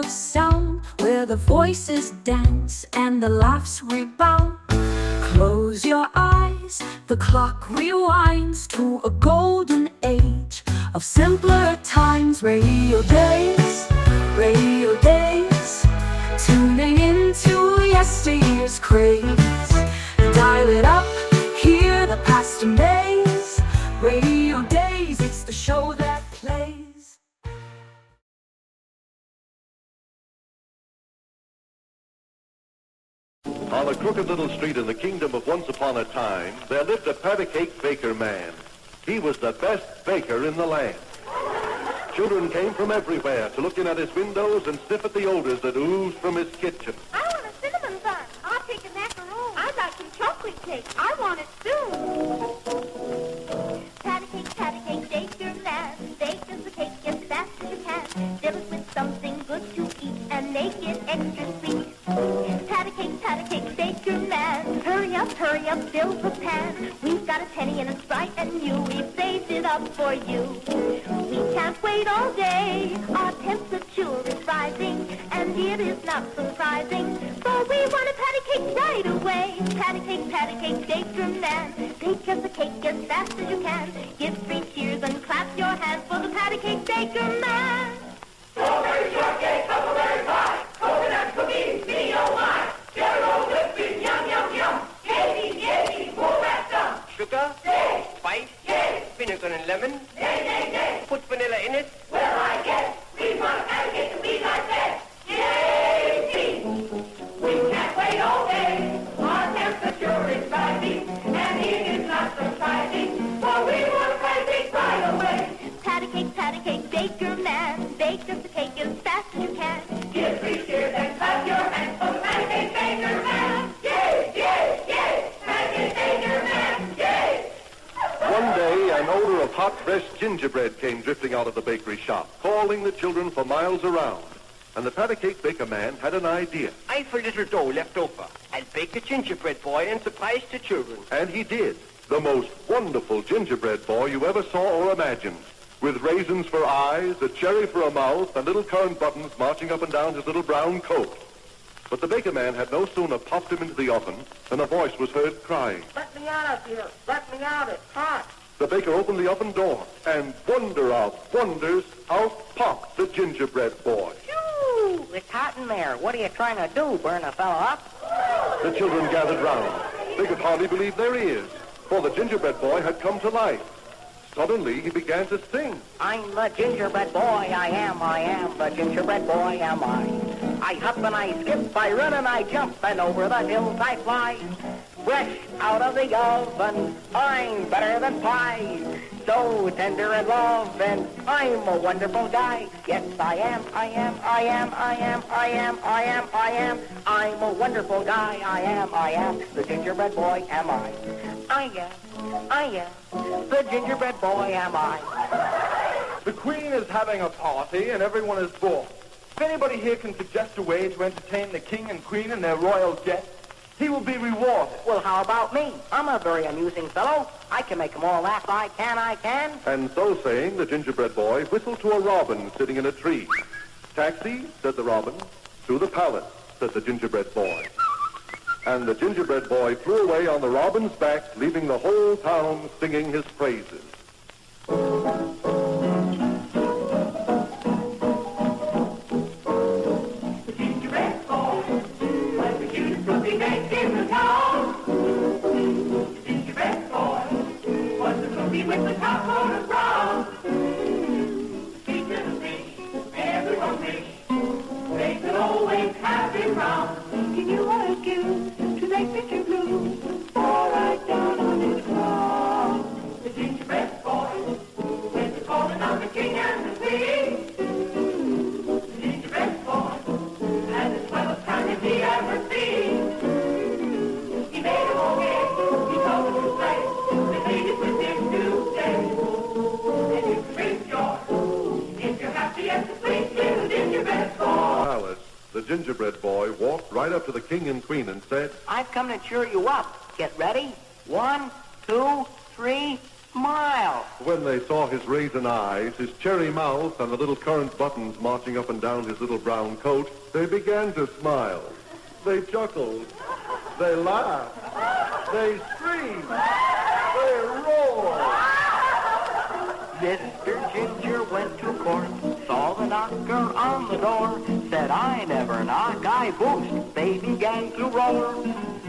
of sound, where the voices dance and the laughs rebound. Close your eyes, the clock rewinds to a golden age of simpler times. Radio Daze, Radio Daze, tuning into yesteryear's craze. Dial it up, hear the past amaze. Radio Daze, it's the show that plays. On a crooked little street in the kingdom of Once Upon a Time, there lived a pat-a-cake baker man. He was the best baker in the land. Children came from everywhere to look in at his windows and sniff at the odors that oozed from his kitchen. I want a cinnamon bun. I'll take a macaroon. I'd like some chocolate cake. I want it soon. Pat-a-cake, bake your man. Bake as the cake as fast as you can. Fill it with something good to eat and make it extra sweet. Pat-a-cake, bake your man. Hurry up, fill the pan. We've got a penny and a Sprite and you. We've saved it up for you. We can't wait all day. Our temperature is rising, and it is not surprising. For we want a patty cake right away. Patty cake, bake your man. Bake us a cake as fast as you can. Give 3 cheers and clap your hands for the patty cake baker man. Strawberry shortcake, huckleberry pie, coconut cookies, mini oh my. Jello whipping, yum, yum, yum. Yay, pour that stuff. Sugar? Yay. Spice? Yay. Vinegar and lemon? Yay. Put vanilla in it? Well, I guess we want a patty cake to be like that. Yay! We can't wait all day. Our temperature is rising, and it is not surprising. For we want a patty cake right away. Patty cake, baker man. Bake us a cake as fast as you can. Give 3 cheers and clap your hands for the patty cake baker man. Yay! Patty cake baker man. Yay! One day, an odor of hot, fresh gingerbread came drifting out of the bakery shop, calling the children for miles around. And the pat-a-cake baker man had an idea. I've a little dough left over. I'll bake a gingerbread boy and surprise the children. And he did. The most wonderful gingerbread boy you ever saw or imagined. With raisins for eyes, a cherry for a mouth, and little currant buttons marching up and down his little brown coat. But the baker man had no sooner popped him into the oven than a voice was heard crying. Let me out of here. Let me out. It's hot. The baker opened the oven door, and wonder of wonders, out popped the gingerbread boy. Shoo! It's hot in there. What are you trying to do, burn a fella up? The children gathered round. They could hardly believe their ears, for the gingerbread boy had come to life. Suddenly, he began to sing. I'm the gingerbread boy, I am the gingerbread boy, am I. I hop and I skip, I run and I jump, and over the hills I fly. Fresh out of the oven, I'm better than pie. So tender and love, and I'm a wonderful guy. Yes, I am. I'm a wonderful guy, I am. The gingerbread boy, am I. I am. The gingerbread boy, am I. The Queen is having a party and everyone is bored. If anybody here can suggest a way to entertain the King and Queen and their royal guests, he will be rewarded. Well, how about me? I'm a very amusing fellow. I can make them all laugh. I can. And so saying, the gingerbread boy whistled to a robin sitting in a tree. Taxi, said the robin. To the palace, said the gingerbread boy. And the gingerbread boy flew away on the robin's back, leaving the whole town singing his praises. The gingerbread boy was the cutest rookie cake in the town. The gingerbread boy was the rookie with the top coat of brown. Sweet little fish, everyone wish they could always have him round. He knew what to do to make Mr. Blue fall right down on his crown. The gingerbread boy went to calling on the King and the Queen. The gingerbread boy had the swellest time that he ever seen. He made a whole game, he told them to play. They made it with him today. And you can bring joy if you're happy as the sweet little gingerbread boy. Palace, the gingerbread boy walked right up to the King and Queen and said, I've come to cheer you up. Get ready. 1, 2, 3, Smile. When they saw his raisin eyes, his cherry mouth, and the little currant buttons marching up and down his little brown coat, they began to smile. They chuckled. They laughed. They screamed. They roared. Mr. Ginger went to court, saw the knocker on the door, said, I never knock, I boost. They began to roar.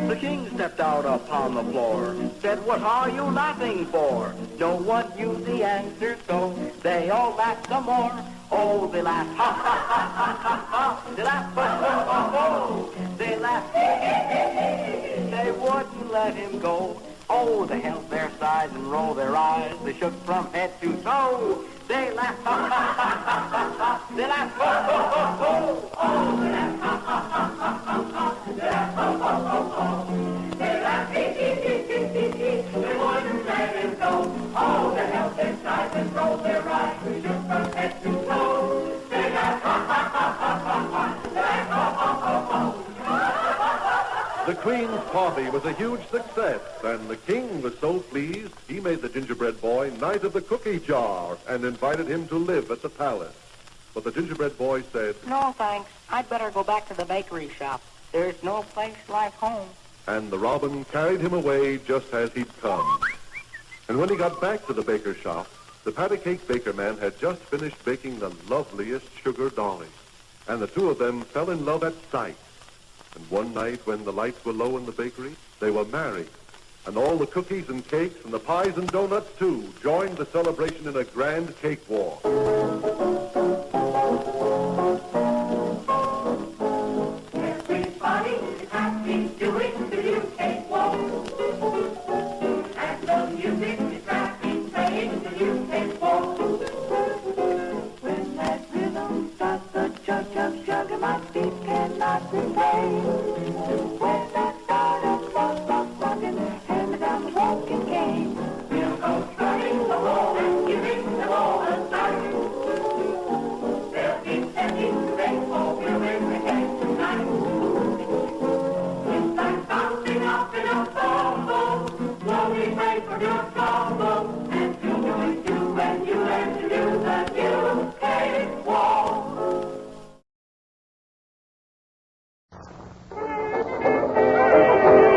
The king stepped out upon the floor, said, what are you laughing for? No one knew the answer, so they all laughed some more. Oh, they laughed, ha, ha, ha, ha, ha, ha. They laughed, ho, ho, ho, ho. They laughed, they wouldn't let him go. Oh, they held their sides and rolled their eyes. They shook from head to toe. They laughed, ha, ha, ha, ha, ha, ha. They laughed, ho, ho, ho, ho. Oh, they laughed, ha, ha, ha, ha, ha, ha. They laughed, ho, ho, ho, ho. They laughed, hee, hee, hee, hee, hee, hee. They wouldn't let him go. Oh, they held their sides and rolled their eyes. They shook from head to toe. They laughed, ha, ha, ha, ha, ha, ha. They laughed, ho, ho, ho, ho. The Queen's party was a huge success, and the king was so pleased, he made the gingerbread boy Knight of the Cookie Jar and invited him to live at the palace. But the gingerbread boy said, No, thanks. I'd better go back to the bakery shop. There's no place like home. and the robin carried him away just as he'd come. And when he got back to the baker's shop, the patty-cake baker man had just finished baking the loveliest sugar dolly, and the two of them fell in love at sight. And one night when the lights were low in the bakery, they were married. And all the cookies and cakes and the pies and donuts, too, joined the celebration in a grand cake war. Everybody is happy doing the new cake walk. And the music is cracking, playing the new cake walk. When that rhythm starts, the chug, chug, chug, and my feet cannot refrain. When that start up, rock, rock, rockin', hand me down the walking cane. We'll go strutting the wall and giving the wall a start. They'll be setting the rainbow, we'll win the game tonight. It's like bouncing up in a bubble, slowly wait for your trouble, and you do it too when you learn to do the new cake walk.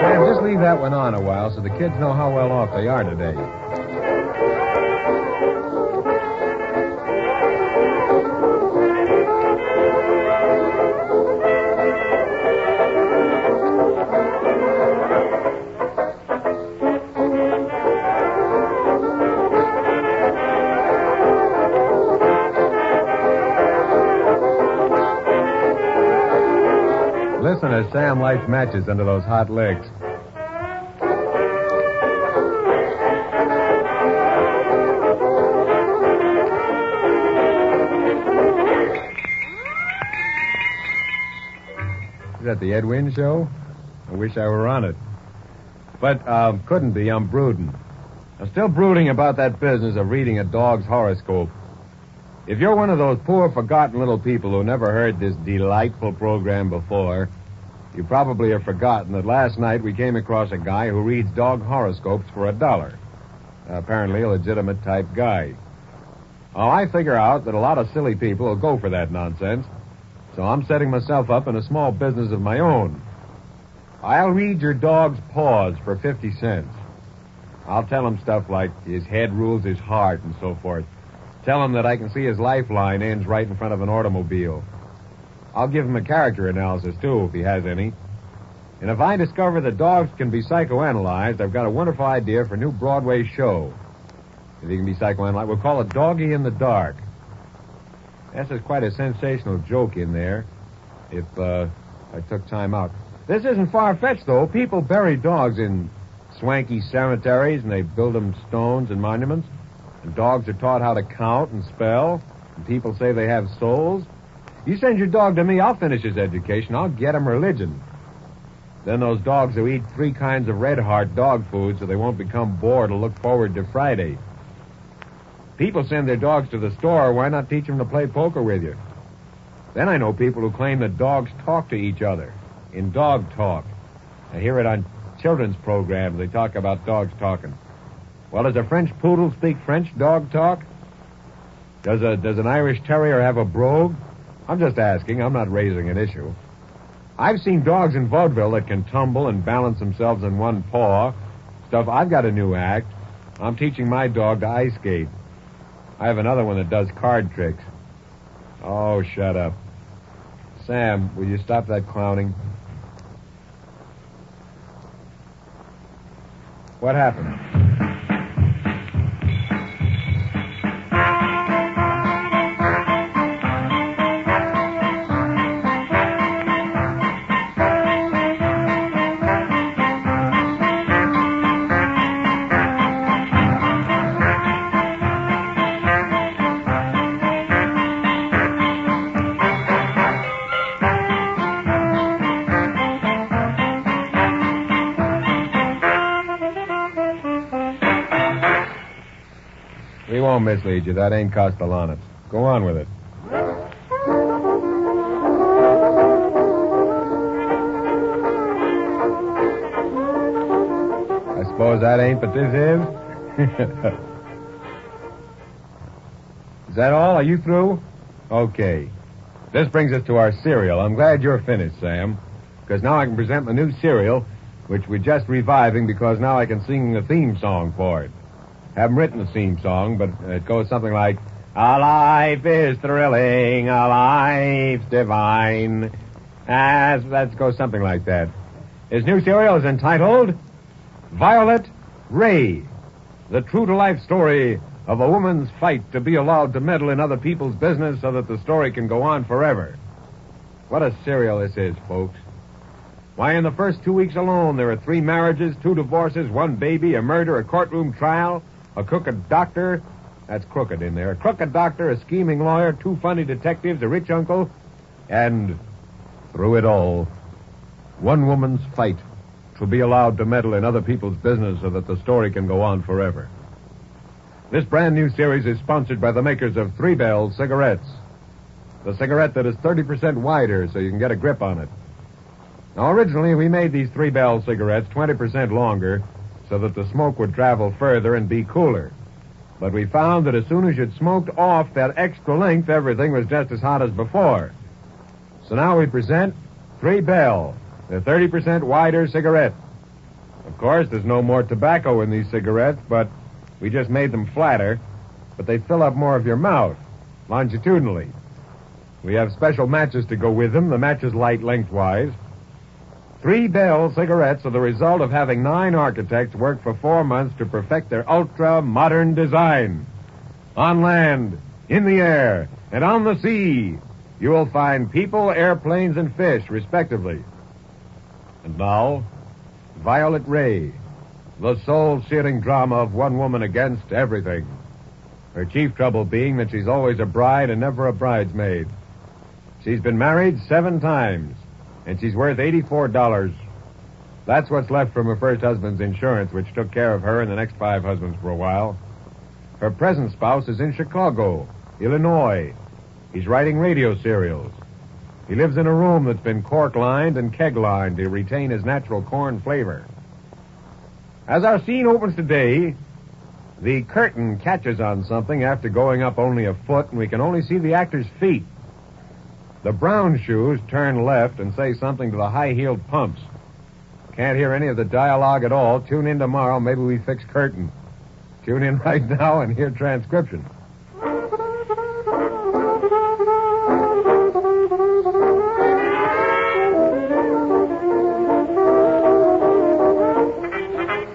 Sam, just leave that one on a while so the kids know how well off they are today. Listen as Sam lights matches under those hot legs. Is that the Ed Wynn show? I wish I were on it. But couldn't be. I'm brooding. I'm still brooding about that business of reading a dog's horoscope. If you're one of those poor, forgotten little people who never heard this delightful program before, you probably have forgotten that last night we came across a guy who reads dog horoscopes for $1. Apparently a legitimate type guy. Oh, I figure out that a lot of silly people will go for that nonsense, so I'm setting myself up in a small business of my own. I'll read your dog's paws for 50 cents. I'll tell him stuff like his head rules his heart and so forth. Tell him that I can see his lifeline ends right in front of an automobile. I'll give him a character analysis, too, if he has any. And if I discover that dogs can be psychoanalyzed, I've got a wonderful idea for a new Broadway show. If he can be psychoanalyzed, we'll call it Doggy in the Dark. That's quite a sensational joke in there, if I took time out. This isn't far-fetched, though. People bury dogs in swanky cemeteries, and they build them stones and monuments. And dogs are taught how to count and spell, and people say they have souls. You send your dog to me, I'll finish his education. I'll get him religion. Then those dogs who eat 3 kinds of Red Heart dog food so they won't become bored will look forward to Friday. People send their dogs to the store. Why not teach them to play poker with you? Then I know people who claim that dogs talk to each other in dog talk. I hear it on children's programs. They talk about dogs talking. Well, does a French poodle speak French dog talk? Does an Irish terrier have a brogue? I'm just asking. I'm not raising an issue. I've seen dogs in vaudeville that can tumble and balance themselves on one paw. Stuff. I've got a new act. I'm teaching my dog to ice skate. I have another one that does card tricks. Oh, shut up. Sam, will you stop that clowning? What happened? We won't mislead you. That ain't Castellanos. Go on with it. I suppose that ain't, but this is? Is that all? Are you through? Okay. This brings us to our serial. I'm glad you're finished, Sam, because now I can present my new serial, which we're just reviving because now I can sing the theme song for it. Haven't written the theme song, but it goes something like, "A life is thrilling, a life's divine." That goes something like that. His new serial is entitled Violet Ray, the true-to-life story of a woman's fight to be allowed to meddle in other people's business so that the story can go on forever. What a serial this is, folks. Why, in the first 2 weeks alone, there are 3 marriages, 2 divorces, 1 baby, a murder, a courtroom trial, a crooked doctor, that's crooked in there, a crooked doctor, a scheming lawyer, 2 funny detectives, a rich uncle, and through it all, one woman's fight to be allowed to meddle in other people's business so that the story can go on forever. This brand new series is sponsored by the makers of 3 Bell cigarettes, the cigarette that is 30% wider so you can get a grip on it. Now, originally, we made these 3 Bell cigarettes 20% longer so that the smoke would travel further and be cooler. But we found that as soon as you'd smoked off that extra length, everything was just as hot as before. So now we present 3 Bell, the 30% wider cigarette. Of course, there's no more tobacco in these cigarettes, but we just made them flatter, but they fill up more of your mouth, longitudinally. We have special matches to go with them. The matches light lengthwise. 3 Bell cigarettes are the result of having 9 architects work for 4 months to perfect their ultra-modern design. On land, in the air, and on the sea, you will find people, airplanes, and fish, respectively. And now, Violet Ray, the soul-searing drama of one woman against everything. Her chief trouble being that she's always a bride and never a bridesmaid. She's been married 7 times. And she's worth $84. That's what's left from her first husband's insurance, which took care of her and the next 5 husbands for a while. Her present spouse is in Chicago, Illinois. He's writing radio serials. He lives in a room that's been cork-lined and keg-lined to retain his natural corn flavor. As our scene opens today, the curtain catches on something after going up only a foot, and we can only see the actor's feet. The brown shoes turn left and say something to the high-heeled pumps. Can't hear any of the dialogue at all. Tune in tomorrow. Maybe we fix curtain. Tune in right now and hear transcription.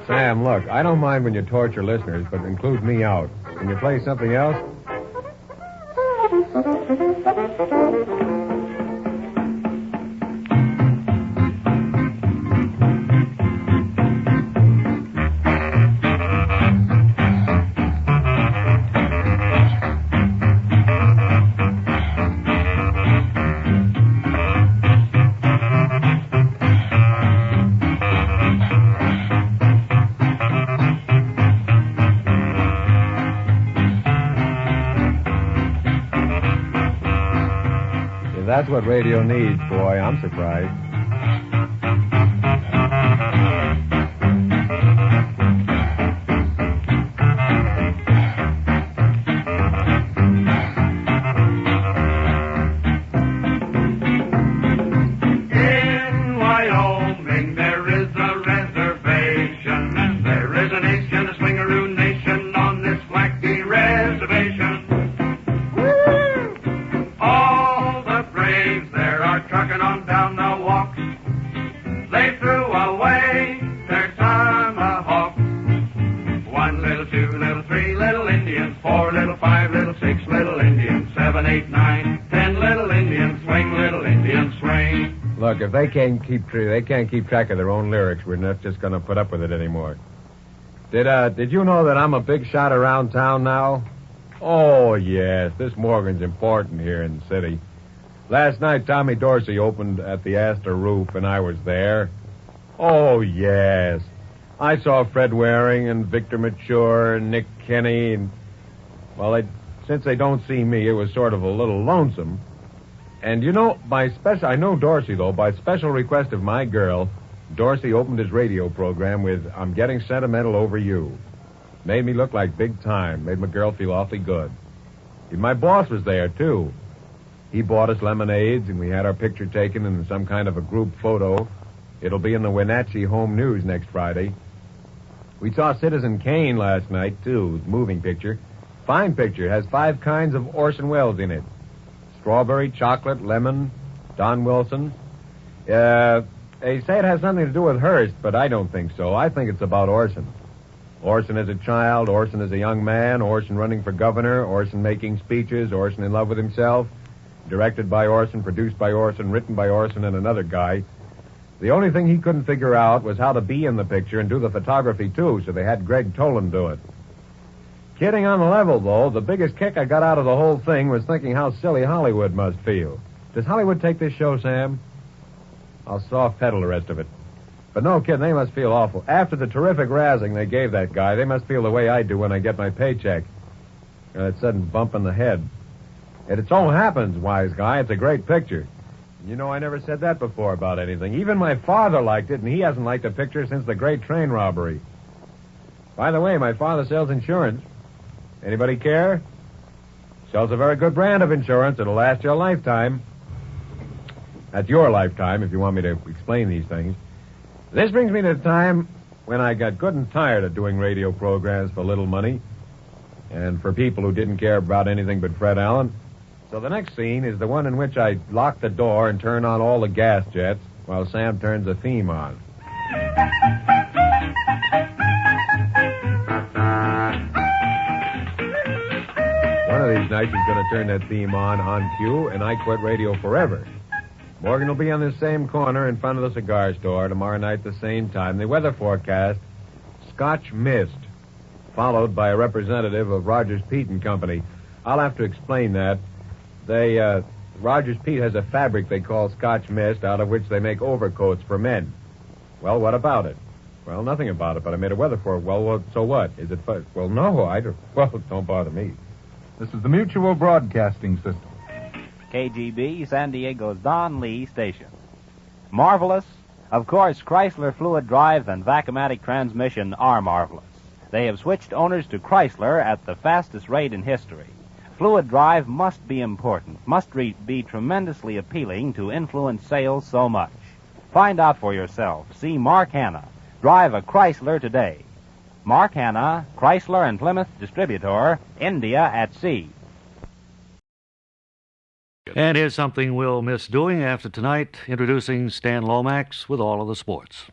Sam, look, I don't mind when you torture listeners, but include me out. Can you play something else? That's what radio needs, boy. I'm surprised. Look, if they can't keep track of their own lyrics, we're not just going to put up with it anymore. Did you know that I'm a big shot around town now? Oh, yes. This Morgan's important here in the city. Last night, Tommy Dorsey opened at the Astor Roof, and I was there. Oh, yes. I saw Fred Waring and Victor Mature and Nick Kenny, and, well, since they don't see me, it was sort of a little lonesome. And, you know, I know Dorsey, though, by special request of my girl, Dorsey opened his radio program with, "I'm getting sentimental over you." Made me look like big time. Made my girl feel awfully good. And my boss was there, too. He bought us lemonades, and we had our picture taken in some kind of a group photo. It'll be in the Wenatchee Home News next Friday. We saw Citizen Kane last night, too. Moving picture. Fine picture. Has 5 kinds of Orson Welles in it. Strawberry, chocolate, lemon, Don Wilson. They say it has something to do with Hearst, but I don't think so. I think it's about Orson. Orson as a child, Orson as a young man, Orson running for governor, Orson making speeches, Orson in love with himself. Directed by Orson, produced by Orson, written by Orson and another guy. The only thing he couldn't figure out was how to be in the picture and do the photography, too, so they had Greg Tolan do it. Kidding on the level, though, the biggest kick I got out of the whole thing was thinking how silly Hollywood must feel. Does Hollywood take this show, Sam? I'll soft pedal the rest of it. But no kidding, they must feel awful. After the terrific razzing they gave that guy, they must feel the way I do when I get my paycheck. That sudden bump in the head. It so happens, wise guy, it's a great picture. You know, I never said that before about anything. Even my father liked it, and he hasn't liked a picture since the great train robbery. By the way, my father sells insurance. Anybody care? Sells a very good brand of insurance. It'll last your lifetime. That's your lifetime, if you want me to explain these things. This brings me to the time when I got good and tired of doing radio programs for little money and for people who didn't care about anything but Fred Allen. So the next scene is the one in which I lock the door and turn on all the gas jets while Sam turns the theme on. One of these nights he's going to turn that theme on cue, and I quit radio forever. Morgan will be on this same corner in front of the cigar store tomorrow night at the same time. The weather forecast, Scotch mist, followed by a representative of Rogers Peet and Company. I'll have to explain that. Rogers Peet has a fabric they call Scotch mist, out of which they make overcoats for men. Well, what about it? Well, nothing about it, but I made a weather forecast. Well, so what? Is it fun? Well, no, I don't. Well, don't bother me. This is the Mutual Broadcasting System. KGB, San Diego's Don Lee Station. Marvelous? Of course, Chrysler fluid drive and vacuumatic transmission are marvelous. They have switched owners to Chrysler at the fastest rate in history. Fluid drive must be important, must be tremendously appealing to influence sales so much. Find out for yourself. See Mark Hanna. Drive a Chrysler today. Mark Hanna, Chrysler and Plymouth Distributor, India at Sea. And here's something we'll miss doing after tonight, introducing Stan Lomax with all of the sports.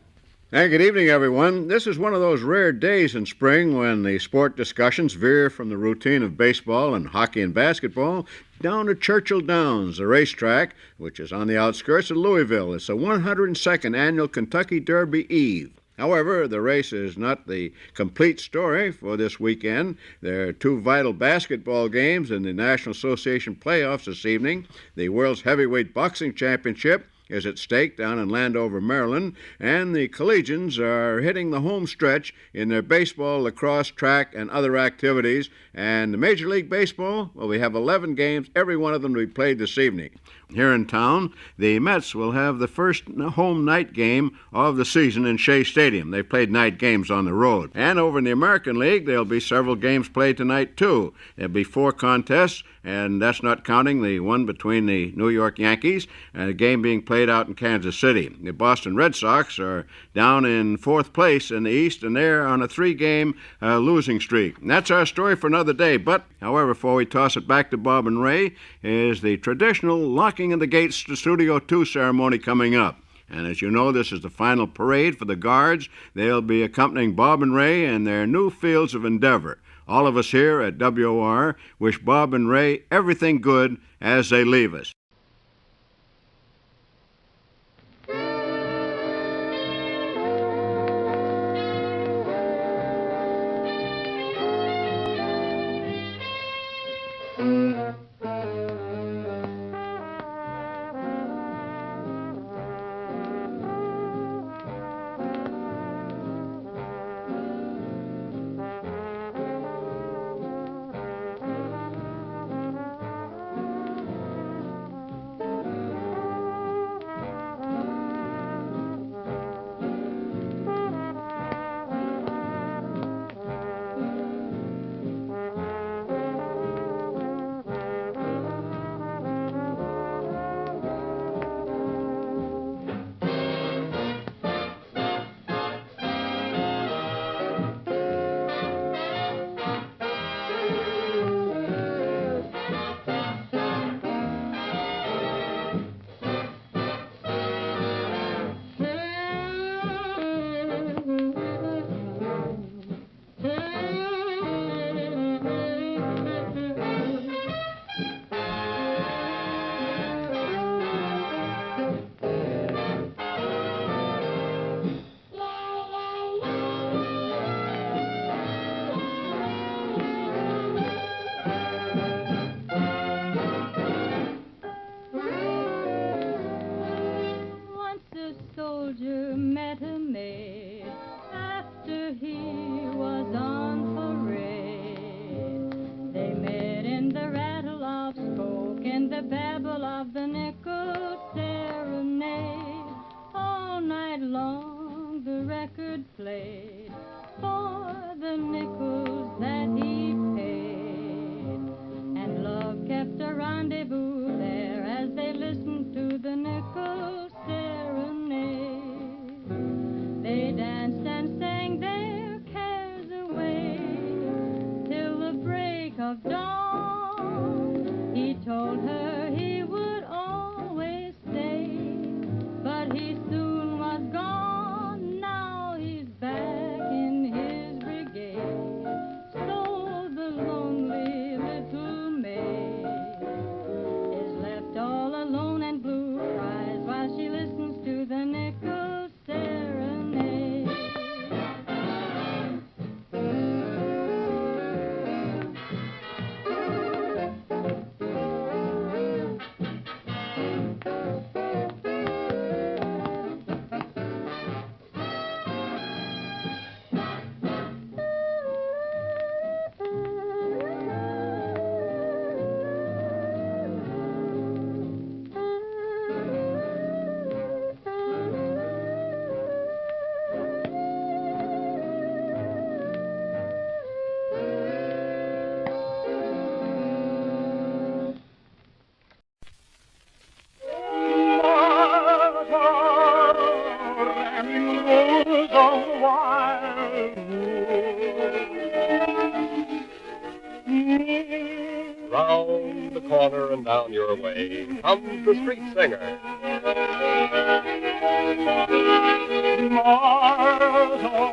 And good evening, everyone. This is one of those rare days in spring when the sport discussions veer from the routine of baseball and hockey and basketball down to Churchill Downs, the racetrack, which is on the outskirts of Louisville. It's the 102nd annual Kentucky Derby Eve. However, the race is not the complete story for this weekend. There are 2 vital basketball games in the National Association playoffs this evening. The World's Heavyweight Boxing Championship is at stake down in Landover, Maryland, and the Collegians are hitting the home stretch in their baseball, lacrosse, track, and other activities. And the Major League Baseball, well, we have 11 games, every one of them to be played this evening. Here in town, the Mets will have the first home night game of the season in Shea Stadium. They've played night games on the road. And over in the American League, there'll be several games played tonight, too. There'll be 4 contests, and that's not counting the one between the New York Yankees and a game being played out in Kansas City. The Boston Red Sox are down in 4th place in the East, and they're on a 3-game losing streak. And that's our story for another day. But, however, before we toss it back to Bob and Ray, is the traditional locking of the gates to Studio 2 ceremony coming up. And as you know, this is the final parade for the Guards. They'll be accompanying Bob and Ray in their new fields of endeavor. All of us here at WOR wish Bob and Ray everything good as they leave us. Round the corner and down your way comes the street singer. Martha,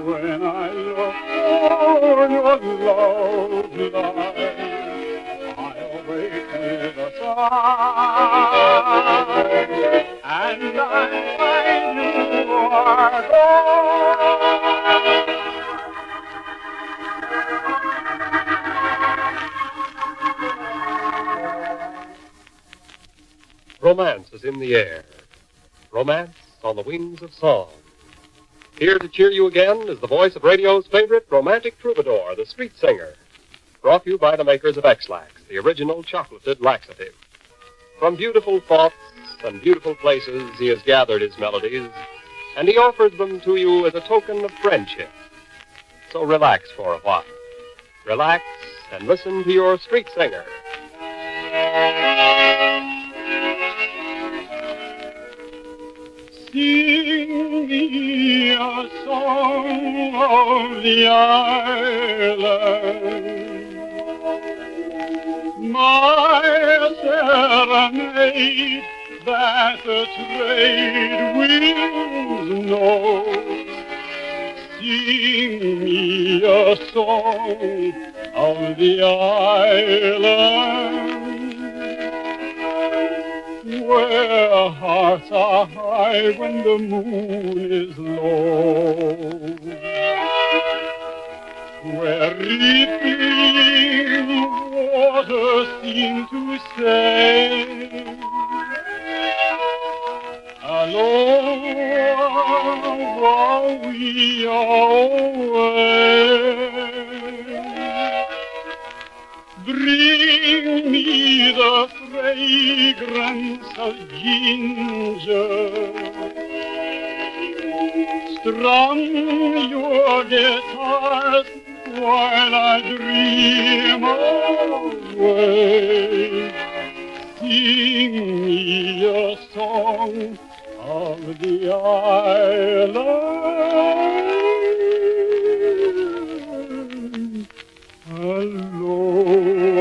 when I look for your love light, I'll wait with a sigh, and I find you are gone. Romance is in the air. Romance on the wings of song. Here to cheer you again is the voice of radio's favorite romantic troubadour, the street singer. Brought to you by the makers of X-Lax, the original chocolated laxative. From beautiful thoughts and beautiful places he has gathered his melodies, and he offers them to you as a token of friendship. So relax for a while. Relax and listen to your street singer. Sing me a song of the island, my serenade that the trade winds know. Sing me a song of the island, where hearts are high when the moon is low, where rippling waters seem to say, aloha, we are away. Bring me the fragrance of ginger. Strum your guitars while I dream away. Sing me a song of the island. Aloha,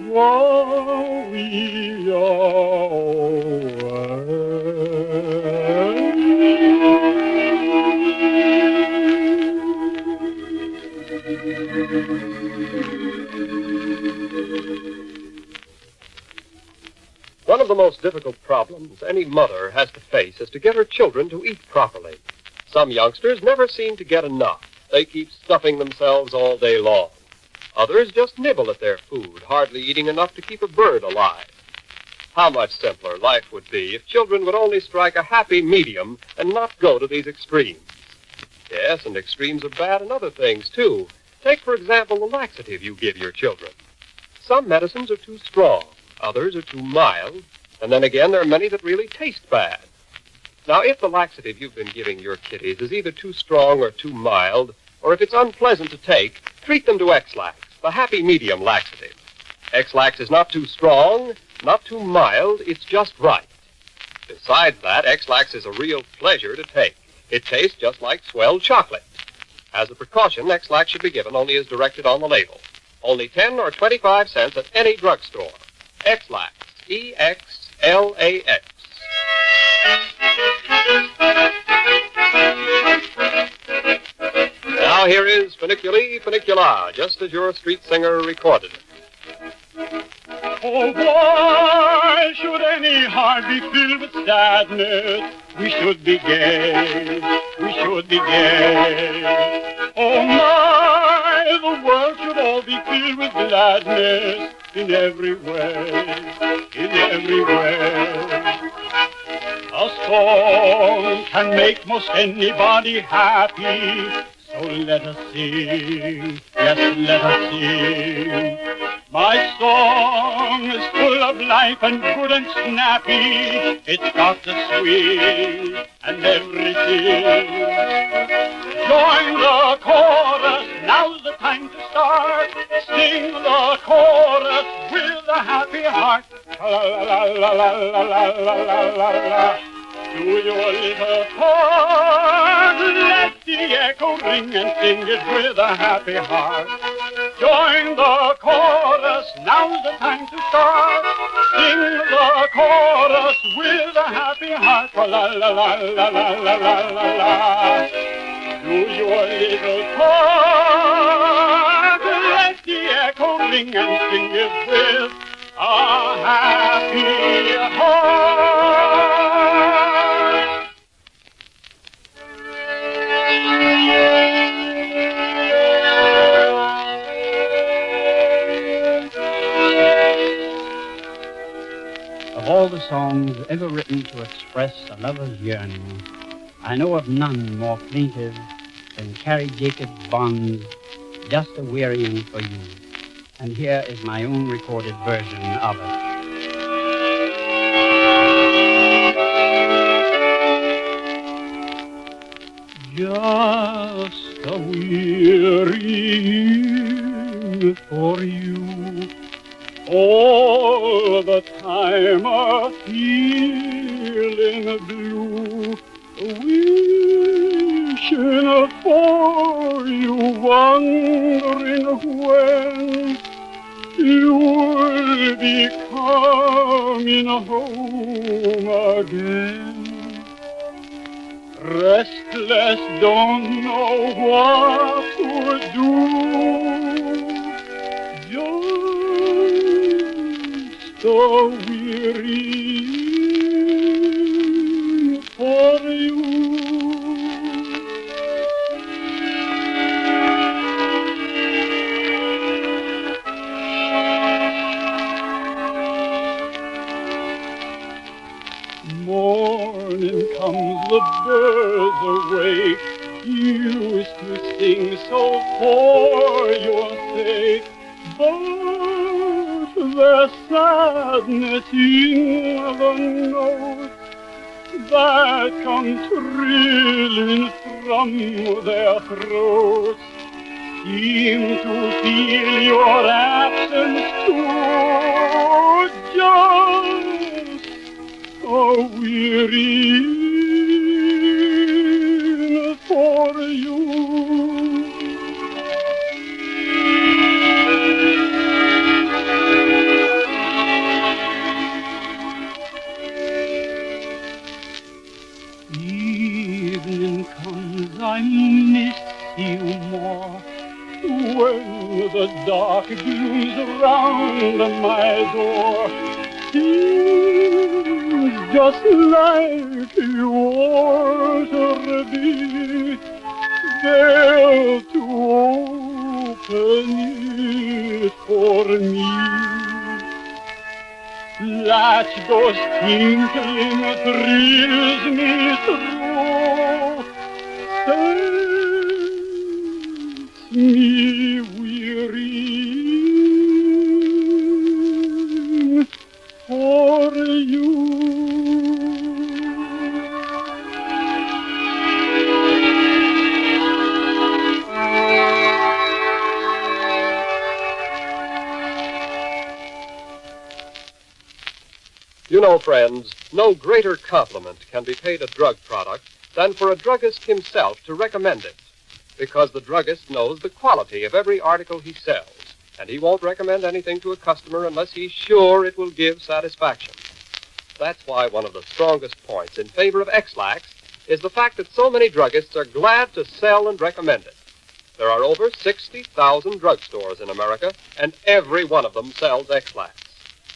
while we One of the most difficult problems any mother has to face is to get her children to eat properly. Some youngsters never seem to get enough. They keep stuffing themselves all day long. Others just nibble at their food, hardly eating enough to keep a bird alive. How much simpler life would be if children would only strike a happy medium and not go to these extremes. Yes, and extremes are bad in other things, too. Take, for example, the laxative you give your children. Some medicines are too strong, others are too mild, and then again there are many that really taste bad. Now, if the laxative you've been giving your kiddies is either too strong or too mild, or if it's unpleasant to take, treat them to X-Lax, the happy medium laxative. X-Lax is not too strong, not too mild, it's just right. Besides that, X-Lax is a real pleasure to take. It tastes just like swelled chocolate. As a precaution, X-Lax should be given only as directed on the label. Only 10 or 25 cents at any drugstore. X-Lax, E-X-L-A-X. Now here is Funiculi Funicula, just as your street singer recorded it. Oh, why should any heart be filled with sadness? We should be gay, we should be gay. Oh, my, the world should all be filled with gladness in every way, in every way. A song can make most anybody happy, so let us sing, yes, let us sing. My song is full of life and good and snappy. It's got the swing and everything. Join the chorus, now's the time to start. Sing the chorus with a happy heart. La la la la la la la la la la. to your little heart. Let the echo ring and sing it with a happy heart. Join the chorus, now's the time to start. Sing the chorus with a happy heart. La la la la la la la la la. To your little heart, let the echo ring and sing it with a happy heart. Of all the songs ever written to express a lover's yearning, I know of none more plaintive than Carrie Jacobs Bond's Just a Wearying for You. And here is my own recorded version of it. Just a wearying for you, all the time a feeling blue, wishing for you, wondering when you'll be coming home again. Restless, don't know what to do. Just a weary for you. Morning comes, the birds awake, used to sing so for your sake, but there's sadness in the notes that come thrilling from their throats, seem to feel your absence too. Just a weary for you. Evening comes, I miss you more, when the dark glooms around my door. Seems just like you ought be there to open it for me. Latch goes tinkling, thrills me through, sets me weary for you. You know, friends, no greater compliment can be paid a drug product than for a druggist himself to recommend it, because the druggist knows the quality of every article he sells, and he won't recommend anything to a customer unless he's sure it will give satisfaction. That's why one of the strongest points in favor of X-Lax is the fact that so many druggists are glad to sell and recommend it. There are over 60,000 drugstores in America, and every one of them sells X-Lax.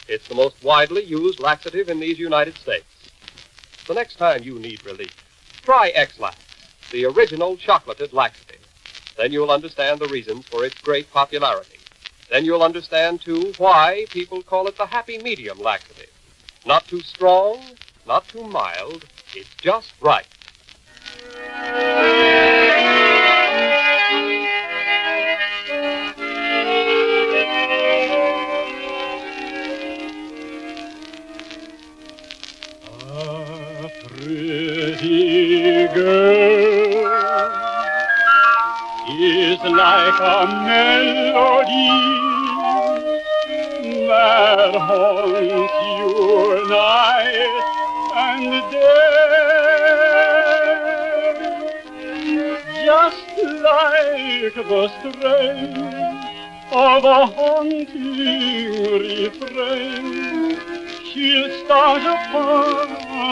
It's the most widely used laxative in these United States. The next time you need relief, try X-Lax, the original chocolated laxative. Then you'll understand the reasons for its great popularity. Then you'll understand, too, why people call it the happy medium laxative. Not too strong, not too mild, it's just right. A pretty girl is like a melody that haunts you night and and day, just like the strain of a haunting refrain. She'll start upon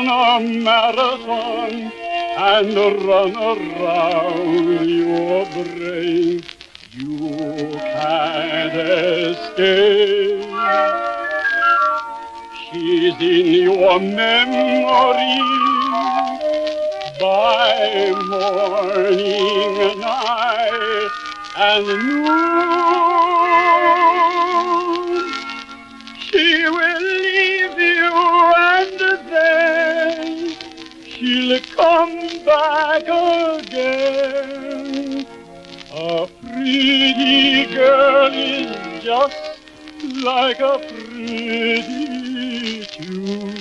a marathon and run around your brain. You can't escape. She's in your memory by morning, night, and noon. She will leave you and then she'll come back again. A pretty girl is just like a pretty tune.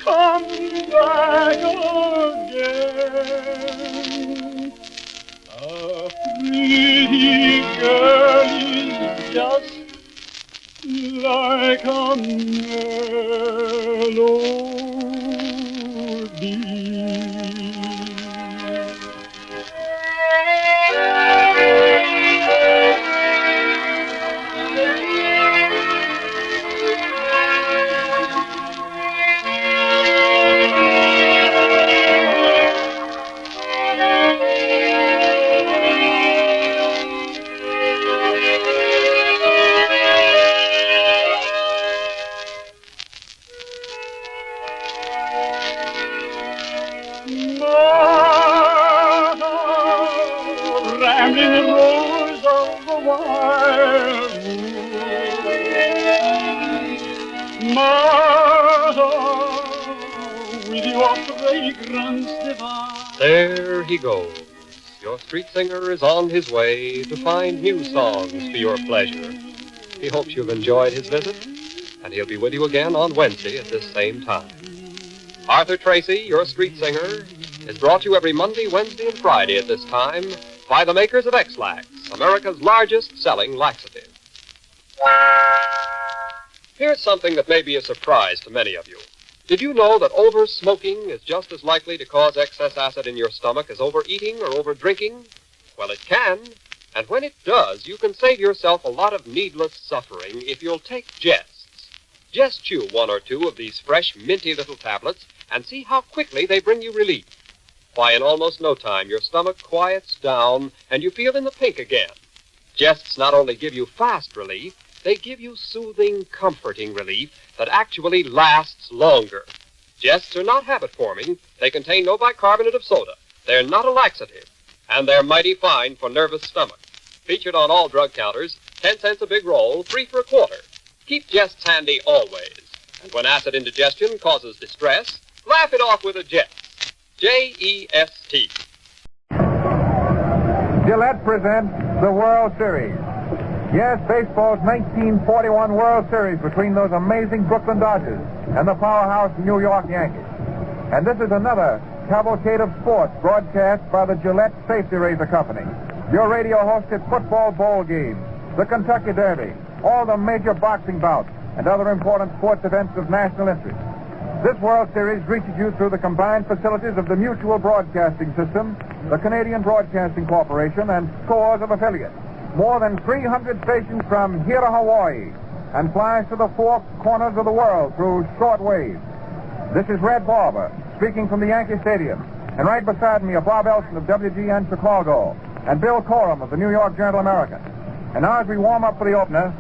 Come back again. A pretty girl is just like a melody. Rambling rose of the wild Martha, with your fragrance divine. There he goes. Your street singer is on his way to find new songs for your pleasure. He hopes you've enjoyed his visit, and he'll be with you again on Wednesday at this same time. Arthur Tracy, your street singer, is brought to you every Monday, Wednesday, and Friday at this time by the makers of X-Lax, America's largest-selling laxative. Here's something that may be a surprise to many of you. Did you know that over-smoking is just as likely to cause excess acid in your stomach as overeating or over-drinking? Well, it can, and when it does, you can save yourself a lot of needless suffering if you'll take Jests. Just chew one or two of these fresh, minty little tablets and see how quickly they bring you relief. Why, in almost no time, your stomach quiets down and you feel in the pink again. Jests not only give you fast relief, they give you soothing, comforting relief that actually lasts longer. Jests are not habit-forming. They contain no bicarbonate of soda. They're not a laxative. And they're mighty fine for nervous stomach. Featured on all drug counters, 10 cents a big roll, 3 for a quarter. Keep Jests handy always. And when acid indigestion causes distress, laugh it off with a Jest. J-E-S-T. Gillette presents the World Series. Yes, baseball's 1941 World Series between those amazing Brooklyn Dodgers and the powerhouse New York Yankees. And this is another cavalcade of sports broadcast by the Gillette Safety Razor Company. Your radio-hosted football bowl games, the Kentucky Derby, all the major boxing bouts, and other important sports events of national interest. This World Series reaches you through the combined facilities of the Mutual Broadcasting System, the Canadian Broadcasting Corporation, and scores of affiliates. More than 300 stations from here to Hawaii, and flies to the 4 corners of the world through short wave. This is Red Barber, speaking from the Yankee Stadium. And right beside me are Bob Elson of WGN Chicago, and Bill Coram of the New York Journal-American. And now as we warm up for the opener,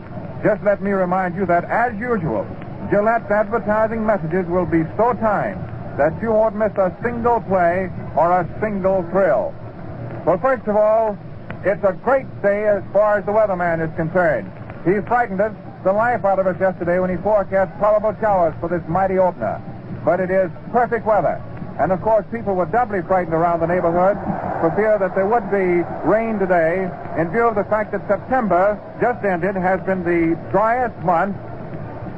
just let me remind you that, as usual, Gillette's advertising messages will be so timed that you won't miss a single play or a single thrill. Well, first of all, it's a great day as far as the weatherman is concerned. He frightened us, the life out of us yesterday when he forecast probable showers for this mighty opener. But it is perfect weather. And, of course, people were doubly frightened around the neighborhood for fear that there would be rain today in view of the fact that September, just ended, has been the driest month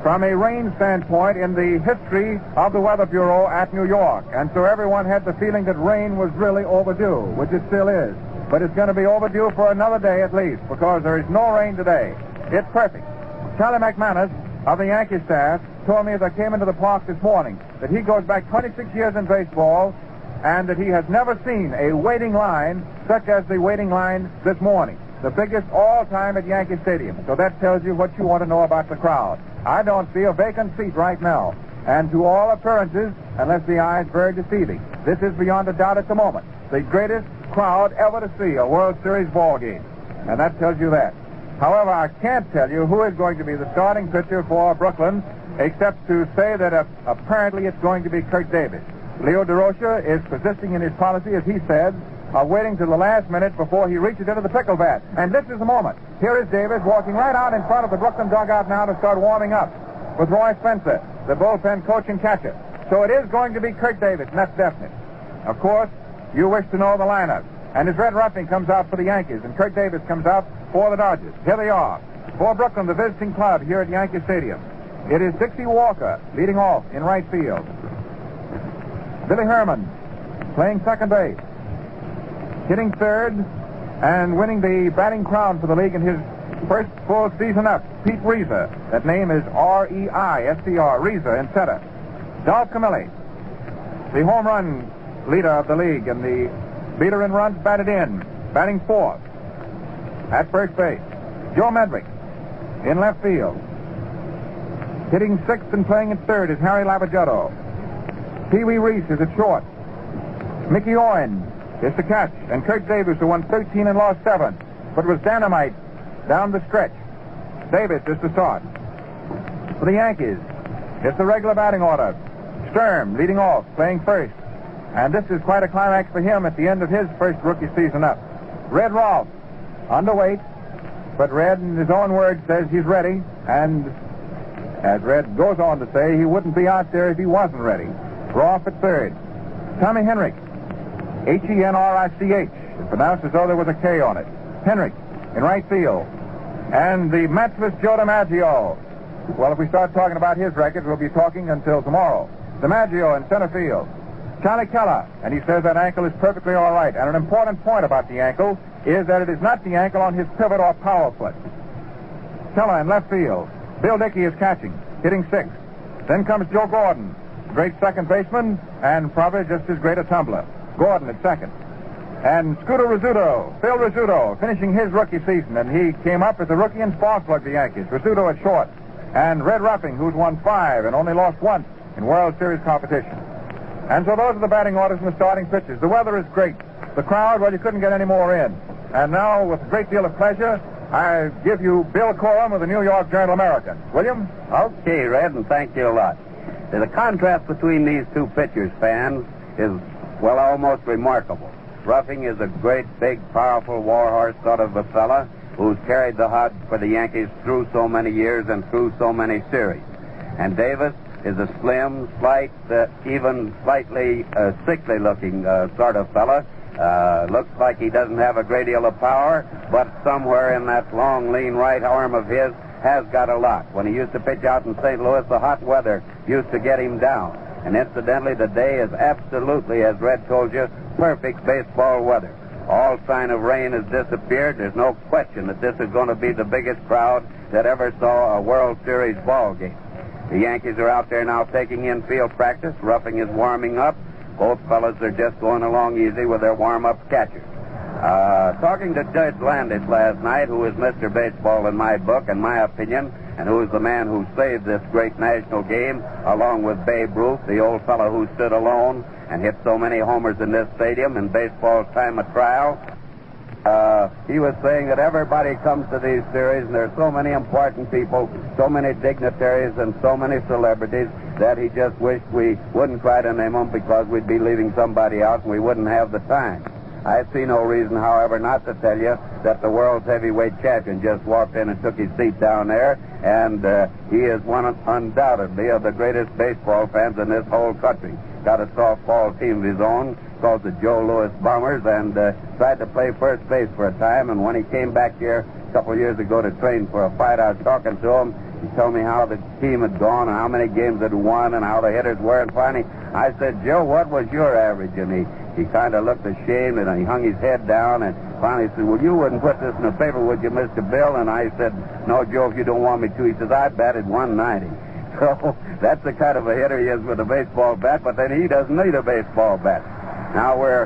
from a rain standpoint in the history of the Weather Bureau at New York. And so everyone had the feeling that rain was really overdue, which it still is. But it's going to be overdue for another day at least, because there is no rain today. It's perfect. Charlie McManus of the Yankee staff told me as I came into the park this morning that he goes back 26 years in baseball and that he has never seen a waiting line such as the waiting line this morning. The biggest all-time at Yankee Stadium. So that tells you what you want to know about the crowd. I don't see a vacant seat right now. And to all appearances, unless the eye is very deceiving, this is beyond a doubt at the moment the greatest crowd ever to see a World Series ball game. And that tells you that. However, I can't tell you who is going to be the starting pitcher for Brooklyn, except to say that apparently it's going to be Kurt Davis. Leo DeRocha is persisting in his policy, as he said, of waiting till the last minute before he reaches into the pickle bat. And this is the moment. Here is Davis walking right out in front of the Brooklyn dugout now to start warming up with Roy Spencer, the bullpen coach and catcher. So it is going to be Kurt Davis, and that's definite. Of course, you wish to know the lineup. And as Red Ruffing comes out for the Yankees, and Kurt Davis comes out for the Dodgers. Here they are. For Brooklyn, the visiting club here at Yankee Stadium. It is Dixie Walker leading off in right field. Billy Herman playing second base. Hitting third and winning the batting crown for the league in his first full season up, Pete Reiser. That name is R-E-I-S-E-R, Reiser in center. Dolph Camilli, the home run leader of the league, and the leader in runs batted in, batting fourth. At first base, Joe Medwick in left field. Hitting sixth and playing at third is Harry Labaghetto. Pee Wee Reese is at short. Mickey Owen is to catch, and Kurt Davis, who won 13 and lost 7, but was dynamite down the stretch. Davis is to start. For the Yankees, it's the regular batting order. Sturm leading off, playing first. And this is quite a climax for him at the end of his first rookie season up. Red Rolfe, underweight, but Red, in his own words, says he's ready. And as Red goes on to say, he wouldn't be out there if he wasn't ready. Rolfe at third. Tommy Henrich, Henrich. It's pronounced as though there was a K on it. Henrich in right field. And the matchless Joe DiMaggio. Well, if we start talking about his record, we'll be talking until tomorrow. DiMaggio in center field. Charlie Keller, and he says that ankle is perfectly all right. And an important point about the ankle is that it is not the ankle on his pivot or power foot. Keller in left field. Bill Dickey is catching, hitting sixth. Then comes Joe Gordon, great second baseman, and probably just as great a tumbler. Gordon at second. And Scooter Rizzuto, Phil Rizzuto, finishing his rookie season, and he came up as a rookie and spark-plugged the Yankees. Rizzuto at short. And Red Ruffing, who's won 5 and only lost once in World Series competition. And so those are the batting orders and the starting pitchers. The weather is great. The crowd, well, you couldn't get any more in. And now, with a great deal of pleasure, I give you Bill Coram of the New York Journal-American. William? Okay, Red, and thank you a lot. The contrast between these two pitchers, fans, is, well, almost remarkable. Ruffing is a great, big, powerful warhorse sort of a fella who's carried the hod for the Yankees through so many years and through so many series. And Davis is a slim, slight, even slightly sickly-looking sort of fella. Looks like he doesn't have a great deal of power, but somewhere in that long, lean right arm of his has got a lot. When he used to pitch out in St. Louis, the hot weather used to get him down. And incidentally, the day is absolutely, as Red told you, perfect baseball weather. All sign of rain has disappeared. There's no question that this is going to be the biggest crowd that ever saw a World Series ball game. The Yankees are out there now taking infield practice. Ruffing is warming up. Both fellas are just going along easy with their warm-up catchers. Talking to Judge Landis last night, who is Mr. Baseball in my book, in my opinion, and who is the man who saved this great national game, along with Babe Ruth, the old fellow who stood alone and hit so many homers in this stadium in baseball's time of trial. He was saying that everybody comes to these series, and there are so many important people, so many dignitaries, and so many celebrities that he just wished we wouldn't try to name them because we'd be leaving somebody out and we wouldn't have the time. I see no reason, however, not to tell you that the world's heavyweight champion just walked in and took his seat down there, and he is one undoubtedly of the greatest baseball fans in this whole country. got a softball team of his own called the Joe Louis Bombers, and tried to play first base for a time. And when he came back here a couple of years ago to train for a fight, I was talking to him. He told me how the team had gone and how many games had won and how the hitters were. And finally, I said, Joe, what was your average? And he kind of looked ashamed, and he hung his head down, and finally said, well, you wouldn't put this in the paper, would you, Mr. Bill? And I said, no, Joe, if you don't want me to. He says, I batted 190. So that's the kind of a hitter he is with a baseball bat, but then he doesn't need a baseball bat. Now we're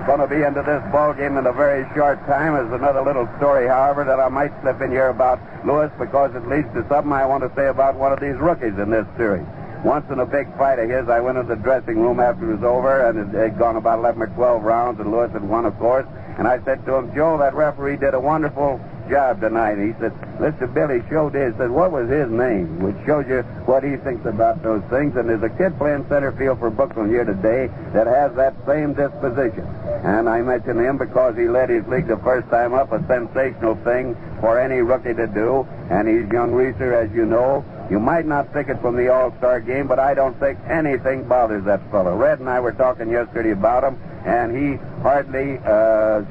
going to be into this ball game in a very short time. There's another little story, however, that I might slip in here about Louis, because it leads to something I want to say about one of these rookies in this series. Once in a big fight of his, I went into the dressing room after it was over, and it had gone about 11 or 12 rounds, and Louis had won, of course. And I said to him, Joe, that referee did a wonderful job tonight. He said, Mr. Billy showed his. Said, what was his name? Which shows you what he thinks about those things. And there's a kid playing center field for Brooklyn here today that has that same disposition. And I mention him because he led his league the first time up, a sensational thing for any rookie to do. And he's young Reeser, as you know. You might not think it from the All-Star game, but I don't think anything bothers that fellow. Red and I were talking yesterday about him, and he hardly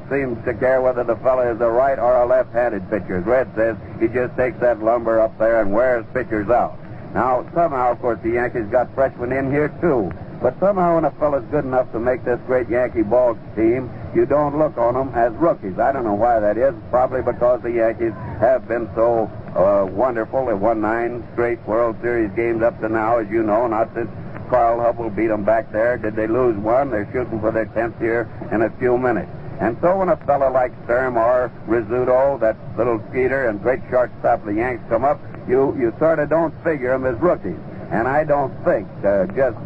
seems to care whether the fellow is a right or a left-handed pitcher. As Red says, he just takes that lumber up there and wears pitchers out. Now, somehow, of course, the Yankees got freshmen in here, too. But somehow when a fellow's good enough to make this great Yankee ball team, you don't look on them as rookies. I don't know why that is. Probably because the Yankees have been so wonderful. They won 9 straight World Series games up to now, as you know, not since Carl Hubble beat them back there. Did they lose one? They're shooting for their 10th here in a few minutes. And so when a fellow like Sturm or Rizzuto, that little Skeeter, and great shortstop of the Yanks come up, you sort of don't figure them as rookies. And I don't think just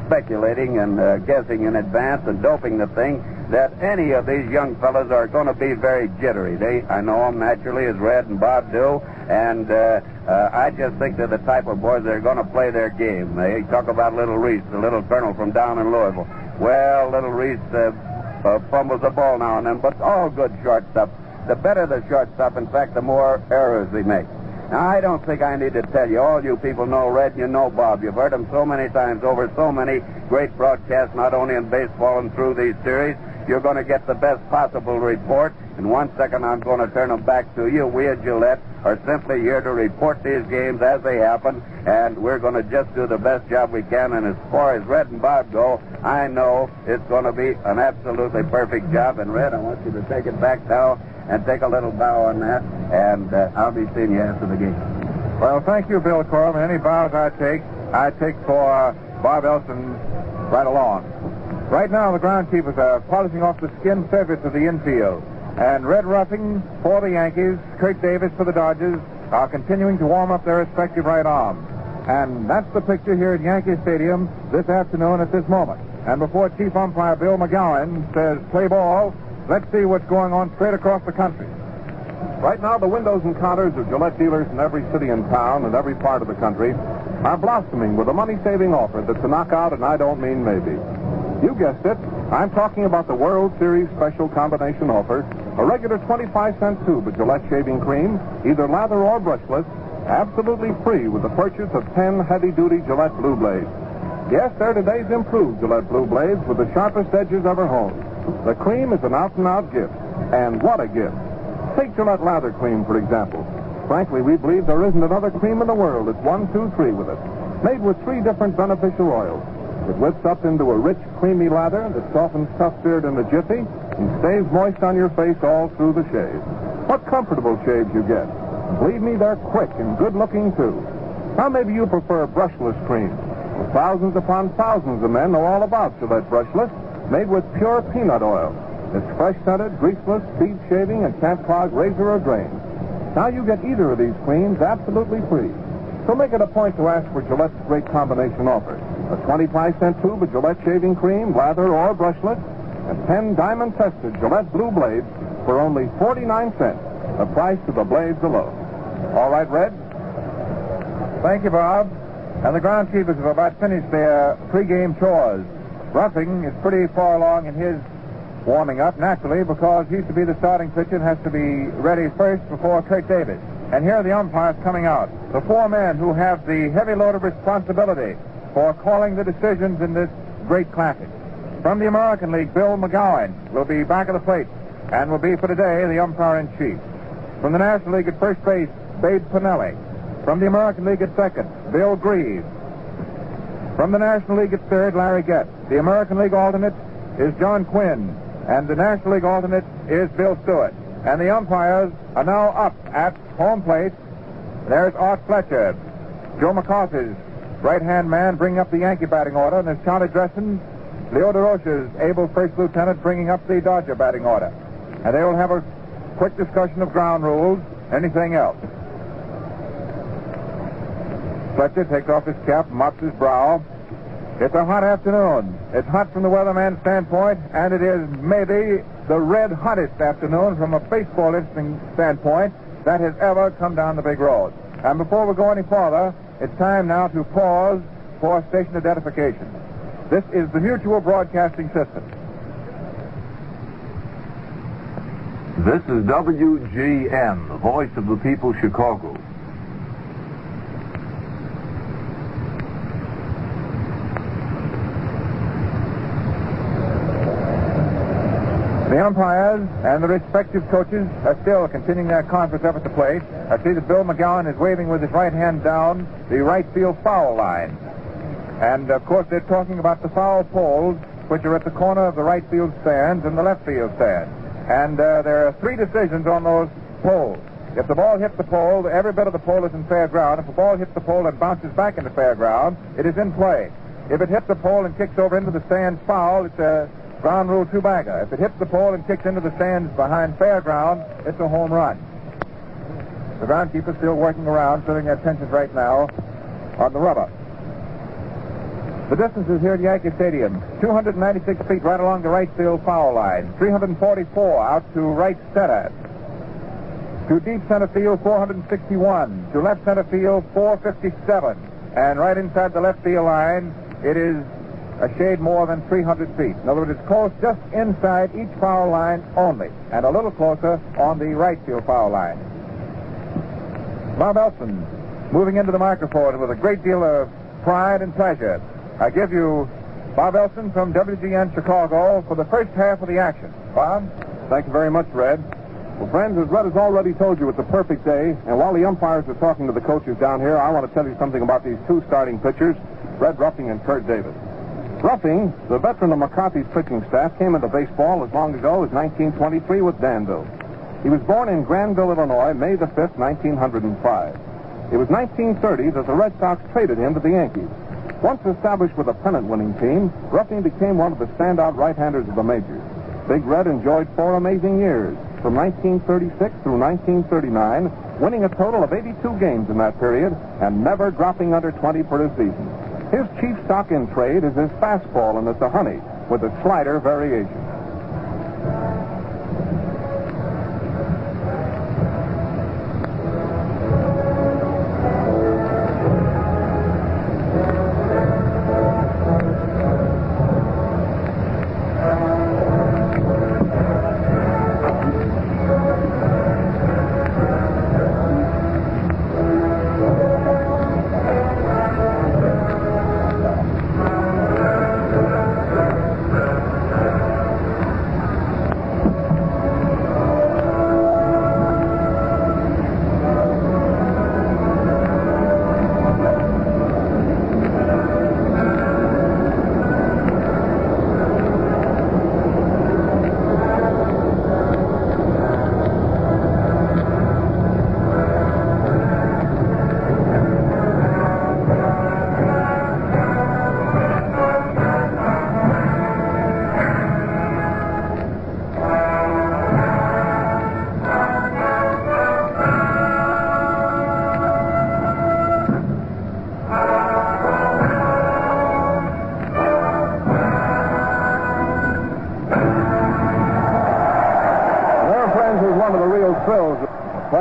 speculating and guessing in advance and doping the thing that any of these young fellas are going to be very jittery. I know them naturally, as Red and Bob do, and I just think they're the type of boys that are going to play their game. They talk about Little Reese, the little colonel from down in Louisville. Well, Little Reese fumbles the ball now and then, but all good shortstop. The better the shortstop, in fact, the more errors they make. Now, I don't think I need to tell you. All you people know Red and you know Bob. You've heard them so many times over so many great broadcasts, not only in baseball and through these series. You're going to get the best possible report. In 1 second, I'm going to turn them back to you. We at Gillette are simply here to report these games as they happen, and we're going to just do the best job we can. And as far as Red and Bob go, I know it's going to be an absolutely perfect job. And Red, I want you to take it back now and take a little bow on that, and I'll be seeing you after the game. Well, thank you, Bill Corum. Any bows I take for Bob Elson right along. Right now, the groundkeepers are polishing off the skin surface of the infield. And Red Ruffing for the Yankees, Kurt Davis for the Dodgers, are continuing to warm up their respective right arms. And that's the picture here at Yankee Stadium this afternoon at this moment. And before Chief Umpire Bill McGowan says, play ball, let's see what's going on straight across the country. Right now, the windows and counters of Gillette dealers in every city and town and every part of the country are blossoming with a money-saving offer that's a knockout, and I don't mean maybe. You guessed it. I'm talking about the World Series Special Combination Offer, a regular 25-cent tube of Gillette shaving cream, either lather or brushless, absolutely free with the purchase of 10 heavy-duty Gillette Blue Blades. Yes, they're today's improved Gillette Blue Blades with the sharpest edges ever honed. The cream is an out-and-out gift. And what a gift. Take Gillette Lather Cream, for example. Frankly, we believe there isn't another cream in the world that's 1, 2, 3 with it. Made with 3 different beneficial oils. It whips up into a rich, creamy lather that softens tough beard in a jiffy and stays moist on your face all through the shave. What comfortable shaves you get. Believe me, they're quick and good-looking, too. Now, maybe you prefer brushless cream. Well, thousands upon thousands of men know all about Gillette Brushless, made with pure peanut oil. It's fresh-scented, greaseless, speed-shaving, and can't clog razor or drain. Now you get either of these creams absolutely free. So make it a point to ask for Gillette's great combination offer. A 25-cent tube of Gillette shaving cream, lather or brushless, and 10 diamond-tested Gillette Blue Blades for only 49 cents, the price of the blades alone. All right, Red? Thank you, Bob. And the groundskeepers have about finished their pregame chores. Ruffing is pretty far along in his warming up, naturally, because he's to be the starting pitcher and has to be ready first before Kurt Davis. And here are the umpires coming out. The 4 men who have the heavy load of responsibility. for calling the decisions in this great classic. From the American League, Bill McGowan will be back at the plate and will be for today the umpire-in-chief. From the National League at first base, Babe Pinelli. From the American League at second, Bill Grieve. From the National League at third, Larry Getz. The American League alternate is John Quinn, and the National League alternate is Bill Stewart. And the umpires are now up at home plate. There's Art Fletcher, Joe McCarthy's right-hand man, bringing up the Yankee batting order, and there's Charlie Dresden, Leo DeRoche's able first lieutenant, bringing up the Dodger batting order. And they will have a quick discussion of ground rules, anything else. Fletcher takes off his cap and mops his brow. It's a hot afternoon. It's hot from the weatherman's standpoint, and it is maybe the red hottest afternoon from a baseball instinct standpoint that has ever come down the big road. And before we go any farther, it's time now to pause for station identification. This is the Mutual Broadcasting System. This is WGN, the voice of the people, Chicago. The umpires and the respective coaches are still continuing their conference up at the plate. I see that Bill McGowan is waving with his right hand down the right field foul line. And, of course, they're talking about the foul poles, which are at the corner of the right field stands and the left field stands. And there are three decisions on those poles. If the ball hits the pole, every bit of the pole is in fair ground. If the ball hits the pole and bounces back into fair ground, it is in play. If it hits the pole and kicks over into the stands foul, it's a ground rule two-bagger. If it hits the pole and kicks into the stands behind fair ground, it's a home run. The groundskeeper's still working around, setting their attention right now on the rubber. The distances here at Yankee Stadium, 296 feet right along the right field foul line, 344 out to right center. To deep center field, 461. To left center field, 457. And right inside the left field line, it is a shade more than 300 feet. In other words, it's close just inside each foul line only, and a little closer on the right field foul line. Bob Elson moving into the microphone with a great deal of pride and pleasure. I give you Bob Elson from WGN Chicago for the first half of the action. Bob? Thank you very much, Red. Well, friends, as Red has already told you, it's a perfect day, and while the umpires are talking to the coaches down here, I want to tell you something about these two starting pitchers, Red Ruffing and Kurt Davis. Ruffing, the veteran of McCarthy's pitching staff, came into baseball as long ago as 1923 with Danville. He was born in Granville, Illinois, May the 5th, 1905. It was 1930 that the Red Sox traded him to the Yankees. Once established with a pennant-winning team, Ruffing became one of the standout right-handers of the majors. Big Red enjoyed 4 amazing years, from 1936 through 1939, winning a total of 82 games in that period and never dropping under 20 for a season. His chief stock in trade is his fastball, and it's a honey with a slider variation.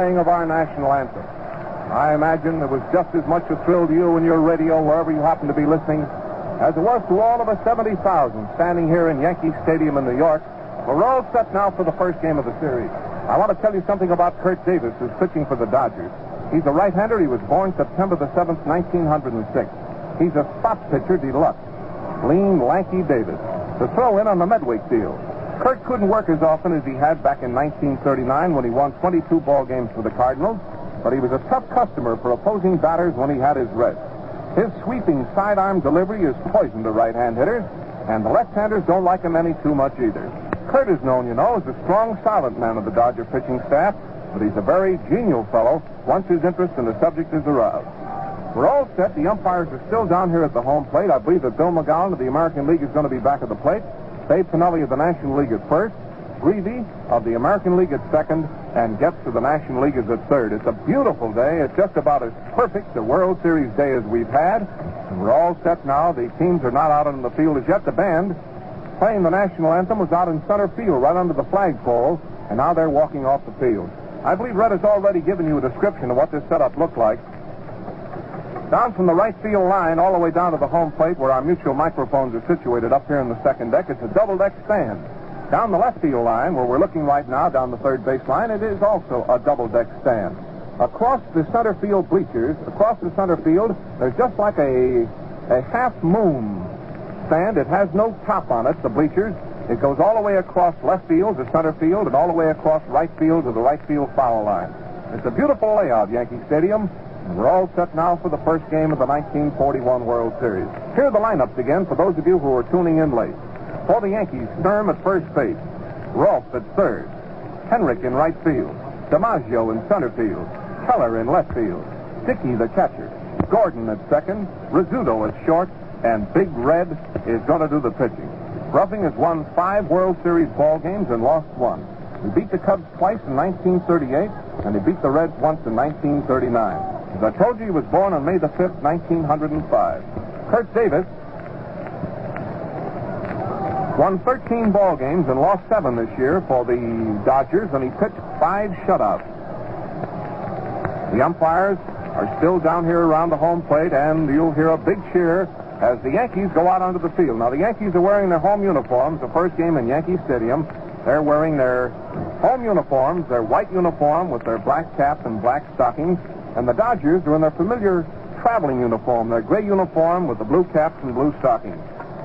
Of our national anthem. I imagine it was just as much a thrill to you and your radio wherever you happen to be listening as it was to all of us 70,000 standing here in Yankee Stadium in New York. We're all set now for the first game of the series. I want to tell you something about Kurt Davis, who's pitching for the Dodgers. He's a right-hander. He was born September the 7th, 1906. He's a spot pitcher deluxe. Lean, lanky Davis. To throw in on the midweek deal. Kurt couldn't work as often as he had back in 1939 when he won 22 ball games for the Cardinals, but he was a tough customer for opposing batters when he had his rest. His sweeping sidearm delivery is poison to right-hand hitters, and the left-handers don't like him any too much either. Kurt is known, you know, as the strong, silent man of the Dodger pitching staff, but he's a very genial fellow once his interest in the subject is aroused. We're all set. The umpires are still down here at the home plate. I believe that Bill McGowan of the American League is going to be back at the plate. Dave Pinelli of the National League at first. Greavy of the American League at second. And Getz of the National League is at third. It's a beautiful day. It's just about as perfect a World Series day as we've had. And we're all set now. The teams are not out on the field as yet. The band playing the national anthem was out in center field right under the flagpole. And now they're walking off the field. I believe Red has already given you a description of what this setup looked like. Down from the right field line all the way down to the home plate where our mutual microphones are situated up here in the second deck, it's a double-deck stand. Down the left field line, where we're looking right now, down the third base line, it is also a double-deck stand. Across the center field bleachers, across the center field, there's just like a half-moon stand. It has no top on it, the bleachers. It goes all the way across left field to center field and all the way across right field to the right field foul line. It's a beautiful layout, Yankee Stadium. We're all set now for the first game of the 1941 World Series. Here are the lineups again for those of you who are tuning in late. For the Yankees, Sturm at first base, Rolfe at third, Henrik in right field, DiMaggio in center field, Keller in left field, Dickey the catcher, Gordon at second, Rizzuto at short, and Big Red is going to do the pitching. Ruffing has won 5 World Series ball games and lost 1. He beat the Cubs twice in 1938, and he beat the Reds once in 1939. As I told you, he was born on May the 5th, 1905. Kurt Davis won 13 ball games and lost 7 this year for the Dodgers, and he pitched 5 shutouts. The umpires are still down here around the home plate, and you'll hear a big cheer as the Yankees go out onto the field. Now, the Yankees are wearing their home uniforms, the first game in Yankee Stadium. They're wearing their home uniforms, their white uniform with their black cap and black stockings. And the Dodgers are in their familiar traveling uniform, their gray uniform with the blue caps and blue stockings.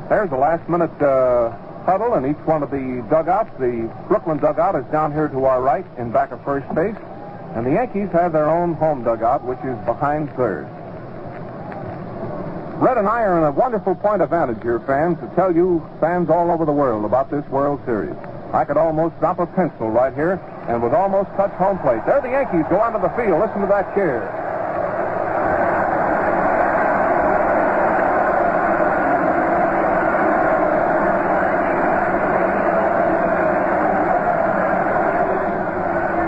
There's a last-minute huddle in each one of the dugouts. The Brooklyn dugout is down here to our right in back of first base. And the Yankees have their own home dugout, which is behind third. Red and I are in a wonderful point of vantage here, fans, to tell you, fans all over the world, about this World Series. I could almost drop a pencil right here and would almost touch home plate. There the Yankees go onto the field. Listen to that cheer.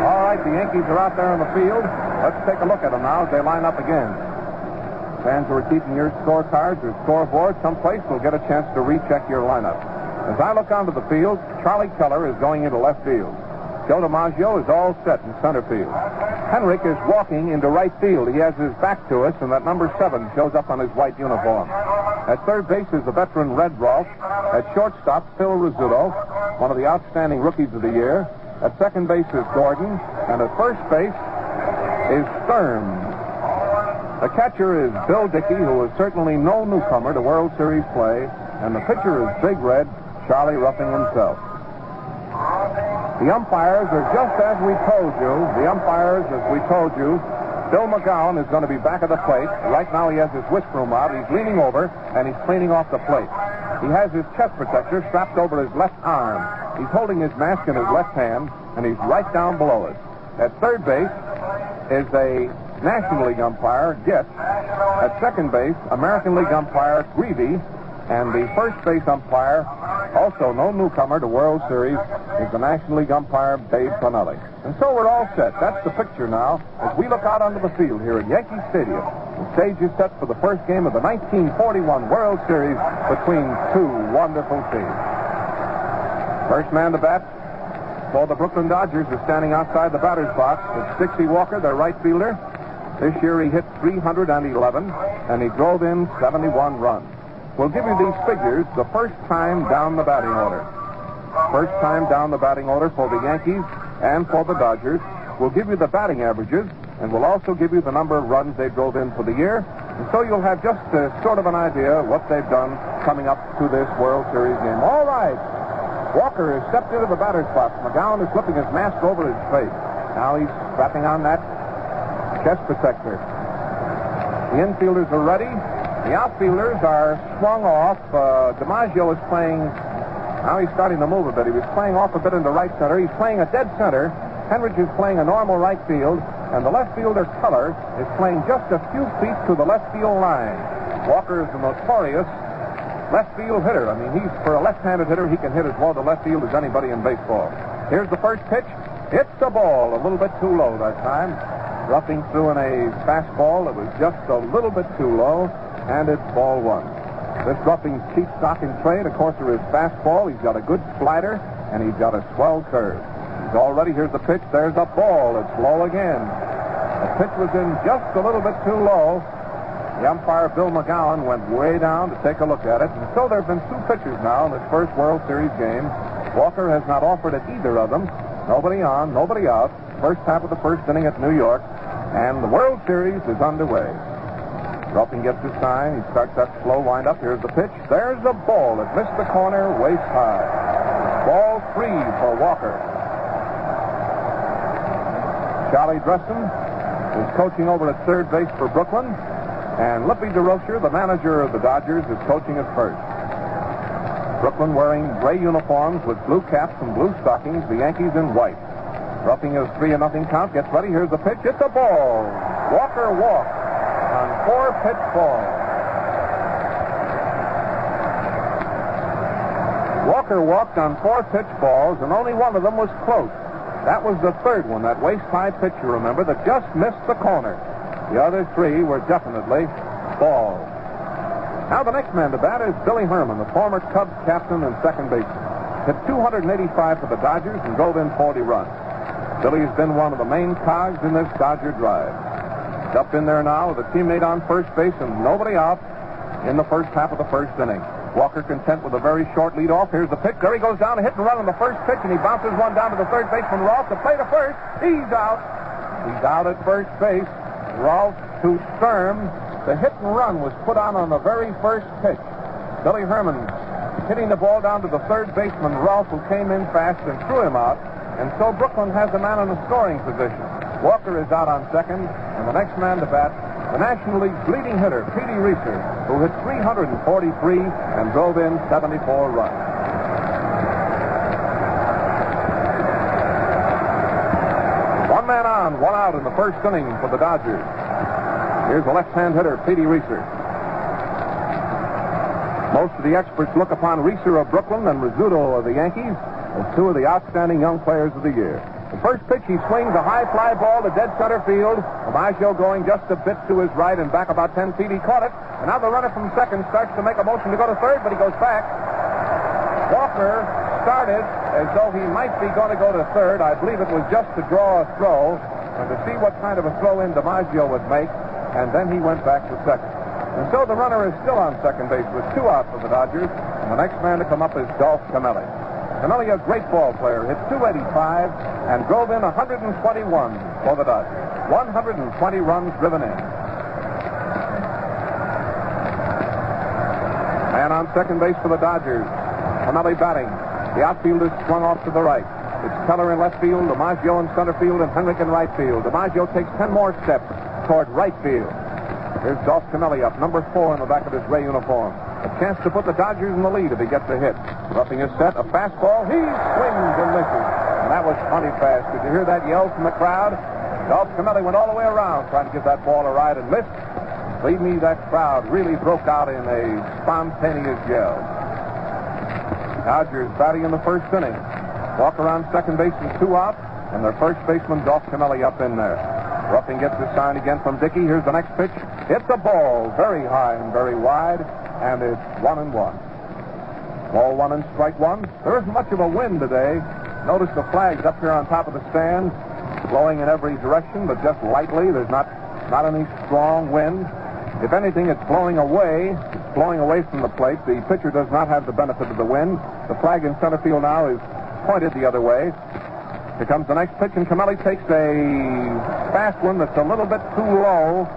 All right, the Yankees are out there on the field. Let's take a look at them now as they line up again. Fans who are keeping your scorecards or scoreboard someplace will get a chance to recheck your lineup. As I look onto the field, Charlie Keller is going into left field. Joe DiMaggio is all set in center field. Henrik is walking into right field. He has his back to us, and that number 7 shows up on his white uniform. At third base is the veteran Red Rolfe. At shortstop, Phil Rizzuto, one of the outstanding rookies of the year. At second base is Gordon, and at first base is Sturm. The catcher is Bill Dickey, who is certainly no newcomer to World Series play, and the pitcher is Big Red, Charlie Ruffing himself. The umpires are just as we told you. The umpires, as we told you, Bill McGowan is going to be back at the plate. Right now he has his whisk broom out. He's leaning over, and he's cleaning off the plate. He has his chest protector strapped over his left arm. He's holding his mask in his left hand, and he's right down below us. At third base is a National League umpire, Getz. At second base, American League umpire, Greavy. And the first base umpire, also no newcomer to World Series, is the National League umpire, Dave Pinelli. And so we're all set. That's the picture now as we look out onto the field here at Yankee Stadium. The stage is set for the first game of the 1941 World Series between 2 wonderful teams. First man to bat for the Brooklyn Dodgers is standing outside the batter's box. It's Dixie Walker, their right fielder. This year he hit 311, and he drove in 71 runs. We'll give you these figures the first time down the batting order. First time down the batting order for the Yankees and for the Dodgers. We'll give you the batting averages, and we'll also give you the number of runs they drove in for the year. And so you'll have just sort of an idea of what they've done coming up to this World Series game. All right. Walker has stepped into the batter's box. McGowan is slipping his mask over his face. Now he's strapping on that chest protector. The infielders are ready. The outfielders are swung off. DiMaggio is playing. Now he's starting to move a bit. He was playing off a bit into right center. He's playing a dead center. Hendricks is playing a normal right field. And the left fielder, Keller, is playing just a few feet to the left field line. Walker is the notorious left field hitter. I mean, for a left-handed hitter, he can hit as well to left field as anybody in baseball. Here's the first pitch. It's a ball, a little bit too low that time. Ruffing threw in a fastball that was just a little bit too low, and it's ball one. This Ruffing's cheap stock in trade, of course, are his fastball. He's got a good slider, and he's got a swell curve. He's all ready. Here's the pitch. There's a ball. It's low again. The pitch was in just a little bit too low. The umpire, Bill McGowan, went way down to take a look at it. And so there have been two pitchers now in this first World Series game. Walker has not offered at either of them. Nobody on, nobody out. First half of the first inning at New York. And the World Series is underway. Ruffing gets his sign. He starts that slow windup. Here's the pitch. There's a ball. It missed the corner waist high. Ball 3 for Walker. Charlie Dresden is coaching over at third base for Brooklyn. And Lippy DeRocher, the manager of the Dodgers, is coaching at first. Brooklyn wearing gray uniforms with blue caps and blue stockings, the Yankees in white. Ruffing is 3-0 count. Gets ready. Here's the pitch. It's a ball. Walker walks on 4-pitch ball. Walker walked on 4-pitch balls, and only one of them was close. That was the third one, that waist-high pitch, you remember, that just missed the corner. The other 3 were definitely balls. Now the next man to bat is Billy Herman, the former Cubs captain and second baseman. Hit 285 for the Dodgers and drove in 40 runs. Billy's been one of the main cogs in this Dodger drive. He's up in there now with a teammate on first base and nobody out in the first half of the first inning. Walker content with a very short lead off. Here's the pitch. There he goes down, a hit and run on the first pitch, and he bounces one down to the third baseman, Rolfe, to play to first. He's out. He's out at first base. Rolfe to Sturm. The hit and run was put on the very first pitch. Billy Herman hitting the ball down to the third baseman, Rolfe, who came in fast and threw him out. And so Brooklyn has a man in a scoring position. Walker is out on second, and the next man to bat, the National League's leading hitter, Petey Reeser, who hit 343 and drove in 74 runs. One man on, one out in the first inning for the Dodgers. Here's the left-hand hitter, Petey Reeser. Most of the experts look upon Reeser of Brooklyn and Rizzuto of the Yankees as 2 of the outstanding young players of the year. The first pitch, he swings a high fly ball to dead center field. DiMaggio going just a bit to his right and back about 10 feet. He caught it. And now the runner from second starts to make a motion to go to third, but he goes back. Walker started as though he might be going to go to third. I believe it was just to draw a throw and to see what kind of a throw in DiMaggio would make. And then he went back to second. And so the runner is still on second base with 2 out for the Dodgers. And the next man to come up is Dolph Camelli. Camelli, a great ball player, hit 285 and drove in 121 for the Dodgers. 120 runs driven in. Man on second base for the Dodgers. Camelli batting. The outfield is swung off to the right. It's Keller in left field, DiMaggio in center field, and Henrik in right field. DiMaggio takes 10 more steps toward right field. Here's Dolph Camelli up, number 4 in the back of his gray uniform. A chance to put the Dodgers in the lead if he gets a hit. Ruffing is set, a fastball. He swings and misses. And that was plenty fast. Did you hear that yell from the crowd? Dolph Camelli went all the way around trying to give that ball a ride and missed. Believe me, that crowd really broke out in a spontaneous yell. Dodgers batting in the first inning. Walker on second base and 2 out, and their first baseman, Dolph Camelli, up in there. Ruffing gets his sign again from Dickey. Here's the next pitch. It's a ball, very high and very wide, and it's 1-1. Ball 1 and strike 1. There isn't much of a wind today. Notice the flags up here on top of the stand, blowing in every direction, but just lightly. There's not any strong wind. If anything, it's blowing away. It's blowing away from the plate. The pitcher does not have the benefit of the wind. The flag in center field now is pointed the other way. Here comes the next pitch, and Camelli takes a fast one that's a little bit too low.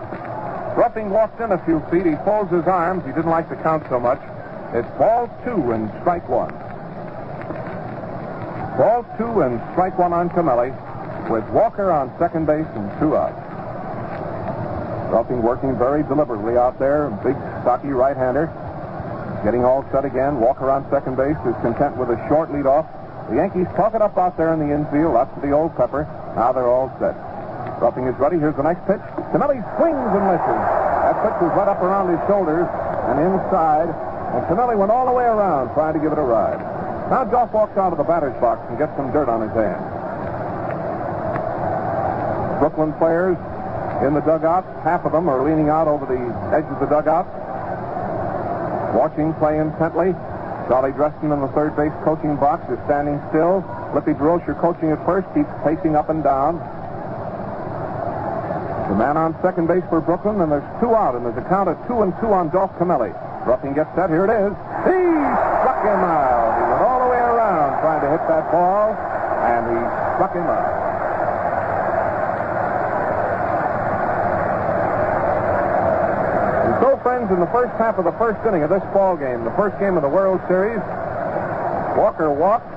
Ruffing walks in a few feet. He folds his arms. He didn't like the count so much. It's ball 2 and strike 1. Ball 2 and strike 1 on Camelli, with Walker on second base and 2 out. Ruffing working very deliberately out there. Big, stocky right-hander. Getting all set again. Walker on second base is content with a short leadoff. The Yankees talk it up out there in the infield. Up to the old pepper. Now they're all set. Ruffing is ready. Here's the next pitch. Camelli swings and misses. That pitch was right up around his shoulders and inside. And Camelli went all the way around trying to give it a ride. Now Goff walks out of the batter's box and gets some dirt on his hands. Brooklyn players in the dugout. Half of them are leaning out over the edge of the dugout, watching play intently. Charlie Dresden in the third base coaching box is standing still. Lippy DeRocher coaching at first, keeps pacing up and down. The man on second base for Brooklyn, and there's 2 out, and there's a count of 2-2 on Dolph Camelli. Ruffing gets set. Here it is. He struck him out. He went all the way around trying to hit that ball, and he struck him out. And so, friends, in the first half of the first inning of this ball game, the first game of the World Series, Walker walked,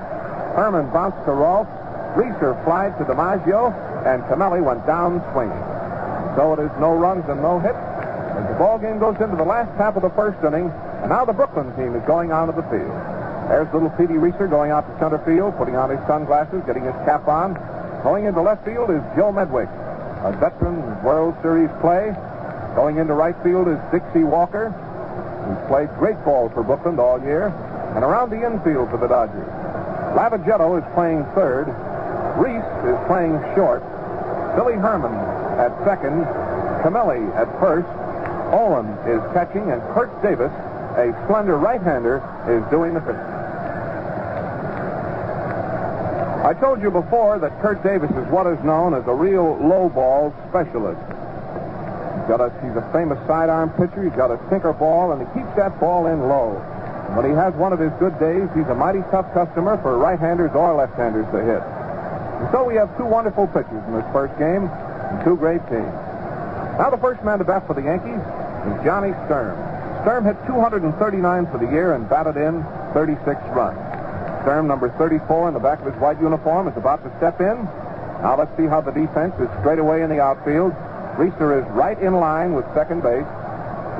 Herman bounced to Rolfe, Reeser flied to DiMaggio, and Camelli went down swinging. So it is no runs and no hits as the ball game goes into the last half of the first inning, and now the Brooklyn team is going onto the field. There's little Petey Reeser going out to center field, putting on his sunglasses, getting his cap on. Going into left field is Joe Medwick, a veteran World Series play. Going into right field is Dixie Walker, who's played great ball for Brooklyn all year. And around the infield for the Dodgers, Lavagetto is playing third. Reese is playing short. Billy Herman at second. Camelli at first. Owen is catching, and Kurt Davis, a slender right-hander, is doing the pitching. I told you before that Kurt Davis is what is known as a real low ball specialist. He's a famous sidearm pitcher. He's got a sinker ball, and he keeps that ball in low. And when he has one of his good days, he's a mighty tough customer for right-handers or left-handers to hit. And so we have 2 wonderful pitchers in this first game and 2 great teams. Now the first man to bat for the Yankees is Johnny Sturm. Sturm hit 239 for the year and batted in 36 runs. Sturm, number 34 in the back of his white uniform, is about to step in. Now let's see how the defense is straight away in the outfield. Reeser is right in line with second base.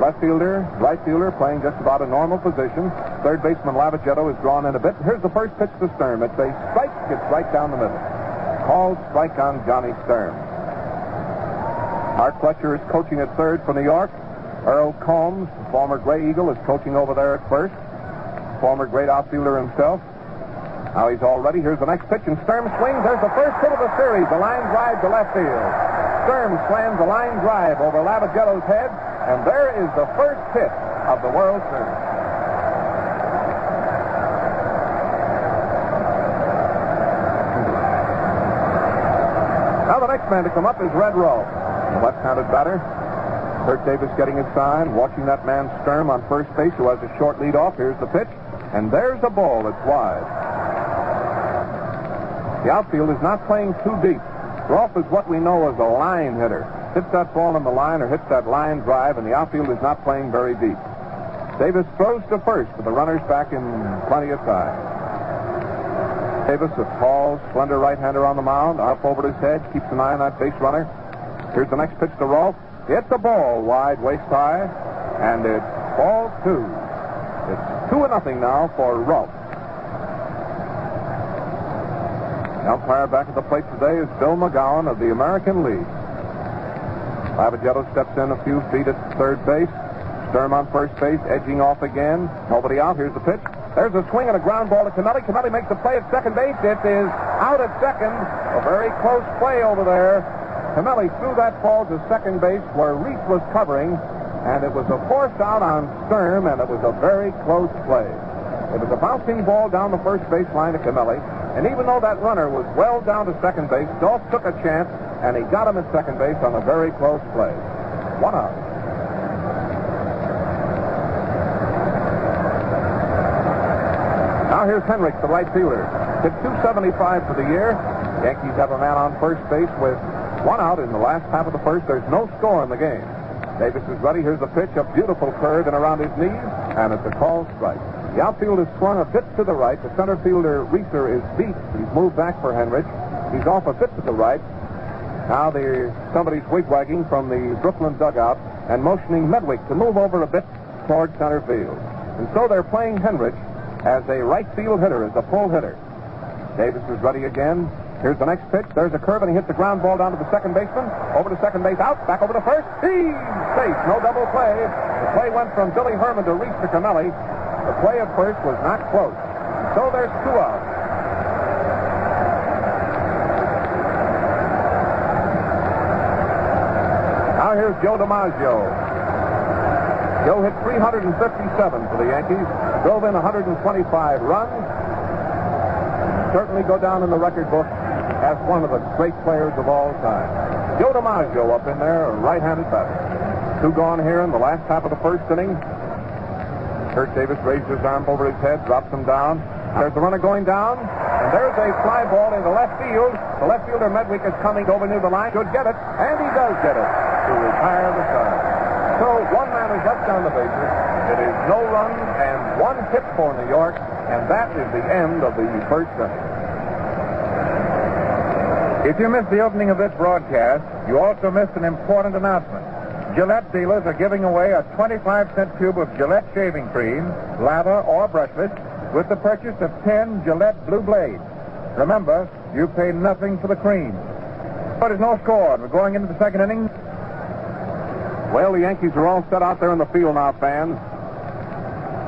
Left fielder, right fielder playing just about a normal position. Third baseman Lavagetto is drawn in a bit. Here's the first pitch to Sturm. It's a strike, gets right down the middle. Called strike on Johnny Sturm. Art Fletcher is coaching at third for New York. Earl Combs, the former Gray Eagle, is coaching over there at first. Former great outfielder himself. Now he's all ready. Here's the next pitch, and Sturm swings. There's the first hit of the series. The line drive to left field. Sturm slams a line drive over Lavagetto's head, and there is the first hit of the World Series. Now the next man to come up is Red Rolfe, the left-handed batter. Kurt Davis getting his sign, watching that man Sturm on first base, who has a short lead off. Here's the pitch, and there's a ball that's wide. The outfield is not playing too deep. Rolfe is what we know as a line hitter. Hits that ball in the line or hits that line drive, and the outfield is not playing very deep. Davis throws to first, but the runner's back in plenty of time. Davis, a tall, slender right-hander on the mound, up over his head, keeps an eye on that base runner. Here's the next pitch to Rolfe. It's a ball wide, waist high, and it's ball 2. It's 2-0 now for Rolfe. The umpire back at the plate today is Bill McGowan of the American League. Lavagetto steps in a few feet at third base. Sturm on first base, edging off again. Nobody out. Here's the pitch. There's a swing and a ground ball to Camelli. Camelli makes the play at second base. It is out at second. A very close play over there. Camelli threw that ball to second base where Reese was covering, and it was a forced out on Sturm, and it was a very close play. It was a bouncing ball down the first base line to Camelli, and even though that runner was well down to second base, Dolph took a chance, and he got him at second base on a very close play. 1 out. Now here's Henricks, the right fielder. Hit 275 for the year. Yankees have a man on first base with 1 out in the last half of the first. There's no score in the game. Davis is ready. Here's the pitch. A beautiful curve and around his knees, and it's a called strike. The outfield is swung a bit to the right. The center fielder, Reeser, is beat. He's moved back for Henrich. He's off a bit to the right. Now somebody's wig-wagging from the Brooklyn dugout and motioning Medwick to move over a bit toward center field. And so they're playing Henrich as a right field hitter, as a pull hitter. Davis is ready again. Here's the next pitch. There's a curve, and he hits the ground ball down to the second baseman. Over to second base, out, back over to first. He's safe. No double play. The play went from Billy Herman to Reese Cicchinelli. The play at first was not close. So there's 2 outs. Now here's Joe DiMaggio. Joe hit 357 for the Yankees, drove in 125 runs. Certainly go down in the record book as one of the great players of all time. Joe DiMaggio up in there, a right-handed batter. 2 gone here in the last half of the first inning. Kurt Davis raised his arm over his head, drops him down. There's the runner going down, and there's a fly ball into left field. The left fielder, Medwick, is coming over near the line. Should get it, and he does get it to retire the side. So 1 man is left on the bases. It is no runs and 1 hit for New York, and that is the end of the first inning. If you missed the opening of this broadcast, you also missed an important announcement. Gillette dealers are giving away a 25-cent tube of Gillette shaving cream, lather or brushless, with the purchase of 10 Gillette Blue Blades. Remember, you pay nothing for the cream. But there's no score. We're going into the second inning. Well, the Yankees are all set out there in the field now, fans.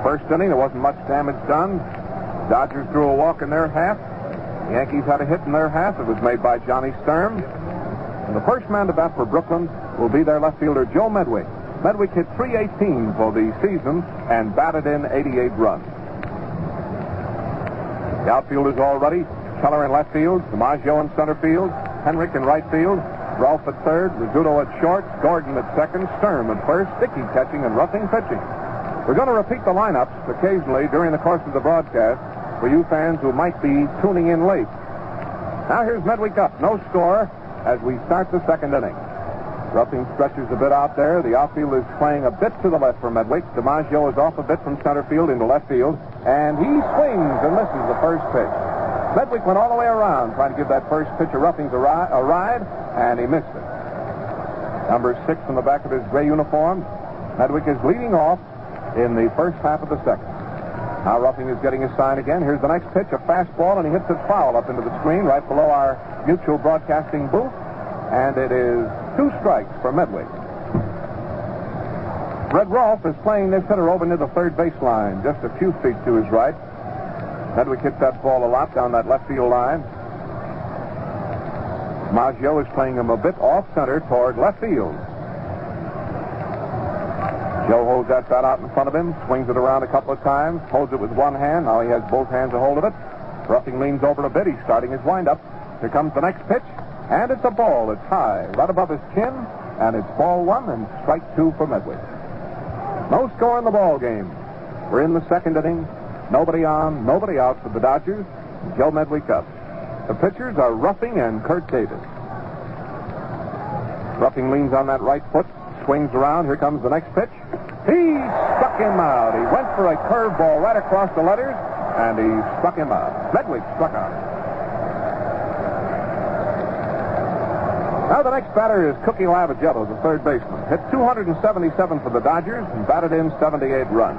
First inning, there wasn't much damage done. Dodgers drew a walk in their half. The Yankees had a hit in their half. It was made by Johnny Sturm. And the first man to bat for Brooklyn will be their left fielder, Joe Medwick. Medwick hit .318 for the season and batted in 88 runs. The outfield is all ready. Keller in left field, DiMaggio in center field, Henrich in right field, Rolfe at third, Rizzuto at short, Gordon at second, Sturm at first, Dickey catching, and Ruffing pitching. We're going to repeat the lineups occasionally during the course of the broadcast for you fans who might be tuning in late. Now here's Medwick up, no score as we start the second inning. Ruffing stretches a bit out there. The outfield is playing a bit to the left for Medwick. DiMaggio is off a bit from center field into left field, and he swings and misses the first pitch. Medwick went all the way around trying to give that first pitch of Ruffing's a ride, and he missed it. Number 6 on the back of his gray uniform. Medwick is leading off in the first half of the second. Now Ruffing is getting his sign again. Here's the next pitch, a fastball, and he hits it foul up into the screen right below our mutual broadcasting booth. And it is 2 strikes for Medwick. Red Rolfe is playing this hitter over near the third baseline, just a few feet to his right. Medwick hits that ball a lot down that left field line. Maggio is playing him a bit off center toward left field. Joe holds that bat out in front of him, swings it around a couple of times, holds it with one hand. Now he has both hands a hold of it. Ruffing leans over a bit. He's starting his windup. Here comes the next pitch, and it's a ball. It's high, right above his chin, and it's ball 1 and strike 2 for Medwick. No score in the ball game. We're in the second inning. Nobody on, nobody out for the Dodgers. Joe Medwick up. The pitchers are Ruffing and Kurt Davis. Ruffing leans on that right foot, swings around. Here comes the next pitch. He struck him out. He went for a curveball right across the letters, and he struck him out. Medwick struck out. Now the next batter is Cookie Lavagetto, the third baseman. Hit 277 for the Dodgers and batted in 78 runs.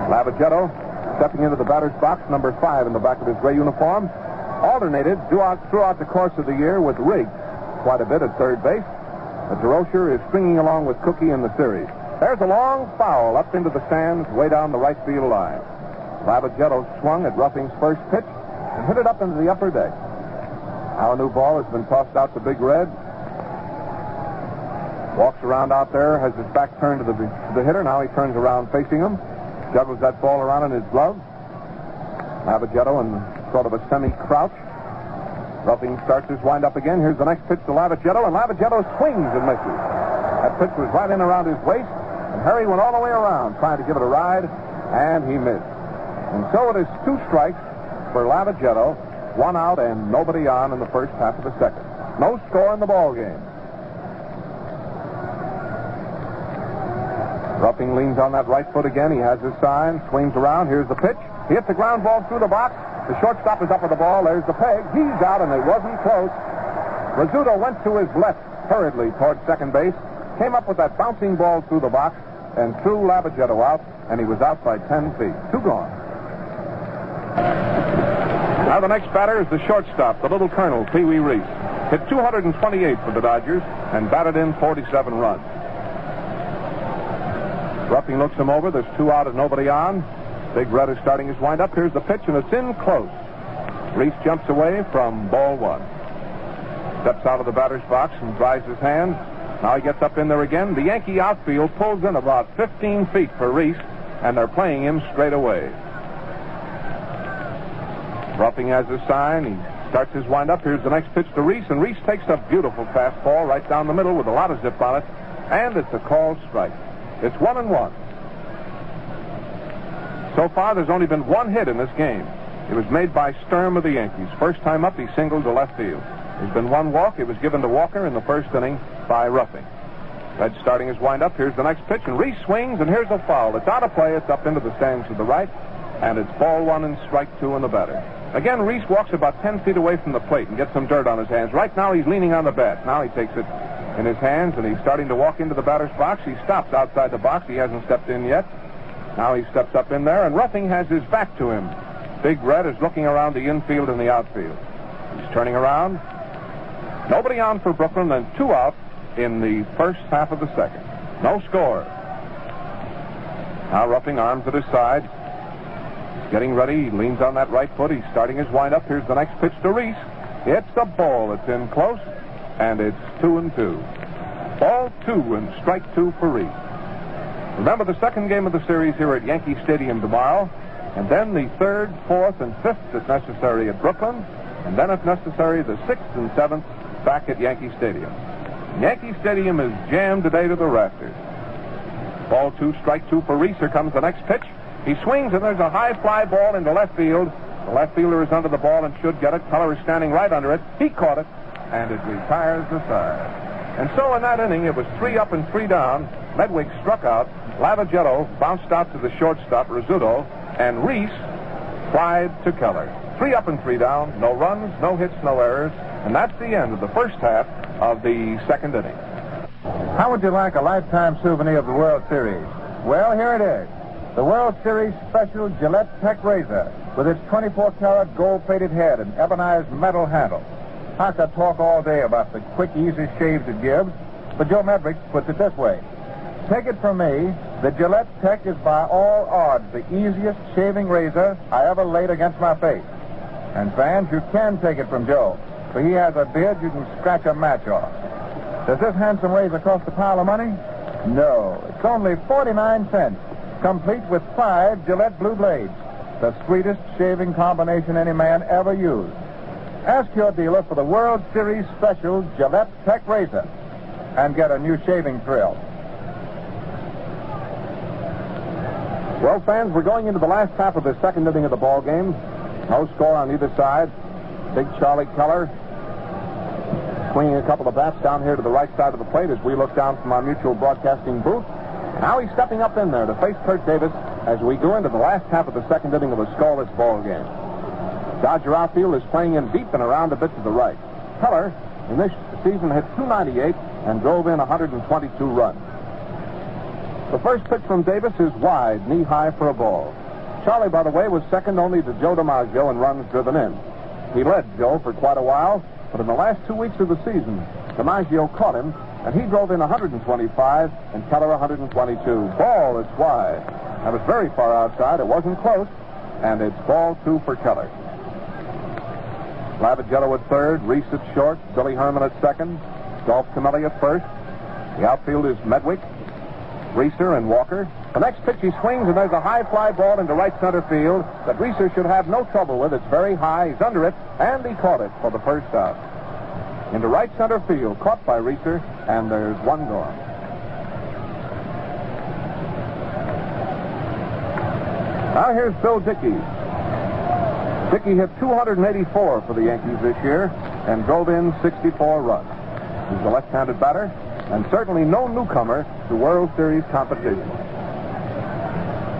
Lavagetto, stepping into the batter's box, number 5 in the back of his gray uniform, alternated throughout the course of the year with Riggs quite a bit at third base. But DeRocher is stringing along with Cookie in the series. There's a long foul up into the stands way down the right field line. Lavagetto swung at Ruffing's first pitch and hit it up into the upper deck. Now a new ball has been tossed out to Big Red. Walks around out there, has his back turned to the hitter. Now he turns around facing him. Juggles that ball around in his glove. Lavagetto in sort of a semi-crouch. Ruffing starts his wind-up again. Here's the next pitch to Lavagetto, and Lavagetto swings and misses. That pitch was right in around his waist, and Harry went all the way around trying to give it a ride, and he missed. And so it is 2 strikes for Lavagetto, 1 out and nobody on in the first half of the second. No score in the ball game. Ruffing leans on that right foot again. He has his sign, swings around. Here's the pitch. He hits the ground ball through the box. The shortstop is up with the ball. There's the peg. He's out, and it wasn't close. Rizzuto went to his left hurriedly towards second base, came up with that bouncing ball through the box, and threw Lavagetto out, and he was out by 10 feet. 2 gone. Now the next batter is the shortstop, the little Colonel, Pee Wee Reese. Hit 228 for the Dodgers and batted in 47 runs. Ruffing looks him over. There's 2 out and nobody on. Big Red is starting his windup. Here's the pitch, and it's in close. Reese jumps away from ball 1. Steps out of the batter's box and dries his hands. Now he gets up in there again. The Yankee outfield pulls in about 15 feet for Reese, and they're playing him straight away. Ruffing has his sign. He starts his windup. Here's the next pitch to Reese, and Reese takes a beautiful fastball right down the middle with a lot of zip on it, and it's a called strike. It's 1-1. So far, there's only been 1 hit in this game. It was made by Sturm of the Yankees. First time up, he singled to left field. There's been 1 walk. It was given to Walker in the first inning by Ruffing. Red starting his windup. Here's the next pitch, and Reese swings, and here's a foul. It's out of play. It's up into the stands to the right, and it's ball 1 and strike 2 in the batter. Again, Reese walks about 10 feet away from the plate and gets some dirt on his hands. Right now, he's leaning on the bat. Now he takes it in his hands, and he's starting to walk into the batter's box. He stops outside the box. He hasn't stepped in yet. Now he steps up in there, and Ruffing has his back to him. Big Red is looking around the infield and the outfield. He's turning around. Nobody on for Brooklyn, and 2 out in the first half of the second. No score. Now Ruffing, arms at his side. He's getting ready. He leans on that right foot. He's starting his windup. Here's the next pitch to Reese. It's a ball. It's in close, and it's 2-2. Ball 2 and strike 2 for Reese. Remember the second game of the series here at Yankee Stadium tomorrow, and then the 3rd, 4th, and 5th, if necessary, at Brooklyn, and then, if necessary, the 6th and 7th back at Yankee Stadium. Yankee Stadium is jammed today to the rafters. Ball 2, strike 2 for Reese. Here comes the next pitch. He swings, and there's a high fly ball into left field. The left fielder is under the ball and should get it. Keller is standing right under it. He caught it, and it retires the side. And so in that inning, it was 3 up and 3 down. Medwick struck out. Lavagetto bounced out to the shortstop, Rizzuto, and Reese flied to Keller. 3 up and 3 down. No runs, no hits, no errors. And that's the end of the first half of the second inning. How would you like a lifetime souvenir of the World Series? Well, here it is. The World Series Special Gillette Tech Razor with its 24-karat gold-plated head and ebonized metal handle. I could talk all day about the quick, easy shaves it gives, but Joe Medrick puts it this way. Take it from me, the Gillette Tech is by all odds the easiest shaving razor I ever laid against my face. And fans, you can take it from Joe, for he has a beard you can scratch a match off. Does this handsome razor cost a pile of money? No, it's only 49 cents, complete with 5 Gillette Blue Blades, the sweetest shaving combination any man ever used. Ask your dealer for the World Series Special Gillette Tech Razor and get a new shaving thrill. Well, fans, we're going into the last half of the second inning of the ball game. No score on either side. Big Charlie Keller swinging a couple of bats down here to the right side of the plate as we look down from our mutual broadcasting booth. Now he's stepping up in there to face Kurt Davis as we go into the last half of the second inning of a scoreless ball game. Dodger outfield is playing in deep and around a bit to the right. Keller, in this season, hit .298 and drove in 122 runs. The first pitch from Davis is wide, knee-high for a ball. Charlie, by the way, was second only to Joe DiMaggio in runs driven in. He led Joe for quite a while, but in the last 2 weeks of the season, DiMaggio caught him, and he drove in 125 and Keller 122. Ball, it's wide. That was very far outside. It wasn't close, and it's ball 2 for Keller. Lavagetto at third, Reese at short, Billy Herman at second, Dolph Camelli at first. The outfield is Medwick, Reeser, and Walker. The next pitch he swings, and there's a high fly ball into right center field that Reeser should have no trouble with. It's very high. He's under it, and he caught it for the first out. Into right center field, caught by Reeser, and there's 1 gone. Now here's Bill Dickey. Dickey hit 284 for the Yankees this year and drove in 64 runs. He's a left-handed batter. and certainly no newcomer to World Series competition.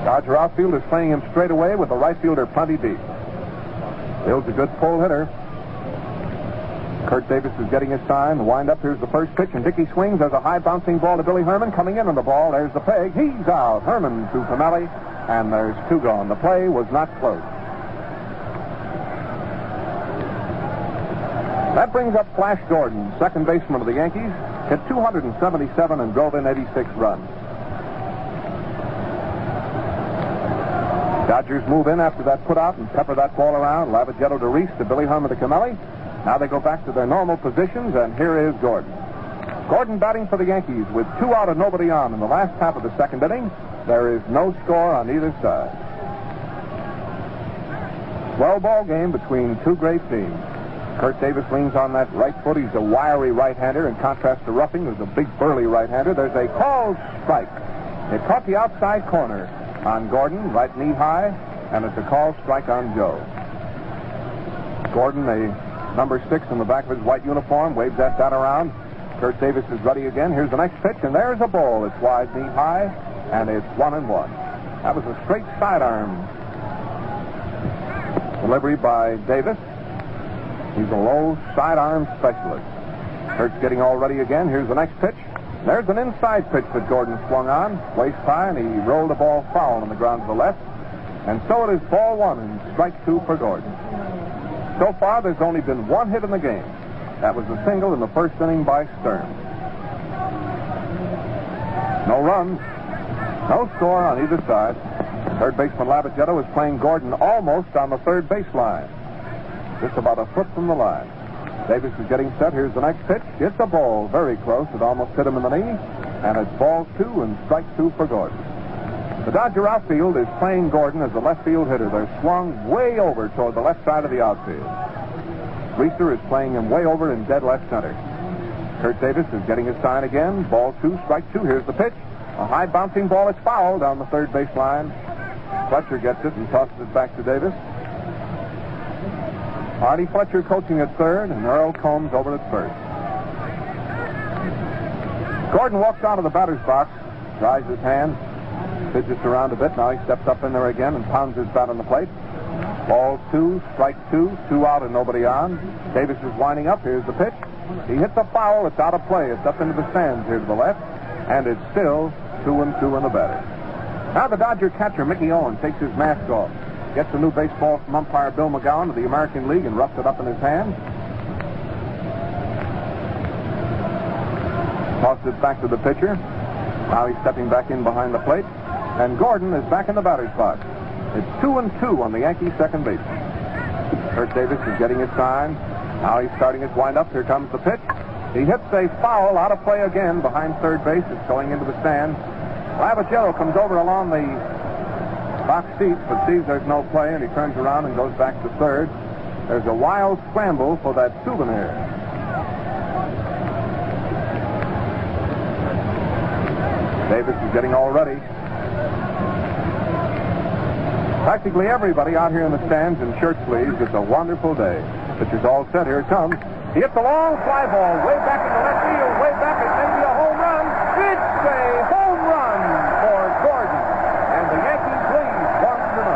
Dodger outfield is playing him straight away with the right fielder plenty deep. Bill's a good pull hitter. Kurt Davis is getting his sign. The wind-up, here's the first pitch, and Dickey swings. There's a high-bouncing ball to Billy Herman. Coming in on the ball, there's the peg. He's out. Herman to Camelli, and there's two gone. The play was not close. That brings up Flash Gordon, second baseman of the Yankees. Hit 277 and drove in 86 runs. Dodgers move in after that put-out and pepper that ball around. Lavagetto to Reese, to Billy Herman to Camelli. Now they go back to their normal positions, and here is Gordon. Gordon batting for the Yankees with 2 out and nobody on in the last half of the second inning. There is no score on either side. Well ball game between two great teams. Kurt Davis leans on that right foot. He's a wiry right-hander in contrast to Ruffing, who's a big burly right-hander. There's a called strike. It caught the outside corner on Gordon, right knee high, and it's a called strike on Joe. Gordon, number 6 in the back of his white uniform, waves that bat around. Kurt Davis is ready again. Here's the next pitch, and there's a ball. It's wide knee high, and it's 1-1. That was a straight sidearm delivery by Davis. He's a low sidearm specialist. Kurt's getting all ready again. Here's the next pitch. There's an inside pitch that Gordon swung on, waist high, and he rolled the ball foul on the ground to the left. And so it is ball 1 and strike 2 for Gordon. So far, there's only been 1 hit in the game. That was a single in the first inning by Stern. No runs, no score on either side. Third baseman Lavagetto is playing Gordon almost on the third baseline, just about a foot from the line. Davis is getting set. Here's the next pitch. It's a ball, very close. It almost hit him in the knee, and it's ball 2 and strike 2 for Gordon. The Dodger outfield is playing Gordon as a left field hitter. They're swung way over toward the left side of the outfield. Reeser is playing him way over in dead left center. Kurt Davis is getting his sign again. Ball 2, strike 2. Here's the pitch. A high bouncing ball is fouled down the third baseline. Fletcher gets it and tosses it back to Davis. Artie Fletcher coaching at third, and Earl Combs over at first. Gordon walks out of the batter's box, dries his hands, fidgets around a bit. Now he steps up in there again and pounds his bat on the plate. Ball 2, strike 2, 2 out and nobody on. Davis is winding up. Here's the pitch. He hits a foul. It's out of play. It's up into the stands here to the left, and it's still 2-2 in the batter. Now the Dodger catcher, Mickey Owen, takes his mask off, gets a new baseball from umpire Bill McGowan of the American League and roughs it up in his hand. Tosses it back to the pitcher. Now he's stepping back in behind the plate. And Gordon is back in the batter's box. It's 2-2 on the Yankees' second base. Kurt Davis is getting his sign. Now he's starting his windup. Here comes the pitch. He hits a foul out of play again behind third base. It's going into the stand. Lavagetto comes over along the box seats, but sees there's no play, and he turns around and goes back to third. There's a wild scramble for that souvenir. Davis is getting all ready. Practically everybody out here in the stands in shirt sleeves. It's a wonderful day. Pitcher's all set. Here it comes. He hits a long fly ball way back in the left field. Way back. It may be a home run. It's a home run for Gordon. And the Yankees lead 1-0.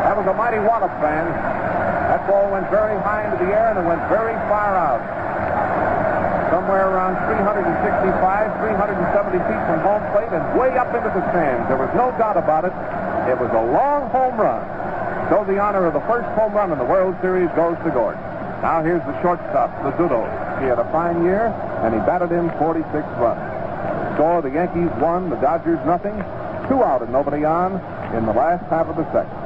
That was a mighty wallop, fans. That ball went very high into the air and it went very far out. Somewhere around 365, 370 feet from home plate and way up into the stands. There was no doubt about it. It was a long home run. So the honor of the first home run in the World Series goes to Gordon. Now here's the shortstop, Rizzuto. He had a fine year and he batted in 46 runs. Score, the Yankees won, the Dodgers nothing. 2 out and nobody on in the last half of the second.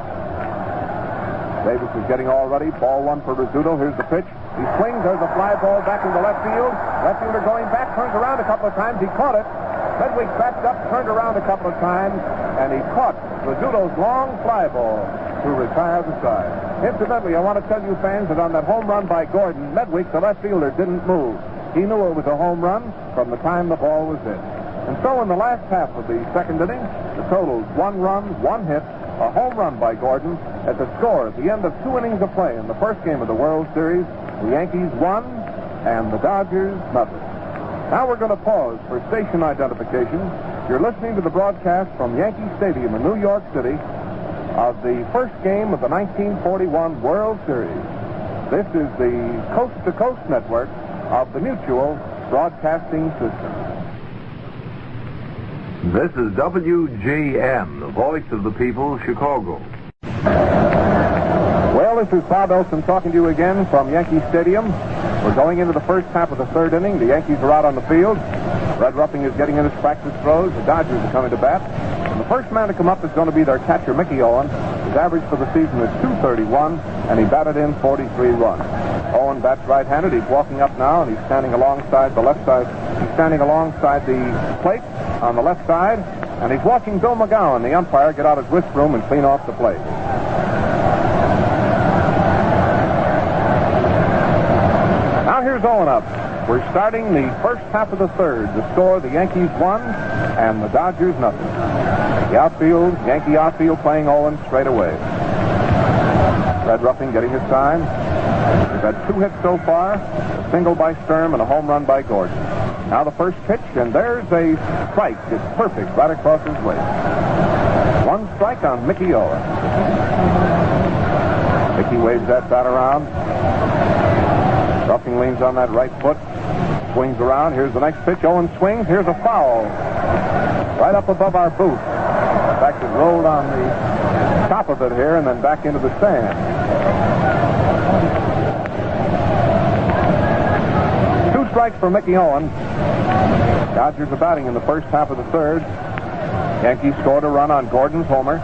Davis is getting all ready. Ball 1 for Rizzuto. Here's the pitch. He swings. There's a fly ball back into left field. Left fielder going back, turns around a couple of times. He caught it. Medwick backed up, turned around a couple of times, and he caught Rizzuto's long fly ball to retire the side. Incidentally, I want to tell you fans that on that home run by Gordon, Medwick, the left fielder, didn't move. He knew it was a home run from the time the ball was hit. And so in the last half of the second inning, the total's 1 run, 1 hit, a home run by Gordon. At the score at the end of 2 innings of play in the first game of the World Series, the Yankees won and the Dodgers nothing. Now we're going to pause for station identification. You're listening to the broadcast from Yankee Stadium in New York City of the first game of the 1941 World Series. This is the coast-to-coast network of the Mutual Broadcasting System. This is WGN, the voice of the people, Chicago. Well, this is Bob Elson talking to you again from Yankee Stadium. We're going into the first half of the third inning. The Yankees are out on the field. Red Ruffing is getting in his practice throws. The Dodgers are coming to bat. And the first man to come up is going to be their catcher, Mickey Owen. His average for the season is .231, and he batted in 43 runs. Owen bats right-handed. He's walking up now, and he's standing alongside the left side. He's standing alongside the plate on the left side, and he's watching Bill McGowan, the umpire, get out his whisk broom and clean off the plate. Now here's Owen up. We're starting the first half of the third. The score, the Yankees won, and the Dodgers nothing. The outfield, Yankee outfield playing Owen straight away. Red Ruffing getting his sign. He's had 2 hits so far, a single by Sturm and a home run by Gordon. Now the first pitch, and there's a strike. It's perfect right across his way. 1 strike on Mickey Owen. Mickey waves that bat around. Ruffing leans on that right foot, swings around. Here's the next pitch. Owen swings. Here's a foul right up above our booth. In fact, it rolled on the top of it here and then back into the sand. 2 strikes for Mickey Owen. Dodgers are batting in the first half of the third. Yankees scored a run on Gordon's homer.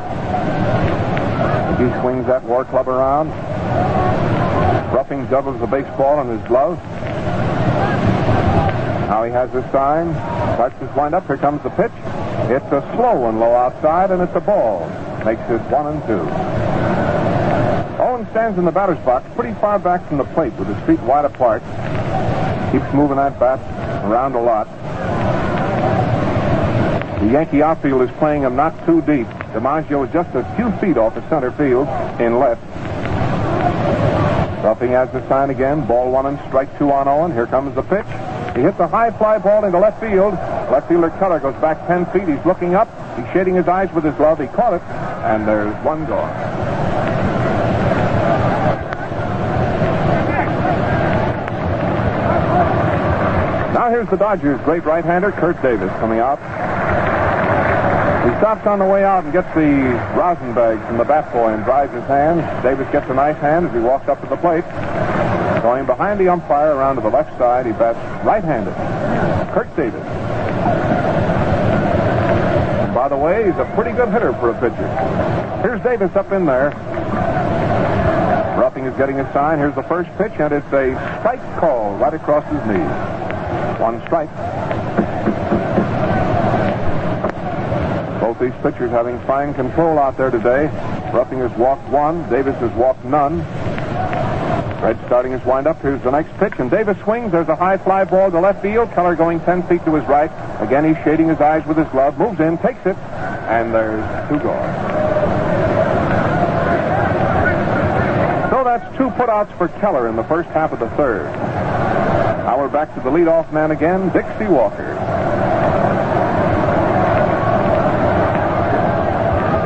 He swings that war club around. Ruffing juggles the baseball in his glove. Now he has his sign. Starts his windup. Here comes the pitch. It's a slow one low outside, and it's a ball. Makes it 1-2. Owen stands in the batter's box pretty far back from the plate with his feet wide apart. Keeps moving that bat around a lot. The Yankee outfield is playing him not too deep. DiMaggio is just a few feet off the center field in left. Ruffing has the sign again. Ball 1 and strike 2 on Owen. Here comes the pitch. He hits a high fly ball into left field. Left fielder Keller goes back 10 feet. He's looking up. He's shading his eyes with his glove. He caught it, and there's 1 gone. Now here's the Dodgers' great right-hander, Kurt Davis, coming out. He stops on the way out and gets the rosin bag from the bat boy and dries his hands. Davis gets a nice hand as he walks up to the plate. Going behind the umpire around to the left side, he bats right-handed. Kurt Davis. And by the way, he's a pretty good hitter for a pitcher. Here's Davis up in there. Ruffing is getting his sign. Here's the first pitch, and it's a strike call right across his knee. 1 strike. Both these pitchers having fine control out there today. Ruffing has walked 1. Davis has walked none. Red starting his windup. Here's the next pitch, and Davis swings. There's a high fly ball to left field. Keller going 10 feet to his right. Again, he's shading his eyes with his glove. Moves in, takes it, and there's 2 gone. So that's 2 putouts for Keller in the first half of the third. Now we're back to the leadoff man again, Dixie Walker.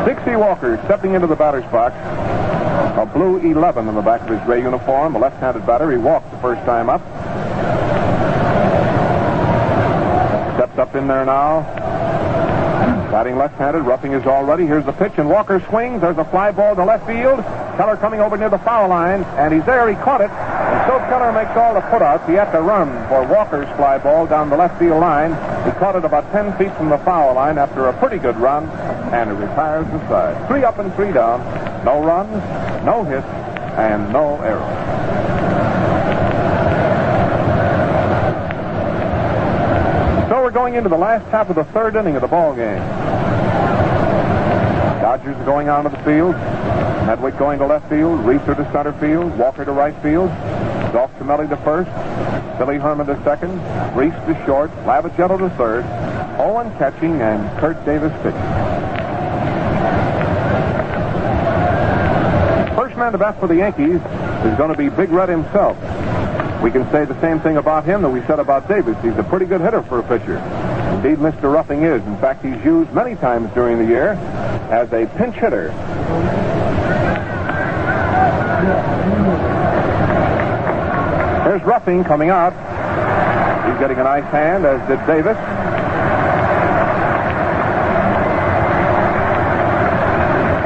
Dixie Walker stepping into the batter's box. A blue 11 on the back of his gray uniform. A left-handed batter. He walked the first time up. Steps up in there now. Batting left-handed. Ruffing is all ready. Here's the pitch, and Walker swings. There's a fly ball to left field. Keller coming over near the foul line, and he's there. He caught it. And so Keller makes all the putouts. He had to run for Walker's fly ball down the left field line. He caught it about 10 feet from the foul line after a pretty good run, and it retires the side. 3 up and 3 down. No runs, no hits, and no errors. So we're going into the last half of the third inning of the ball game. Dodgers are going onto the field. Hedwig going to left field. Reeser to center field. Walker to right field. Dolph Camelli to first, Billy Herman to second, Reese to short, Lavagetto to third, Owen catching, and Kurt Davis pitching. First man to bat for the Yankees is going to be Big Red himself. We can say the same thing about him that we said about Davis. He's a pretty good hitter for a pitcher. Indeed, Mr. Ruffing is. In fact, he's used many times during the year as a pinch hitter. There's Ruffing coming out. He's getting a nice hand, as did Davis.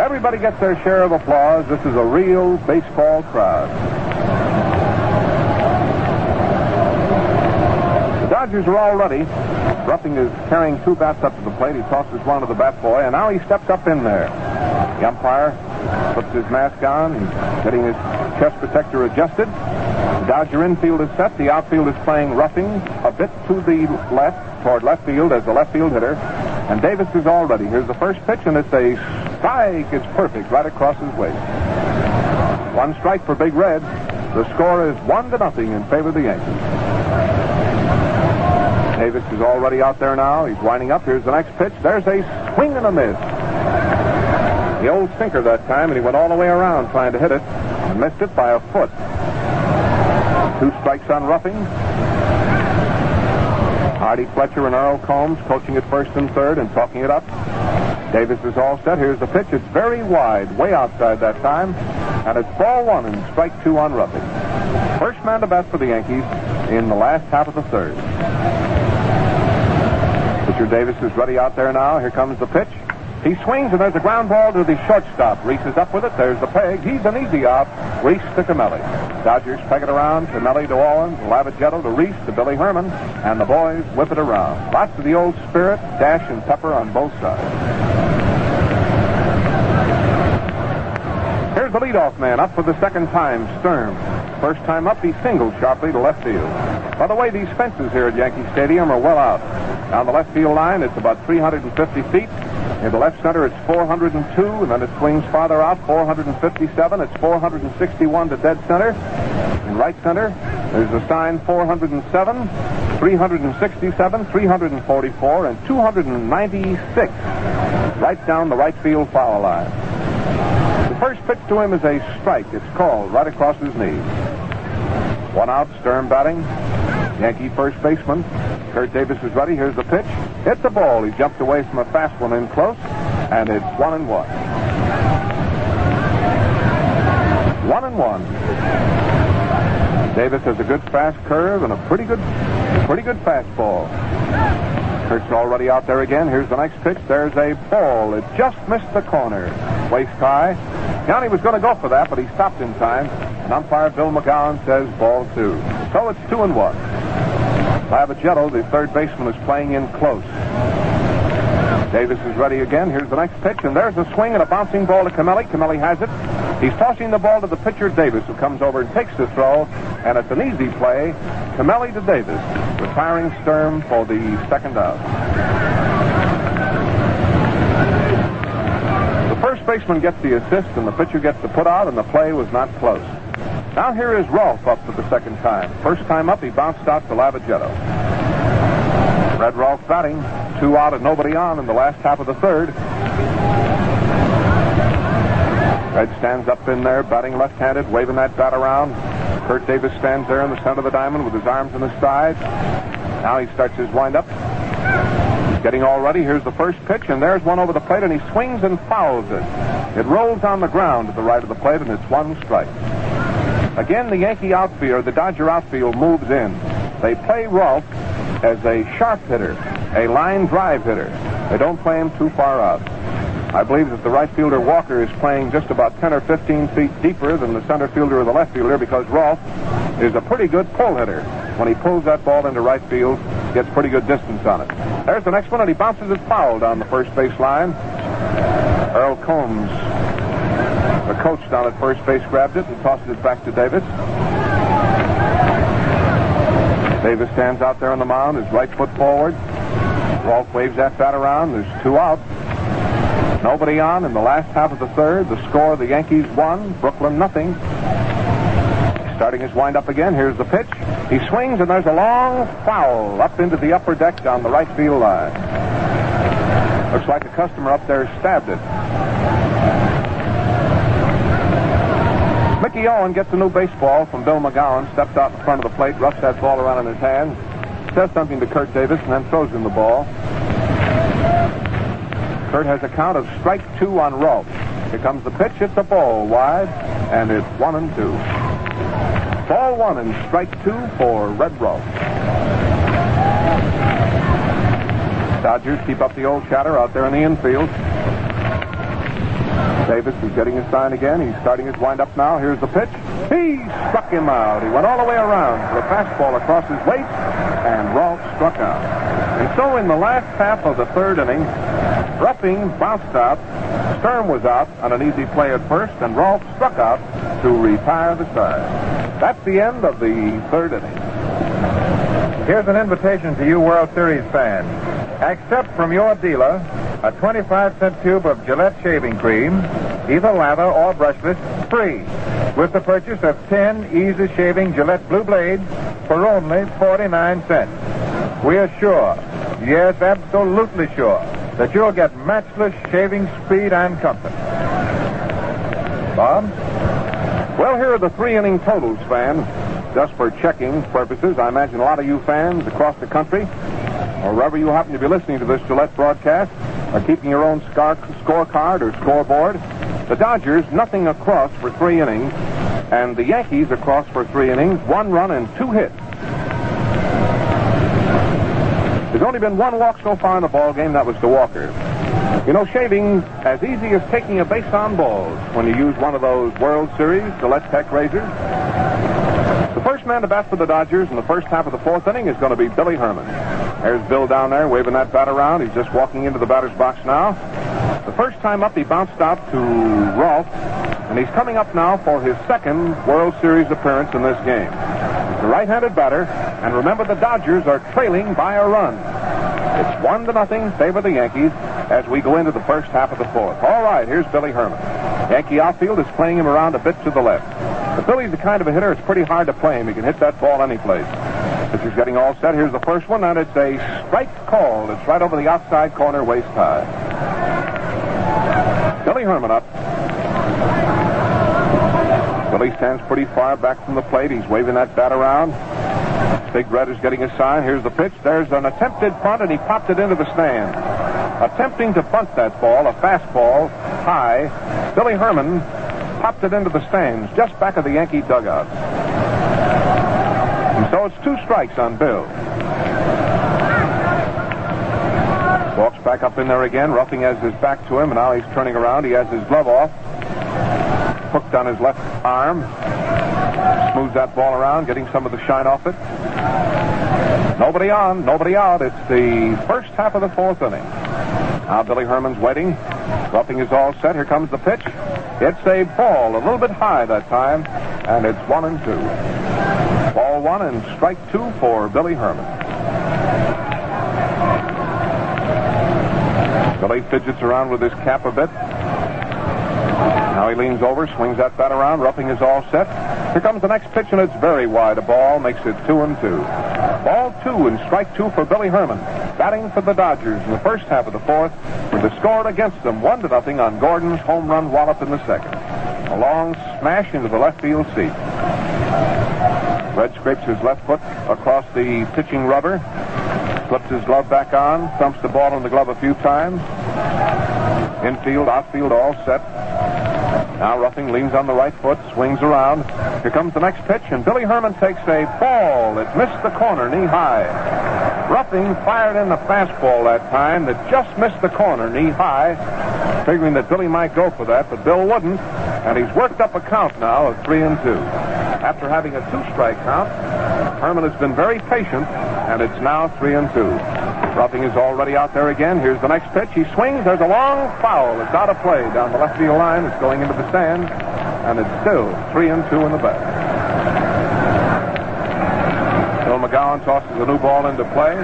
Everybody gets their share of applause. This is a real baseball crowd. The Dodgers are all ready. Ruffing is carrying two bats up to the plate. He tosses one to the bat boy, and now he steps up in there. The umpire puts his mask on. He's getting his chest protector adjusted. The Dodger infield is set. The outfield is playing Ruffing a bit to the left, toward left field as the left field hitter. And Davis is all ready. Here's the first pitch, and it's a strike. It's perfect, right across his waist. One strike for Big Red. The score is 1-0 in favor of the Yankees. Davis is already out there now. He's winding up. Here's the next pitch. There's a swing and a miss. The old sinker that time, and he went all the way around trying to hit it and missed it by a foot. 2 strikes on Ruffing. Hardy Fletcher and Earl Combs coaching at first and third and talking it up. Davis is all set. Here's the pitch. It's very wide, way outside that time, and it's ball 1 and strike 2 on Ruffing. First man to bat for the Yankees in the last half of the third. Pitcher Davis is ready out there now. Here comes the pitch. He swings, and there's a ground ball to the shortstop. Reese is up with it. There's the peg. He's an easy out. Reese to Camelli. Dodgers peg it around. Camelli to Owens, Lavagetto to Reese to Billy Herman, and the boys whip it around. Lots of the old spirit, dash, and pepper on both sides. Here's the leadoff man up for the second time, Sturm. First time up, he singled sharply to left field. By the way, these fences here at Yankee Stadium are well out. Down the left field line, it's about 350 feet. In the left center, it's 402, and then it swings farther out, 457. It's 461 to dead center. In right center, there's a sign 407, 367, 344, and 296. Right down the right field foul line. The first pitch to him is a strike. It's called right across his knee. 1 out, Sturm batting. Yankee first baseman. Kurt Davis is ready. Here's the pitch. It's a ball. He jumped away from a fast one in close, and it's 1-1. 1-1. Davis has a good fast curve and a pretty good fastball. Kurt's already out there again. Here's the next pitch. There's a ball. It just missed the corner. Waist high. Johnny was going to go for that, but he stopped in time. And umpire Bill McGowan says ball 2. So it's 2-1. Lavagetto, the third baseman, is playing in close. Davis is ready again. Here's the next pitch, and there's a swing and a bouncing ball to Camelli. Camelli has it. He's tossing the ball to the pitcher, Davis, who comes over and takes the throw, and it's an easy play. Camelli to Davis, retiring Sturm for the second out. The first baseman gets the assist, and the pitcher gets the put out, and the play was not close. Now here is Rolfe up for the second time. First time up, he bounced out to Lavagetto. Red Rolfe batting. 2 out and nobody on in the last half of the third. Red stands up in there, batting left-handed, waving that bat around. Kurt Davis stands there in the center of the diamond with his arms on his sides. Now he starts his windup. He's getting all ready. Here's the first pitch, and there's one over the plate, and he swings and fouls it. It rolls on the ground to the right of the plate, and it's 1 strike. Again, the Yankee outfield, or the Dodger outfield, moves in. They play Rolfe as a sharp hitter, a line drive hitter. They don't play him too far out. I believe that the right fielder Walker is playing just about 10 or 15 feet deeper than the center fielder or the left fielder because Rolfe is a pretty good pull hitter. When he pulls that ball into right field, gets pretty good distance on it. There's the next one, and he bounces it foul down the first base line. Earl Combs, the coach down at first base, grabbed it and tosses it back to Davis. Davis stands out there on the mound, his right foot forward. Rolfe waves that bat around. There's 2 out. Nobody on in the last half of the third. The score, the Yankees 1, Brooklyn 0. starting his windup again. Here's the pitch. He swings, and there's a long foul up into the upper deck down the right field line. Looks like a customer up there stabbed it. Mickey Owen gets a new baseball from Bill McGowan, steps out in front of the plate, roughs that ball around in his hand, says something to Kurt Davis, and then throws him the ball. Kurt has a count of strike 2 on Rolfe. Here comes the pitch. It's a ball wide, and it's 1-2. Ball 1 and strike 2 for Red Rolfe. Dodgers keep up the old chatter out there in the infield. Davis is getting his sign again. He's starting his windup now. Here's the pitch. He struck him out. He went all the way around for a fastball across his waist, and Rolfe struck out. And so in the last half of the third inning, Ruffing bounced out. Sturm was out on an easy play at first, and Rolfe struck out to retire the side. That's the end of the third inning. Here's an invitation to you World Series fans. Accept from your dealer a 25-cent tube of Gillette shaving cream, either lather or brushless, free, with the purchase of 10 easy-shaving Gillette Blue Blades for only 49 cents. We are sure, yes, absolutely sure, that you'll get matchless shaving speed and comfort. Bob? Well, here are the 3-inning totals, fans. Just for checking purposes, I imagine a lot of you fans across the country, or wherever you happen to be listening to this Gillette broadcast, are keeping your own scorecard or scoreboard. The Dodgers, nothing across for 3 innings, and the Yankees across for 3 innings, 1 run and 2 hits. There's only been 1 walk so far in the ball game. That was to Walker. You know, shaving as easy as taking a base on balls when you use one of those World Series Gillette Tech razors. The first man to bat for the Dodgers in the first half of the 4th inning is going to be Billy Herman. There's Bill down there waving that bat around. He's just walking into the batter's box now. The first time up, he bounced out to Rolfe, and he's coming up now for his 2nd World Series appearance in this game. The right-handed batter, and remember the Dodgers are trailing by a run. It's 1-0 favor the Yankees as we go into the first half of the 4th. All right, here's Billy Herman. Yankee outfield is playing him around a bit to the left. But Billy's the kind of a hitter, it's pretty hard to play him. He can hit that ball any place. Pitcher's getting all set. Here's the first one, and it's a strike call. It's right over the outside corner, waist high. Billy Herman up. Billy stands pretty far back from the plate. He's waving that bat around. Big Red is getting his sign. Here's the pitch. There's an attempted bunt, and he popped it into the stand. Attempting to bunt that ball, a fastball, high. Billy Herman popped it into the stands just back of the Yankee dugout. And so it's 2 strikes on Bill. Walks back up in there again. Ruffing has his back to him, and now he's turning around. He has his glove off. Hooked on his left arm. Smooths that ball around, getting some of the shine off it. Nobody on, nobody out. It's the first half of the 4th inning. Now Billy Herman's waiting. Ruffing is all set. Here comes the pitch. It's a ball, a little bit high that time, and it's 1-2. Ball 1 and strike 2 for Billy Herman. Billy fidgets around with his cap a bit. Now he leans over, swings that bat around. Ruffing is all set. Here comes the next pitch, and it's very wide. A ball makes it 2-2. Ball 2 and strike 2 for Billy Herman. Batting for the Dodgers in the first half of the 4th, with the score against them 1-0 on Gordon's home run wallop in the 2nd. A long smash into the left field seat. Red scrapes his left foot across the pitching rubber, slips his glove back on, thumps the ball in the glove a few times. Infield, outfield, all set. Now Ruffing leans on the right foot, swings around. Here comes the next pitch, and Billy Herman takes a ball. It missed the corner, knee high. Ruffing fired in the fastball that time that just missed the corner, knee high, figuring that Billy might go for that, but Bill wouldn't, and he's worked up a count now of 3-2. After having a 2-strike count, Herman has been very patient, and it's now 3-2. Ruffing is already out there again. Here's the next pitch. He swings. There's a long foul. It's out of play down the left field line. It's going into the stand, and it's still 3-2 in the bat. Bill McGowan tosses a new ball into play.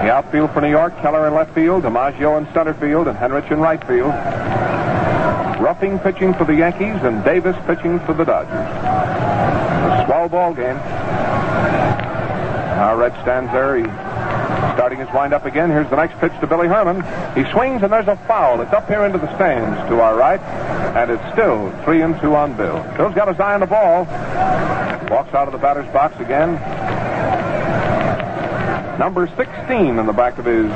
The outfield for New York, Keller in left field, DiMaggio in center field, and Henrich in right field. Ruffing pitching for the Yankees and Davis pitching for the Dodgers. A swell ball game. Now Red stands there. He's starting his windup again. Here's the next pitch to Billy Herman. He swings, and there's a foul. It's up here into the stands to our right, and it's still 3-2 on Bill. Bill's got his eye on the ball. Walks out of the batter's box again. Number 16 in the back of his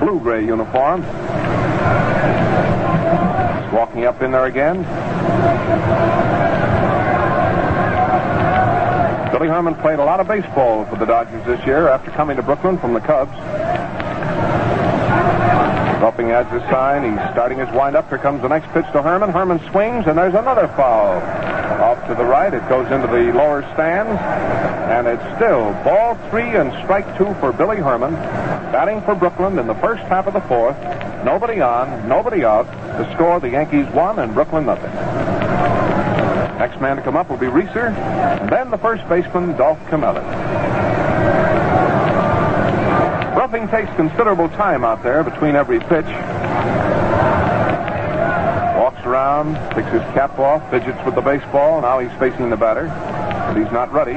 blue-gray uniform. He's walking up in there again. Billy Herman played a lot of baseball for the Dodgers this year after coming to Brooklyn from the Cubs. Ruffing adds his sign. He's starting his windup. Here comes the next pitch to Herman. Herman swings, and there's another foul. Off to the right. It goes into the lower stands. And it's still ball 3 and strike 2 for Billy Herman. Batting for Brooklyn in the first half of the fourth. Nobody on, nobody out. The score, the Yankees 1 and Brooklyn nothing. Next man to come up will be Reeser. And then the first baseman, Dolph Camelli. Ruffing takes considerable time out there between every pitch. Walks around, picks his cap off, fidgets with the baseball. Now he's facing the batter, but he's not ready.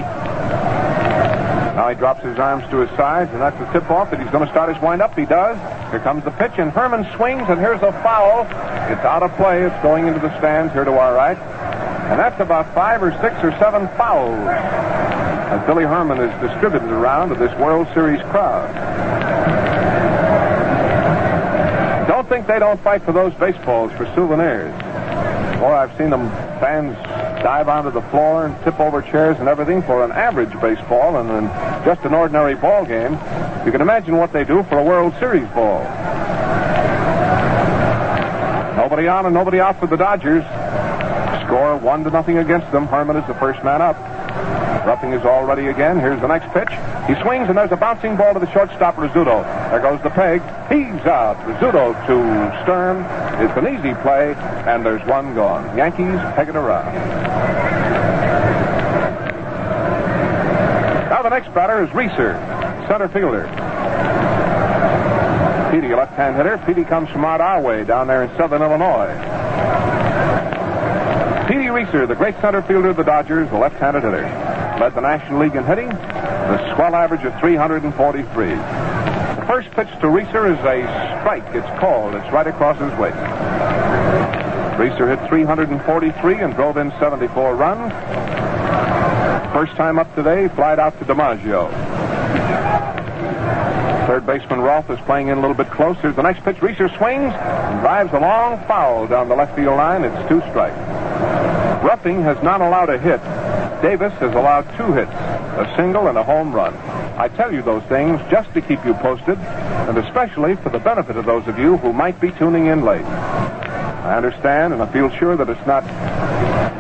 Now he drops his arms to his sides, and that's the tip-off that he's going to start his windup. He does. Here comes the pitch, and Herman swings, and here's a foul. It's out of play. It's going into the stands here to our right. And that's about 5 or 6 or 7 fouls as Billy Herman is distributed around to this World Series crowd. Don't think they don't fight for those baseballs for souvenirs. Boy, I've seen them fans dive onto the floor and tip over chairs and everything for an average baseball and then just an ordinary ball game. You can imagine what they do for a World Series ball. Nobody on and nobody out for the Dodgers. Score 1-0 against them. Herman is the first man up. Ruffing is all ready again. Here's the next pitch. He swings, and there's a bouncing ball to the shortstop, Rizzuto. There goes the peg. He's out. Rizzuto to Stern. It's an easy play, and there's one gone. Yankees peg it around. Now the next batter is Reeser, center fielder. Petey, a left-hand hitter. Petey comes from out our way down there in southern Illinois. Petey Reeser, the great center fielder of the Dodgers, the left-handed hitter. Led the National League in hitting, the swell average of 343. The first pitch to Reeser is a strike. It's called. It's right across his waist. Reeser hit 343 and drove in 74 runs. First time up today, flied out to DiMaggio. Third baseman Rolfe is playing in a little bit close. Here's the next pitch. Reeser swings and drives a long foul down the left field line. It's 2 strikes. Ruffing has not allowed a hit. Davis has allowed 2 hits, a single and a home run. I tell you those things just to keep you posted, and especially for the benefit of those of you who might be tuning in late. I understand, and I feel sure that it's not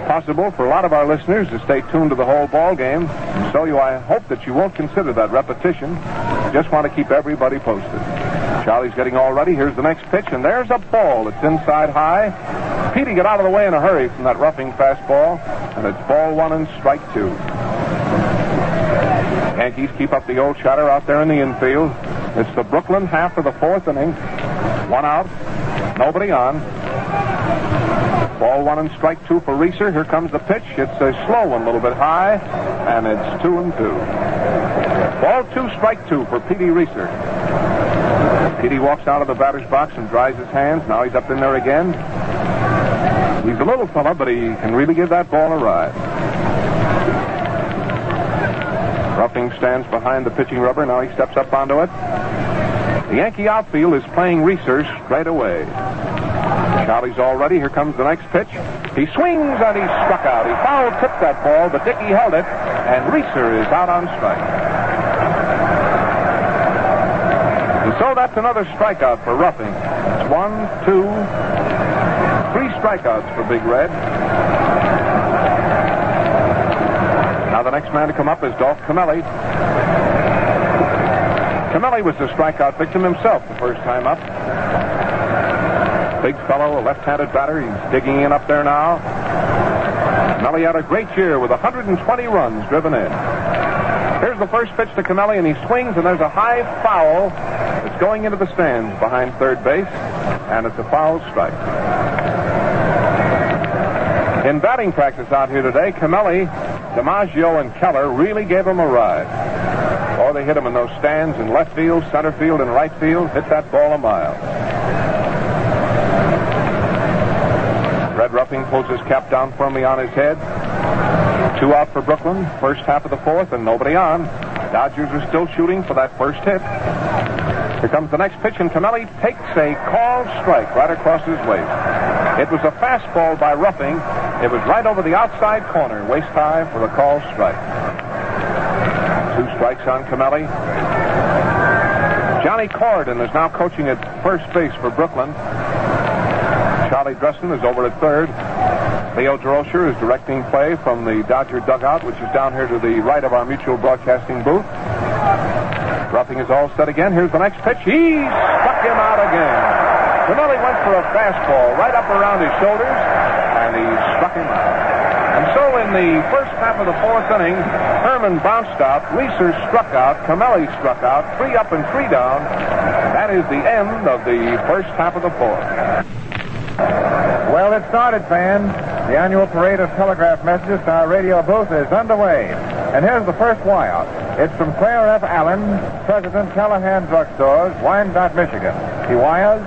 possible for a lot of our listeners to stay tuned to the whole ball game, and so I hope that you won't consider that repetition. I just want to keep everybody posted. Charlie's getting all ready. Here's the next pitch, and there's a ball. It's inside high. Petey got out of the way in a hurry from that Ruffing fastball, and it's ball 1 and strike 2. Yankees keep up the old chatter out there in the infield. It's the Brooklyn half of the 4th inning. 1 out, nobody on. Ball 1 and strike 2 for Reeser. Here comes the pitch. It's a slow one, a little bit high, and it's 2-2. Ball 2, strike 2 for Petey Reeser. Petey walks out of the batter's box and dries his hands. Now he's up in there again. He's a little fella, but he can really give that ball a ride. Ruffing stands behind the pitching rubber. Now he steps up onto it. The Yankee outfield is playing Reeser straight away. Charlie's all ready. Here comes the next pitch. He swings, and he's struck out. He foul-tipped that ball, but Dickey held it, and Reeser is out on strike. And so that's another strikeout for Ruffing. It's 1, 2, 3 strikeouts for Big Red. Now the next man to come up is Dolph Camelli. Camelli was the strikeout victim himself the first time up. Big fellow, a left-handed batter. He's digging in up there now. Camelli had a great year with 120 runs driven in. Here's the first pitch to Camelli, and he swings, and there's a high foul. It's going into the stands behind third base, and it's a foul strike. In batting practice out here today, Camelli, DiMaggio, and Keller really gave him a ride. Oh, they hit him in those stands in left field, center field, and right field. Hit that ball a mile. Red Ruffing pulls his cap down firmly on his head. 2 out for Brooklyn. First half of the fourth, and nobody on. Dodgers are still shooting for that first hit. Here comes the next pitch, and Camelli takes a called strike right across his waist. It was a fastball by Ruffing. It was right over the outside corner, waist high for a called strike. 2 strikes on Camelli. Johnny Corridon is now coaching at first base for Brooklyn. Charlie Dresden is over at third. Leo Droscher is directing play from the Dodger dugout, which is down here to the right of our Mutual Broadcasting booth. Ruffing is all set again. Here's the next pitch. He struck him out again. Camelli went for a fastball right up around his shoulders, and he struck him out. And so in the first half of the fourth inning, Herman bounced out, Leeser struck out, Camelli struck out, 3 up and 3 down. That is the end of the first half of the fourth. Well, it started, fans. The annual parade of telegraph messages to our radio booth is underway. And here's the first wire. It's from Claire F. Allen, President Callahan Drugstores, Wyandotte, Michigan. He wires,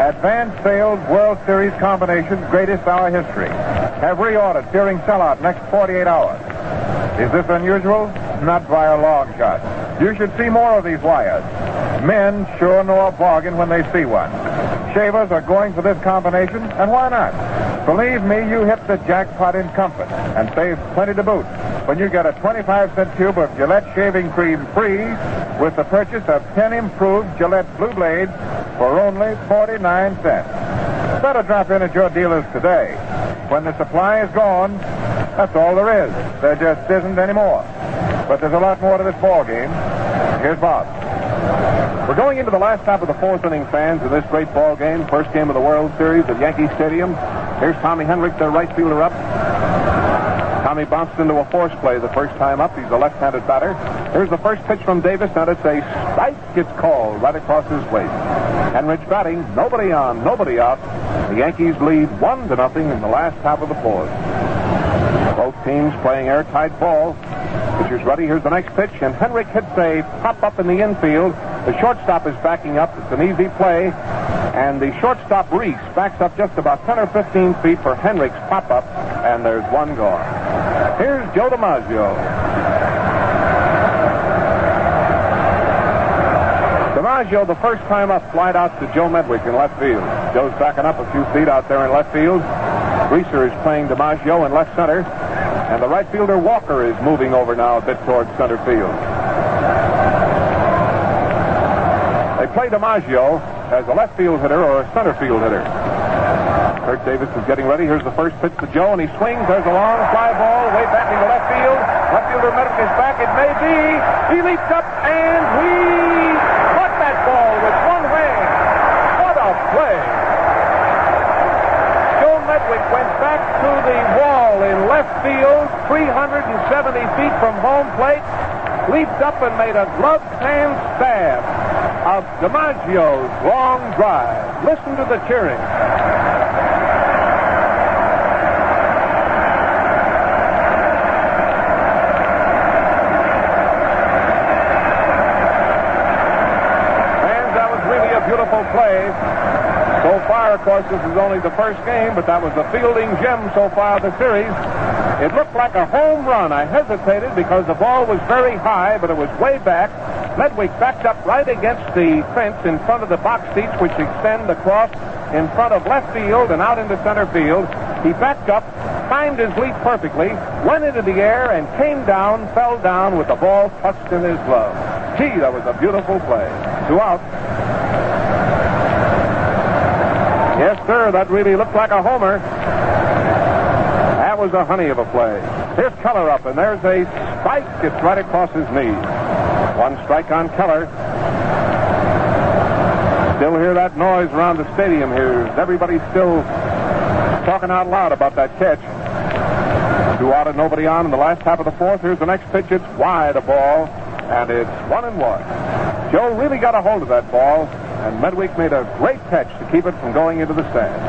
Advanced Sales World Series Combinations Greatest Hour History. Have reordered during sellout next 48 hours. Is this unusual? Not by a long shot. You should see more of these wires. Men sure know a bargain when they see one. Shavers are going for this combination, and why not? Believe me, you hit the jackpot in comfort and save plenty to boot when you get a 25-cent tube of Gillette shaving cream free with the purchase of 10 improved Gillette Blue Blades for only 49 cents. Better drop in at your dealers today. When the supply is gone, that's all there is. There just isn't any more. But there's a lot more to this ball game. Here's Bob. We're going into the last half of the fourth inning, fans, of this great ball game. First game of the World Series at Yankee Stadium. Here's Tommy Henrich, the right fielder, up. Tommy bounced into a force play the first time up. He's a left-handed batter. Here's the first pitch from Davis, and it's a strike. Gets called right across his waist. Henrich batting. Nobody on, nobody out. The Yankees lead 1-0 in the last half of the fourth. Both teams playing airtight ball. Pitcher's ready. Here's the next pitch, and Henrich hits a pop-up in the infield. The shortstop is backing up. It's an easy play, and the shortstop, Reese, backs up just about 10 or 15 feet for Henrich's pop-up, and there's one gone. Here's Joe DiMaggio. DiMaggio, the first time up, flied out to Joe Medwick in left field. Joe's backing up a few feet out there in left field. Reeser is playing DiMaggio in left center. And the right fielder, Walker, is moving over now a bit towards center field. They play DiMaggio as a left field hitter or a center field hitter. Kurt Davis is getting ready. Here's the first pitch to Joe, and he swings. There's a long fly ball way back into left field. Left fielder Medic is back. It may be. He leaps up, and he caught that ball with one hand. What a play. Joe Medwick went back to the wall in left field, 370 feet from home plate, leaped up and made a gloved hand stab of DiMaggio's long drive. Listen to the cheering. Fans, that was really a beautiful play. So far, of course, this is only the first game, but that was a fielding gem so far of the series. It looked like a home run. I hesitated because the ball was very high, but it was way back. Medwick backed up right against the fence in front of the box seats, which extend across in front of left field and out into center field. He backed up, timed his leap perfectly, went into the air, and came down, fell down with the ball touched in his glove. Gee, that was a beautiful play. 2 out. Yes, sir, that really looked like a homer. That was a honey of a play. Here's Keller up, and there's a strike. It's right across his knee. 1 strike on Keller. Still hear that noise around the stadium here. Everybody's still talking out loud about that catch. 2 out and nobody on in the last half of the fourth. Here's the next pitch. It's wide, a ball, and it's 1-1. Joe really got a hold of that ball, and Medwick made a great catch to keep it from going into the stand.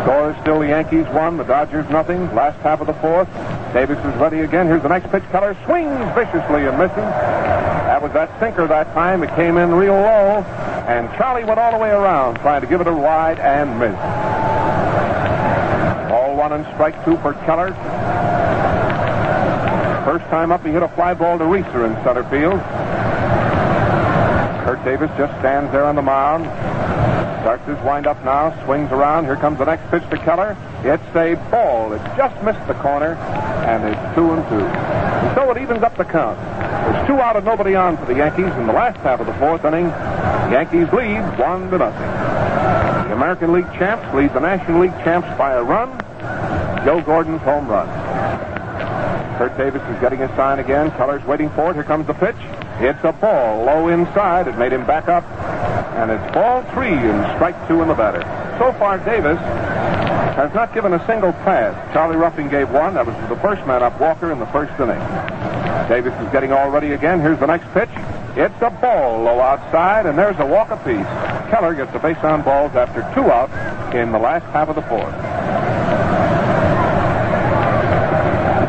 Score is still the Yankees 1, the Dodgers nothing. Last half of the fourth. Davis is ready again. Here's the next pitch. Keller swings viciously and misses. That was that sinker that time. It came in real low, and Charlie went all the way around trying to give it a wide and missed. Ball 1 and strike 2 for Keller. First time up, he hit a fly ball to Reeser in center field. Kurt Davis just stands there on the mound. Starts his windup now, swings around. Here comes the next pitch to Keller. It's a ball. It just missed the corner, and it's 2-2. And so it evens up the count. There's 2 out and nobody on for the Yankees in the last half of the fourth inning. The Yankees lead 1-0. The American League champs lead the National League champs by a run. Joe Gordon's home run. Kurt Davis is getting his sign again. Keller's waiting for it. Here comes the pitch. It's a ball low inside. It made him back up. And it's ball 3 and strike 2 in the batter. So far, Davis has not given a single pass. Charlie Ruffing gave one. That was to the first man up, Walker, in the first inning. Davis is getting all ready again. Here's the next pitch. It's a ball low outside, and there's a walk apiece. Keller gets the base on balls after 2 out in the last half of the fourth.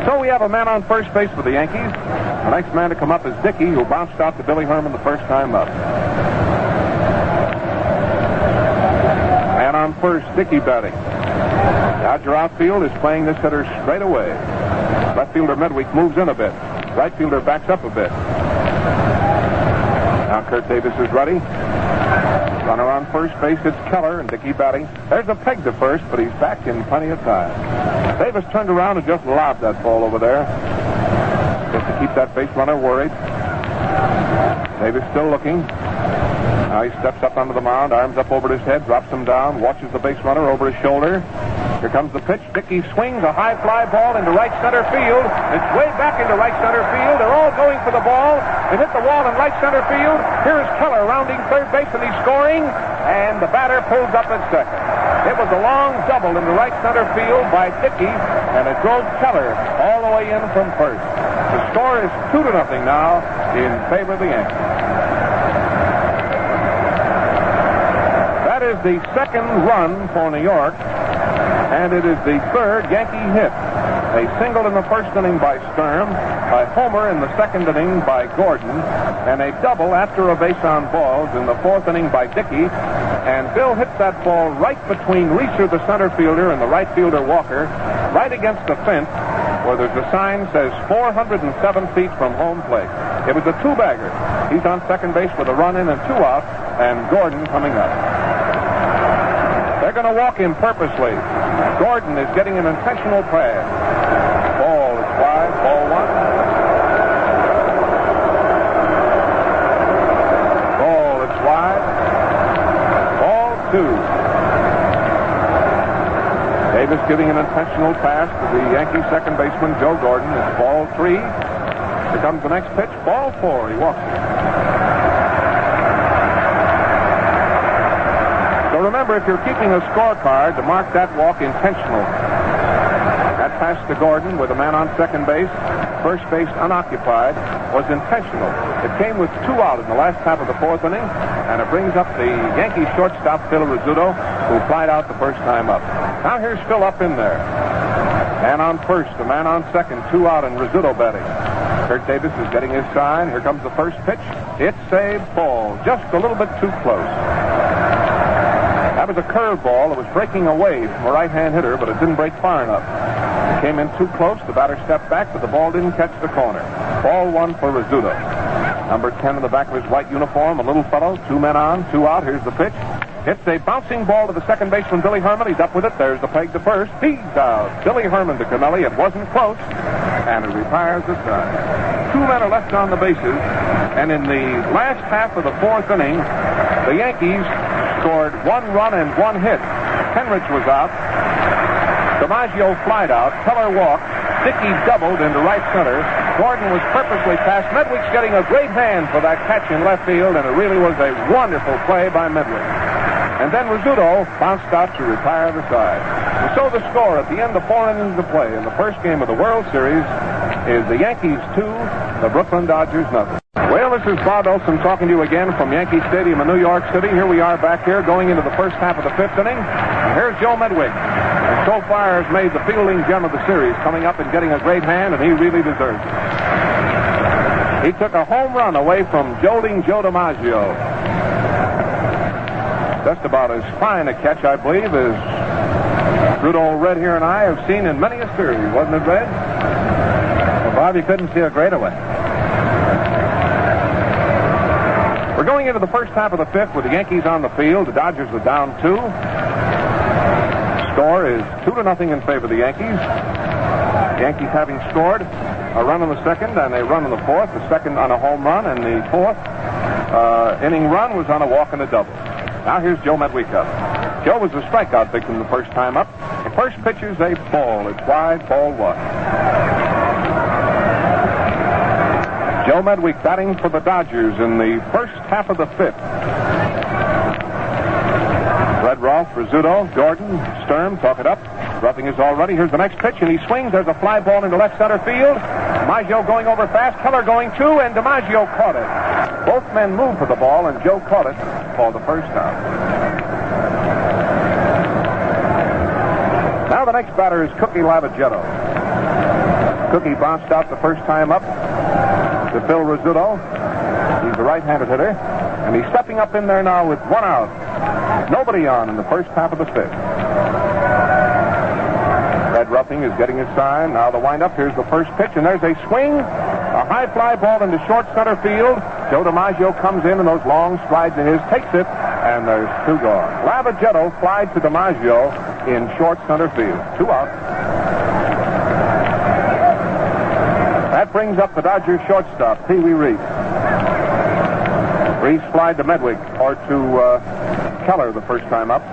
So we have a man on first base for the Yankees. The next man to come up is Dickey, who bounced out to Billy Herman the first time up. Man on first, Dickey batting. Dodger outfield is playing this hitter straight away. Left fielder Medwick moves in a bit. Right fielder backs up a bit. Now Kurt Davis is ready. Runner on first base, it's Keller, and Dickey batting. There's a peg to first, but he's back in plenty of time. Davis turned around and just lobbed that ball over there, just to keep that base runner worried. Davis still looking. Now he steps up onto the mound, arms up over his head, drops him down, watches the base runner over his shoulder. Here comes the pitch. Dickey swings a high fly ball into right center field. It's way back into right center field. They're all going for the ball. It hit the wall in right center field. Here's Keller rounding third base, and he's scoring. And the batter pulls up at second. It was a long double into right center field by Dickey, and it drove Keller all the way in from first. The score is 2-0 now in favor of the Yankees. That is the second run for New York, and it is the third Yankee hit. A single in the first inning by Sturm, by Homer in the second inning by Gordon, and a double after a base on balls in the fourth inning by Dickey. And Bill hits that ball right between Reeser, the center fielder, and the right fielder Walker, right against the fence, where there's a sign that says 407 feet from home plate. It was a 2-bagger. He's on second base with a run in and 2 out, and Gordon coming up. They're going to walk him purposely. Gordon is getting an intentional pass. Ball is wide. Ball 1. Ball is wide. Ball 2. Davis giving an intentional pass to the Yankee second baseman, Joe Gordon. It's ball 3. Here comes the next pitch. Ball 4. He walks it. Remember, if you're keeping a scorecard, to mark that walk intentional. That pass to Gordon with a man on second base, first base unoccupied, was intentional. It came with 2 out in the last half of the fourth inning, and it brings up the Yankee shortstop, Phil Rizzuto, who flied out the first time up. Now here's Phil up in there. Man on first, a man on second, 2 out, and Rizzuto batting. Kurt Davis is getting his sign. Here comes the first pitch. It's a ball, just a little bit too close. That was a curveball that was breaking away from a right-hand hitter, but it didn't break far enough. It came in too close. The batter stepped back, but the ball didn't catch the corner. Ball 1 for Rizzuto. Number 10 in the back of his white uniform, a little fellow, 2 men on, 2 out. Here's the pitch. It's a bouncing ball to the second baseman, Billy Herman. He's up with it. There's the peg to first. He's out. Billy Herman to Camelli. It wasn't close, and it retires the side. 2 men are left on the bases, and in the last half of the fourth inning, the Yankees scored 1 run and 1 hit. Henrich was out. DiMaggio flied out. Keller walked. Dickey doubled into right center. Gordon was purposely passed. Medwick's getting a great hand for that catch in left field, and it really was a wonderful play by Medwick. And then Rizzuto bounced out to retire the side. And so the score at the end of 4 innings of play in the first game of the World Series is the Yankees 2, the Brooklyn Dodgers nothing. Well, this is Bob Elson talking to you again from Yankee Stadium in New York City. Here we are back here going into the first half of the 5th inning. And here's Joe Medwick. And so far has made the fielding gem of the series, coming up and getting a great hand, and he really deserves it. He took a home run away from jolting Joe DiMaggio. Just about as fine a catch, I believe, as good old Red here and I have seen in many a series, wasn't it, Red? Well, Bob, you couldn't see a greater one. We're going into the first half of the fifth with the Yankees on the field. The Dodgers are down 2. Score is 2-0 in favor of the Yankees. The Yankees having scored a run in the second and a run in the fourth. The second on a home run, and the fourth inning run was on a walk and a double. Now here's Joe Medwick up. Joe was the strikeout victim the first time up. The first pitch is a ball. It's wide, ball 1. Joe Medwick batting for the Dodgers in the first half of the fifth. Red Rolfe, Rizzuto, Gordon, Sturm talk it up. Roughing is all ready. Here's the next pitch, and he swings. There's a fly ball into left center field. DiMaggio going over fast. Keller going too, and DiMaggio caught it. Both men moved for the ball, and Joe caught it for the first time. Now the next batter is Cookie Lavagetto. Cookie bounced out the first time up to Phil Rizzuto. He's a right-handed hitter, and he's stepping up in there now with 1 out. Nobody on in the first half of the fifth. Red Ruffing is getting his sign. Now the windup. Here's the first pitch, and there's a swing. A high fly ball into short center field. Joe DiMaggio comes in those long strides of his, takes it, and there's 2 gone. Lavagetto flied to DiMaggio in short center field. 2 out. That brings up the Dodgers shortstop, Pee Wee Reese. Reese flied to Medwick, or to Keller the first time up.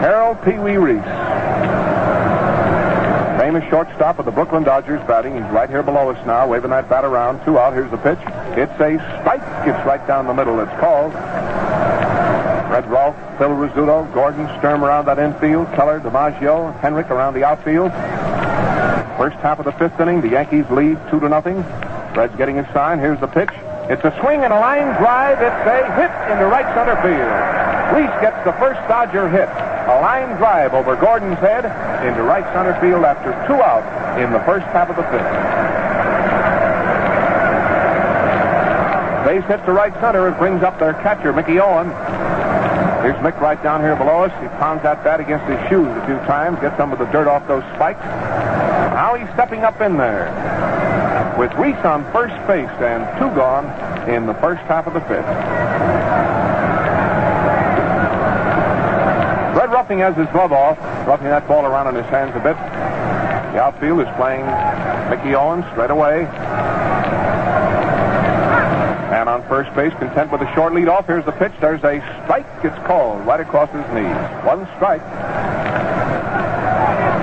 Harold Pee Wee Reese, famous shortstop of the Brooklyn Dodgers, batting. He's right here below us now, waving that bat around. 2 out. Here's the pitch. It's a spike. It's right down the middle. It's called. Red Rolfe, Phil Rizzuto, Gordon, Sturm around that infield. Keller, DiMaggio, Henrik around the outfield. First half of the fifth inning, the Yankees lead 2-0. Red's getting his sign. Here's the pitch. It's a swing and a line drive. It's a hit into right center field. Reese gets the first Dodger hit. A line drive over Gordon's head into right center field after 2 out in the first half of the fifth. Base hit to right center. It brings up their catcher, Mickey Owen. Here's Mick right down here below us. He pounds that bat against his shoes a few times, gets some of the dirt off those spikes. Now he's stepping up in there with Reese on first base and 2 gone in the first half of the fifth. Red Ruffing has his glove off, roughing that ball around in his hands a bit. The outfield is playing Mickey Owens straight away. And on first base, content with a short lead off. Here's the pitch. There's a strike. It's called right across his knees. 1 strike.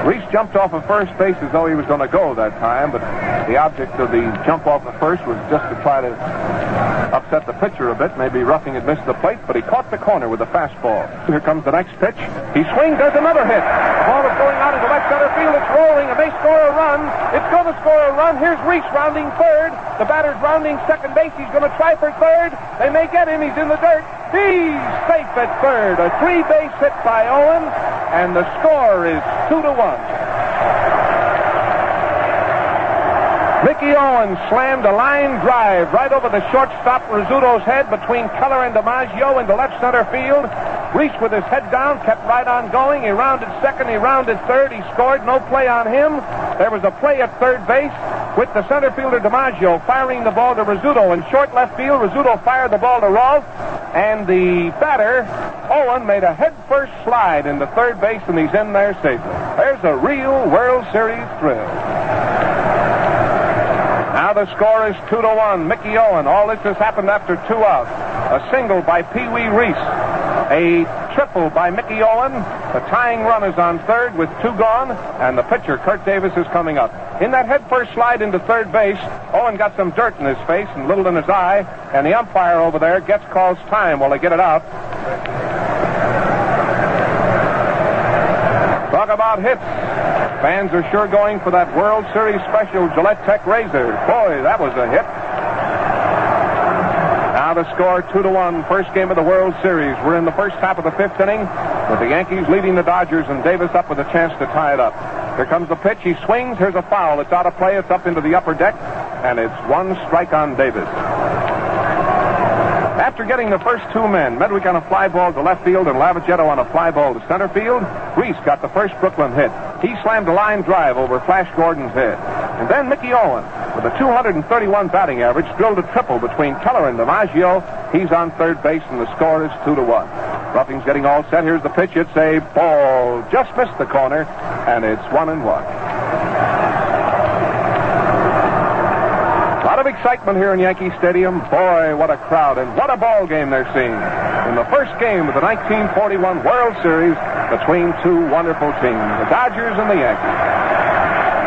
Reese jumped off of first base as though he was going to go that time, but the object of the jump off of first was just to try to upset the pitcher a bit. Maybe Ruffing had missed the plate, but he caught the corner with a fastball. Here comes the next pitch. He swings. There's another hit. The ball is going out into left center field. It's rolling, and they score a run. It's going to score a run. Here's Reese rounding third. The batter's rounding second base. He's going to try for third. They may get him. He's in the dirt. He's safe at third. A 3-base hit by Owen, and the score is 2-1. Mickey Owens slammed a line drive right over the shortstop Rizzuto's head between Keller and DiMaggio into left center field. Reese with his head down kept right on going. He rounded second, he rounded third, he scored. No play on him. There was a play at third base with the center fielder DiMaggio firing the ball to Rizzuto. In short left field, Rizzuto fired the ball to Rolfe, and the batter, Owen, made a head-first slide into third base, and he's in there safely. There's a real World Series thrill. Now the score is 2-1. Mickey Owen. All this has happened after 2 outs. A single by Pee Wee Reese. A triple by Mickey Owen. The tying run is on third with 2 gone, and the pitcher, Kurt Davis, is coming up. In that head-first slide into third base, Owen got some dirt in his face and a little in his eye, and the umpire over there gets calls time while they get it out. Talk about hits. Fans are sure going for that World Series special Gillette Tech razor. Boy, that was a hit. Now the score 2-1. First game of the World Series. We're in the first half of the fifth inning. with the Yankees leading the Dodgers and Davis up with a chance to tie it up. Here comes the pitch. He swings. Here's a foul. It's out of play. It's up into the upper deck, and it's one strike on Davis. After getting the first two men, Medwick on a fly ball to left field and Lavagetto on a fly ball to center field, Reese got the first Brooklyn hit. He slammed a line drive over Flash Gordon's head. And then Mickey Owen, with a 231 batting average, drilled a triple between Keller and DiMaggio. He's on third base, and the score is 2-1. Ruffing's getting all set. Here's the pitch. It's a ball. Just missed the corner, and it's 1-1. A lot of excitement here in Yankee Stadium. Boy, what a crowd, and what a ball game they're seeing. In the first game of the 1941 World Series between two wonderful teams, the Dodgers and the Yankees.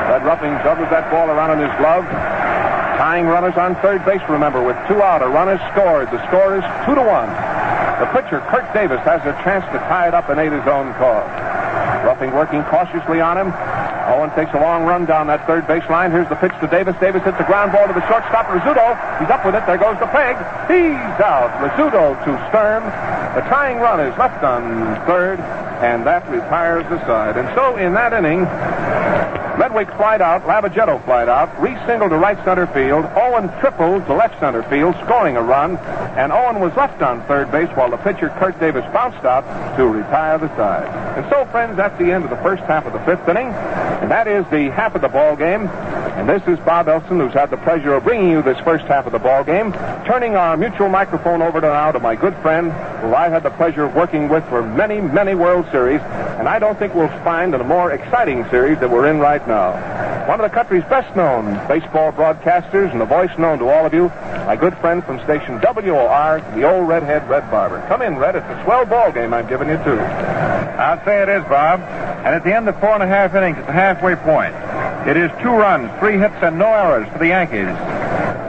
Red Ruffing doubles that ball around in his glove. Tying runners on third base, remember, with 2 out. A run is scored. The score is 2-1. The pitcher, Kurt Davis, has a chance to tie it up and aid his own cause. Ruffing working cautiously on him. Owen takes a long run down that third baseline. Here's the pitch to Davis. Davis hits the ground ball to the shortstop, Rizzuto. He's up with it. There goes the peg. He's out. Rizzuto to Sturm. The tying run is left on third, and that retires the side. And so in that inning, Medwick flied out, Lavagetto flied out, Reese singled to right center field, Owen tripled to left center field, scoring a run, and Owen was left on third base while the pitcher, Kurt Davis, bounced out to retire the side. And so, friends, that's the end of the first half of the fifth inning, and that is the half of the ball game. And this is Bob Elson, who's had the pleasure of bringing you this first half of the ball game, turning our mutual microphone over now to my good friend, who I've had the pleasure of working with for many, many World Series, and I don't think we'll find a more exciting series that we're in right now. One of the country's best-known baseball broadcasters and a voice known to all of you, my good friend from station WOR, the old redhead Red Barber. Come in, Red. It's a swell ball game I'm giving you, too. I'll say it is, Bob. And at the end of 4.5 innings, at the halfway point, it is 2 runs, 3 hits, and no errors for the Yankees.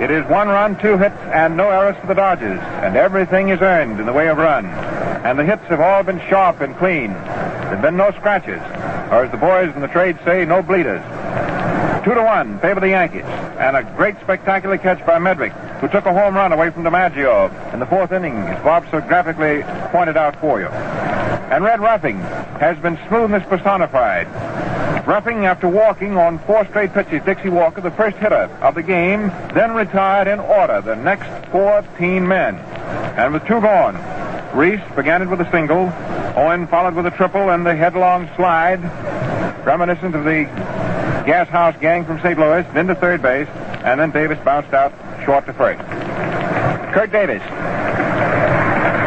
It is 1 run, 2 hits, and no errors for the Dodgers. And everything is earned in the way of runs. And the hits have all been sharp and clean. There have been no scratches. Or as the boys in the trade say, no bleeders. 2-1, favor the Yankees. And a great spectacular catch by Medwick, who took a home run away from DiMaggio in the 4th inning, as Bob so graphically pointed out for you. And Red Ruffing has been smoothness personified. Ruffing, after walking on 4 straight pitches, Dixie Walker, the first hitter of the game, then retired in order the next 14 men. And with 2 gone, Reese began it with a single, Owen followed with a triple and the headlong slide, reminiscent of the Gas House Gang from St. Louis, then to third base, and then Davis bounced out short to first. Kurt Davis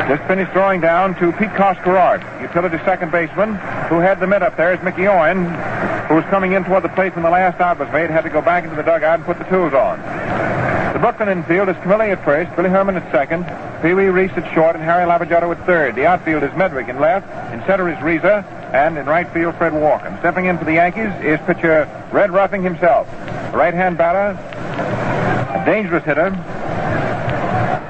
just finished throwing down to Pete Coscarard, utility second baseman, who had the mid up there as Mickey Owen, who was coming in toward the plate when the last out was made, had to go back into the dugout and put the tools on. The Brooklyn infield is Camilli at first, Billy Herman at second, Pee Wee Reese at short, and Harry Lavagetto at third. The outfield is Medwick in left, in center is Reza, and in right field, Fred Walker. And stepping in for the Yankees is pitcher Red Ruffing himself. A right-hand batter, a dangerous hitter,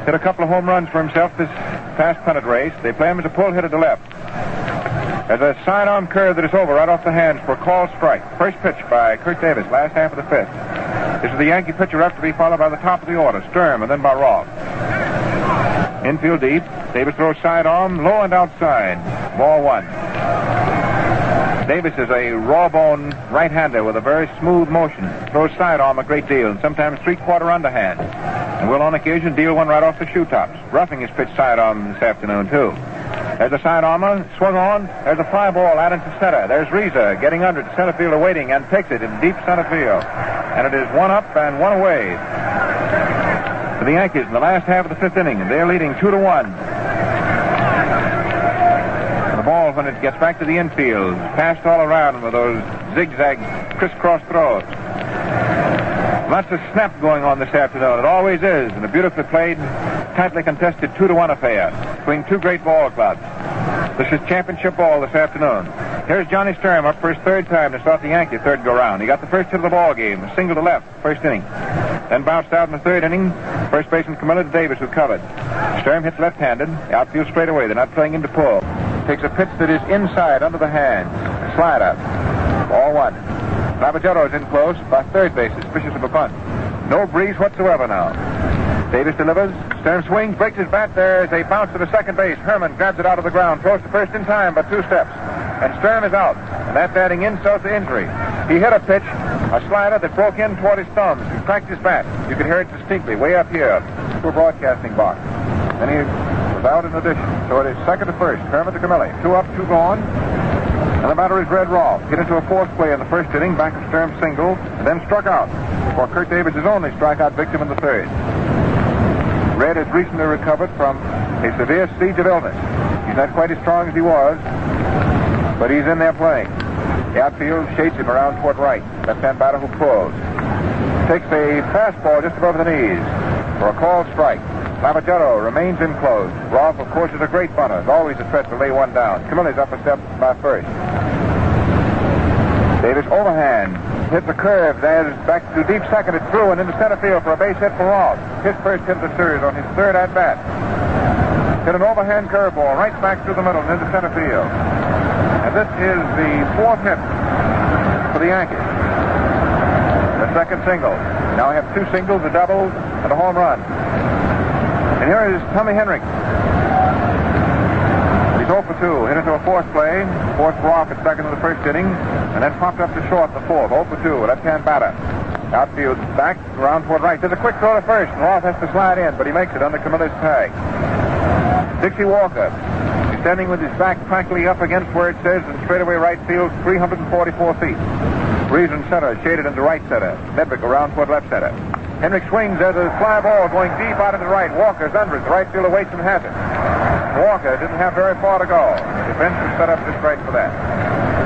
hit a couple of home runs for himself this past pennant race. They play him as a pull hitter to left. There's a sidearm curve that is over right off the hands for a called strike. First pitch by Kurt Davis, last half of the 5th. This is the Yankee pitcher up to be followed by the top of the order, Sturm, and then by Roth. Infield deep. Davis throws sidearm, low and outside. Ball 1. Davis is a raw-bone right-hander with a very smooth motion. Throws sidearm a great deal, and sometimes 3/4 underhand. And will on occasion deal one right off the shoe tops. Ruffing has pitched sidearm this afternoon, too. There's a sidearmer, swung on. There's a fly ball out into center. There's Reza getting under to center fielder waiting and takes it in deep center field. And it is 1 up and 1 away for the Yankees in the last half of the 5th inning. And they're leading 2-1. The ball, when it gets back to the infield, passed all around with those zigzag crisscross throws. Lots of snap going on this afternoon. It always is. And a beautifully played, tightly contested 2-1 affair between 2 great ball clubs. This is championship ball this afternoon. Here's Johnny Sturm up for his 3rd time to start the Yankee 3rd go-round. He got the first hit of the ball game, a single to left, 1st inning. Then bounced out in the 3rd inning. First baseman Camilli to Davis, who covered. Sturm hits left-handed. The outfield straight away. They're not playing him to pull. Takes a pitch that is inside, under the hands. A slider. Ball 1. Lavagetto is in close by third base, suspicious of a bunt. No breeze whatsoever now. Davis delivers. Sturm swings, breaks his bat. There's a bounce to the second base. Herman grabs it out of the ground, throws to first in time, but 2 steps. And Sturm is out. And that's adding insult to injury. He hit a pitch, a slider that broke in toward his thumb. He cracked his bat. You could hear it distinctly way up here to a broadcasting box. Then he was out in addition. So it is second to first. Herman to Camilli. 2 up, 2 gone. And the batter is Red Rolfe. Hit into a fourth play in the first inning, back of Sturm's single, and then struck out before Kurt Davis' only strikeout victim in the third. Red has recently recovered from a severe siege of illness. He's not quite as strong as he was, but he's in there playing. The outfield shades him around toward right. Left-hand batter who pulls. Takes a fastball just above the knees for a called strike. Lavagero remains enclosed. Rolfe, of course, is a great bunter. Is always a threat to lay one down. Camilli's up a step by first. Davis overhand. Hits a curve. There's back to deep second. It's through and into center field for a base hit for Rolfe. His first hit of the series on his third at-bat. Hit an overhand curveball right back through the middle and into center field. And this is the 4th hit for the Yankees. The second single. Now we have 2 singles, a double, and a home run. And here is Tommy Henrich. He's 0 for 2. Hit into a fourth play. Fourth for off at second in the first inning. And then popped up to short in the fourth. 0 for 2. Left-hand batter. Outfield back around toward right. There's a quick throw to first. And Rolfe has to slide in, but he makes it under Camilli's tag. Dixie Walker. He's standing with his back practically up against where it says in straightaway right field, 344 feet. Reeves in center, shaded into right center. Nedvik around toward left center. Henrich swings. There's a fly ball going deep out into the right. Walker's under it. The right fielder waits and has it. Walker didn't have very far to go. The bench was set up just right for that.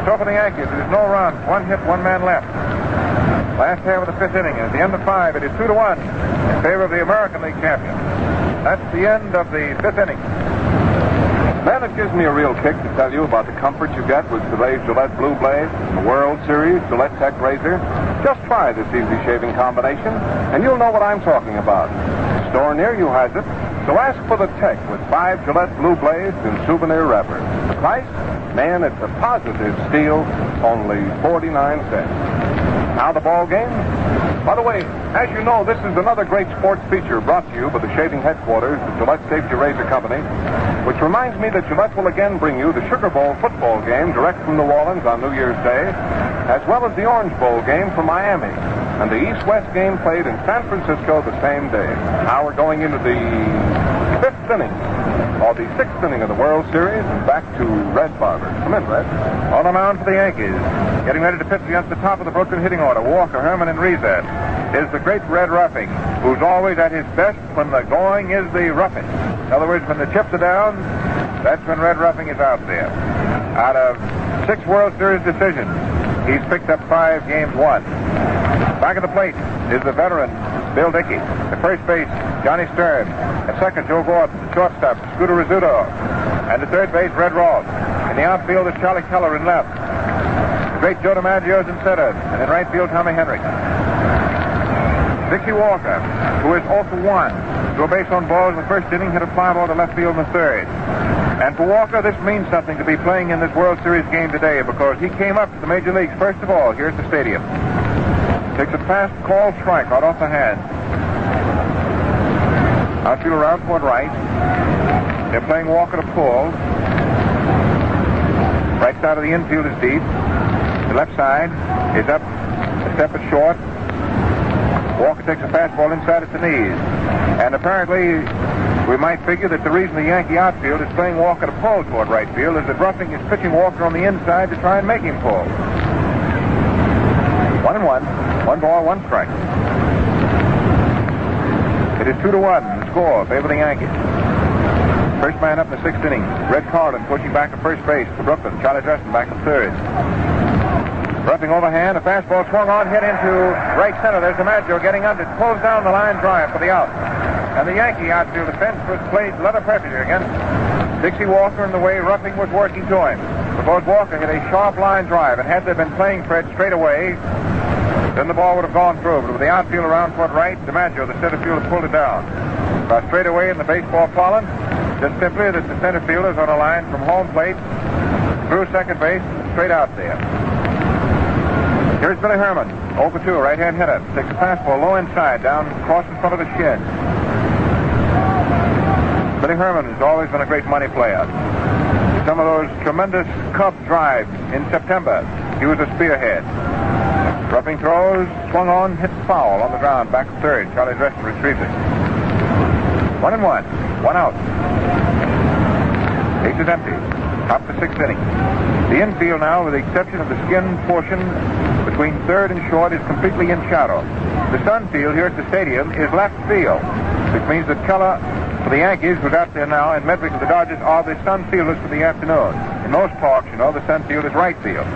So for the Yankees, it is no runs. 1 hit, 1 man left. Last half of the 5th inning. At the end of 5, it is 2-1 in favor of the American League champion. That's the end of the 5th inning. Man, it gives me a real kick to tell you about the comfort you get with today's Gillette Blue Blade and the World Series Gillette Tech Razor. Just try this easy shaving combination, and you'll know what I'm talking about. The store near you has it, so ask for the Tech with 5 Gillette Blue Blades in souvenir wrapper. The price? Man, it's a positive steal, only 49 cents. Now the ball game. By the way, as you know, this is another great sports feature brought to you by the shaving headquarters of Gillette Safety Razor Company, which reminds me that Gillette will again bring you the Sugar Bowl football game direct from New Orleans on New Year's Day, as well as the Orange Bowl game from Miami, and the East-West game played in San Francisco the same day. Now we're going into the 5th inning, or the 6th inning of the World Series, and back to Red Barber. Come in, Red. On the mound for the Yankees. Getting ready to pitch against the top of the Brooklyn hitting order. Walker, Herman, and Reeves is the great Red Ruffing, who's always at his best when the going is the roughest. In other words, when the chips are down, that's when Red Ruffing is out there. Out of 6 World Series decisions, he's picked up 5 games won. Back at the plate is the veteran, Bill Dickey. At first base, Johnny Stern. At second, Joe Gordon. The shortstop, Scooter Rizzuto. And at third base, Red Rolfe. In the outfield is Charlie Keller in left. The great Joe DiMaggio's in center. And in right field, Tommy Henrich. Dixie Walker, who is 0 for 1. To a base on balls in the first inning, hit a fly ball to left field in the third. And for Walker, this means something to be playing in this World Series game today because he came up to the Major Leagues first of all here at the stadium. Takes a fast call strike right off the hand. Outfield around toward right. They're playing Walker to pull. Right side of the infield is deep. The left side is up a step at short. Walker takes a fastball inside at the knees. And apparently, we might figure that the reason the Yankee outfield is playing Walker to pull toward right field is that Ruffing is pitching Walker on the inside to try and make him pull. 1-1. 1 ball, 1 strike. It is 2-1. The score, favor the Yankees. First man up in the 6th inning. Red Carlin pushing back to first base for Brooklyn. Charlie Dresden back to third. Ruffing overhand, a fastball swung on, hit into right center. There's DiMaggio getting under. Pulls down the line drive for the out. And the Yankee outfield defense was played leather pressure against Dixie Walker in the way Ruffing was working to him. Suppose Walker hit a sharp line drive, and had they been playing Fred straight away, then the ball would have gone through. But with the outfield around toward right, DiMaggio, the center fielder, pulled it down. By straight away in the baseball parlance, just simply that the center fielder's on a line from home plate through second base, straight out there. Here's Billy Herman, 0 for 2, right-hand hitter. Takes a fastball low inside, down across in front of the shin. Billy Herman has always been a great money player. Some of those tremendous Cub drives in September, he was a spearhead. Roughing throws, swung on, hit foul on the ground, back to third. Charlie Dresden retrieves it. 1-1, 1 out. Base is empty. Top of the sixth inning. The infield now, with the exception of the skin portion between third and short, is completely in shadow. The sun field here at the stadium is left field, which means that Keller for the Yankees, who's out there now, and Medwick for the Dodgers are the sun fielders for the afternoon. In most parks, you know, the sun field is right field.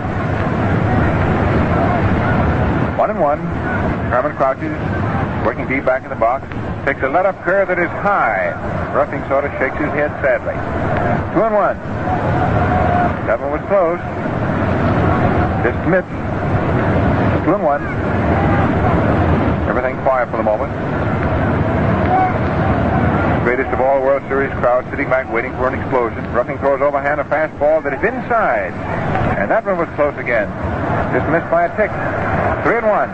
1-1. Herman crouches, working deep back in the box. Takes a let-up curve that is high. Roughing sort of shakes his head sadly. 2-1. That one was close. Dismissed. 2-1. Everything quiet for the moment. Greatest of all World Series crowd sitting back waiting for an explosion. Roughing throws overhand a fastball that is inside. And that one was close again. Dismissed by a tick. 3-1.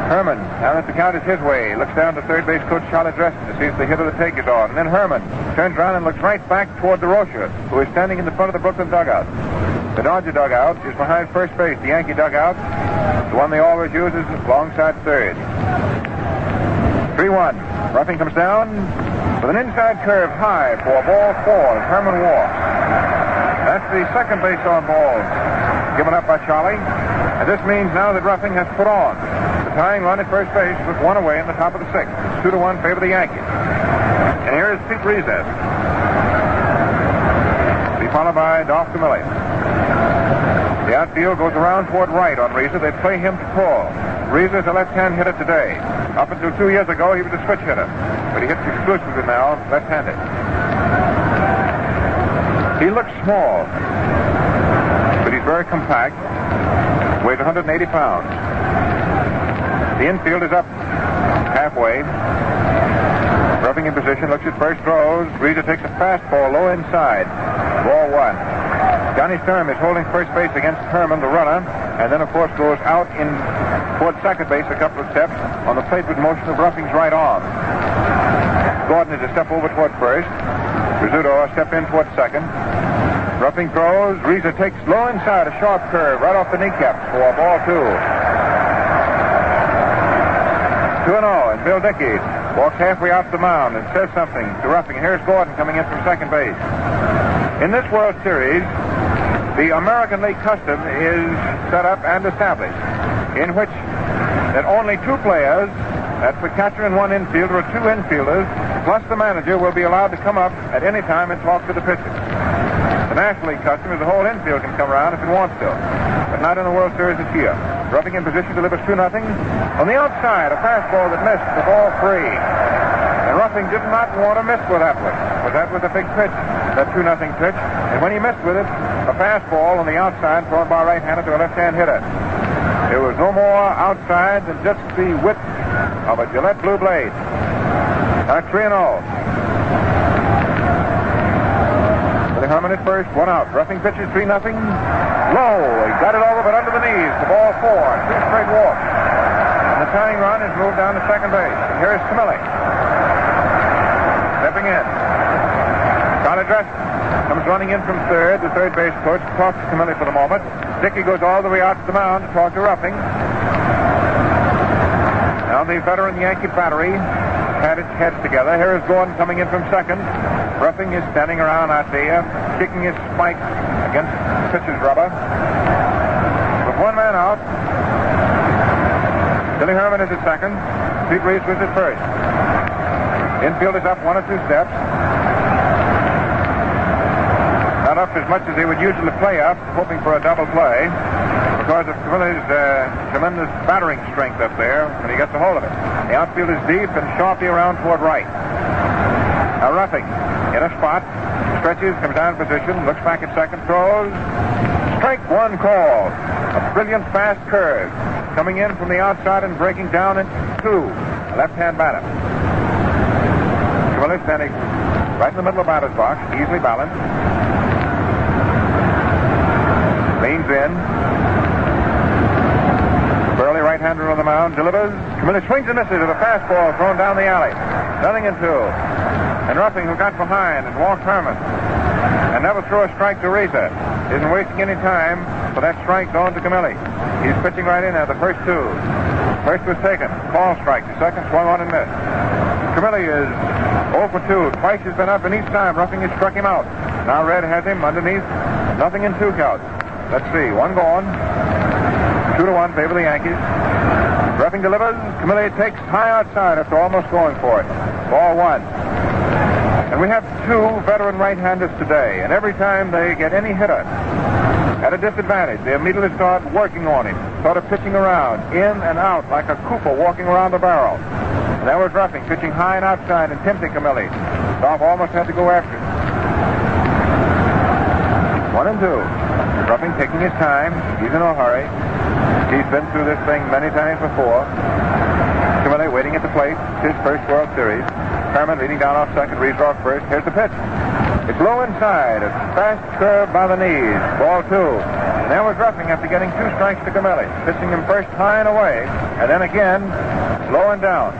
Herman, now that the count is his way, looks down to third base coach Charlie Dresden to see if the hit of the take is on. And then Herman turns around and looks right back toward DeRocher, who is standing in the front of the Brooklyn dugout. The Dodger dugout is behind first base. The Yankee dugout, the one they always use, is alongside third. 3-1. Roughing comes down with an inside curve high for ball 4 as Herman walks. That's the second base on ball given up by Charlie. And this means now that Roughing has put on. The tying run at first base with one away in the top of the sixth. 2-1 favor the Yankees. And here is Pete Reza. Be followed by Dolph Camilli. The outfield goes around toward right on Reza. They play him to pull. Reza is a left-hand hitter today. Up until 2 years ago, he was a switch hitter. But he hits exclusively now left-handed. He looks small, but he's very compact. Weighs 180 pounds. The infield is up halfway. Roughing in position, looks at first, throws. Reza takes a fastball low inside. Ball 1. Johnny Sturm is holding first base against Herman, the runner, and then, of course, goes out in toward second base a couple of steps on the plate with motion of Roughing's right arm. Gordon is a step over toward first. Rizzuto a step in toward second. Roughing throws. Reza takes low inside, a sharp curve right off the kneecaps for ball 2. 2-0, and Bill Dickey walks halfway out the mound and says something to Roughing. Here's Gordon coming in from second base. In this World Series, the American League custom is set up and established, in which that only 2 players, that's the catcher and 1 infielder, or 2 infielders, plus the manager, will be allowed to come up at any time and talk to the pitcher. The National League custom is the whole infield can come around if it wants to, but not in the World Series this year. Roughing in position delivers 2-0. On the outside, a fastball that missed the ball 3. And Roughing did not want to miss with that one, but that was a big pitch, that 2-0 pitch. And when he missed with it, a fastball on the outside thrown by a right-hander to a left-hand hitter. There was no more outside than just the width of a Gillette blue blade. Now 3-0. Herman at first, 1 out. Roughing pitches 3-0. Low. He got it over, but under the knees. The ball 4. 2 straight walks. And the tying run is moved down to second base. And here is Camilli. Stepping in. Charlie Dresden comes running in from third. The third base coach talks to Camilli for the moment. Dickey goes all the way out to the mound to talk to Roughing. Now the veteran Yankee battery had its heads together. Here is Gordon coming in from second. Roughing is standing around out there, kicking his spike against pitcher's rubber. With 1 man out, Billy Herman is at second. Pete Reese was at first. Infield is up 1 or 2 steps. Not up as much as they would usually play up, hoping for a double play, because of Camilli's tremendous battering strength up there when he gets a hold of it. The outfield is deep and sharply around toward right. Now Roughing in a spot, stretches, comes down in position, looks back at second, throws. Strike 1 call. A brilliant fast curve coming in from the outside and breaking down into 2. A left-hand batter. Camilli standing right in the middle of the batter's box, easily balanced. Leans in. Burley, right-hander on the mound, delivers. Camilli swings and misses with a fastball thrown down the alley. 0-2. And Ruffing, who got behind and walked Herman and never threw a strike to Reza, isn't wasting any time for that strike going to Camilli. He's pitching right in there, the first two. First was taken. Call strike. The second swung on and missed. Camilli is 0 for 2. Twice he's been up, and each time Ruffing has struck him out. Now Red has him underneath. Nothing in 2 counts. Let's see. 1 gone. 2-1 favor the Yankees. Ruffing delivers. Camilli takes high outside after almost going for it. Ball 1. And we have 2 veteran right-handers today, and every time they get any hitter at a disadvantage, they immediately start working on him, sort of pitching around, in and out, like a Cooper walking around the barrel. And there was Ruffing, pitching high and outside and tempting Camilli. Dolph almost had to go after it. 1-2. Ruffing taking his time. He's in no hurry. He's been through this thing many times before. Camilli waiting at the plate. His first World Series. Herman leading down off second. Reeves off first. Here's the pitch. It's low inside. A fast curve by the knees. Ball 2. And there was Ruffing after getting 2 strikes to Camilli. Pitching him first high and away. And then again, low and down.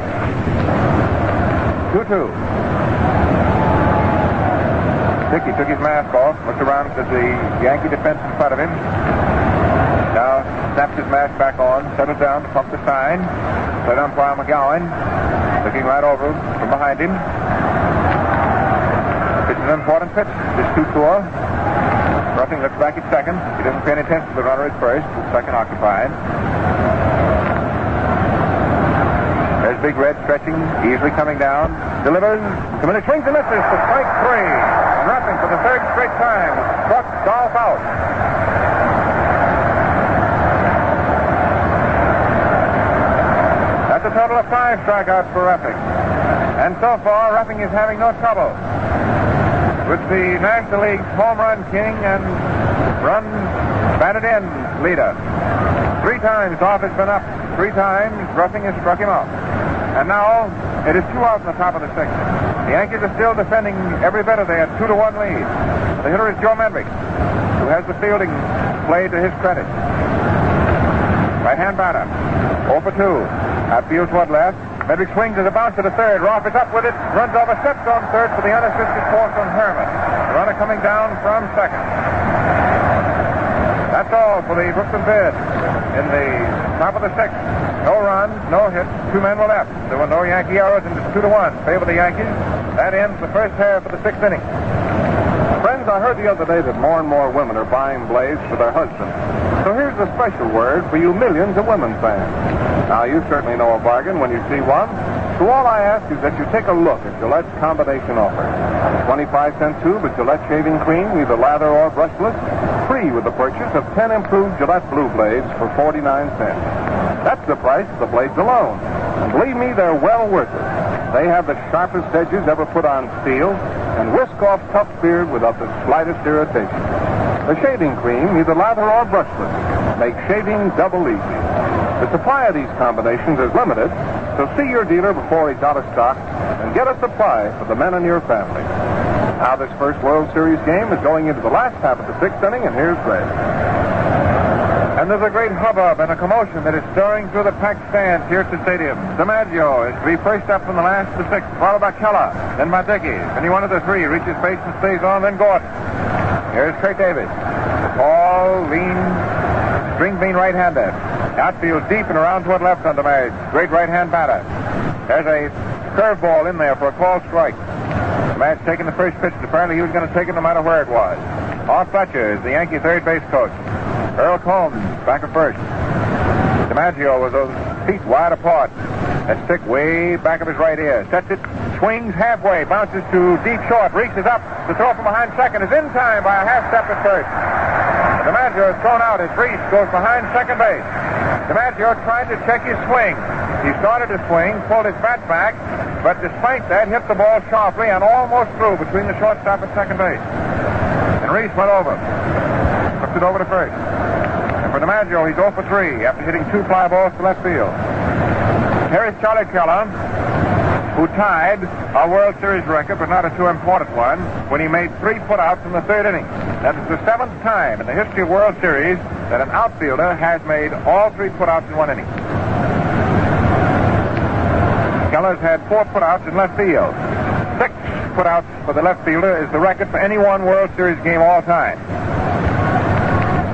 2-2. Dickey took his mask off, looked around at the Yankee defense in front of him. Now snapped his mask back on, settled down to pump the sign. Plate umpire McGowan looking right over from behind him. This is an important pitch. This 2-4. Ruffing looks back at second. He doesn't pay any attention to the runner at first. Second occupied. There's Big Red stretching, easily coming down. Delivers. Camilli swings and misses for strike 3. And Ruffing for the 3rd straight time struck Dolph out. That's a total of 5 strikeouts for Ruffing. And so far, Ruffing is having no trouble with the National League's home run king and runs batted in leader. 3 times Dolph has been up. 3 times Ruffing has struck him out. And now it is 2 out in the top of the 6th. The Yankees are still defending every bit of their 2-1 lead. The hitter is Joe Medrick, who has the fielding played to his credit. Right-hand batter. 0 for 2. Outfield toward left. Medrick swings as a bounce to the third. Roth is up with it. Runs over, steps on third for the unassisted force on Herman. The runner coming down from second. That's all for the Brooklyn bid. In the top of the 6th. No runs, no hits, 2 men were left. There were no Yankee errors, and it's 2-1. Favor the Yankees. That ends the first half of the 6th inning. Friends, I heard the other day that more and more women are buying blades for their husbands. So here's a special word for you millions of women fans. Now, you certainly know a bargain when you see one. So all I ask is that you take a look at Gillette's combination offer. 25-cent tube of Gillette shaving cream, either lather or brushless, free with the purchase of 10 improved Gillette Blue blades for 49 cents. That's the price of the blades alone. And believe me, they're well worth it. They have the sharpest edges ever put on steel and whisk off tough beard without the slightest irritation. The shaving cream, either lather or brushless, makes shaving double easy. The supply of these combinations is limited, so see your dealer before he's out of stock and get a supply for the men in your family. Now this first World Series game is going into the last half of the 6th inning, and here's Red. And there's a great hubbub and a commotion that is stirring through the packed stands here at the stadium. DiMaggio is to be first up from the last to the 6th, followed by Keller, then by Dickey. Any one of the 3 reaches base and stays on, then Gordon. Here's Kurt Davis, tall, lean, string bean right-hander. Outfield deep and around toward left on DiMaggio. Great right-hand batter. There's a curveball in there for a called strike. DiMaggio taking the first pitch, and apparently he was going to take it no matter where it was. Off Fletcher is the Yankee third base coach. Earl Combs back at first. DiMaggio with those feet wide apart. That stick way back of his right ear. Sets it, swings halfway, bounces to deep short, reaches up. The throw from behind second is in time by a half step at first. DiMaggio is thrown out as Reese goes behind second base. DiMaggio tried to check his swing. He started to swing, pulled his bat back, but despite that, hit the ball sharply and almost through between the shortstop and second base. And Reese went over. Hooked it over to first. And for DiMaggio, he's 0 for 3 after hitting 2 fly balls to left field. Here is Charlie Keller, who tied a World Series record, but not a too important one, when he made 3 putouts in the 3rd inning. That is the 7th time in the history of World Series that an outfielder has made all 3 putouts in 1 inning. Keller's had 4 putouts in left field. 6 putouts for the left fielder is the record for any one World Series game all time.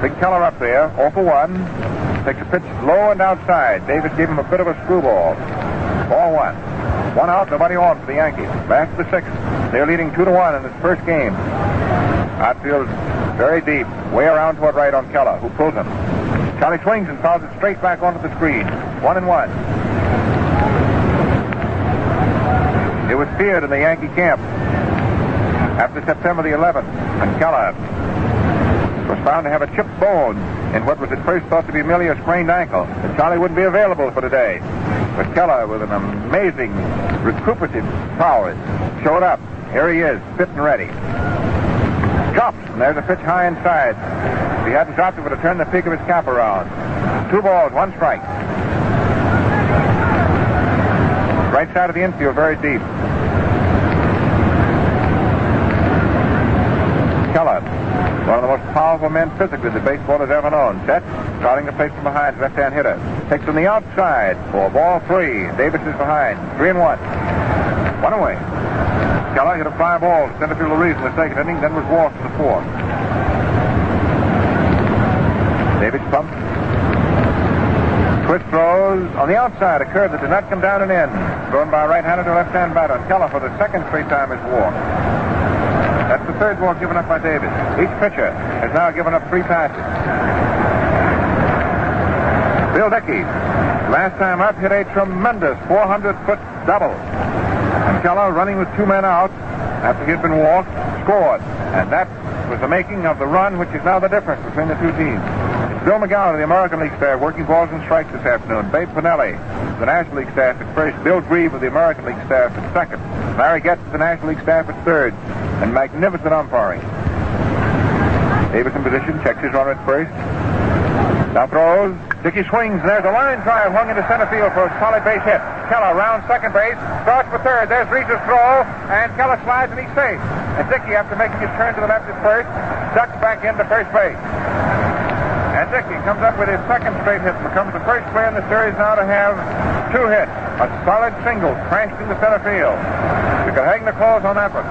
Big Keller up there, 0 for 1. Takes a pitch low and outside. Davis gave him a bit of a screwball. Ball 1. 1 out, nobody on for the Yankees. Back to the 6th. They're leading 2-1 in this first game. Outfield very deep, way around toward right on Keller, who pulls him. Charlie swings and fouls it straight back onto the screen. 1-1. It was feared in the Yankee camp after September the 11th, and Keller was found to have a chipped bone in what was at first thought to be merely a sprained ankle. And Charlie wouldn't be available for today. But Keller, with an amazing recuperative prowess, showed up. Here he is, fit and ready. Drops, and there's a pitch high inside. If he hadn't dropped, it would have turned the peak of his cap around. 2 balls, 1 strike. Right side of the infield, very deep. Keller, one of the most powerful men physically that baseball has ever known. Set, starting to place from behind, left-hand hitter. Takes from the outside for ball 3. Davis is behind. 3-1. 1 away. Keller hit a fly ball to center field Louise in the 2nd inning, then was walked in the 4th. Davis pumps. Twist throws on the outside, a curve that did not come down and in. Thrown by a right-hander to a left-hand batter. Keller for the 2nd straight time is walked. That's the 3rd ball given up by Davis. Each pitcher has now given up 3 passes. Bill Dickey, last time up, hit a tremendous 400-foot double. And Keller, running with 2 men out after he had been walked, scored. And that was the making of the run, which is now the difference between the two teams. It's Bill McGowan of the American League staff working balls and strikes this afternoon. Babe Pinelli, the National League staff at first. Bill Grieve of the American League staff at second. Larry Getz of the National League staff at third. And magnificent umpiring. Davis in position, checks his runner at first. Now throws. Dickey swings, and there's a line drive hung into center field for a solid base hit. Keller round second base, starts for third. There's Reese's throw, and Keller slides, and he's safe. And Dickey, after making his turn to the left at first, ducks back into first base. And Dickey comes up with his 2nd straight hit, becomes the first player in the series now to have 2 hits. A solid single crashed into center field. You can hang the claws on that one.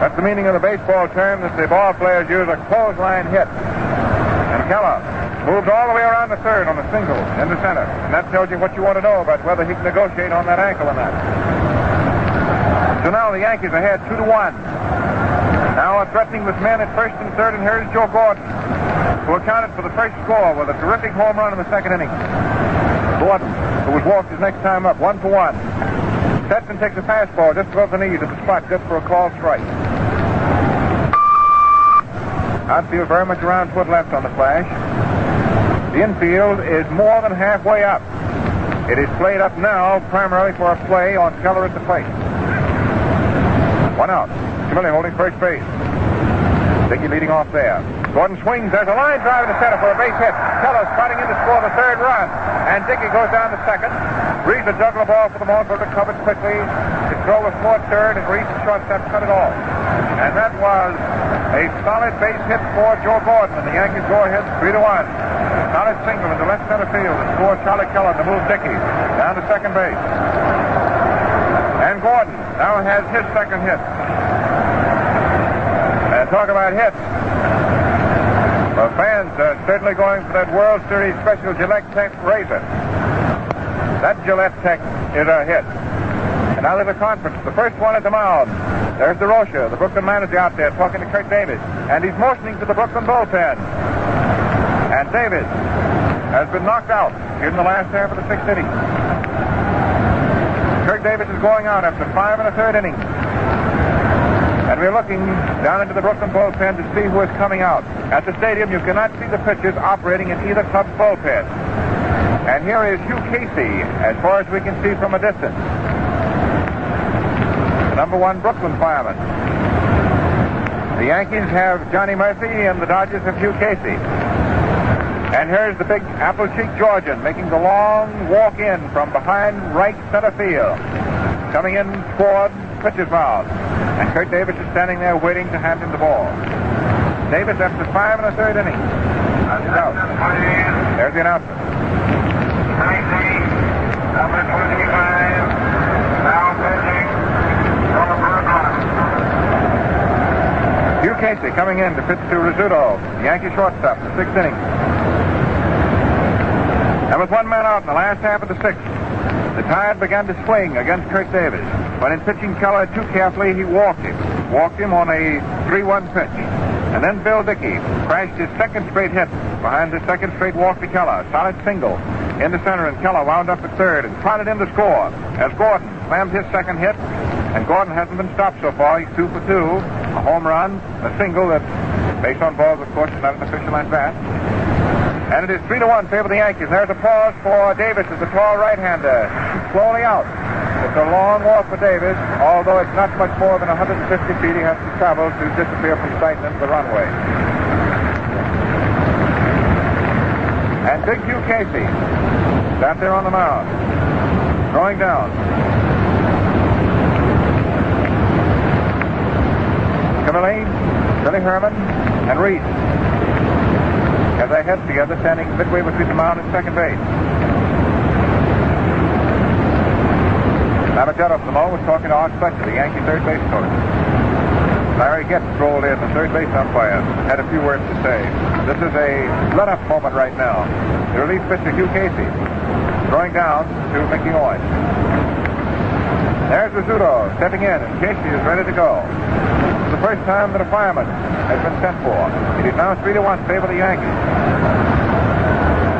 That's the meaning of the baseball term that the ball players use, a clothesline hit. And Keller moved all the way around the 3rd on a single into center. And that tells you what you want to know about whether he can negotiate on that ankle or not. So now the Yankees ahead 2-1. Now threatening with men at 1st and 3rd, and here's Joe Gordon, who accounted for the first score with a terrific home run in the 2nd inning. Gordon, who was walked his next time up, 1 for 1. Sets and takes a fastball just above the knees at the spot, just for a called strike. Outfield very much around toward left on the flash. The infield is more than halfway up. It is played up now primarily for a play on Keller at the plate. 1 out. Camilli holding first base. Dickey leading off there. Gordon swings. There's a line drive to center for a base hit. Keller spotting in to score the 3rd run. And Dickey goes down to 2nd. Reeves a juggler ball for the moment, but recovered quickly. His throw was toward 3rd, and Reeves shortstop cut it off. And that was a solid base hit for Joe Gordon, and the Yankees go ahead 3-1. Solid single into left center field to score Charlie Keller to move Dickey down to 2nd base. And Gordon now has his 2nd hit. And talk about hits. The fans are certainly going for that World Series special Gillette Tech razor. That Gillette Tech is a hit. And now there's a conference. The first one at the mound. There's DeRocha, the Brooklyn manager, out there talking to Kurt Davis. And he's motioning to the Brooklyn bullpen. And Davis has been knocked out here in the last half of the 6th inning. Kurt Davis is going out after 5 1/3 innings. And we're looking down into the Brooklyn bullpen to see who is coming out. At the stadium, you cannot see the pitchers operating in either club's bullpen. And here is Hugh Casey, as far as we can see from a distance. The #1 Brooklyn fireman. The Yankees have Johnny Murphy, and the Dodgers have Hugh Casey. And here's the big apple-cheeked Georgian making the long walk in from behind right center field. Coming in toward pitcher's mound. And Kurt Davis is standing there waiting to hand him the ball. Davis after 5 1/3 innings. He's out. There's the announcement. Tracy, number 25, now pitching, Casey coming in to pitch to Rizzuto, the Yankee shortstop, in the 6th inning. And with 1 man out in the last half of the 6th, the Tide began to swing against Kurt Davis. But in pitching Keller too carefully, he walked him on a 3-1 pitch. And then Bill Dickey crashed his 2nd straight hit behind his 2nd straight walk to Keller. Solid single in the center, and Keller wound up at 3rd and trotted in to score as Gordon slammed his 2nd hit. And Gordon hasn't been stopped so far. He's 2 for 2. A home run, a single that, based on balls, of course, is not an official at bat. And it is 3-1 favor the Yankees. There's a pause for Davis as the tall right-hander. Slowly out. It's a long walk for Davis, although it's not much more than 150 feet he has to travel to disappear from sight into the runway. And Big Hugh Casey is out there on the mound, throwing down. Kimmerly, Billy Herman, and Reese as they head together, standing midway between the mound and second base. Abighetto from the mound was talking to Art Fletcher, the Yankee third base coach. Larry Getz strolled in, the third base umpire, had a few words to say. This is a let-up moment right now. The relief pitcher, Hugh Casey, throwing down to Mickey Owen. There's Rizzuto stepping in, and Casey is ready to go. It's the first time that a fireman has been sent for. It is now 3-1 favor the Yankees.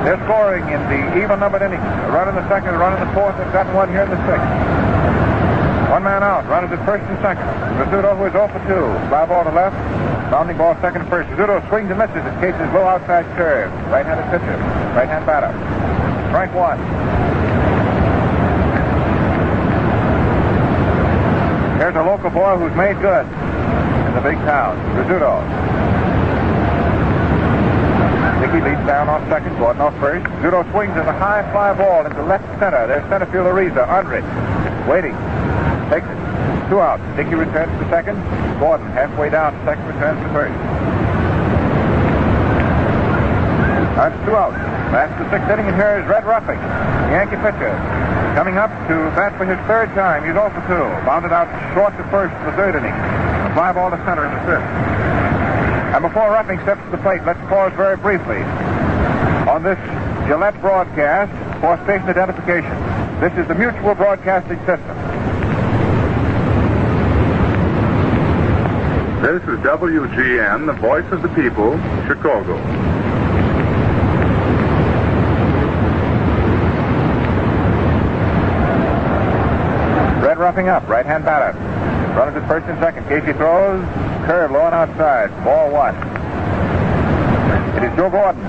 They're scoring in the even-numbered innings. A run in the 2nd, a run in the 4th. They've gotten one here in the 6th. 1 man out. Runners at 1st and 2nd. Rizzuto, who is 0 for 2. Fly ball to left. Bounding ball 2nd, 1st. Rizzuto swings and misses. It Casey's low outside curve. Right-handed pitcher. Right-hand batter. Strike 1. Here's a local boy who's made good in the big town, Rizzuto. Dickey leads down on 2nd, Gordon off 1st. Rizzuto swings as a high fly ball into left center. There's center fielder Ariza, Undrich, waiting. Takes it. 2 out. Dickey returns to 2nd. Gordon halfway down to 2nd, returns to 1st. That's 2 out. That's the 6th inning, and here is Red Ruffing, the Yankee pitcher, coming up to bat for his 3rd time. He's 0 for 2. Bounded out short to 1st in the 3rd inning. A fly ball to center in the 5th. And before Ruffing steps to the plate, let's pause very briefly on this Gillette broadcast for station identification. This is the Mutual Broadcasting System. This is WGN, the voice of the people, Chicago. Red Ruffing up, right-hand batter. Runners at 1st and 2nd. Casey throws. Curve low and outside. Ball 1. It is Joe Gordon.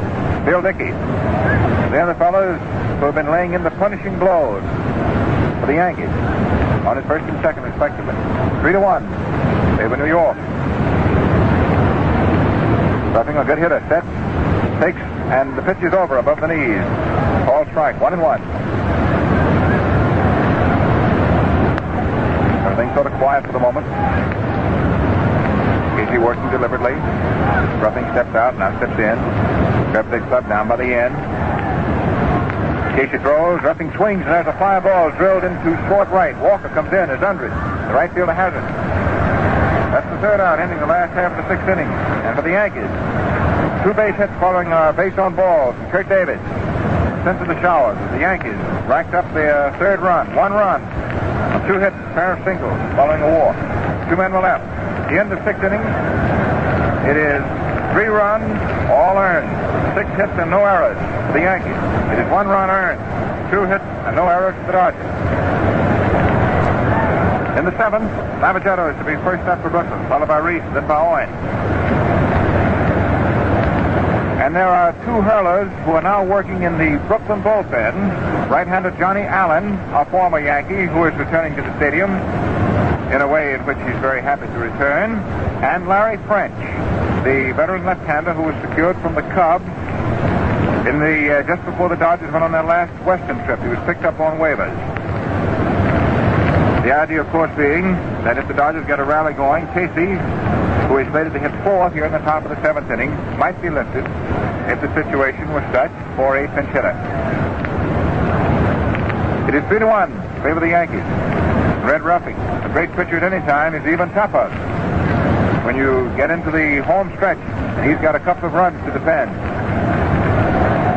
Bill Dickey. The other fellows who have been laying in the punishing blows for the Yankees on his 1st and 2nd, respectively. 3-1. Favor New York. Ruffing, a good hitter. Sets. Takes. And the pitch is over above the knees. Ball strike. 1-1. Everything sort of quiet for the moment. Casey working deliberately. Ruffing steps out, now steps in. Grabs the club down by the end. Casey throws, Ruffing swings, and there's a fly ball drilled into short right. Walker comes in as Undrich. The right fielder has it. That's the 3rd out, ending the last half of the 6th inning. And for the Yankees, 2 base hits following our base on balls. Kurt Davis sent to the showers. The Yankees racked up their 3rd run. 1 run. 2 hits, pair of singles, following a walk. 2 men were left. The end of 6th inning, it is 3 runs, all earned. 6 hits and no errors for the Yankees. It is 1 run earned, 2 hits and no errors for the Dodgers. In the 7th, Abighetto is to be first up for Brooklyn, followed by Reese, then by Owen. And there are 2 hurlers who are now working in the Brooklyn bullpen. Right-hander Johnny Allen, a former Yankee, who is returning to the stadium in a way in which he's very happy to return. And Larry French, the veteran left-hander who was secured from the Cubs in the just before the Dodgers went on their last Western trip. He was picked up on waivers. The idea, of course, being that if the Dodgers get a rally going, Casey, who is slated to hit 4th here in the top of the 7th inning, might be lifted if the situation was such for a pinch hitter. It is 3-1, favor the Yankees. Red Ruffing, a great pitcher at any time, is even tougher. when you get into the home stretch. He's got a couple of runs to defend.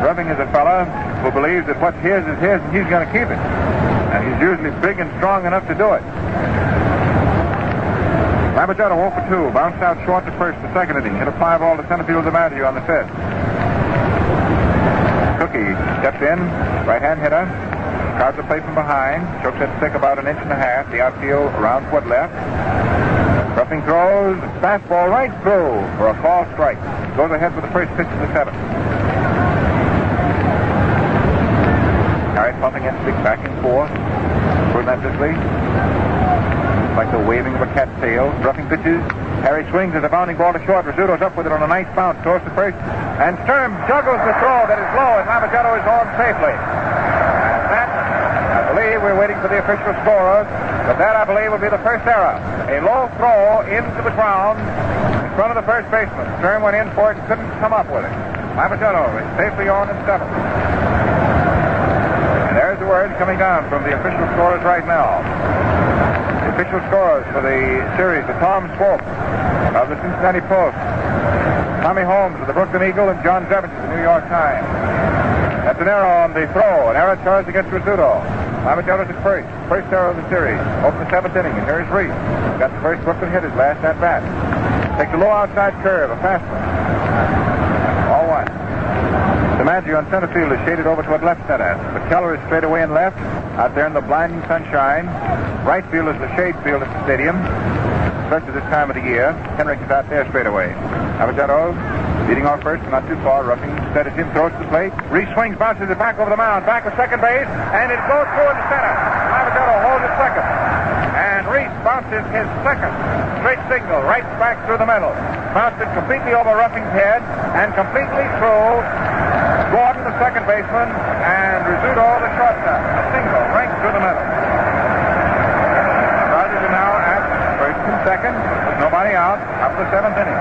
Rubbing is a fella who believes that what's his is his and he's going to keep it. And he's usually big and strong enough to do it. Labaghetto 0 for 2. Bounced out short to first the second inning. Hit a fly ball to center field to Matthew on the fifth. Cookie steps in. Right-hand hitter. Crowds the plate from behind. Chokes it thick about 1.5 inches. The outfield around foot left. Ruffing throws. Fastball right through for a fall strike. Goes ahead with the first pitch of the seventh. Harris pumping in, stick back and forth. Relentlessly. Like the waving of a cat's tail. Ruffing pitches. Harry swings as a bounding ball to short. Rizzuto's up with it on a nice bounce. Towards the first. And Sturm juggles the throw that is low, and Labaghetto is on safely. And that, I believe, we're waiting for the official scorers, but that, I believe, will be the first error. A low throw into the ground in front of the first baseman. Sturm went in for it and couldn't come up with it. Labaghetto is safely on in seventh. And there's the word coming down from the official scorers right now. The official scorers for the series, the Tom Swope of the Cincinnati Post, Tommy Holmes of the Brooklyn Eagle, and John Zevich of the New York Times. That's an error on the throw, an error charged against Rizzuto. Labaghetto's at first error of the series. Open the seventh inning, and here's Reese. Got the first Brooklyn hit his last at bat. Takes a low outside curve, a fast one. All one. DiMaggio on center field is shaded over toward left center, but Keller is straight away in left, out there in the blinding sunshine. Right field is the shade field at the stadium, especially this time of the year. Henrik is out there straight away. Labaghetto leading off first, not too far. Ruffing steadies him, throws to the plate. Reese swings, bounces it back over the mound, back to second base, and it goes through in the center. Labaghetto holds it second. And Reese bounces his second straight signal right back through the middle. Bounced it completely over Ruffing's head and completely through Gordon, the second baseman, and Rizzuto, the shortstop. A single right through the middle. Dodgers are now at first and second with nobody out, up the seventh inning.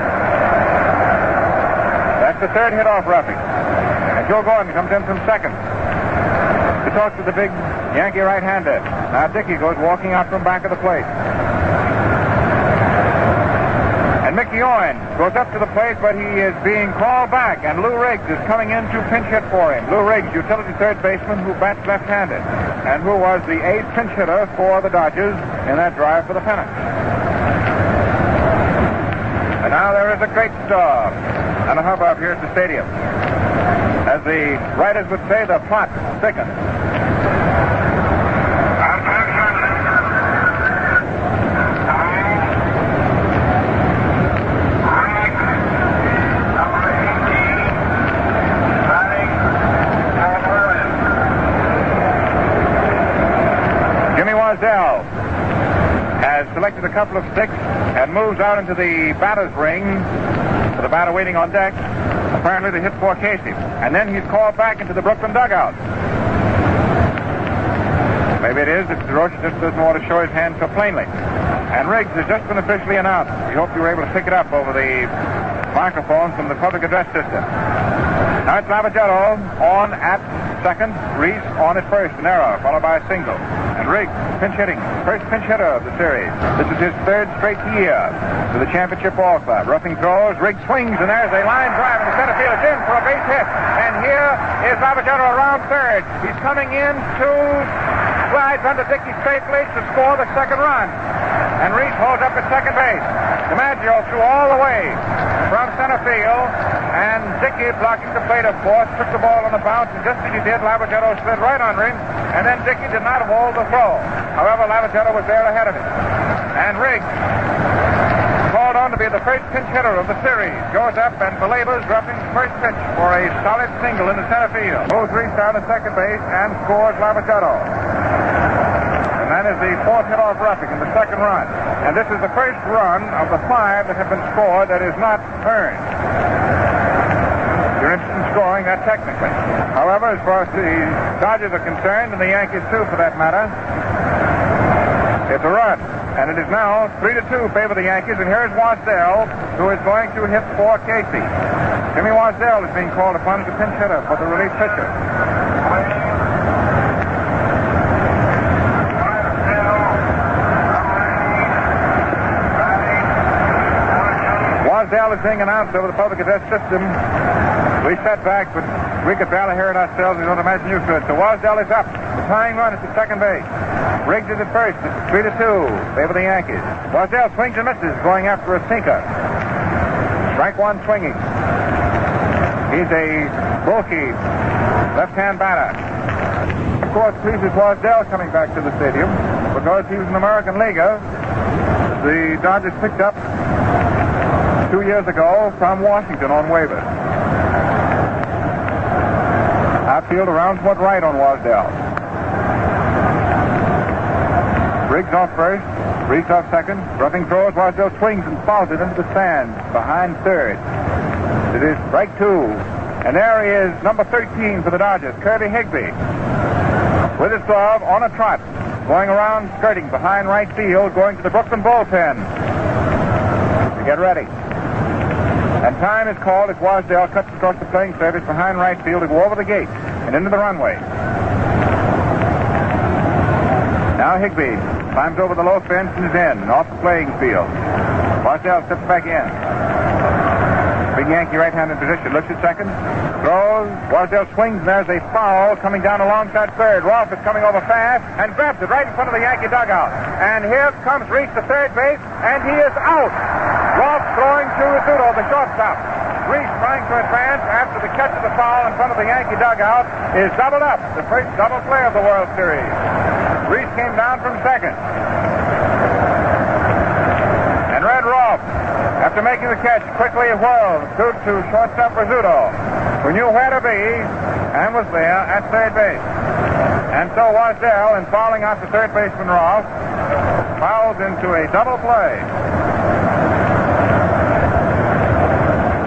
That's the third hit off Ruffing. And Joe Gordon comes in from second to talk to the big Yankee right-hander. Now Dickey goes walking out from back of the plate. And Mickey Owen goes up to the plate, but he is being called back, and Lou Riggs is coming in to pinch hit for him. Lou Riggs, utility third baseman who bats left-handed, and who was the eighth pinch hitter for the Dodgers in that drive for the pennant. And now there is a great star and a hubbub here at the stadium. As the writers would say, the plot thickens. Has selected a couple of sticks and moves out into the batter's ring with the batter waiting on deck, apparently to hit for Casey. And then he's called back into the Brooklyn dugout. Maybe it is that DeRoche just doesn't want to show his hand so plainly. And Riggs has just been officially announced. We hope you were able to pick it up over the microphone from the public address system. Now it's Labaghetto on at second, Reese on at first, an error, followed by a single. And Riggs, pinch hitting, first pinch hitter of the series. This is his third straight year to the championship ball club. Ruffing throws, Riggs swings, and there's a line drive in the center field. It's in for a base hit. And here is Labaghetto around third. He's coming in to slides under Dickey's safely to score the second run. And Reese holds up at second base. DiMaggio threw all the way from center field, and Dickey, blocking the plate, of course, took the ball on the bounce, and just as he did, Labaghetto slid right under him, and then Dickey did not hold the throw. However, Labaghetto was there ahead of him. And Riggs, called on to be the first pinch hitter of the series, goes up and belabors Ruffing's first pitch for a solid single in the center field. Moves Reese down to second base and scores Labaghetto. And that is the fourth hit off Ruffing in the second run. And this is the first run of the 5 that have been scored that is not earned. If you're interested in scoring, that technically. However, as far as the Dodgers are concerned, and the Yankees too for that matter, it's a run. And it is now 3-2 favor the Yankees. And here's Wasdell, who is going to hit for Casey. Jimmy Wasdell is being called upon as a pinch hitter for the relief pitcher. was being announced over the public address system, we sat back, but we could barely hear it ourselves. We don't imagine you could. So Wasdell is up. The tying run is at second base. Riggs is at first. It's 3-2. Favor the Yankees. Wasdell swings and misses, going after a sinker. Strike one swinging. He's a bulky left-hand batter. Of course, pleases Wasdell coming back to the stadium because he was an American leaguer. The Dodgers picked up 2 years ago from Washington on waivers. Outfield around somewhat right on Wasdell. Riggs off first. Reese off second. Roughing throws. Wasdell swings and fouls it into the stands behind third. It is strike two. And there is number 13 for the Dodgers, Kirby Higbee, with his glove on a trot, going around skirting behind right field, going to the Brooklyn bullpen to get ready. And time is called as Wasdell cuts across the playing surface behind right field to go over the gate and into the runway. Now Higbee climbs over the low fence and is in, off the playing field. Wasdell steps back in. Big Yankee right-handed position. Looks at second. Throws. Wasdell swings, and there's a foul coming down alongside third. Rolfe is coming over fast and grabs it right in front of the Yankee dugout. And here comes Reese to third base, and he is out. Rolfe throwing to Rizzuto, the shortstop. Reese trying to advance after the catch of the foul in front of the Yankee dugout is doubled up. The first double play of the World Series. Reese came down from second. And Red Rolfe, after making the catch, quickly whirled to shortstop Rizzuto, who knew where to be and was there at third base. And so Wasdell, in fouling out to third baseman Rolfe, fouls into a double play.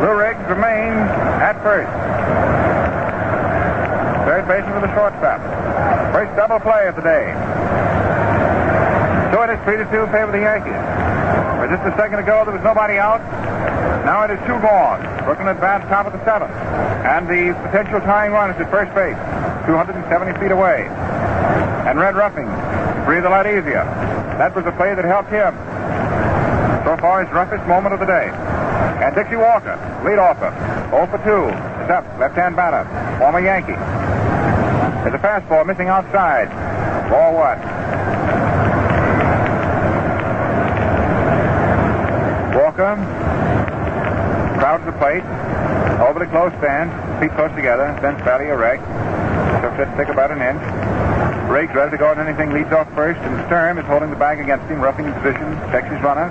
Lou Riggs remains at first. Third baseman for the shortstop. First double play of the day. So it is 3-2 favor the Yankees. For just a second ago, there was nobody out. Now it is two gone. Brooklyn at bat, top of the seventh. And the potential tying run is at first base, 270 feet away. And Red Ruffing breathed a lot easier. That was the play that helped him. So far, his roughest moment of the day. And Dixie Walker, leadoffer, 0 for 2. Is up, left-hand batter, former Yankee. There's a fastball missing outside. Ball what? Walker crowds the plate, over the close stand, feet close together, stands fairly erect. Chucks it thick about an inch. Riggs ready to go at anything, leads off first, and Sturm is holding the bag against him, roughing in position, checks his runner,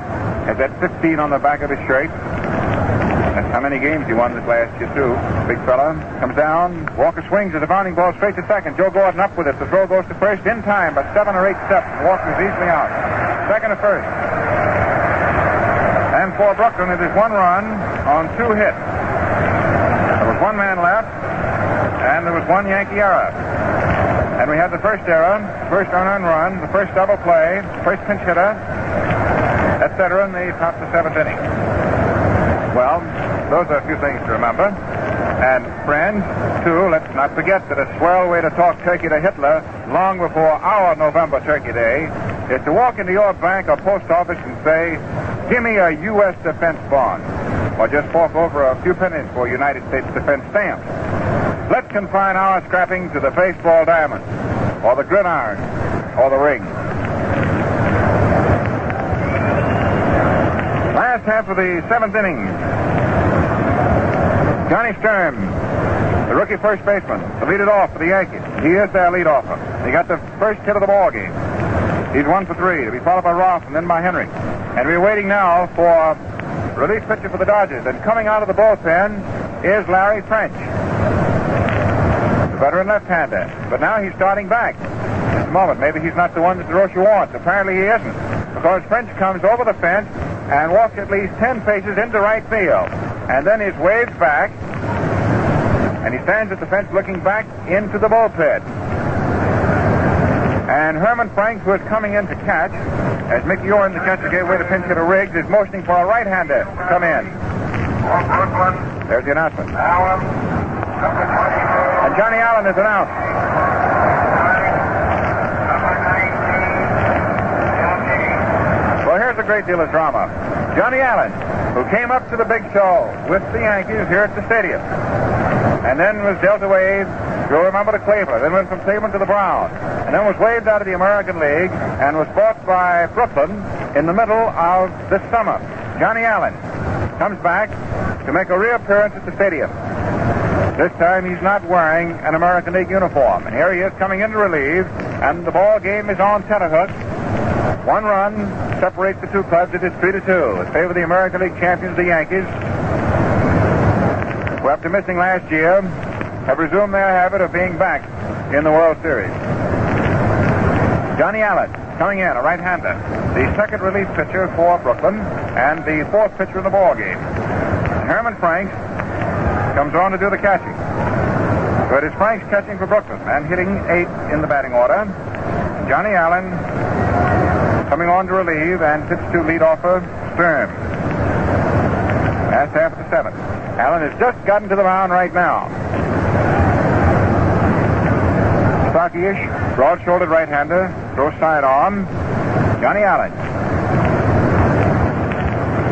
has that 15 on the back of his shirt. That's how many games he won this last year, too. Big fella comes down. Walker swings at the bounding ball straight to second. Joe Gordon up with it. The throw goes to first in time by 7 or 8 steps. Walker is easily out. Second to first. And for Brooklyn, it is 1 run on 2 hits. There was 1 man left, and there was 1 Yankee error. And we had the first error, first unearned run, the first double play, first pinch hitter, etc. in the top of the 7th inning. Well, those are a few things to remember. And friends, too, let's not forget that a swell way to talk turkey to Hitler long before our November Turkey Day is to walk into your bank or post office and say, "Give me a U.S. defense bond," or just fork over a few pennies for United States defense stamps. Let's confine our scrapping to the baseball diamond, or the gridiron, or the ring. Last half of the 7th inning. Johnny Sturm, the rookie first baseman, to lead it off for the Yankees. He is their leadoffer. He got the first hit of the ball game. He's 1 for 3, to be followed by Rolfe and then by Henry. And we're waiting now for relief pitcher for the Dodgers. And coming out of the bullpen is Larry French, the veteran left-hander. But now he's starting back. Just a moment, maybe he's not the one that DeRocher wants. Apparently he isn't, because French comes over the fence and walks at least 10 paces into right field. And then he's waved back, and he stands at the fence looking back into the bullpen. And Herman Frank, who is coming in to catch, as Mickey Orrin, the catcher, gave way to pinch hitter Riggs, is motioning for a right-hander to come in. There's the announcement. And Johnny Allen is announced. Well, here's a great deal of drama. Johnny Allen, who came up to the big show with the Yankees here at the stadium. And then was dealt away, you'll remember, to Cleveland. Then went from Cleveland to the Browns. And then was waived out of the American League and was bought by Brooklyn in the middle of this summer. Johnny Allen comes back to make a reappearance at the stadium. This time he's not wearing an American League uniform. And here he is coming in to relieve, and the ball game is on tenterhooks. One run separates the two clubs. It is 3-2 in favor of the American League champions, the Yankees, who, after missing last year, have resumed their habit of being back in the World Series. Johnny Allen coming in, a right-hander, the second relief pitcher for Brooklyn, and the fourth pitcher in the ball game. Herman Franks comes on to do the catching. So it is Franks catching for Brooklyn and hitting 8 in the batting order. Johnny Allen coming on to relieve and pitch to leadoffer Sturm. Last half of the 7th. Allen has just gotten to the mound right now. Stocky-ish, broad-shouldered right-hander, throws sidearm. Johnny Allen.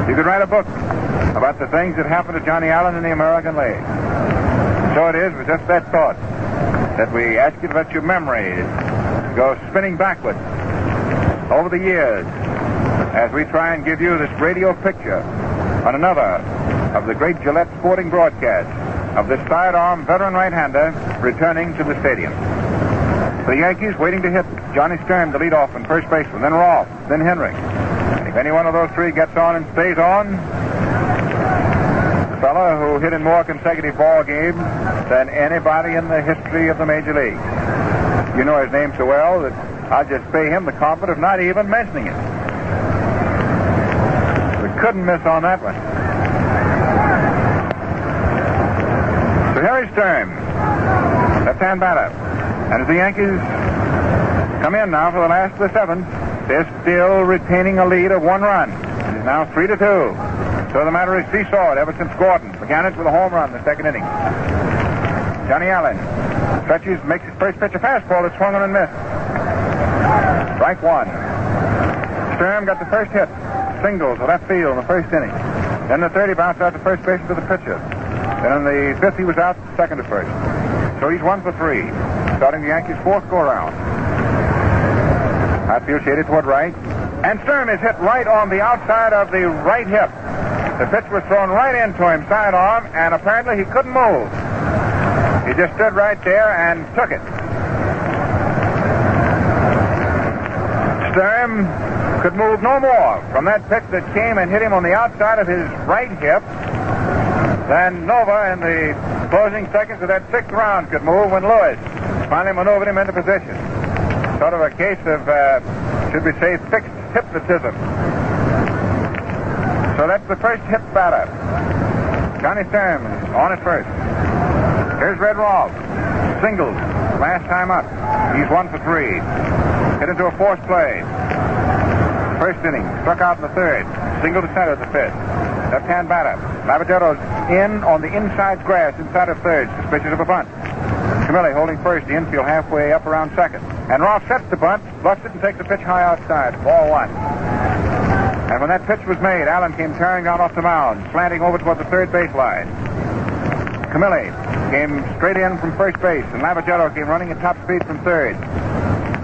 You could write a book about the things that happened to Johnny Allen in the American League. So it is with just that thought that we ask you to let your memory go spinning backwards over the years as we try and give you this radio picture on another of the great Gillette sporting broadcasts of this sidearm veteran right-hander returning to the stadium. The Yankees waiting to hit Johnny Sturm, the leadoff and first baseman, then Rolfe, then Henry. And if any one of those three gets on and stays on, the fellow who hit in more consecutive ball games than anybody in the history of the Major League. You know his name so well that I'll just pay him the compliment of not even mentioning it. We couldn't miss on that one. So Harry Sturm, left-hand batter. And as the Yankees come in now for the last of the 7th, they're still retaining a lead of 1 run. It is now 3-2. So the matter is seesawed ever since Gordon began it with a home run in the 2nd inning. Johnny Allen stretches, makes his first pitch a fastball that swung on and missed. Strike 1. Sturm got the first hit, single to left field in the 1st inning. Then the 3rd, he bounced out to first base to the pitcher. Then in the 5th, he was out second to first. So he's 1 for 3, starting the Yankees' 4th go-around. Outfield shaded toward right. And Sturm is hit right on the outside of the right hip. The pitch was thrown right into him, sidearm, and apparently he couldn't move. He just stood right there and took it. Sturm could move no more from that pitch that came and hit him on the outside of his right hip than Nova in the closing seconds of that 6th round could move when Lewis finally maneuvered him into position. Sort of a case of, should we say, fixed hypnotism. So that's the first hit batter. Johnny Sturm is on at first. Here's Red Rolfe. Singles. Last time up. He's 1 for 3. Hit into a forced play. 1st inning. Struck out in the 3rd. Single to center the 5th. Left-hand batter. Lavagetto's in on the inside grass inside of 3rd. Suspicious of a bunt. Camilli holding first. The infield halfway up around 2nd. And Rolfe sets the bunt, bluffs it, and takes the pitch high outside. Ball 1. And when that pitch was made, Allen came tearing down off the mound, slanting over toward the 3rd baseline. Camilli came straight in from first base, and Lavagetto came running at top speed from 3rd.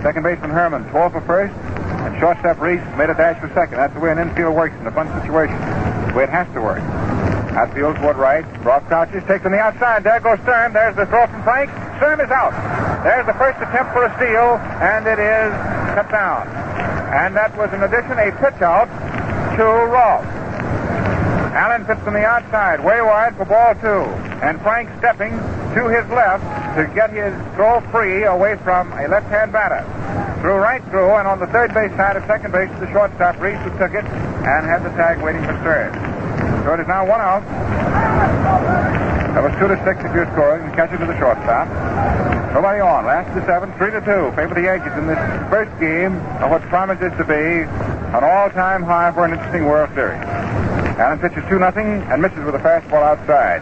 Second baseman Herman, 12 for first, and shortstop Reese made a dash for 2nd. That's the way an infield works in a bunt situation. The way it has to work. Outfield toward right. Rolfe crouches, takes on the outside. There goes Sturm. There's the throw from Frank. Sturm is out. There's the first attempt for a steal, and it is cut down. And that was, in addition, a pitch out to Rolfe. Allen pitched on the outside, way wide for ball 2. And Frank stepping to his left to get his throw free away from a left-hand batter. Threw right through, and on the 3rd base side of second base to the shortstop, Reese, who took it and had the tag waiting for Sturm. So it is now 1 out. That was 2-6 if you're scoring. The catcher to the shortstop. Nobody on. Last of the 7th, 3-2. Favor the Yankees in this first game of what promises to be an all-time high for an interesting World Series. Allen pitches 2-0 and misses with a fastball outside.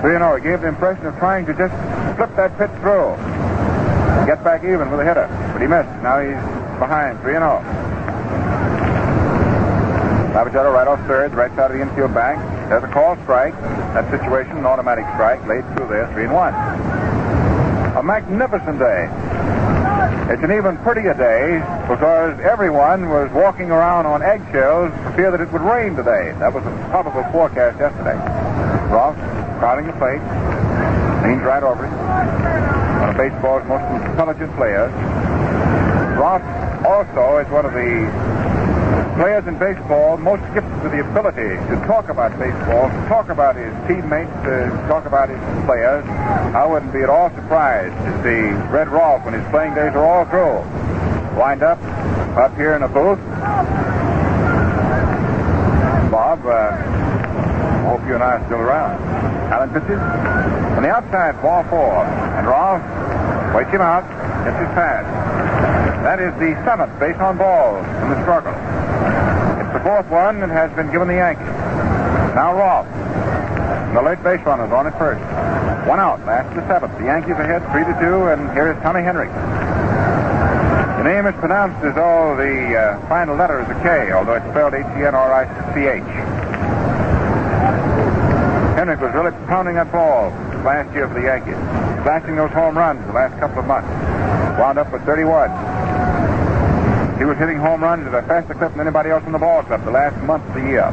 3-0. He gave the impression of trying to just flip that pitch through. Get back even with a hitter. But he missed. Now he's behind. 3-0. Labagetta right off third, right side of the infield bank. There's a called strike. That situation, an automatic strike, laid through there, 3-1. A magnificent day. It's an even prettier day because everyone was walking around on eggshells for fear that it would rain today. That was a probable forecast yesterday. Ross crowding the plate, leans right over it. One of baseball's most intelligent players. Ross also is one of the players in baseball most gifted with the ability to talk about baseball, to talk about his teammates, to talk about his players. I wouldn't be at all surprised to see Red Rolfe when his playing days are all through. Wind up here in a booth. Bob, hope you and I are still around. Allen pitches. On the outside, ball 4. And Rolfe waits him out, gets his pass. That is the 7th base on balls in the struggle. It's the 4th one that has been given the Yankees. Now Rolfe. The late base runner's on at first. 1 out, last the 7th. The Yankees ahead 3-2, and here is Tommy Henrich. The name is pronounced as though the final letter is a K, although it's spelled Henrich. Henrich was really pounding that ball last year for the Yankees, slashing those home runs the last couple of months. Wound up with 31. He was hitting home runs at a faster clip than anybody else in the ball club the last month of the year.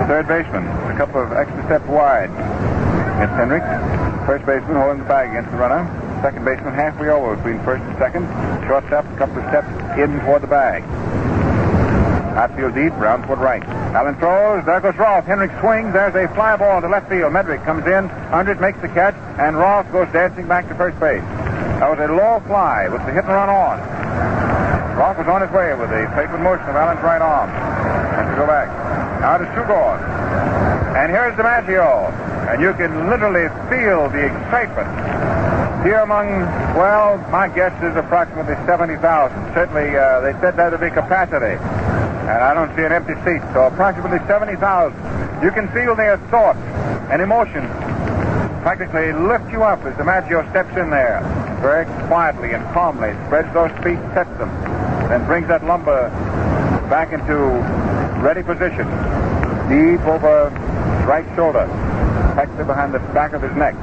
The third baseman, a couple of extra steps wide. It's Henrich. First baseman holding the bag against the runner. Second baseman halfway over between first and second. Shortstop, a couple of steps in toward the bag. Outfield deep, round toward right. Allen throws. There goes Rolfe. Henrich swings. There's a fly ball to left field. Medrick comes in. Under it, makes the catch, and Rolfe goes dancing back to first base. That was a low fly with the hit and run on. Rolfe was on his way with the playful motion of Allen's right arm. Has to go back. Now there's 2 gone. And here's DiMaggio. And you can literally feel the excitement here among, well, my guess is approximately 70,000. Certainly, they said that would be capacity. And I don't see an empty seat, so approximately 70,000. You can feel their thoughts and emotions practically lift you up as DiMaggio steps in there. Very quietly and calmly spreads those feet, sets them, then brings that lumber back into ready position. Deep over his right shoulder, tucks it behind the back of his neck.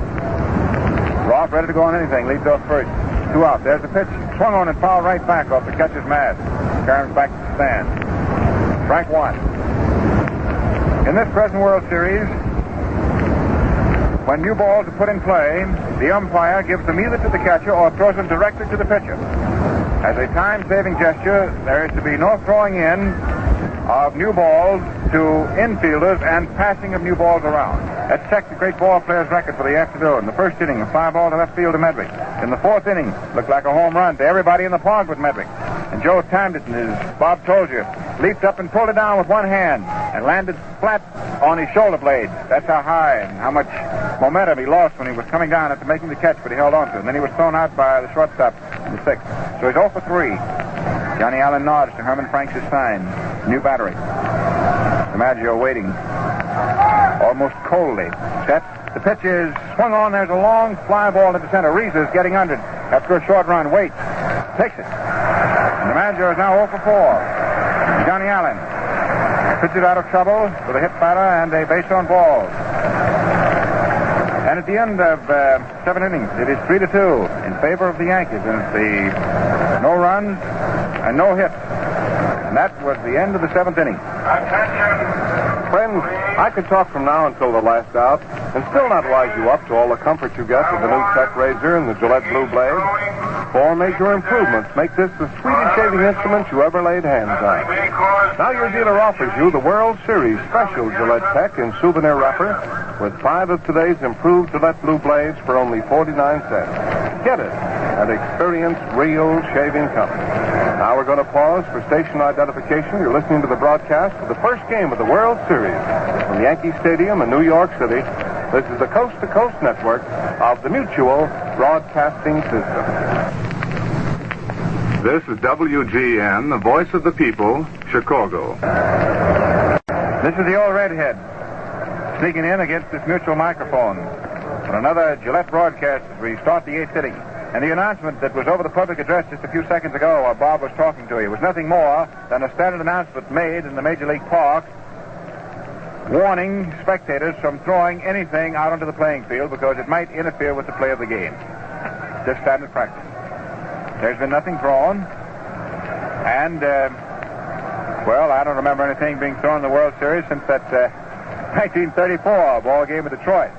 Rolfe ready to go on anything, leads off first. 2 out. There's the pitch. Swung on and fouled right back off the catcher's mask. Carries back to the stand. Strike 1. In this present World Series, when new balls are put in play, the umpire gives them either to the catcher or throws them directly to the pitcher. As a time-saving gesture, there is to be no throwing in of new balls to infielders and passing of new balls around. That sets the great ball player's record for the afternoon. The first inning, a fly ball to left field to Medrick. In the 4th inning, looked like a home run to everybody in the park with Medrick. And Joe timed it, and as Bob told you, leaped up and pulled it down with one hand and landed flat on his shoulder blades. That's how high and how much momentum he lost when he was coming down after making the catch, but he held on to it. And then he was thrown out by the shortstop in the 6th. So he's 0 for 3. Johnny Allen nods to Herman Franks' sign. New battery. DiMaggio waiting. Almost coldly. Set. The pitch is swung on. There's a long fly ball into center. Reese is getting under it after a short run. Waits. Takes it. And DiMaggio is now 0 for 4. Johnny Allen pitches out of trouble with a hit batter and a base on balls. And at the end of 7 innings, it is 3-2 in favor of the Yankees. And it's the no runs and no hits. And that was the end of the 7th inning. Friends, I could talk from now until the last out and still not wise you up to all the comfort you get with the new Tech Razor and the Gillette Blue Blade. 4 major improvements make this the sweetest shaving instrument you ever laid hands on. Now your dealer offers you the World Series Special Gillette Tech in souvenir wrapper with 5 of today's improved Gillette Blue Blades for only 49 cents. Get it and experience real shaving comfort. Now we're going to pause for station identification. You're listening to the broadcast of the first game of the World Series from Yankee Stadium in New York City. This is the Coast to Coast network of the Mutual Broadcasting System. This is WGN, the voice of the people, Chicago. This is the old redhead sneaking in against this Mutual microphone. And another Gillette broadcast as we start the 8th inning. And the announcement that was over the public address just a few seconds ago while Bob was talking to you was nothing more than a standard announcement made in the Major League Park warning spectators from throwing anything out onto the playing field because it might interfere with the play of the game. Just standard practice. There's been nothing thrown. And, well, I don't remember anything being thrown in the World Series since that 1934 ball game at Detroit.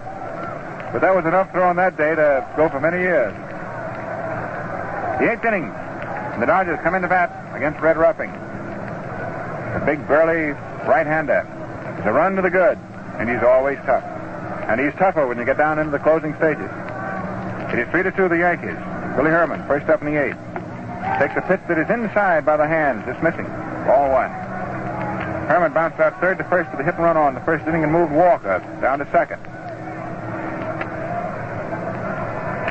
But that was enough thrown that day to go for many years. The 8th inning. The Dodgers come into bat against Red Ruffing. A big, burly right-hander. It's a run to the good, and he's always tough. And he's tougher when you get down into the closing stages. It is 3-2 the Yankees. Billy Herman, first up in the 8th. Takes a pitch that is inside by the hands, dismissing. Ball 1. Herman bounced out third to first with a hit and run on the first inning and moved Walker down to second.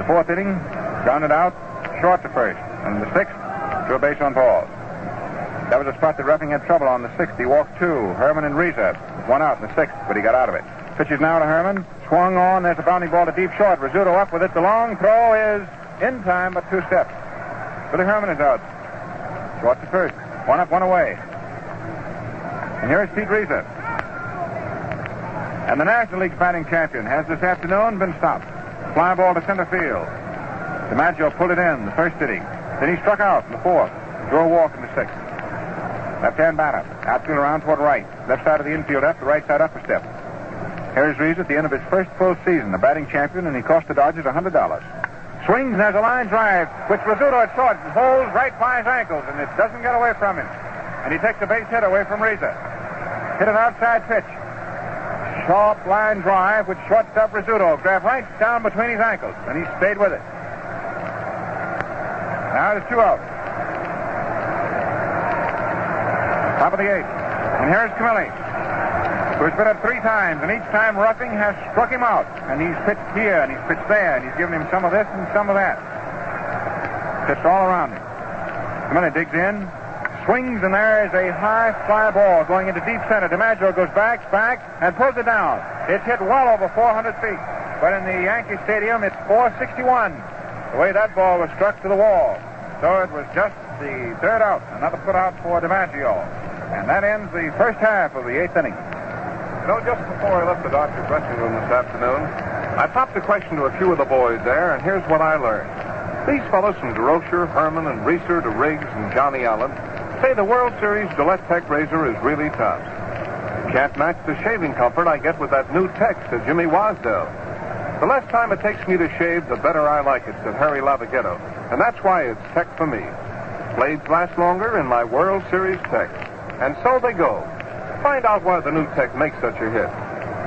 The 4th inning, grounded out, short to first. And the 6th, to a base on balls. That was a spot that Ruffing had trouble on the 6th. He walked 2. Herman and Reza. 1 out in the 6th, but he got out of it. Pitches now to Herman. Swung on. There's a bounding ball to deep short. Rizzuto up with it. The long throw is in time, but 2 steps. Billy Herman is out. Short to first. 1 up, 1 away. And here's Pete Reza. And the National League batting champion has this afternoon been stopped. Fly ball to center field. DiMaggio pulled it in the first inning. Then he struck out in the 4th. Drew a walk in the 6th. Left-hand batter. Outfield around toward right. Left side of the infield up, the right side upper step. Here's Reza at the end of his first full season, a batting champion, and he cost the Dodgers $100. Swings and has a line drive, which Rizzuto at short holds right by his ankles, and it doesn't get away from him. And he takes a base hit away from Reza. Hit an outside pitch. Sharp line drive, which shortstop Rizzuto grabbed right down between his ankles, and he stayed with it. Now there's 2 out. Top of the 8th. And here's Camilli, who's been up 3 times, and each time Ruffing has struck him out. And he's pitched here, and he's pitched there, and he's given him some of this and some of that. Pitched all around him. Camilli digs in, swings, and there's a high fly ball going into deep center. DiMaggio goes back, and pulls it down. It's hit well over 400 feet. But in the Yankee Stadium, it's 461. The way that ball was struck to the wall. So it was just the 3rd out. Another put out for DiMaggio. And that ends the first half of the 8th inning. You know, just before I left the doctor's dressing room this afternoon, I popped a question to a few of the boys there, and here's what I learned. These fellows from DeRocher, Herman, and Reeser to Riggs and Johnny Allen say the World Series Gillette Tech razor is really tough. Can't match the shaving comfort I get with that new Tech, said Jimmy Wasdell. The less time it takes me to shave, the better I like it, said Harry Lavaghetto. And that's why it's Tech for me. Blades last longer in my World Series Tech. And so they go. Find out why the new Tech makes such a hit.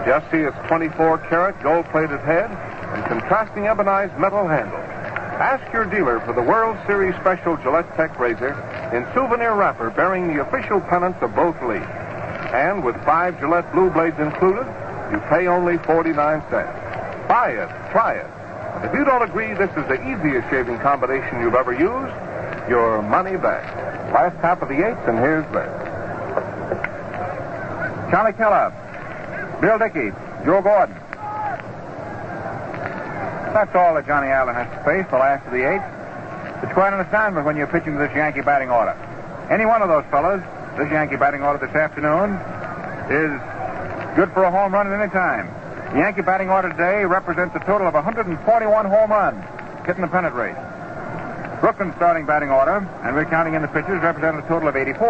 Just see its 24-karat gold-plated head and contrasting ebonized metal handle. Ask your dealer for the World Series Special Gillette Tech razor in souvenir wrapper bearing the official pennants of both leagues. And with 5 Gillette Blue Blades included, you pay only 49 cents. Buy it. Try it. And if you don't agree this is the easiest shaving combination you've ever used, your money back. Last half of the 8th, and here's this. Charlie Keller, Bill Dickey, Joe Gordon. That's all that Johnny Allen has to face the last of the 8th. It's quite an assignment when you're pitching to this Yankee batting order. Any one of those fellas, this Yankee batting order this afternoon, is good for a home run at any time. The Yankee batting order today represents a total of 141 home runs, hitting the pennant race. Brooklyn's starting batting order, and we're counting in the pitchers, represented a total of 84.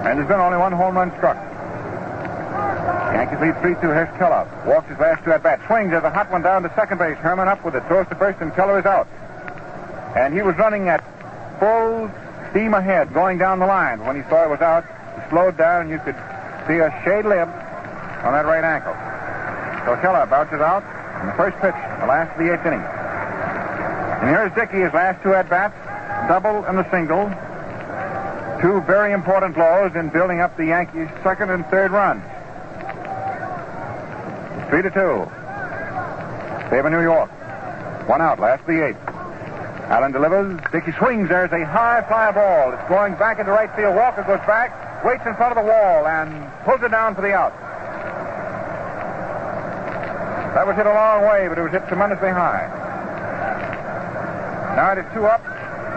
And there's been only 1 home run struck. Yankees lead 3-2. Here's Keller. Walks his last 2 at-bats. Swings as a hot one down to second base. Herman up with it. Throws to first, and Keller is out. And he was running at full steam ahead, going down the line. When he saw it was out, he slowed down, and you could see a shade limp on that right ankle. So Keller bounces out in the first pitch, the last of the 8th inning. And here's Dickey, his last 2 at-bats, double and the single. 2 very important blows in building up the Yankees' 2nd and 3rd runs. 3-2. Favor New York. 1 out, last of the 8th. Allen delivers. Dickey swings. There's a high fly ball. It's going back into right field. Walker goes back, waits in front of the wall, and pulls it down for the out. That was hit a long way, but it was hit tremendously high. Now it is 2 up,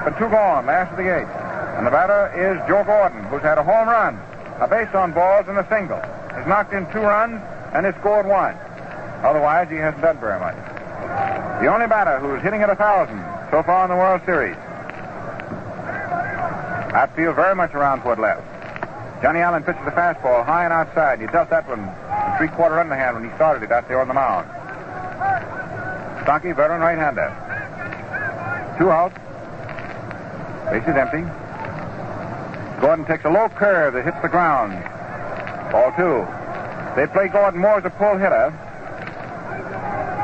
but 2 gone, last of the 8th. And the batter is Joe Gordon, who's had a home run, a base on balls, and a single. Has knocked in 2 runs and has scored 1. Otherwise, he hasn't done very much. The only batter who's hitting at 1,000 so far in the World Series. Outfield very much around toward left. Johnny Allen pitches a fastball high and outside. He dealt that one a 3/4 underhand when he started it out there on the mound. Stocky, veteran right-hander. 2 out. Base is empty. Gordon takes a low curve that hits the ground. Ball 2. They play Gordon more as a pull hitter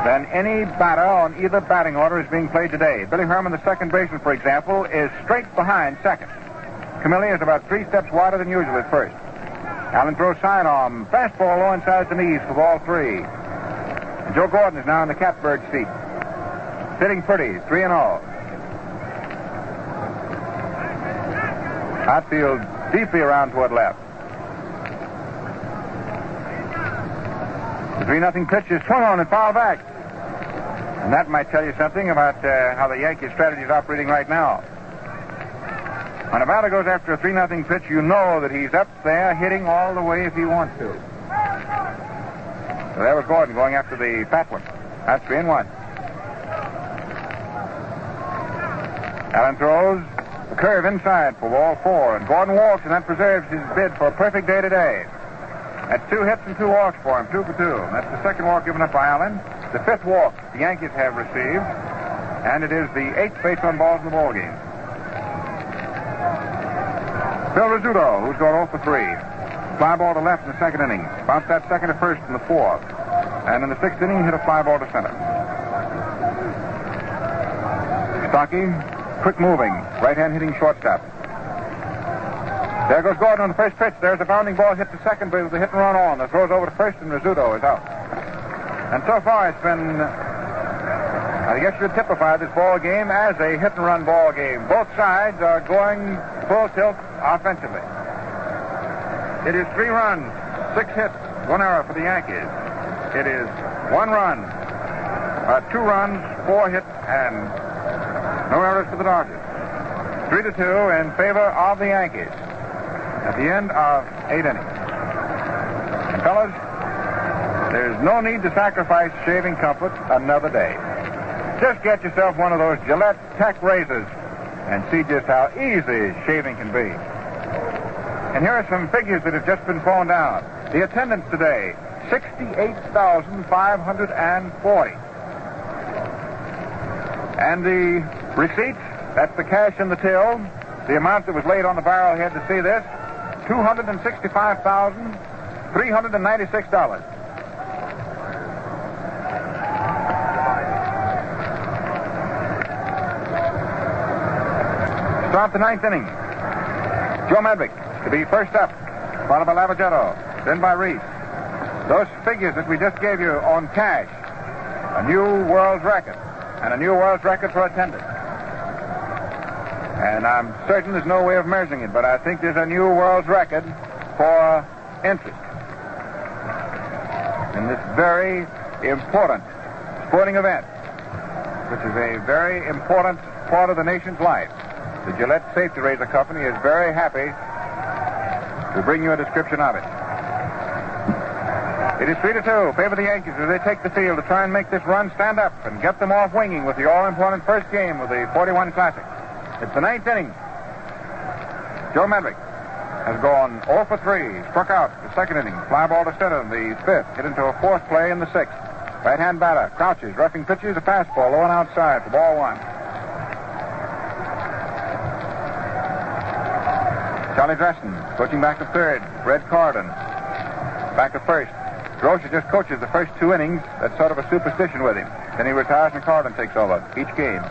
than any batter on either batting order is being played today. Billy Herman, the second baseman, for example, is straight behind second. Camilli is about 3 steps wider than usual at first. Allen throws sidearm. Fastball low inside the knees for ball 3. And Joe Gordon is now in the catbird seat. Sitting pretty, 3-0. Outfield deeply around toward left. The 3-0 pitch is swung on and fouled back. And that might tell you something about how the Yankees' strategy is operating right now. When a batter goes after a 3-0 pitch, you know that he's up there hitting all the way if he wants to. So there was Gordon going after the fat one. That's 3-1. Allen throws the curve inside for ball 4, and Gordon walks, and that preserves his bid for a perfect day today. That's 2 hits and 2 walks for him, 2 for 2. That's the second walk given up by Allen, the 5th walk the Yankees have received, and it is the 8th base on balls in the ball game. Phil Rizzuto, who's gone 0 for 3. Fly ball to left in the second inning. Bounced that second to first in the 4th. And in the 6th inning, hit a fly ball to center. Stocky, quick moving, right-hand hitting shortstop. There goes Gordon on the first pitch. There's a bounding ball hit to second with the hit and run on. The throws over to first, and Rizzuto is out. And so far, it's been, I guess you'd typify this ball game as a hit and run ball game. Both sides are going full tilt offensively. It is 3 runs, 6 hits, 1 error for the Yankees. It is 1 run, 2 runs, 4 hits, and no errors for the Dodgers. 3-2 in favor of the Yankees at the end of 8 innings. And fellas, there's no need to sacrifice shaving comfort another day. Just get yourself one of those Gillette Tech razors and see just how easy shaving can be. And here are some figures that have just been thrown down. The attendance today, 68,540. And the receipts, that's the cash in the till, the amount that was laid on the barrelhead to see this, $265,396. Start the 9th inning. Joe Medvick to be first up, followed by Lavagetto, then by Reese. Those figures that we just gave you on cash, a new world's record, and a new world's record for attendance. And I'm certain there's no way of measuring it, but I think there's a new world's record for interest in this very important sporting event, which is a very important part of the nation's life. The Gillette Safety Razor Company is very happy to bring you a description of it. It is 3-2, favor the Yankees as they take the field to try and make this run stand up and get them off winging with the all-important first game of the 41 Classic. It's the 9th inning. Joe Medvick has gone 0 for 3, struck out the second inning, fly ball to center in the 5th, hit into a 4th play in the 6th. Right-hand batter, crouches, roughing pitches, a fastball low and outside for ball 1. Charlie Dresden, coaching back to third. Red Carden, back to first. Grosser just coaches the first 2 innings. That's sort of a superstition with him. Then he retires and Carden takes over each game.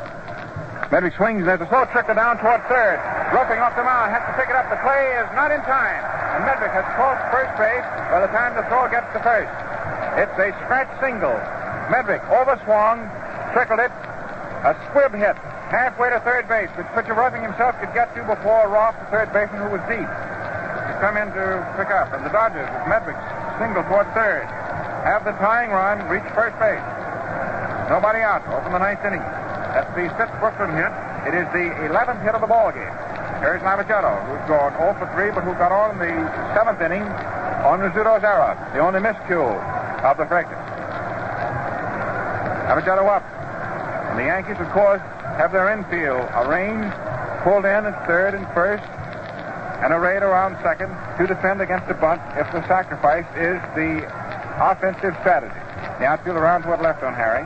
Medvick swings, and there's a slow trickle down toward third. Roughing off the mound, has to pick it up. The play is not in time. And Medvick has crossed first base by the time the throw gets to first. It's a scratch single. Medvick overswung, trickled it, a squib hit halfway to third base, which pitcher Roughing himself could get to before Roth, the third baseman, who was deep, to come in to pick up. And the Dodgers, with Medvick's single toward third, have the tying run reach first base. Nobody out. Open the 9th inning. That's the 5th Brooklyn hit. It is the 11th hit of the ball game. Here's Navigato, who's gone 0 for 3, but who got on in the 7th inning on Rizzuto's error, the only miscue of the fracas. Navigato up. And the Yankees, of course, have their infield arranged, pulled in at third and first, and arrayed around second to defend against a bunt if the sacrifice is the offensive strategy. The outfield around toward left on Harry.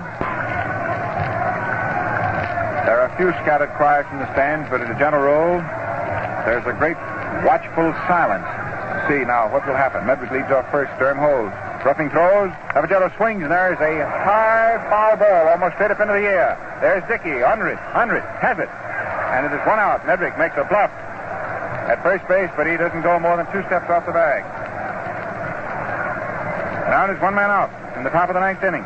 There are a few scattered cries from the stands, but as a general rule, there's a great watchful silence. See now what will happen. Medwick leads off first. Sturm holds. Roughing throws. Navigato swings, and there is a high foul ball almost straight up into the air. There's Dickey. Under it. Has it. And it is 1 out. Medwick makes a bluff at first base, but he doesn't go more than 2 steps off the bag. Now there's 1 man out in the top of the 9th inning.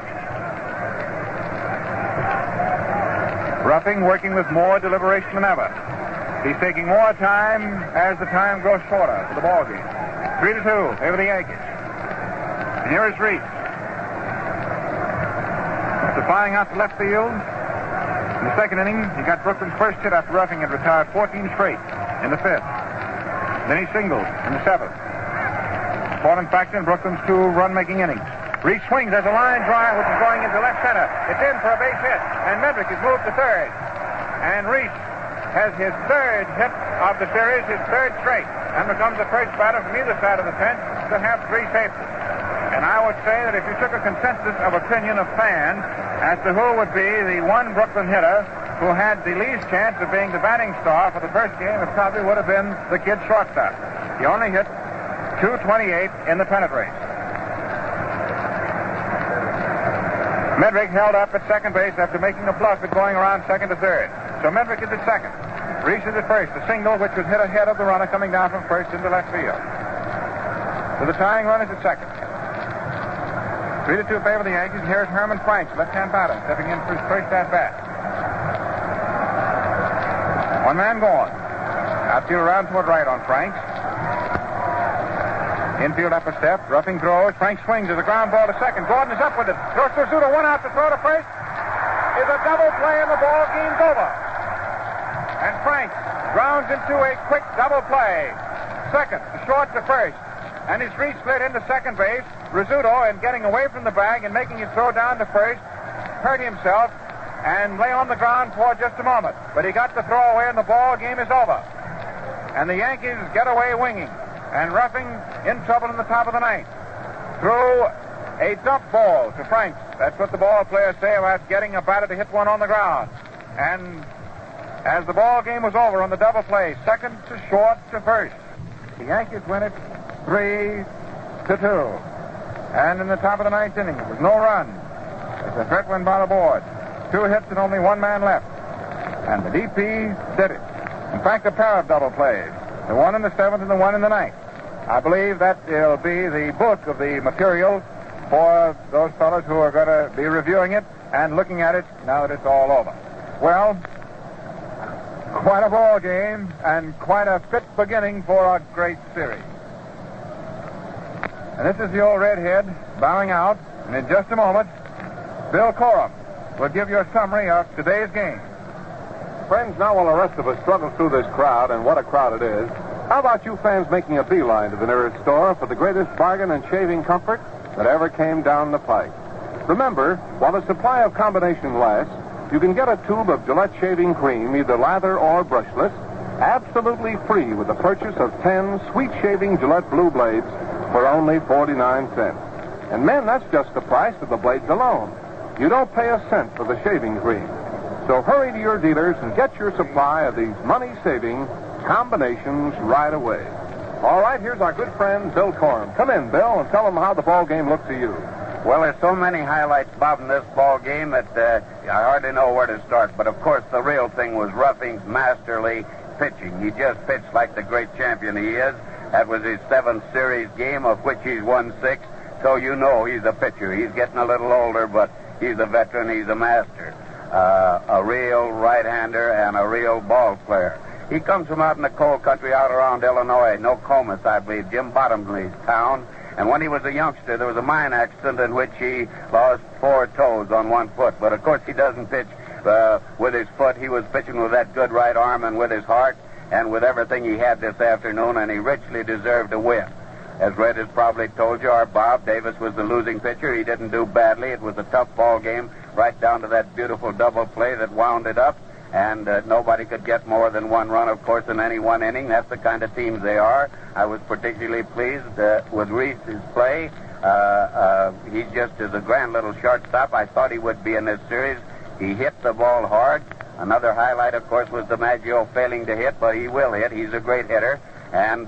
Roughing working with more deliberation than ever. He's taking more time as the time grows shorter for the ball game. 3-2 over the Yankees. And here is Reese. After flying out to left field in the 2nd inning, he got Brooklyn's first hit after Roughing had retired 14 straight in the 5th. Then he singled in the 7th. Important factor in Brooklyn's 2 run-making innings. Reese swings. There's a line drive which is going into left center. It's in for a base hit, and Medwick is moved to third. And Reese has his 3rd hit of the series, his 3rd straight, and becomes the first batter from either side of the fence to have 3 safeties. And I would say that if you took a consensus of opinion of fans as to who would be the one Brooklyn hitter who had the least chance of being the batting star for the first game, it probably would have been the kid shortstop. He only hit .228 in the pennant race. Medwick held up at second base after making a bluff at going around second to third. So Medwick is at second. Reese is at first. The single, which was hit ahead of the runner coming down from first into left field. So the tying run is at second. 3-2 favor the Yankees. And here's Herman Franks, left-hand batter, stepping in for his first at-bat. 1 man gone. Outfield around toward right on Franks. Infield up a step. Roughing throws. Frank swings. There's a ground ball to second. Gordon is up with it. Throws to Rizzuto. 1 out to throw to first. Is a double play and the ball game's over. And Frank grounds into a quick double play. Second, to short to first. And his reach slid into second base. Rizzuto, in getting away from the bag and making his throw down to first, hurt himself and lay on the ground for just a moment. But he got the throw away and the ball game is over. And the Yankees get away winging. And Roughing in trouble in the top of the 9th. Threw a dump ball to Franks. That's what the ball players say about getting a batter to hit one on the ground. And as the ball game was over on the double play, second to short to first, the Yankees win it 3-2. And in the top of the 9th inning, there was no run. It's a threat win by the board. 2 hits and only 1 man left. And the DP did it. In fact, a pair of double plays. The one in the 7th and the one in the 9th. I believe that will be the book of the material for those fellows who are going to be reviewing it and looking at it now that it's all over. Well, quite a ball game and quite a fit beginning for a great series. And this is the old redhead bowing out. And in just a moment, Bill Corum will give you a summary of today's game. Friends, now while the rest of us struggle through this crowd, and what a crowd it is, how about you fans making a beeline to the nearest store for the greatest bargain and shaving comfort that ever came down the pike? Remember, while the supply of combination lasts, you can get a tube of Gillette shaving cream, either lather or brushless, absolutely free with the purchase of 10 sweet shaving Gillette Blue Blades for only 49 cents. And men, that's just the price of the blades alone. You don't pay a cent for the shaving cream. So hurry to your dealers and get your supply of these money-saving combinations right away. All right, here's our good friend, Bill Corum. Come in, Bill, and tell them how the ball game looked to you. Well, there's so many highlights, Bob, in this ball game that I hardly know where to start. But, of course, the real thing was Ruffing's masterly pitching. He just pitched like the great champion he is. That was his 7th series game, of which he's won 6. So you know he's a pitcher. He's getting a little older, but he's a veteran. He's a master. A real right-hander and a real ball player. He comes from out in the coal country out around Illinois, Nokomis, I believe, Jim Bottomley's town. And when he was a youngster, there was a mine accident in which he lost 4 toes on 1 foot. But, of course, he doesn't pitch with his foot. He was pitching with that good right arm and with his heart and with everything he had this afternoon, and he richly deserved to win. As Red has probably told you, our Bob Davis was the losing pitcher. He didn't do badly. It was a tough ball game right down to that beautiful double play that wound it up, and nobody could get more than one run, of course, in any one inning. That's the kind of teams they are. I was particularly pleased with Reese's play. He just is a grand little shortstop. I thought he would be in this series. He hit the ball hard. Another highlight, of course, was DiMaggio failing to hit, but he will hit. He's a great hitter. And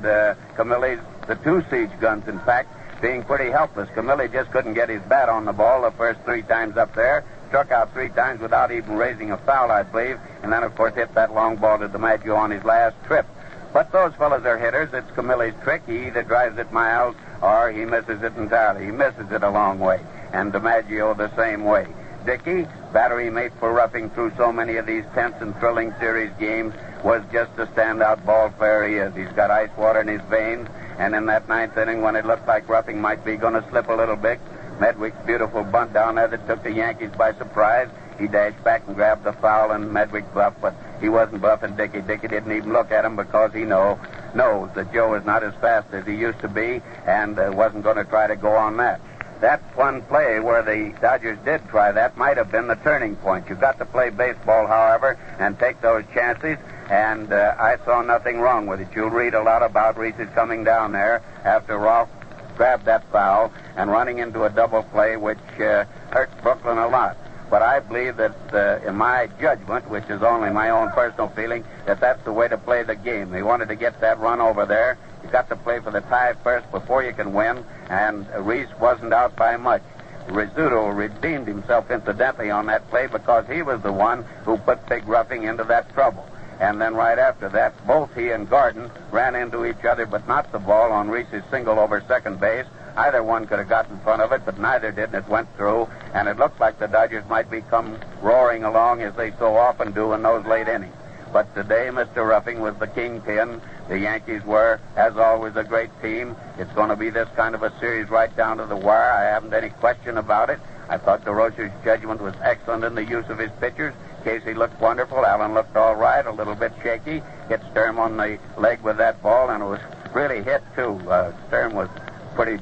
Camilli's, the two siege guns, in fact, being pretty helpless. Camilli just couldn't get his bat on the ball the first 3 times up there. Struck out 3 times without even raising a foul, I believe. And then, of course, hit that long ball to DiMaggio on his last trip. But those fellows are hitters. It's Camilli's trick. He either drives it miles or he misses it entirely. He misses it a long way. And DiMaggio the same way. Dickey, battery mate for Ruffing through so many of these tense and thrilling series games, was just the standout ball player he is. He's got ice water in his veins, and in that 9th inning when it looked like Ruffing might be going to slip a little bit, Medwick's beautiful bunt down there that took the Yankees by surprise, he dashed back and grabbed the foul, and Medwick bluffed, but he wasn't bluffing Dickey. Dickey didn't even look at him because he knows that Joe is not as fast as he used to be, and wasn't going to try to go on that. That one play where the Dodgers did try that might have been the turning point. You've got to play baseball, however, and take those chances, and I saw nothing wrong with it. You'll read a lot about Reese's coming down there after Rolfe grabbed that foul and running into a double play, which hurt Brooklyn a lot. But I believe that, in my judgment, which is only my own personal feeling, that that's the way to play the game. They wanted to get that run over there. You've got to play for the tie first before you can win, and Reese wasn't out by much. Rizzuto redeemed himself incidentally on that play because he was the one who put Big Ruffing into that trouble. And then right after that, both he and Gordon ran into each other, but not the ball on Reese's single over second base. Either one could have got in front of it, but neither did, and it went through. And it looked like the Dodgers might become roaring along as they so often do in those late innings. But today, Mr. Ruffing was the kingpin. The Yankees were, as always, a great team. It's going to be this kind of a series right down to the wire. I haven't any question about it. I thought DeRocher's judgment was excellent in the use of his pitchers. Casey looked wonderful. Allen looked all right, a little bit shaky. Hit Sturm on the leg with that ball, and it was really hit, too.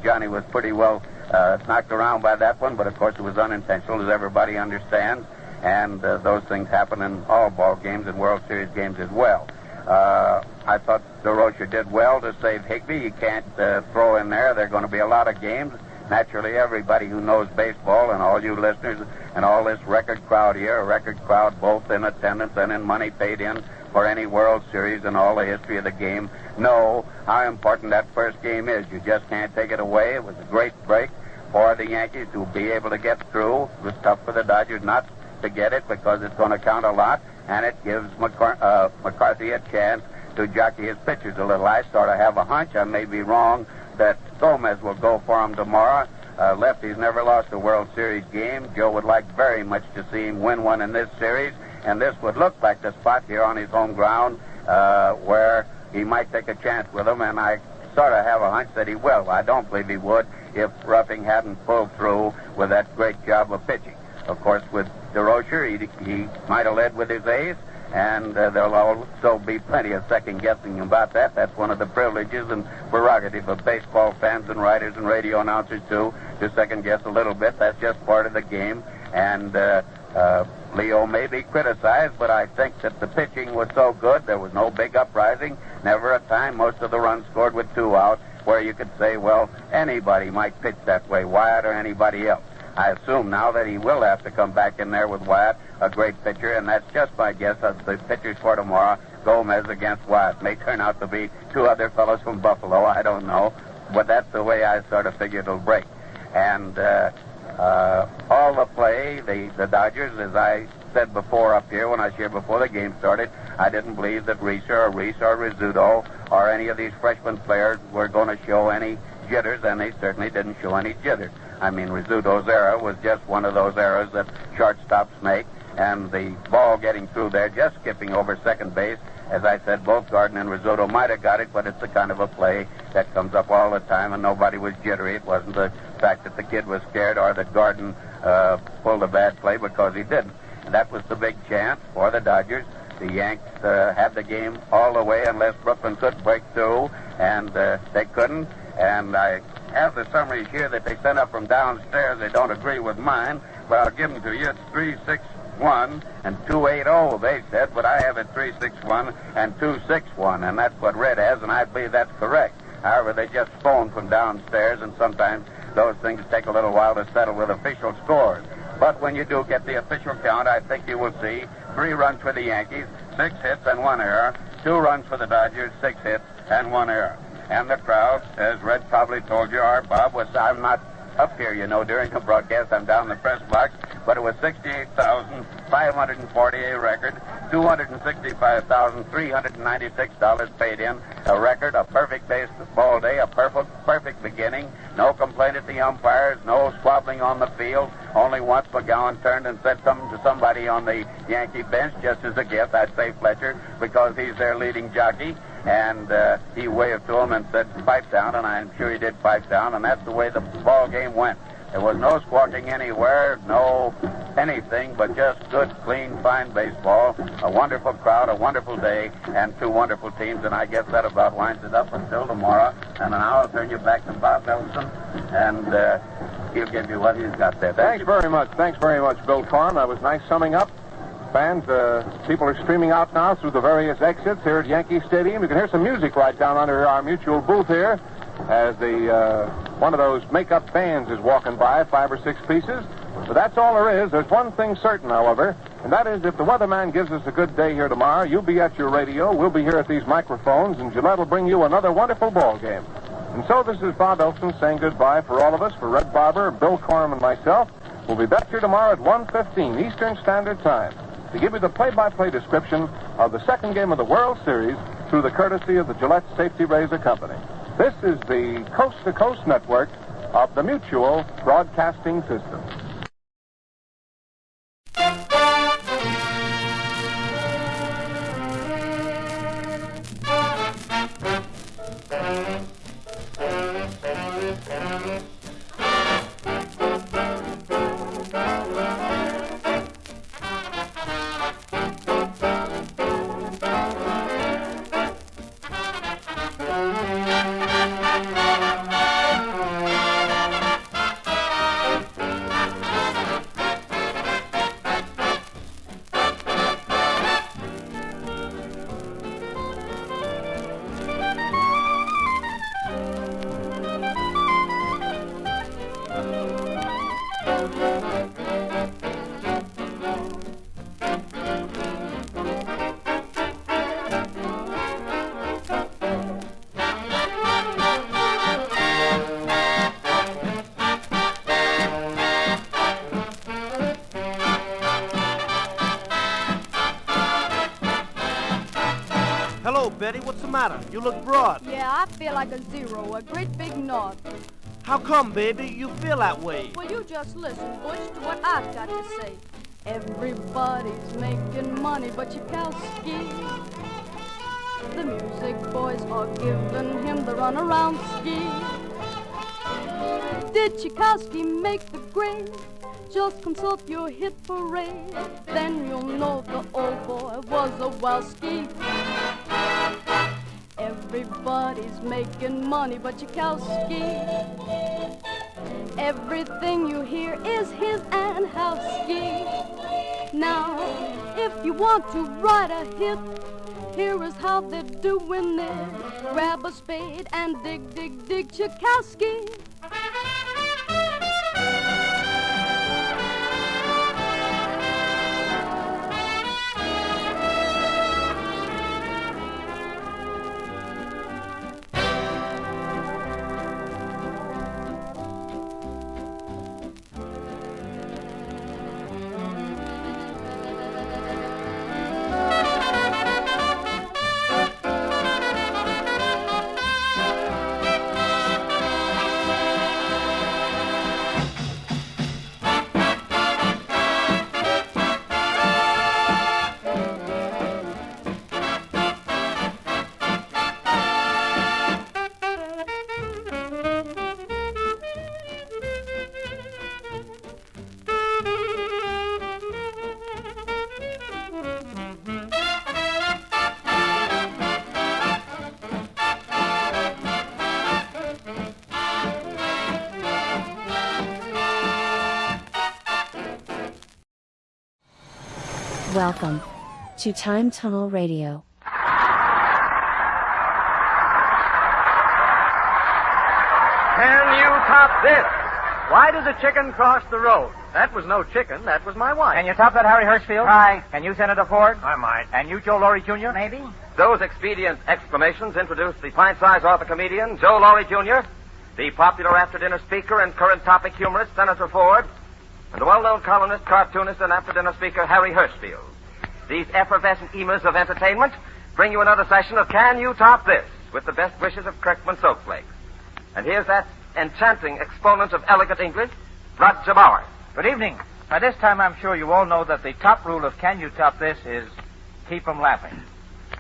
Johnny was pretty well knocked around by that one, but of course it was unintentional, as everybody understands. And those things happen in all ball games and World Series games as well. I thought DeRocher did well to save Higbee. You can't throw in there. There are going to be a lot of games. Naturally, everybody who knows baseball and all you listeners and all this record crowd here, a record crowd both in attendance and in money paid in for any World Series and all the history of the game, know how important that first game is. You just can't take it away. It was a great break for the Yankees to be able to get through. It was tough for the Dodgers not to get it because it's going to count a lot, and it gives McCarthy a chance to jockey his pitchers a little. I sort of have a hunch, I may be wrong, that Gomez will go for him tomorrow. Lefty's never lost a World Series game. Joe would like very much to see him win one in this series, and this would look like the spot here on his home ground where he might take a chance with him, and I sort of have a hunch that he will. I don't believe he would if Ruffing hadn't pulled through with that great job of pitching. Of course, with DeRocher, he might have led with his ace, and there'll also be plenty of second-guessing about that. That's one of the privileges and prerogative of baseball fans and writers and radio announcers, too, to second-guess a little bit. That's just part of the game. And Leo may be criticized, but I think that the pitching was so good, there was no big uprising, never a time, most of the runs scored with 2 out, where you could say, well, anybody might pitch that way, Wyatt or anybody else. I assume now that he will have to come back in there with Wyatt, a great pitcher, and that's just my guess of the pitchers for tomorrow. Gomez against Wyatt may turn out to be 2 other fellows from Buffalo. I don't know, but that's the way I sort of figured it'll break. And all the play, the Dodgers, as I said before up here when I was here before the game started, I didn't believe that Reese or Rizzuto or any of these freshman players were going to show any jitters, and they certainly didn't show any jitters. I mean, Rizzuto's error was just one of those errors that shortstops make, and the ball getting through there, just skipping over second base. As I said, both Gordon and Rizzuto might have got it, but it's the kind of a play that comes up all the time, and nobody was jittery. It wasn't the fact that the kid was scared or that Gordon pulled a bad play, because he didn't. That was the big chance for the Dodgers. The Yanks had the game all the way unless Brooklyn could break through, and they couldn't. And I have the summaries here that they sent up from downstairs. They don't agree with mine, but I'll give them to you. It's 3-6-1 and 2-8-0, they said, but I have it 3-6-1 and 2-6-1, and that's what Red has, and I believe that's correct. However, they just phoned from downstairs, and sometimes those things take a little while to settle with official scores. But when you do get the official count, I think you will see 3 runs for the Yankees, 6 hits and 1 error, 2 runs for the Dodgers, 6 hits and 1 error. And the crowd, as Red probably told you, or Bob, I'm not up here, during the broadcast. I'm down in the press box, but it was 68,540 a record, $265,396 paid in, a record, a perfect baseball day, a perfect beginning, no complaint at the umpires, no squabbling on the field. Only once McGowan turned and said something to somebody on the Yankee bench, just as a gift. I'd say Fletcher, because he's their leading jockey. And he waved to him and said, pipe down, and I'm sure he did pipe down, and that's the way the ball game went. There was no squawking anywhere, no anything, but just good, clean, fine baseball, a wonderful crowd, a wonderful day, and 2 wonderful teams, and I guess that about winds it up until tomorrow. And now I'll turn you back to Bob Nelson, and he'll give you what he's got there. Thanks very much. Thanks very much, Bill Corn. That was nice summing up. Fans, people are streaming out now through the various exits here at Yankee Stadium. You can hear some music right down under our mutual booth here as one of those make-up bands is walking by, 5 or 6 pieces. But that's all there is. There's one thing certain, however, and that is if the weatherman gives us a good day here tomorrow, you'll be at your radio, we'll be here at these microphones, and Gillette will bring you another wonderful ball game. And so this is Bob Elson saying goodbye for all of us, for Red Barber, Bill Corm, and myself. We'll be back here tomorrow at 1:15 Eastern Standard Time to give you the play-by-play description of the second game of the World Series through the courtesy of the Gillette Safety Razor Company. This is the coast-to-coast network of the Mutual Broadcasting System. Betty, what's the matter? You look broad. Yeah, I feel like a 0, a great big naught. How come, baby, you feel that way? Well, you just listen, Butch, to what I've got to say. Everybody's making money but Tchaikovsky. The music boys are giving him the runaround ski. Did Tchaikovsky make the grade? Just consult your hit parade. Then you'll know the old boy was a wild ski. Everybody's making money but Tchaikovsky. Everything you hear is his and Howski. Now, if you want to write a hit, here is how they're doing it. Grab a spade and dig, dig, dig Tchaikovsky. Welcome to Time Tunnel Radio. Can you top this? Why did the chicken cross the road? That was no chicken. That was my wife. Can you top that, Harry Hirschfield? Aye. Can you, Senator Ford? I might. And you, Joe Laurie Jr.? Maybe. Those expedient exclamations introduce the pint-sized author comedian, Joe Laurie Jr., the popular after-dinner speaker and current topic humorist, Senator Ford, and the well-known columnist, cartoonist, and after-dinner speaker, Harry Hirschfield. These effervescent emas of entertainment bring you another session of Can You Top This? With the best wishes of Kirkman Soap Flakes. And here's that enchanting exponent of elegant English, Roger Bauer. Good evening. By this time, I'm sure you all know that the top rule of Can You Top This is keep 'em laughing.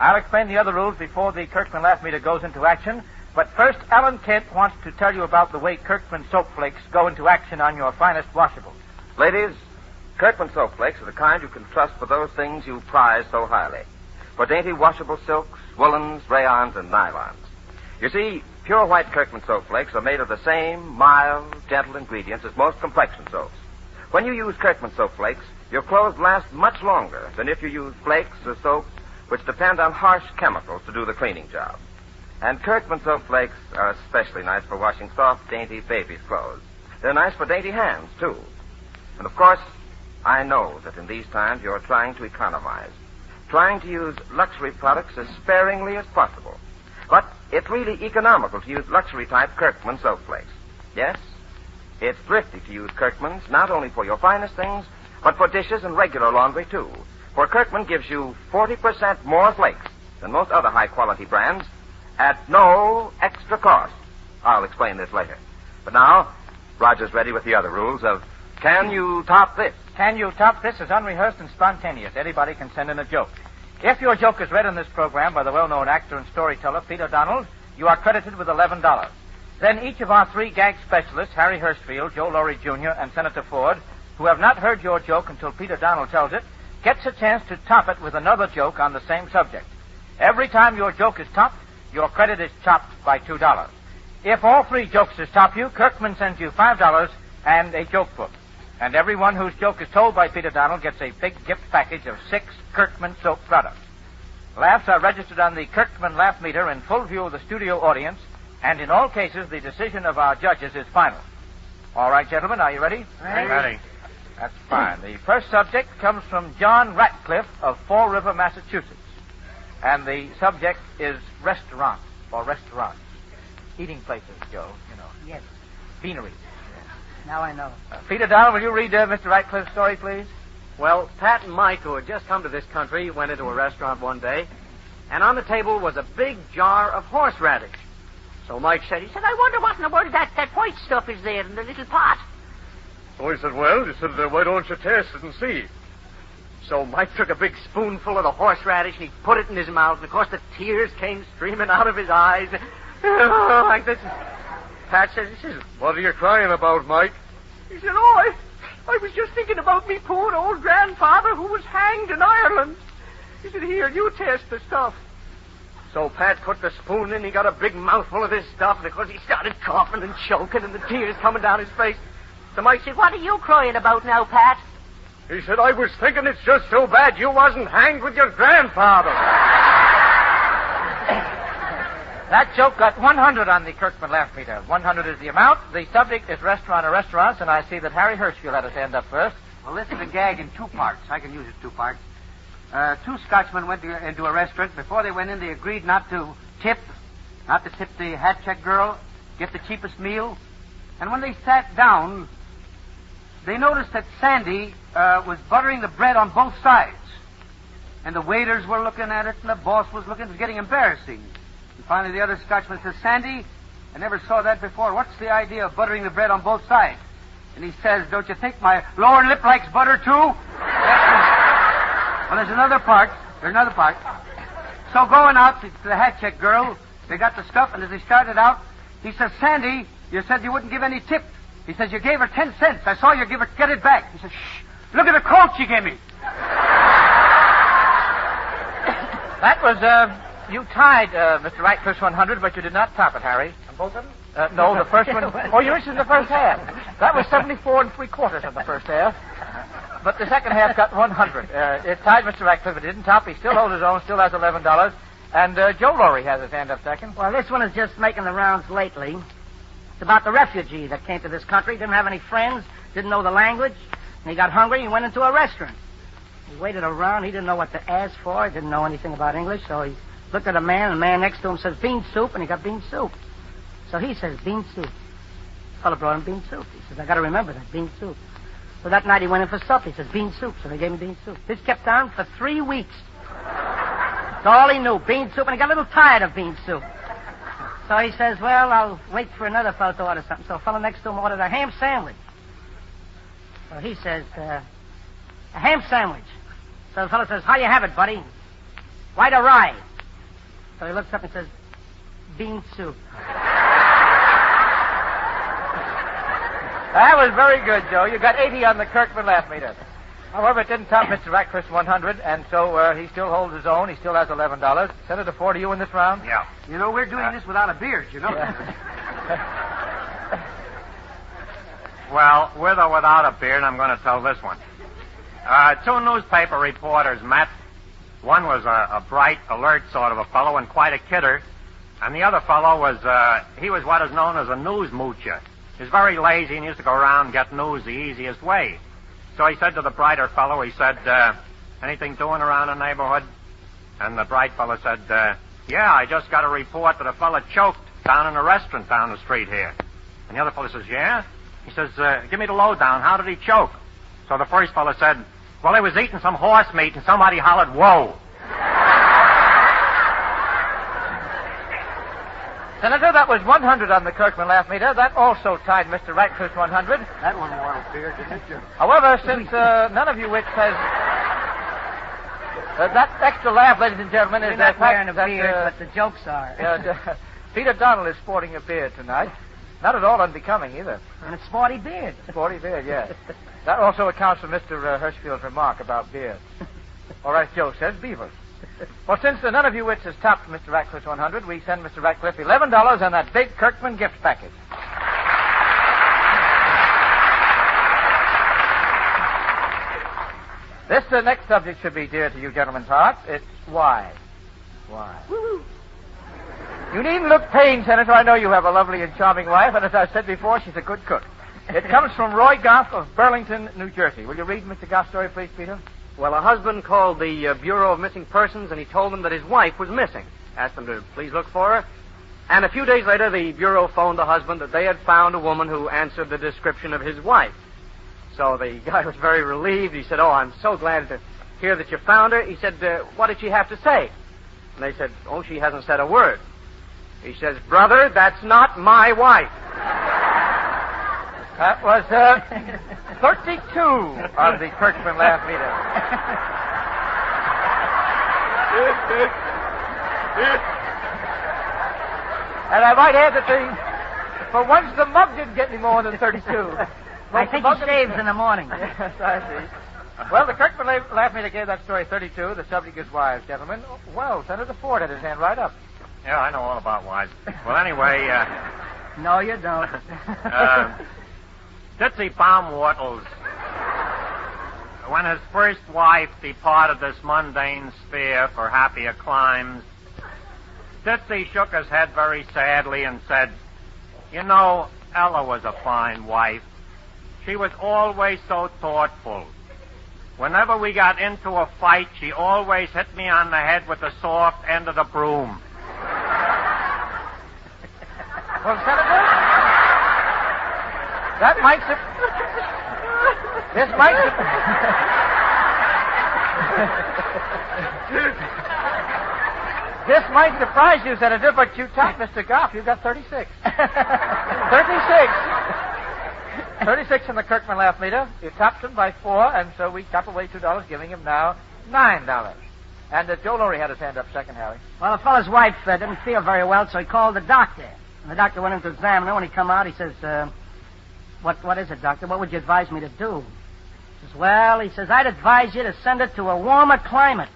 I'll explain the other rules before the Kirkman Laugh Meter goes into action. But first, Alan Kent wants to tell you about the way Kirkman Soap Flakes go into action on your finest washables. Ladies, Kirkman Soap Flakes are the kind you can trust for those things you prize so highly. For dainty washable silks, woolens, rayons, and nylons. You see, pure white Kirkman Soap Flakes are made of the same mild, gentle ingredients as most complexion soaps. When you use Kirkman Soap Flakes, your clothes last much longer than if you use flakes or soaps which depend on harsh chemicals to do the cleaning job. And Kirkman Soap Flakes are especially nice for washing soft, dainty babies' clothes. They're nice for dainty hands, too. And, of course, I know that in these times you're trying to economize, trying to use luxury products as sparingly as possible. But it's really economical to use luxury-type Kirkman Soap Flakes. Yes, it's thrifty to use Kirkman's, not only for your finest things, but for dishes and regular laundry, too. For Kirkman gives you 40% more flakes than most other high-quality brands at no extra cost. I'll explain this later. But now, Roger's ready with the other rules of Can You Top This? Can You Top This is unrehearsed and spontaneous. Anybody can send in a joke. If your joke is read in this program by the well-known actor and storyteller Peter Donald, you are credited with $11. Then each of our three gag specialists, Harry Hirschfield, Joe Laurie Jr., and Senator Ford, who have not heard your joke until Peter Donald tells it, gets a chance to top it with another joke on the same subject. Every time your joke is topped, your credit is chopped by $2. If all three jokesters top you, Kirkman sends you $5 and a joke book. And everyone whose joke is told by Peter Donald gets a big gift package of 6 Kirkman soap products. Laughs are registered on the Kirkman Laugh Meter in full view of the studio audience, and in all cases, the decision of our judges is final. All right, gentlemen, are you ready? Ready. That's fine. The first subject comes from John Ratcliffe of Fall River, Massachusetts. And the subject is restaurants, or restaurants. Eating places, Joe, you know. Yes. Beaneries. Now I know. Peter Donald, will you read Mr. Ratcliffe's story, please? Well, Pat and Mike, who had just come to this country, went into a restaurant one day, and on the table was a big jar of horseradish. So Mike said, I wonder what in the world that white stuff is there in the little pot. So he said, why don't you taste it and see? So Mike took a big spoonful of the horseradish and he put it in his mouth, and of course the tears came streaming out of his eyes. Like this. Pat says, what are you crying about, Mike? He said, I was just thinking about me poor old grandfather who was hanged in Ireland. He said, here, you taste the stuff. So Pat put the spoon in, he got a big mouthful of this stuff, and of course he started coughing and choking and the tears coming down his face. So Mike said, What are you crying about now, Pat? He said, I was thinking it's just so bad you wasn't hanged with your grandfather. That joke got 100 on the Kirkman Laugh Meter. 100 is the amount. The subject is restaurant or restaurants, and I see that Harry Hirschfield had his hand up first. Well, this is a gag in 2 parts. I can use it 2 parts. 2 Scotchmen went into a restaurant. Before they went in, they agreed not to tip the hat check girl, get the cheapest meal. And when they sat down, they noticed that Sandy was buttering the bread on both sides. And the waiters were looking at it, and the boss was looking. It was getting embarrassing. And finally, the other Scotchman says, Sandy, I never saw that before. What's the idea of buttering the bread on both sides? And he says, don't you think my lower lip likes butter, too? Well, there's another part. So going out to the hat check girl, they got the stuff, and as they started out, he says, Sandy, you said you wouldn't give any tip. He says, you gave her 10 cents. I saw you get it back. He says, shh, look at the coat she gave me. That was, you tied Mr. Ratcliffe's 100, but you did not top it, Harry. On both of them? No, the first one. Oh, you missed in the first half. That was 74 3/4 in the first half. But the second half got 100. It tied Mr. Ratcliffe. It didn't top. He still holds his own, still has $11. And Joe Laurie has his hand up second. Well, this one is just making the rounds lately. It's about the refugee that came to this country, didn't have any friends, didn't know the language, and he got hungry and went into a restaurant. He waited around. He didn't know what to ask for. He didn't know anything about English, so he looked at a man, and the man next to him says, bean soup, and he got bean soup. So he says, bean soup. The fellow brought him bean soup. He says, I got to remember that, bean soup. So that night he went in for supper. He says, bean soup. So they gave him bean soup. This kept on for 3 weeks. That's all he knew, bean soup, and he got a little tired of bean soup. So he says, well, I'll wait for another fellow to order something. So a fellow next to him ordered a ham sandwich. So he says, a ham sandwich. So the fellow says, how you have it, buddy? White or rye? So he looks up and says, bean soup. That was very good, Joe. You got 80 on the Kirkman laugh meter. However, it didn't top Mr. Ratcliffe's 100, and so he still holds his own. He still has $11. Senator Ford, are you in this round? Yeah. You know, we're doing this without a beard, you know. Well, with or without a beard, I'm going to tell this one. 2 newspaper reporters met. One was a bright, alert sort of a fellow and quite a kidder. And the other fellow was, he was what is known as a news moocher. He was very lazy and used to go around and get news the easiest way. So he said to the brighter fellow, he said, anything doing around the neighborhood? And the bright fellow said, yeah, I just got a report that a fellow choked down in a restaurant down the street here. And the other fellow says, yeah? He says, give me the lowdown. How did he choke? So the first fellow said, well, he was eating some horse meat and somebody hollered, whoa. Senator, that was 100 on the Kirkman laugh meter. That also tied Mr. Ratcliffe's 100. That one wore a beard, didn't it, Joe? However, since none of you wits has... that extra laugh, ladies and gentlemen, You're is not the wearing fact a beard, but the jokes are. Peter Donald is sporting a beard tonight. Not at all unbecoming, either. And a sporty beard. Sporty beard, yes. That also accounts for Mr. Hirschfield's remark about beard. All right, Joe says beavers. Well, since none of you wits has topped Mr. Ratcliffe's 100, we send Mr. Ratcliffe $11 and that big Kirkman gift package. This next subject should be dear to you gentlemen's hearts. It's why. Why? Woo-hoo. You needn't look pained, Senator. I know you have a lovely and charming wife, and as I said before, she's a good cook. It comes from Roy Goff of Burlington, New Jersey. Will you read Mr. Goff's story, please, Peter? Well, a husband called the Bureau of Missing Persons, and he told them that his wife was missing. Asked them to please look for her. And a few days later, the Bureau phoned the husband that they had found a woman who answered the description of his wife. So the guy was very relieved. He said, oh, I'm so glad to hear that you found her. He said, what did she have to say? And they said, oh, she hasn't said a word. He says, brother, that's not my wife. That was 32 on the Kirkman laugh meter. And I might add that for once the mug didn't get any more than 32. I think he shaves in the morning. Yes, I see. Well, the Kirkman laugh meter gave that story 32. The subject is wives, gentlemen. Well, Senator Ford had his hand right up. Yeah, I know all about wives. Well, anyway, No, you don't. Ditsy Baumwartles, when his first wife departed this mundane sphere for happier climes, Ditsy shook his head very sadly and said, you know, Ella was a fine wife. She was always so thoughtful. Whenever we got into a fight, she always hit me on the head with the soft end of the broom. Well, Senator, that might... This might... This might surprise you, Senator, but you topped Mr. Goff. You got 36. 36. 36 in the Kirkman laugh meter. You topped him by 4, and so we chop away $2, giving him now $9. And Joe Laurie had his hand up second, Harry. Well, the fellow's wife didn't feel very well, so he called the doctor. And the doctor went in to examine her. When he come out, he says, what is it, doctor? What would you advise me to do? He says, well, he says, I'd advise you to send it to a warmer climate.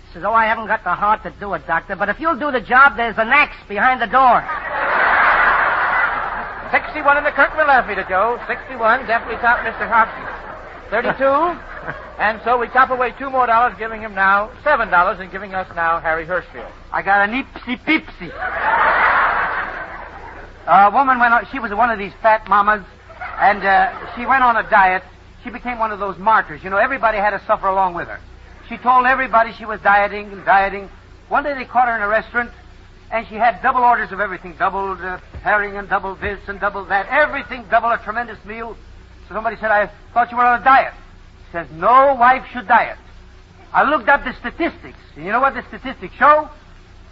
He says, oh, I haven't got the heart to do it, doctor, but if you'll do the job, there's an axe behind the door. 61 in the Kirkman laugh meter, Joe. 61, definitely top Mr. Hobson. 32, And so we chop away $2 more, giving him now $7 and giving us now Harry Hirschfield. I got an ipsy-pipsy. A woman went on, she was one of these fat mamas, and she went on a diet. She became one of those martyrs. You know, everybody had to suffer along with her. She told everybody she was dieting and dieting. One day they caught her in a restaurant, and she had double orders of everything. Double herring and double this and double that. Everything double, a tremendous meal. So somebody said, I thought you were on a diet. She says, no wife should diet. I looked up the statistics, and you know what the statistics show?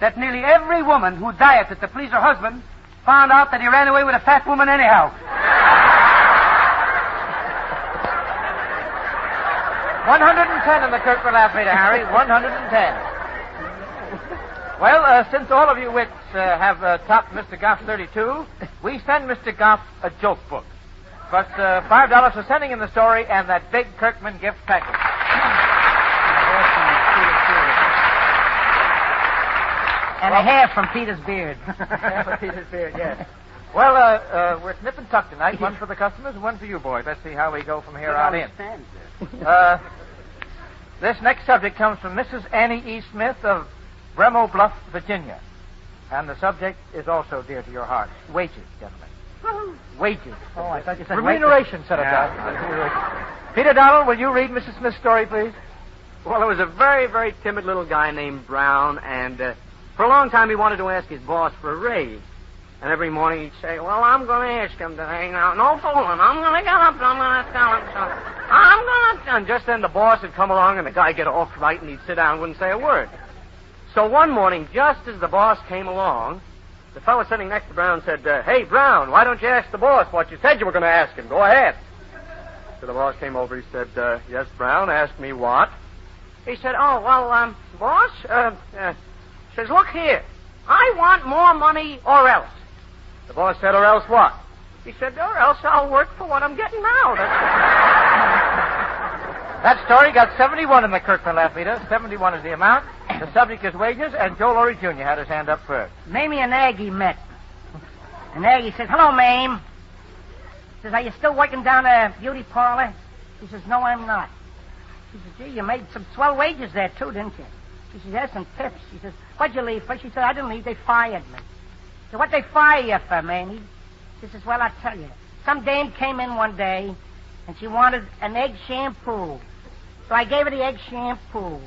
That nearly every woman who dieted to please her husband found out that he ran away with a fat woman anyhow. 110 in the Kirkman laugh meter, Harry. 110. Well, since all of you wits have topped Mr. Goff's 32, we send Mr. Goff a joke book. But $5 for sending in the story and that big Kirkman gift package. And a hair from Peter's beard. Hair from Peter's beard, yes. Well, we're snip and tuck tonight. One for the customers and one for you boys. Let's see how we go from here on in. This next subject comes from Mrs. Annie E. Smith of Bremo Bluff, Virginia. And the subject is also dear to your heart. Wages, gentlemen. Wages. Oh, I thought you said remuneration, Senator. Peter Donald, will you read Mrs. Smith's story, please? Well, there was a very, very timid little guy named Brown, and for a long time he wanted to ask his boss for a raise. And every morning he'd say, well, I'm going to ask him today. Now, no fooling. I'm going to get up and I'm going to tell him something. I'm going to... And just then the boss would come along and the guy get off right and he'd sit down and wouldn't say a word. So one morning, just as the boss came along, the fellow sitting next to Brown said, hey, Brown, why don't you ask the boss what you said you were going to ask him? Go ahead. So the boss came over. He said, yes, Brown, ask me what? He said, oh, well, boss, says, look here. I want more money or else. The boss said, or else what? He said, or else I'll work for what I'm getting now. That story got 71 in the Kirkman laugh meter. 71 is the amount. The subject is wages, and Joe Laurie Jr. had his hand up first. Mamie and Aggie met. And Aggie says, hello, Mame. Says, are you still working down a beauty parlor? She says, no, I'm not. She says, gee, you made some swell wages there, too, didn't you? She says, yes, and tips. She says, what'd you leave for? She said, I didn't leave. They fired me. So what'd they fire you for, Mamie? She says, well, I'll tell you. Some dame came in one day, and she wanted an egg shampoo. So I gave her the egg shampoo.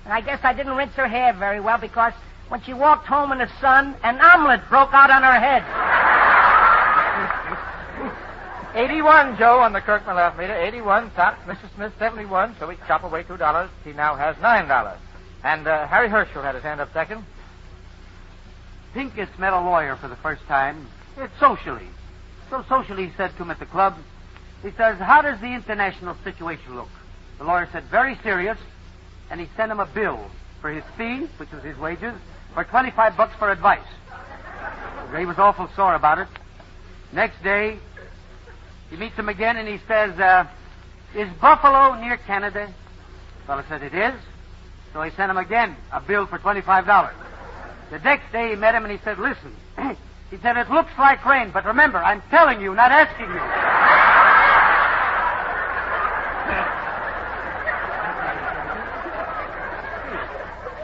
And I guess I didn't rinse her hair very well because when she walked home in the sun, an omelet broke out on her head. 81, Joe, on the Kirkman laugh meter. 81, top. Mrs. Smith, 71. So we chop away $2. He now has $9. And Harry Herschel had his hand up second. Pincus met a lawyer for the first time. It's socially. So socially, he said to him at the club, he says, how does the international situation look? The lawyer said, very serious, and he sent him a bill for his fee, which was his wages, for $25 for advice. He was awful sore about it. Next day, he meets him again, and he says, is Buffalo near Canada? The fellow said, it is. So he sent him again a bill for $25. The next day he met him and he said, listen, he said, it looks like rain, but remember, I'm telling you, not asking you.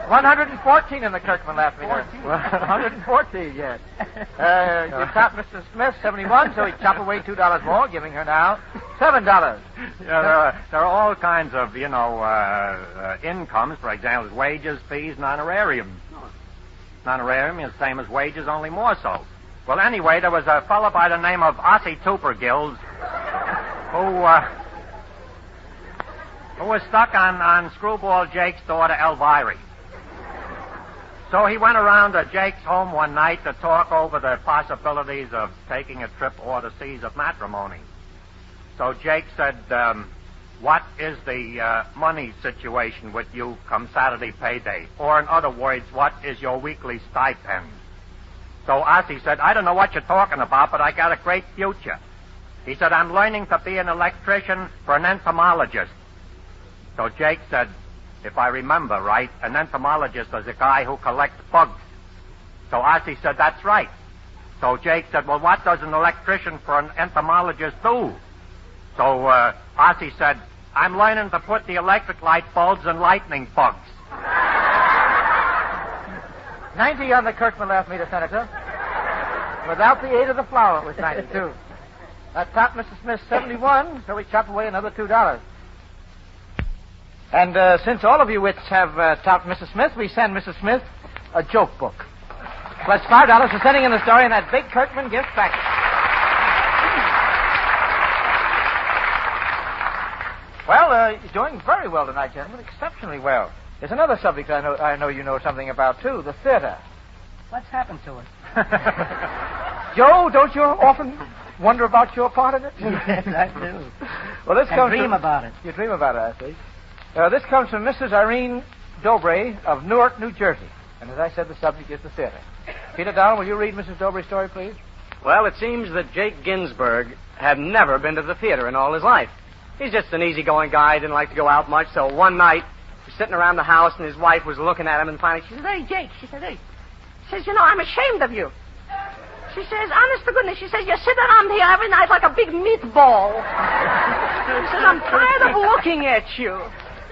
114 in the Kirkman laugh meter. 114, yes. You top Mr. Smith, 71, so he chop away $2 more, giving her now $7. Yeah, there are all kinds of, incomes, for example, wages, fees, and honorarium. Honorarium is the same as wages, only more so. Well, anyway, there was a fellow by the name of Ossie Toopergills who was stuck on Screwball Jake's daughter, Elvira. So he went around to Jake's home one night to talk over the possibilities of taking a trip o'er the seas of matrimony. So Jake said, what is the money situation with you come Saturday payday? Or in other words, what is your weekly stipend? So Ossie said, I don't know what you're talking about, but I got a great future. He said, I'm learning to be an electrician for an entomologist. So Jake said, if I remember right, an entomologist is a guy who collects bugs. So Ossie said, that's right. So Jake said, well, what does an electrician for an entomologist do? So Ossie said, I'm learning to put the electric light bulbs in lightning bugs. 90 on the Kirkman laugh meter, Senator. Without the aid of the flour, it was 92. That topped Mrs. Smith 71, so we chop away another $2. And since all of you wits have topped Mrs. Smith, we send Mrs. Smith a joke book. Plus $5 for sending in the story and that big Kirkman gift package. Well, you're doing very well tonight, gentlemen. Exceptionally well. There's another subject I know you know something about, too, the theater. What's happened to it? Joe, don't you often wonder about your part of it? Yes, I do. Well, this comes dream about it. You dream about it, I see. This comes from Mrs. Irene Dobray of Newark, New Jersey. And as I said, the subject is the theater. Peter Donald, will you read Mrs. Dobray's story, please? Well, it seems that Jake Ginsburg had never been to the theater in all his life. He's just an easygoing guy, didn't like to go out much, so one night, he was sitting around the house, and his wife was looking at him, and finally she said, "Hey, Jake," she said, "hey." She says, "You know, I'm ashamed of you." She says, "Honest to goodness," she says, "you sit around here every night like a big meatball." She says, "I'm tired of looking at you."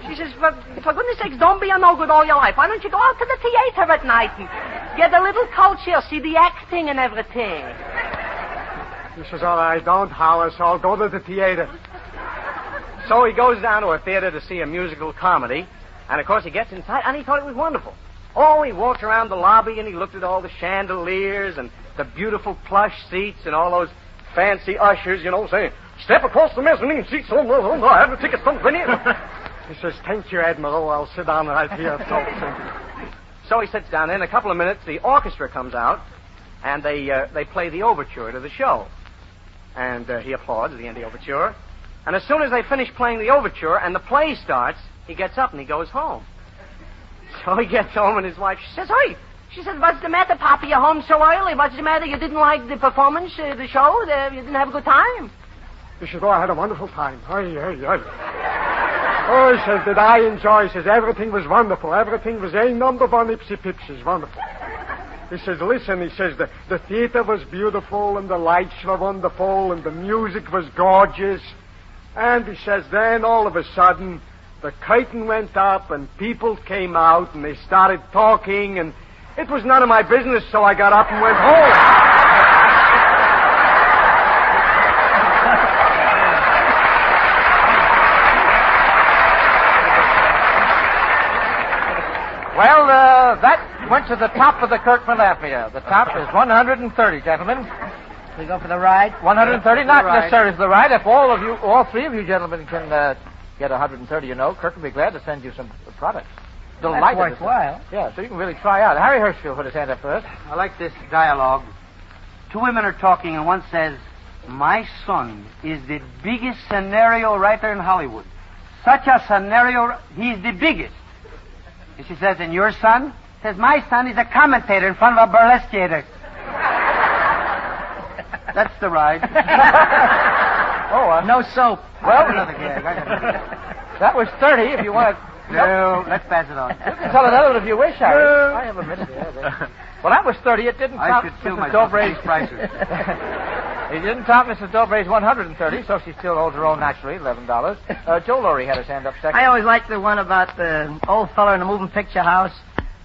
She says, for goodness sakes, don't be a no-good all your life. Why don't you go out to the theater at night and get a little culture, see the acting and everything?" He says, "All right, don't holler, so I'll go to the theater." So he goes down to a theater to see a musical comedy, and of course he gets inside, and he thought it was wonderful. Oh, he walked around the lobby, and he looked at all the chandeliers and the beautiful plush seats and all those fancy ushers, you know, saying, "Step across the mezzanine seat, so I have the tickets from Vinny." He says, "Thank you, Admiral. I'll sit down right here." So he sits down. In a couple of minutes, the orchestra comes out, and they play the overture to the show. And he applauds at the end of the overture. And as soon as they finish playing the overture and the play starts, he gets up and he goes home. So he gets home, and his wife, she says, "Hey," she says, "what's the matter, Papa? You're home so early. What's the matter? You didn't like the performance, the show? You didn't have a good time?" He says, "Oh, I had a wonderful time. Oh, he says, "did I enjoy?" He says, "Everything was wonderful. Everything was a number one ipsy pipsies. Wonderful." He says, "Listen," he says, the theater was beautiful, and the lights were wonderful, and the music was gorgeous. And he says, then all of a sudden, the curtain went up, and people came out, and they started talking, and it was none of my business, so I got up and went home." Well, that went to the top of the Kirkman laugh meter. The top is 130, gentlemen. We go for the ride? 130, not necessarily for the ride. If all three of you gentlemen can get 130, you know, Kirk will be glad to send you some products. That's worthwhile. Yeah, so you can really try out. Harry Hirschfield put his hand up first. I like this dialogue. Two women are talking, and one says, "My son is the biggest scenario writer in Hollywood. Such a scenario, he's the biggest." And she says, "And your son?" Says, "My son is a commentator in front of a burlesque theater." That's the ride. No soap. Well, another gag. That was 30 if you want to... No, let's pass it on. You can tell another one if you wish, Harry. I have a minute here. Well, that was 30. It didn't top Mrs. Dobray's prices. It didn't top Mrs. Dobray's 130, so she still holds her own naturally, $11. Joe Laurie had his hand up second. I always liked the one about the old fella in the moving picture house,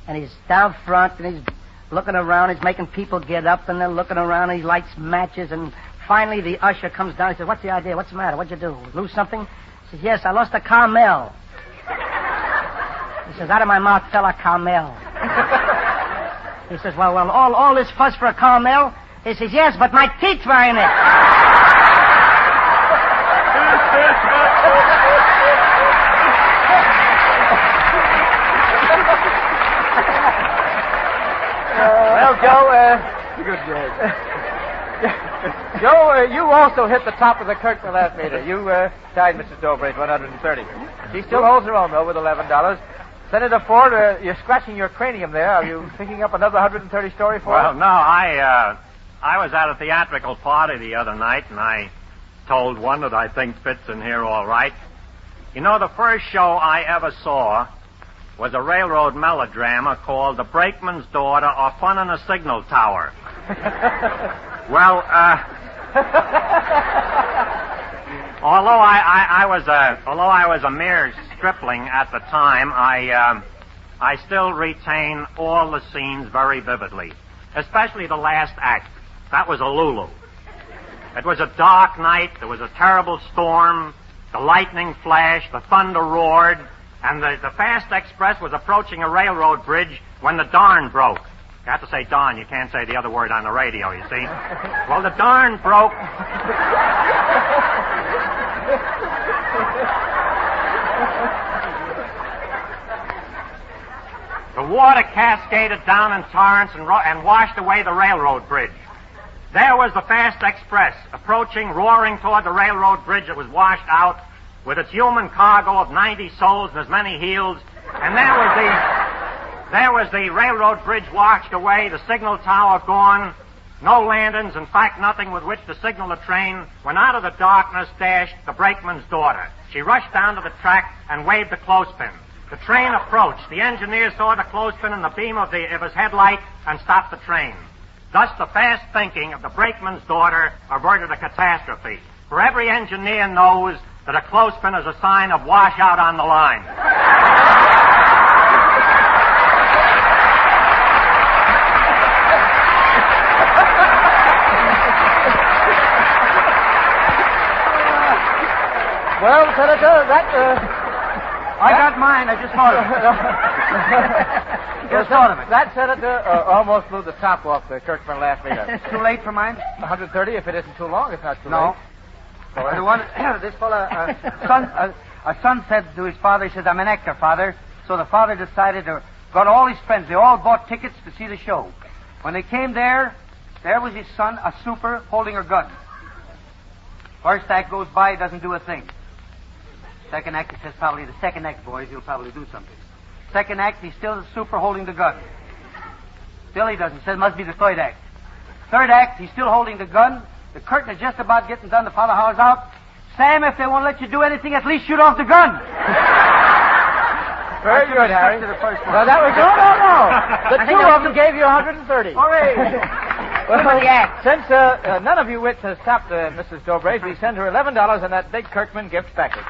and he's down front, and he's looking around, he's making people get up, and they're looking around, and he lights matches, and finally the usher comes down. He says, "What's the idea? What's the matter? What'd you do? Lose something?" He says, "Yes, I lost a caramel." He says, "Out of my mouth fell a caramel." He says, well, all this fuss for a caramel?" He says, "Yes, but my teeth were in it." Well, Joe, good gag. Joe, you also hit the top of the Kirkman laugh meter. You tied Mrs. Dobray's 130. She still holds her own, though, with $11. Senator Ford, you're scratching your cranium there. Are you picking up another 130 story for us? Well, no, I was at a theatrical party the other night, and I told one that I think fits in here all right. You know, the first show I ever saw was a railroad melodrama called The Brakeman's Daughter or Fun on a Signal Tower. Although I was a mere stripling at the time, I still retain all the scenes very vividly, especially the last act. That was a Lulu. It was a dark night. There was a terrible storm. The lightning flashed. The thunder roared. And the fast express was approaching a railroad bridge when the darn broke. You have to say darn. You can't say the other word on the radio, you see. Well, the darn broke. The water cascaded down in torrents and washed away the railroad bridge. There was the fast express approaching, roaring toward the railroad bridge that was washed out with its human cargo of 90 souls and as many heels. And there was the railroad bridge washed away, the signal tower gone, no lanterns, in fact, nothing with which to signal the train, when out of the darkness dashed the brakeman's daughter. She rushed down to the track and waved the clothespin. The train approached. The engineer saw the clothespin in the beam of his headlight and stopped the train. Thus, the fast thinking of the brakeman's daughter averted a catastrophe. For every engineer knows that a clothespin is a sign of washout on the line. Well, Senator, I got mine. I just thought of it. Just thought of it. That, Senator, almost blew the top off the Kirkman last meter. It's too late for mine? 130, if it isn't too long, it's not too No. late. So the one, this fella, a son said to his father, he says, I'm an actor, Father. So the father decided to, got all his friends, they all bought tickets to see the show. When they came there was his son, a super, holding her gun. First act goes by, he doesn't do a thing. Second act, he says probably the second act, boys, he'll probably do something. Second act, he's still the super holding the gun. Still he doesn't. Says must be the third act. Third act, he's still holding the gun. The curtain is just about getting done. The father hollers out, Sam, if they won't let you do anything, at least shoot off the gun. Very good, Harry. Well, that was no. The two of them gave you 130. Hooray! Well, since none of you wits has stopped Mrs. Dobrez, we send her $11 on that big Kirkman gift package.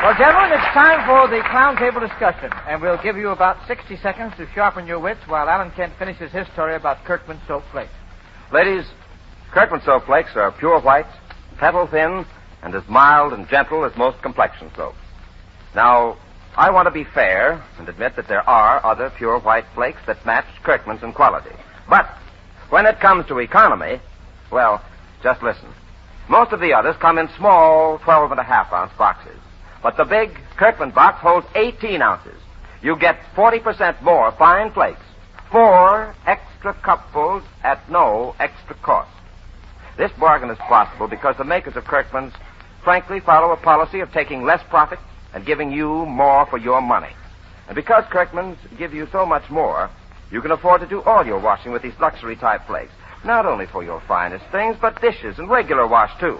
Well, gentlemen, it's time for the clown table discussion, and we'll give you about 60 seconds to sharpen your wits while Alan Kent finishes his story about Kirkman soap flakes. Ladies, Kirkman soap flakes are pure white, petal thin, and as mild and gentle as most complexion soaps. Now, I want to be fair and admit that there are other pure white flakes that match Kirkman's in quality. But when it comes to economy, well, just listen. Most of the others come in small 12.5-ounce boxes. But the big Kirkman box holds 18 ounces. You get 40% more fine flakes, 4 extra cupfuls at no extra cost. This bargain is possible because the makers of Kirkman's frankly follow a policy of taking less profit and giving you more for your money. And because Kirkman's give you so much more, you can afford to do all your washing with these luxury-type flakes, not only for your finest things, but dishes and regular wash, too.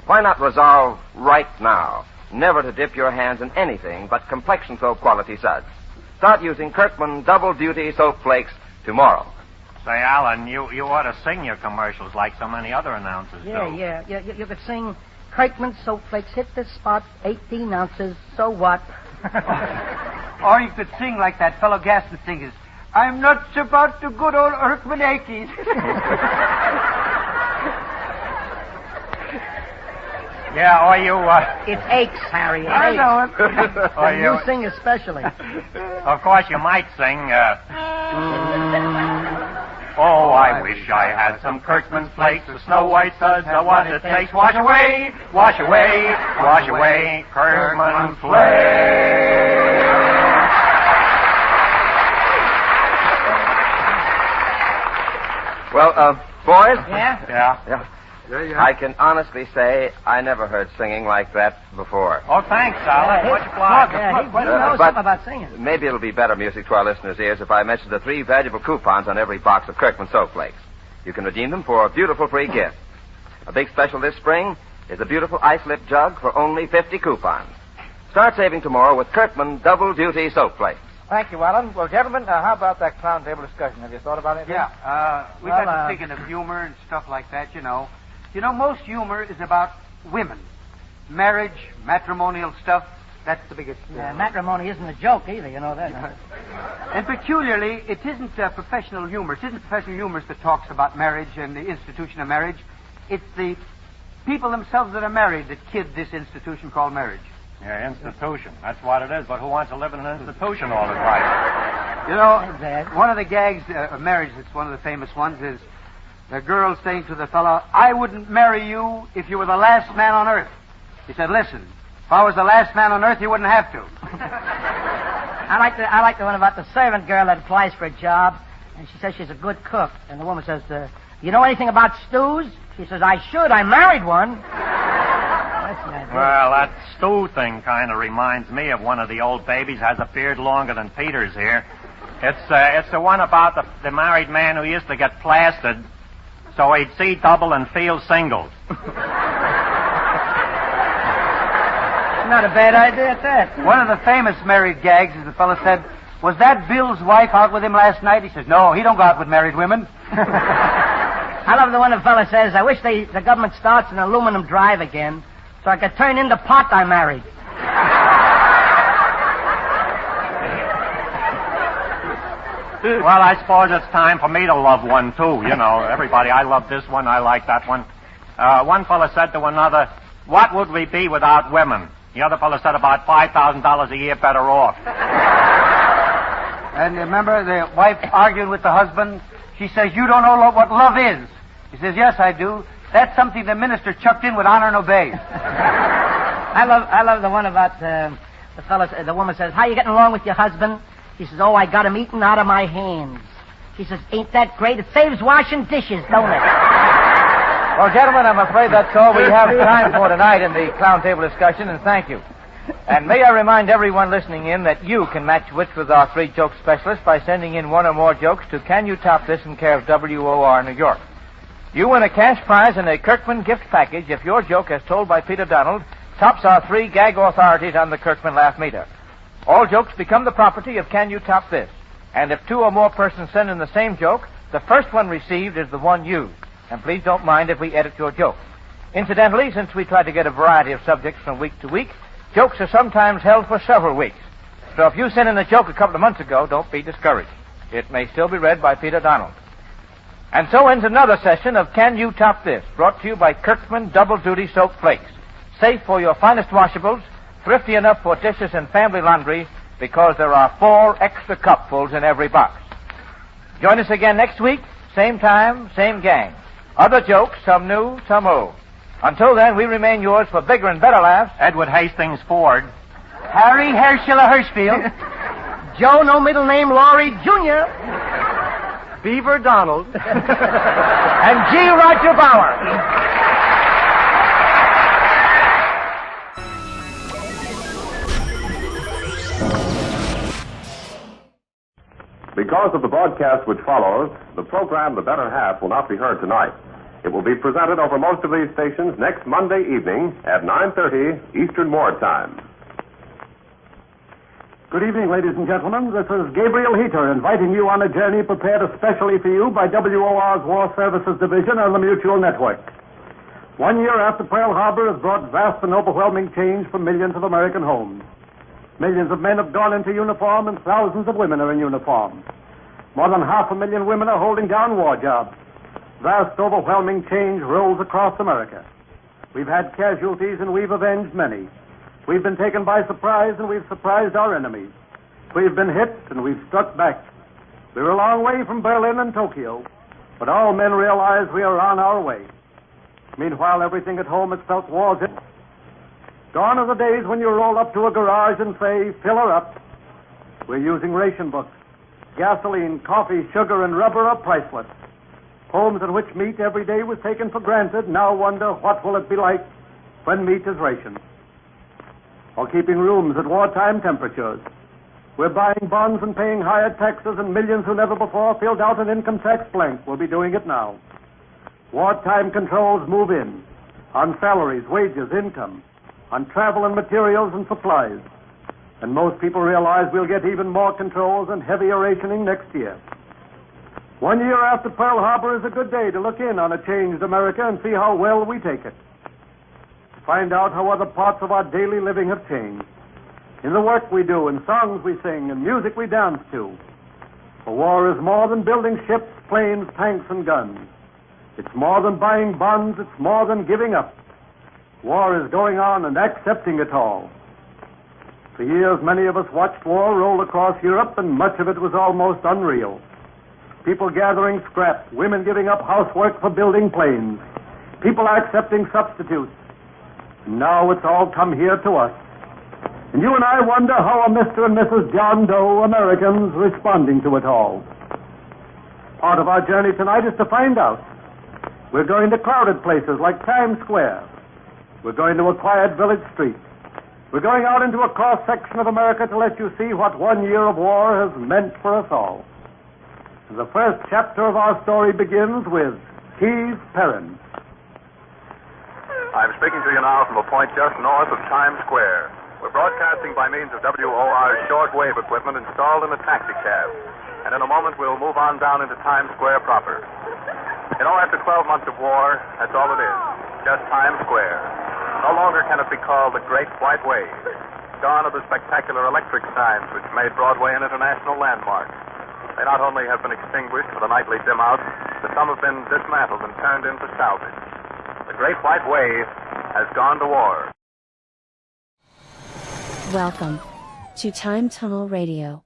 Why not resolve right now never to dip your hands in anything but complexion soap quality suds? Start using Kirkman Double Duty Soap Flakes tomorrow. Say, Alan, you ought to sing your commercials like so many other announcers do. Yeah. You could sing Kirkman soap flakes hit the spot, 18 ounces, so what? Or you could sing like that fellow Gaston sings, I'm nuts about the good old Kirkman Yankees. Yeah, or you, It aches, Harry. It I aches. know it. or You sing especially. Of course, you might sing, oh, I wish I had some Kirkman flakes, the snow white suds are what it takes. Wash away, wash away, wash away, Kirkman flakes. Well, boys? Yeah. I can honestly say I never heard singing like that before. Oh, thanks, Alan. Much obliged. Yeah, he knows something about singing. Maybe it'll be better music to our listeners' ears if I mention the 3 valuable coupons on every box of Kirkman soap flakes. You can redeem them for a beautiful free gift. A big special this spring is a beautiful ice lip jug for only 50 coupons. Start saving tomorrow with Kirkman Double Duty Soap Flakes. Thank you, Alan. Well, gentlemen, how about that clown table discussion? Have you thought about it? Yeah, we've been thinking of humor and stuff like that, you know. You know, most humor is about women. Marriage, matrimonial stuff, that's the biggest. Matrimony isn't a joke either, you know that. Huh? And peculiarly, it isn't professional humor. It isn't professional humorist that talks about marriage and the institution of marriage. It's the people themselves that are married that kid this institution called marriage. Yeah, institution. That's what it is. But who wants to live in an institution all his life? You know, one of the gags of marriage that's one of the famous ones is the girl saying to the fellow, I wouldn't marry you if you were the last man on earth. He said, listen, if I was the last man on earth, you wouldn't have to. I like the one about the servant girl that applies for a job, and she says she's a good cook. And the woman says, you know anything about stews? She says, I should. I married one. Well, that stew thing kind of reminds me of one of the old babies. Has a beard longer than Peter's here. It's the one about the married man who used to get plastered so he'd see double and feel single. Not a bad idea at that. One of the famous married gags is the fellow said, was that Bill's wife out with him last night? He says, no, he don't go out with married women. I love the one the fella says, I wish the government starts an aluminum drive again so I could turn in the pot I married. Well, I suppose it's time for me to love one, too. You know, everybody, I love this one, I like that one. One fella said to another, what would we be without women? The other fellow said about $5,000 a year better off. And remember the wife arguing with the husband? She says, you don't know what love is. He says, yes, I do. That's something the minister chucked in with honor and obey. I love the one about the woman says, how you getting along with your husband? He says, oh, I got him eating out of my hands. She says, ain't that great? It saves washing dishes, don't it? Well, gentlemen, I'm afraid that's all we have time for tonight in the clown table discussion, and thank you. And may I remind everyone listening in that you can match wits with our three joke specialists by sending in one or more jokes to Can You Top This in care of WOR New York. You win a cash prize and a Kirkman gift package if your joke, as told by Peter Donald, tops our three gag authorities on the Kirkman Laugh Meter. All jokes become the property of Can You Top This. And if two or more persons send in the same joke, the first one received is the one used. And please don't mind if we edit your joke. Incidentally, since we try to get a variety of subjects from week to week, jokes are sometimes held for several weeks. So if you sent in a joke a couple of months ago, don't be discouraged. It may still be read by Peter Donald. And so ends another session of Can You Top This, brought to you by Kirkman Double Duty Soap Flakes. Safe for your finest washables, thrifty enough for dishes and family laundry, because there are 4 extra cupfuls in every box. Join us again next week, same time, same gang. Other jokes, some new, some old. Until then, we remain yours for bigger and better laughs. Edward Hastings Ford. Harry Herschel Hirschfield. Joe, no middle name, Laurie Jr. Beaver Donald. And G. Roger Bauer. Because of the broadcast which follows, the program The Better Half will not be heard tonight. It will be presented over most of these stations next Monday evening at 9:30 Eastern War Time. Good evening, ladies and gentlemen. This is Gabrielle Heatter inviting you on a journey prepared especially for you by WOR's War Services Division and the Mutual Network. 1 year after Pearl Harbor has brought vast and overwhelming change for millions of American homes. Millions of men have gone into uniform and thousands of women are in uniform. More than 500,000 women are holding down war jobs. Vast, overwhelming change rolls across America. We've had casualties and we've avenged many. We've been taken by surprise and we've surprised our enemies. We've been hit and we've struck back. We're a long way from Berlin and Tokyo, but all men realize we are on our way. Meanwhile, everything at home has felt war's in. Gone are the days when you roll up to a garage and say, fill her up. We're using ration books. Gasoline, coffee, sugar, and rubber are priceless. Homes in which meat every day was taken for granted now wonder what will it be like when meat is rationed. Or keeping rooms at wartime temperatures. We're buying bonds and paying higher taxes, and millions who never before filled out an income tax blank will be doing it now. Wartime controls move in on salaries, wages, income, on travel and materials and supplies. And most people realize we'll get even more controls and heavier rationing next year. 1 year after Pearl Harbor is a good day to look in on a changed America and see how well we take it. To find out how other parts of our daily living have changed. In the work we do, in songs we sing, and music we dance to. For war is more than building ships, planes, tanks, and guns. It's more than buying bonds. It's more than giving up. War is going on and accepting it all. For years, many of us watched war roll across Europe, and much of it was almost unreal. People gathering scraps, women giving up housework for building planes, people accepting substitutes. And now it's all come here to us. And you and I wonder how are Mr. and Mrs. John Doe Americans responding to it all. Part of our journey tonight is to find out. We're going to crowded places like Times Square. We're going to a quiet village street. We're going out into a cross-section of America to let you see what 1 year of war has meant for us all. The first chapter of our story begins with Keith Perrin. I'm speaking to you now from a point just north of Times Square. We're broadcasting by means of WOR's shortwave equipment installed in a taxi cab. And in a moment, we'll move on down into Times Square proper. You know, after 12 months of war, that's all it is. Just Times Square. No longer can it be called the Great White Way. Gone are the spectacular electric signs which made Broadway an international landmark. They not only have been extinguished for the nightly dim-out, but some have been dismantled and turned into salvage. The Great White Way has gone to war. Welcome to Time Tunnel Radio.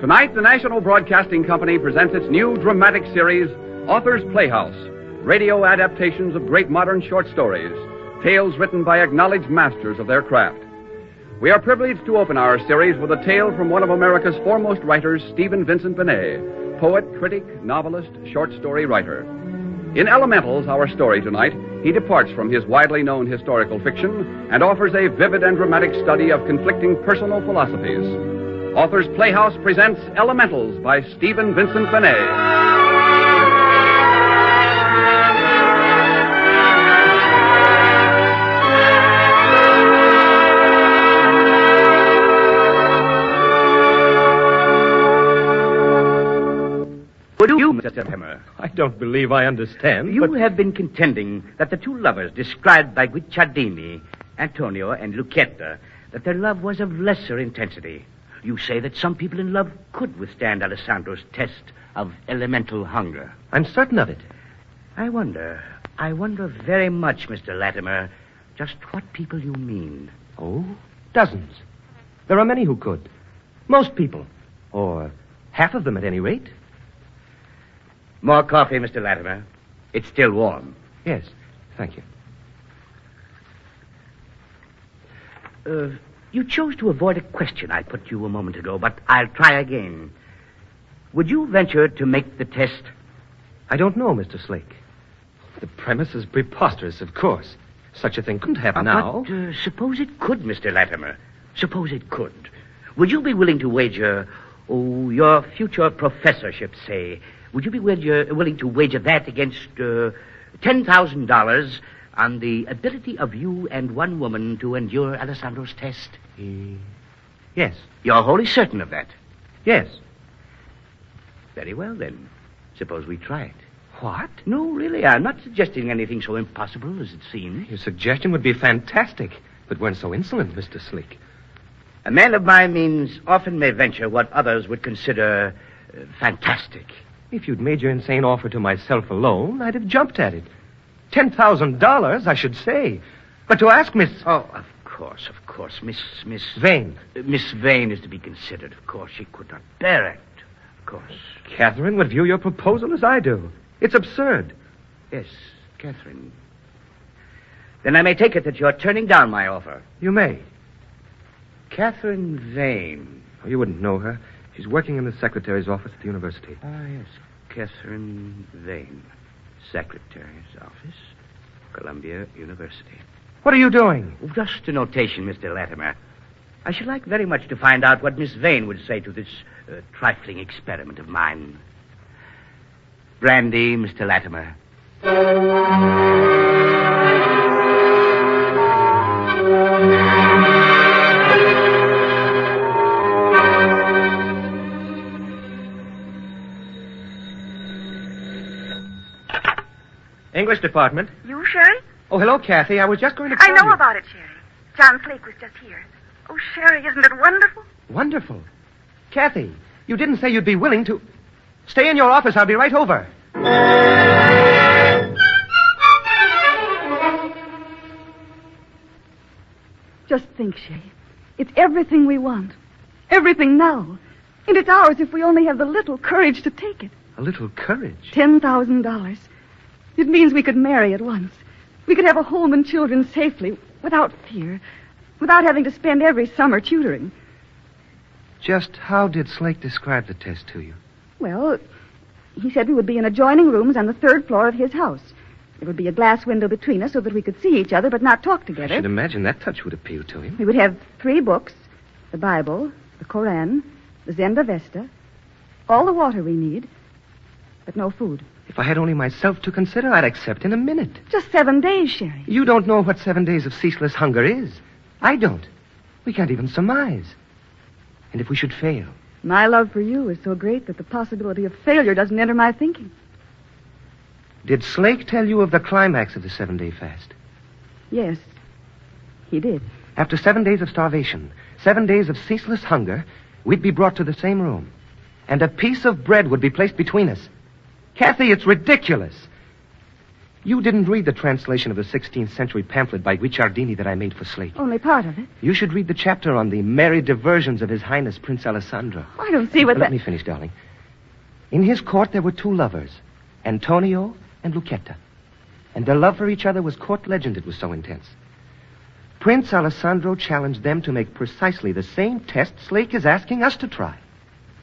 Tonight, the National Broadcasting Company presents its new dramatic series, Author's Playhouse, radio adaptations of great modern short stories, tales written by acknowledged masters of their craft. We are privileged to open our series with a tale from one of America's foremost writers, Stephen Vincent Benet, poet, critic, novelist, short story writer. In Elementals, our story tonight, he departs from his widely known historical fiction and offers a vivid and dramatic study of conflicting personal philosophies. Author's Playhouse presents Elementals by Stephen Vincent Benet. Mr. Hemmer. I don't believe I understand. You have been contending that the two lovers described by Guicciardini, Antonio and Lucchetta, that their love was of lesser intensity. You say that some people in love could withstand Alessandro's test of elemental hunger. I'm certain of it. I wonder very much, Mr. Latimer, just what people you mean. Oh, dozens. There are many who could. Most people. Or half of them at any rate. More coffee, Mr. Latimer. It's still warm. Yes, thank you. You chose to avoid a question I put to you a moment ago, but I'll try again. Would you venture to make the test? I don't know, Mr. Slake. The premise is preposterous, of course. Such a thing couldn't happen now. But suppose it could, Mr. Latimer. Suppose it could. Would you be willing to wager, your future professorship, say... Would you be willing to wager that against $10,000 on the ability of you and one woman to endure Alessandro's test? Yes. You're wholly certain of that? Yes. Very well, then. Suppose we try it. What? No, really, I'm not suggesting anything so impossible as it seems. Your suggestion would be fantastic, but weren't so insolent, Mr. Slick. A man of my means often may venture what others would consider fantastic. If you'd made your insane offer to myself alone, I'd have jumped at it. $10,000, I should say. But to ask Miss... Oh, of course. Miss Vane. Miss Vane is to be considered, of course. She could not bear it, of course. Catherine would view your proposal as I do. It's absurd. Yes, Catherine. Then I may take it that you're turning down my offer. You may. Catherine Vane. Oh, you wouldn't know her. She's working in the secretary's office at the university. Ah, yes. Catherine Vane. Secretary's office, Columbia University. What are you doing? Just a notation, Mr. Latimer. I should like very much to find out what Miss Vane would say to this trifling experiment of mine. Brandy, Mr. Latimer. English department. You, Sherry? Oh, hello, Kathy. I was just going to I call know you. about it, Sherry. John Flake was just here. Oh, Sherry, isn't it wonderful? Wonderful. Kathy, you didn't say you'd be willing to... Stay in your office. I'll be right over. Just think, Shay. It's everything we want. Everything now. And it's ours if we only have the little courage to take it. A little courage? $10,000. It means we could marry at once. We could have a home and children safely, without fear, without having to spend every summer tutoring. Just how did Slake describe the test to you? Well, he said we would be in adjoining rooms on the third floor of his house. There would be a glass window between us so that we could see each other but not talk together. I should imagine that touch would appeal to him. We would have 3 books, the Bible, the Koran, the Zenda Vesta, all the water we need, but no food. If I had only myself to consider, I'd accept in a minute. Just 7 days, Sherry. You don't know what 7 days of ceaseless hunger is. I don't. We can't even surmise. And if we should fail? My love for you is so great that the possibility of failure doesn't enter my thinking. Did Slake tell you of the climax of the 7-day fast? Yes, he did. After 7 days of starvation, 7 days of ceaseless hunger, we'd be brought to the same room. And a piece of bread would be placed between us. Kathy, it's ridiculous. You didn't read the translation of the 16th century pamphlet by Guicciardini that I made for Slake. Only part of it. You should read the chapter on the merry diversions of His Highness Prince Alessandro. I don't see what Let me finish, darling. In his court, there were 2 lovers, Antonio and Lucetta. And their love for each other was court legend, it was so intense. Prince Alessandro challenged them to make precisely the same test Slake is asking us to try.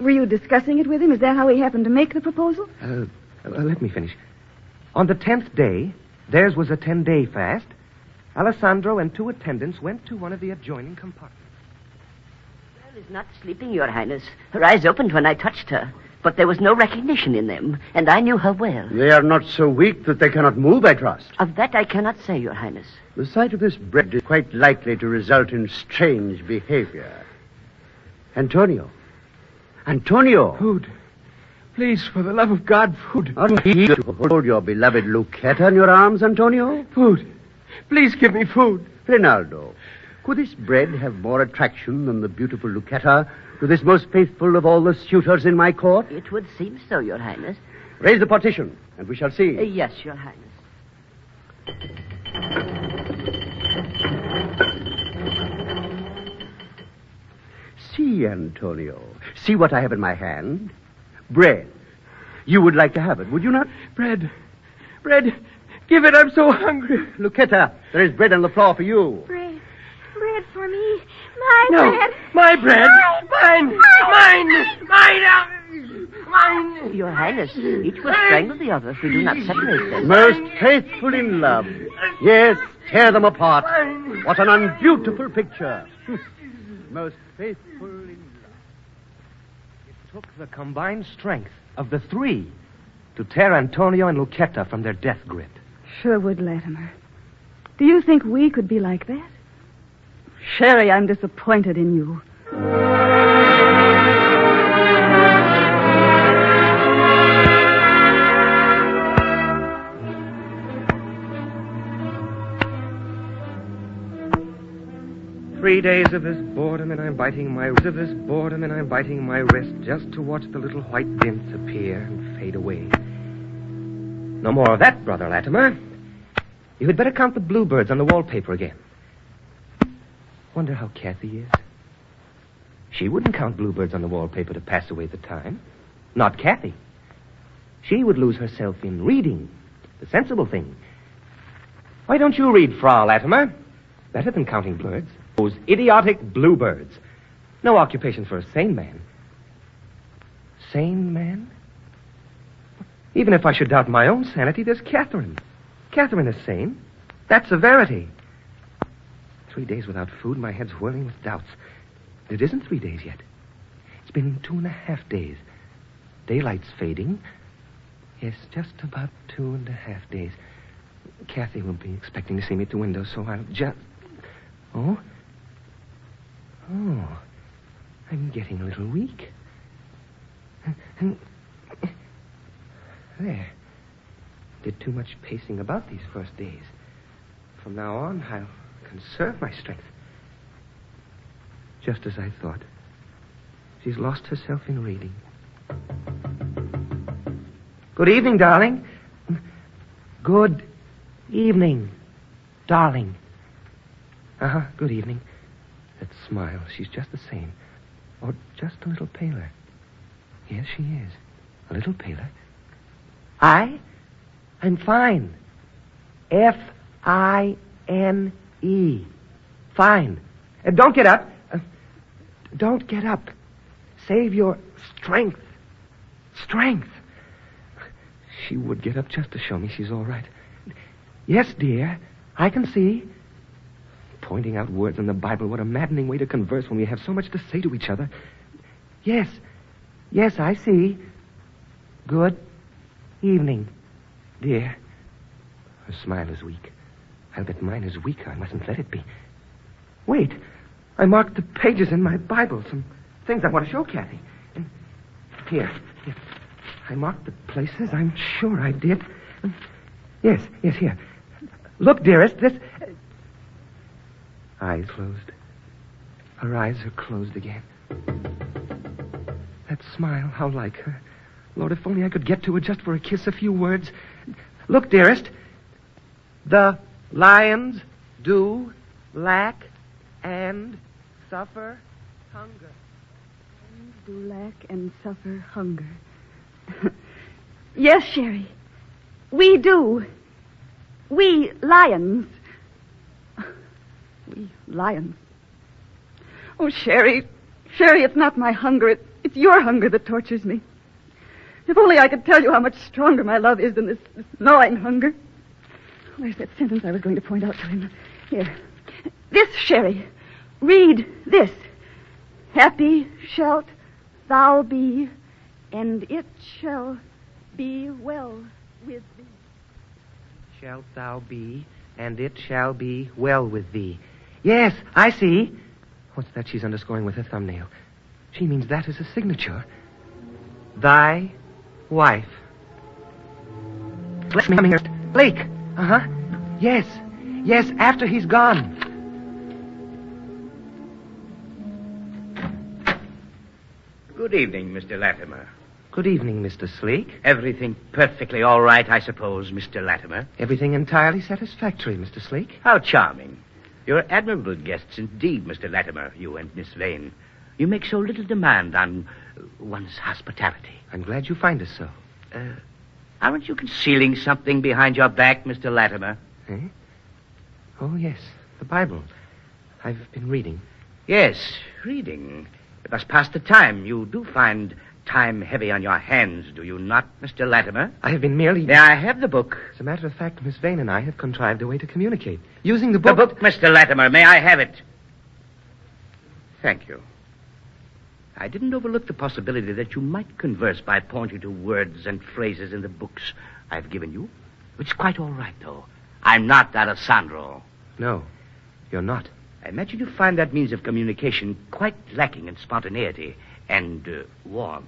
Were you discussing it with him? Is that how he happened to make the proposal? Let me finish. On the 10th day, theirs was a 10-day fast. Alessandro and 2 attendants went to one of the adjoining compartments. Girl is not sleeping, Your Highness. Her eyes opened when I touched her, but there was no recognition in them, and I knew her well. They are not so weak that they cannot move, I trust. Of that I cannot say, Your Highness. The sight of this bread is quite likely to result in strange behavior. Antonio. Food. Please, for the love of God, food. Aren't you to hold your beloved Lucetta in your arms, Antonio? Food. Please give me food. Rinaldo, could this bread have more attraction than the beautiful Lucetta to this most faithful of all the suitors in my court? It would seem so, Your Highness. Raise the partition, and we shall see. Yes, Your Highness. See, Antonio. See what I have in my hand. Bread. You would like to have it, would you not? Bread. Give it, I'm so hungry. Lucetta, there is bread on the floor for you. Bread for me. My bread. My bread. Mine. Your Highness, each will strangle the other if we do not separate them. Most faithful in love. Yes, tear them apart. What an unbeautiful picture. Most faithful in love. It took the combined strength of the 3 to tear Antonio and Lucetta from their death grip. Sure would, Latimer. Do you think we could be like that? Sherry, I'm disappointed in you. Three days of this boredom, and I'm biting my wrist just to watch the little white dints appear and fade away. No more of that, Brother Latimer. You had better count the bluebirds on the wallpaper again. Wonder how Kathy is. She wouldn't count bluebirds on the wallpaper to pass away the time. Not Kathy. She would lose herself in reading, the sensible thing. Why don't you read, Frau Latimer? Better than counting birds. Those idiotic bluebirds. No occupation for a sane man. Sane man? Even if I should doubt my own sanity, there's Catherine. Catherine is sane. That's a verity. 3 days without food, my head's whirling with doubts. It isn't 3 days yet. It's been 2.5 days. Daylight's fading. Yes, just about 2.5 days. Kathy will be expecting to see me at the window, so I'll just... Oh, I'm getting a little weak. There. did too much pacing about these first days. From now on, I'll conserve my strength. Just as I thought. She's lost herself in reading. Good evening, darling. Good evening, darling. Good evening. That smile, she's just the same. Or just a little paler. Yes, she is. A little paler. I'm fine. Fine. Fine. Don't get up. Don't get up. Save your strength. Strength. She would get up just to show me she's all right. Yes, dear. I can see. Pointing out words in the Bible, what a maddening way to converse when we have so much to say to each other. Yes. Yes, I see. Good evening, dear. Her smile is weak. I'll bet mine is weaker. I mustn't let it be. Wait. I marked the pages in my Bible. Some things I want to show Kathy. Here. I marked the places. I'm sure I did. Yes, here. Look, dearest, this... Eyes closed. Her eyes are closed again. That smile, how like her. Lord, if only I could get to her just for a kiss, a few words. Look, dearest. The lions do lack and suffer hunger. Do lack and suffer hunger. Yes, Sherry. We do. We lions. We lions. Oh, Sherry. Sherry, it's not my hunger. It's your hunger that tortures me. If only I could tell you how much stronger my love is than this gnawing hunger. Where's that sentence I was going to point out to him? Here. This, Sherry. Read this. Happy shalt thou be, and it shall be well with thee. Shalt thou be, and it shall be well with thee. Yes, I see. What's that she's underscoring with her thumbnail? She means that is a signature. Thy wife. Let me come here. Blake. Yes. Yes, after he's gone. Good evening, Mr. Latimer. Good evening, Mr. Sleek. Everything perfectly all right, I suppose, Mr. Latimer? Everything entirely satisfactory, Mr. Sleek. How charming. You're admirable guests indeed, Mr. Latimer, you and Miss Vane. You make so little demand on one's hospitality. I'm glad you find us so. Aren't you concealing something behind your back, Mr. Latimer? Eh? Oh, yes, the Bible. I've been reading. Yes, reading. It must pass the time. You do find time heavy on your hands, do you not, Mr. Latimer? I have been merely... May I have the book? As a matter of fact, Miss Vane and I have contrived a way to communicate. Using the book... The book, Mr. Latimer. May I have it? Thank you. I didn't overlook the possibility that you might converse by pointing to words and phrases in the books I've given you. It's quite all right, though. I'm not Alessandro. No, you're not. I imagine you find that means of communication quite lacking in spontaneity and warmth.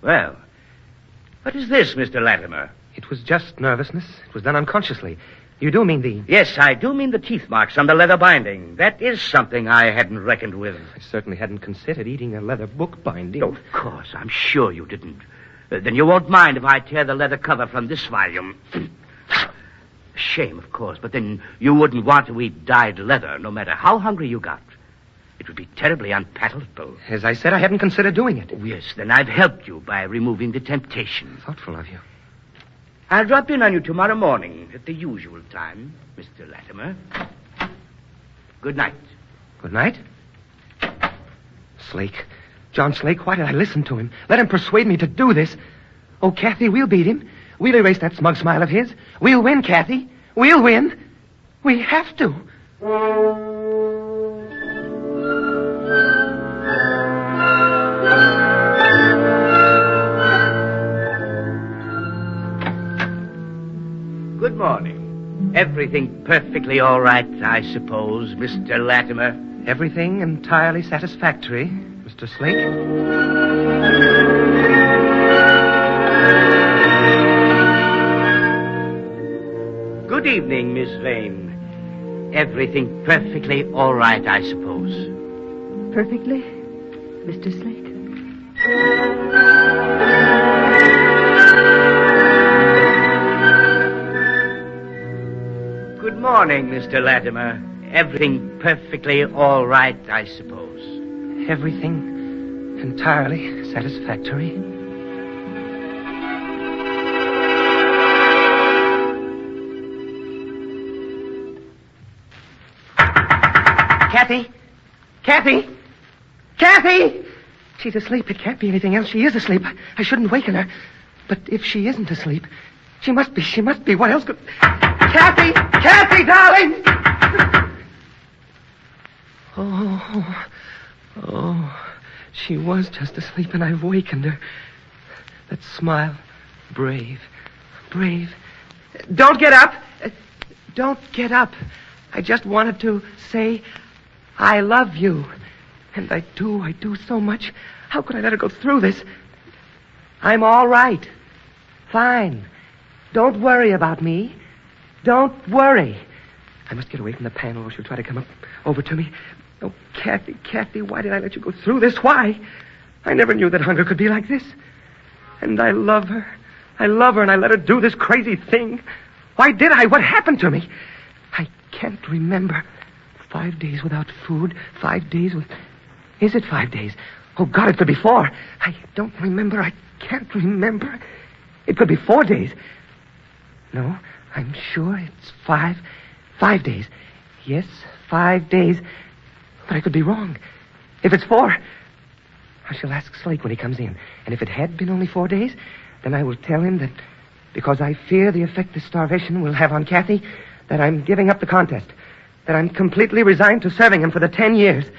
Well, what is this, Mr. Latimer? It was just nervousness. It was done unconsciously. You do mean the... Yes, I do mean the teeth marks on the leather binding. That is something I hadn't reckoned with. I certainly hadn't considered eating a leather book binding. Oh, of course, I'm sure you didn't. Then you won't mind if I tear the leather cover from this volume. Shame, of course, but then you wouldn't want to eat dyed leather, no matter how hungry you got. It would be terribly unpalatable. As I said, I hadn't considered doing it. Oh, yes, then I've helped you by removing the temptation. Thoughtful of you. I'll drop in on you tomorrow morning at the usual time, Mr. Latimer. Good night. Good night? Slake. John Slake, why did I listen to him? Let him persuade me to do this. Oh, Kathy, we'll beat him. We'll erase that smug smile of his. We'll win, Kathy. We'll win. We have to. Good morning. Everything perfectly all right, I suppose, Mr. Latimer? Everything entirely satisfactory, Mr. Slake. Good evening, Miss Vane. Everything perfectly all right, I suppose. Perfectly, Mr. Slate. Good morning, Mr. Latimer. Everything perfectly all right, I suppose. Everything entirely satisfactory. Kathy! Kathy! Kathy! She's asleep. It can't be anything else. She is asleep. I shouldn't waken her. But if she isn't asleep, she must be. She must be. What else could... Kathy! Kathy, darling! Oh, she was just asleep and I've wakened her. That smile. Brave. Don't get up. Don't get up. I just wanted to say I love you. And I do so much. How could I let her go through this? I'm all right. Fine. Don't worry about me. Don't worry. I must get away from the panel or she'll try to come over to me. Oh, Kathy, why did I let you go through this? Why? I never knew that hunger could be like this. And I love her. And I let her do this crazy thing. Why did I? What happened to me? I can't remember. 5 days without food. 5 days with... Is it 5 days? Oh, God, it could be 4. I don't remember. I can't remember. It could be 4 days. No, I'm sure it's 5. 5 days. Yes, 5 days. But I could be wrong. If it's 4, I shall ask Slate when he comes in. And if it had been only 4 days, then I will tell him that because I fear the effect this starvation will have on Kathy, that I'm giving up the contest. That I'm completely resigned to serving him for the 10 years.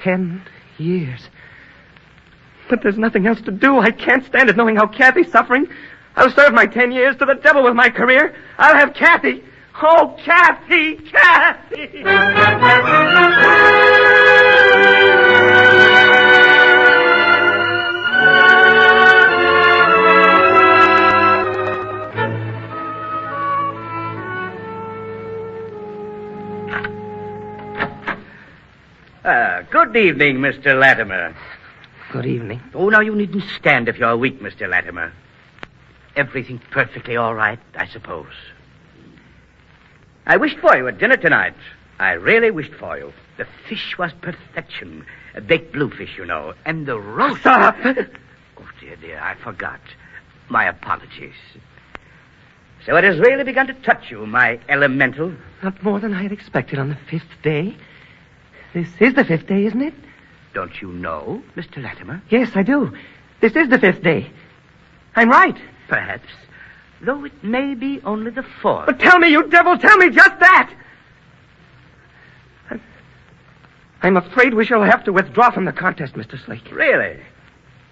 10 years. But there's nothing else to do. I can't stand it knowing how Kathy's suffering. I'll serve my 10 years to the devil with my career. I'll have Kathy. Oh, Kathy! Good evening, Mr. Latimer. Good evening. Oh, now you needn't stand if you're weak, Mr. Latimer. Everything perfectly all right, I suppose. I wished for you at dinner tonight. I really wished for you. The fish was perfection. A baked bluefish, you know. And the roast... Stop! Oh, dear, I forgot. My apologies. So it has really begun to touch you, my elemental. Not more than I had expected on the 5th day. This is the 5th day, isn't it? Don't you know, Mr. Latimer? Yes, I do. This is the 5th day. I'm right. Perhaps. Though it may be only the 4th. But tell me, you devil, tell me just that! I'm afraid we shall have to withdraw from the contest, Mr. Slate. Really?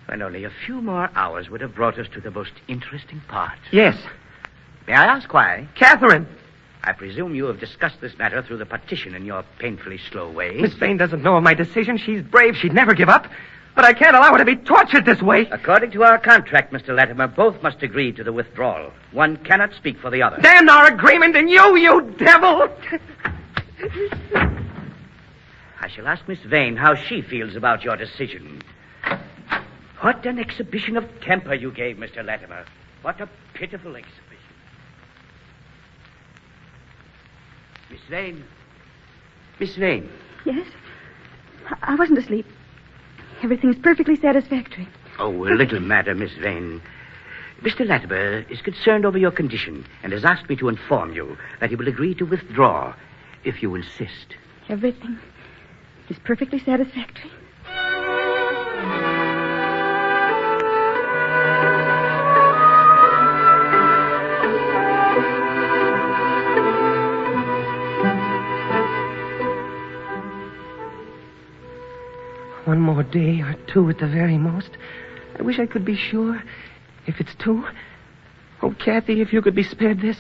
And only a few more hours would have brought us to the most interesting part. Yes. May I ask why? Catherine! I presume you have discussed this matter through the partition in your painfully slow way. Miss Vane doesn't know of my decision. She's brave. She'd never give up. But I can't allow her to be tortured this way. According to our contract, Mr. Latimer, both must agree to the withdrawal. One cannot speak for the other. Damn our agreement and you devil! I shall ask Miss Vane how she feels about your decision. What an exhibition of temper you gave, Mr. Latimer. What a pitiful exhibition. Miss Vane. Miss Vane. Yes? I wasn't asleep. Everything's perfectly satisfactory. Oh, a little matter, Miss Vane. Mr. Latimer is concerned over your condition and has asked me to inform you that he will agree to withdraw if you insist. Everything is perfectly satisfactory. One more day or 2 at the very most. I wish I could be sure. If it's 2. Oh, Kathy, if you could be spared this.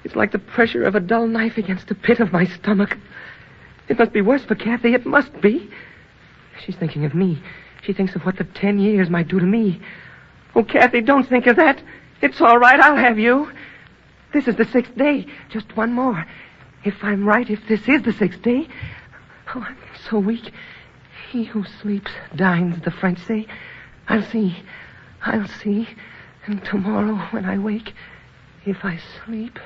It's like the pressure of a dull knife against the pit of my stomach. It must be worse for Kathy. It must be. She's thinking of me. She thinks of what the 10 years might do to me. Oh, Kathy, don't think of that. It's all right. I'll have you. This is the 6th day. Just one more. If I'm right, if this is the 6th day. Oh, I'm so weak. He who sleeps dines, the French say. I'll see. And tomorrow when I wake, if I sleep.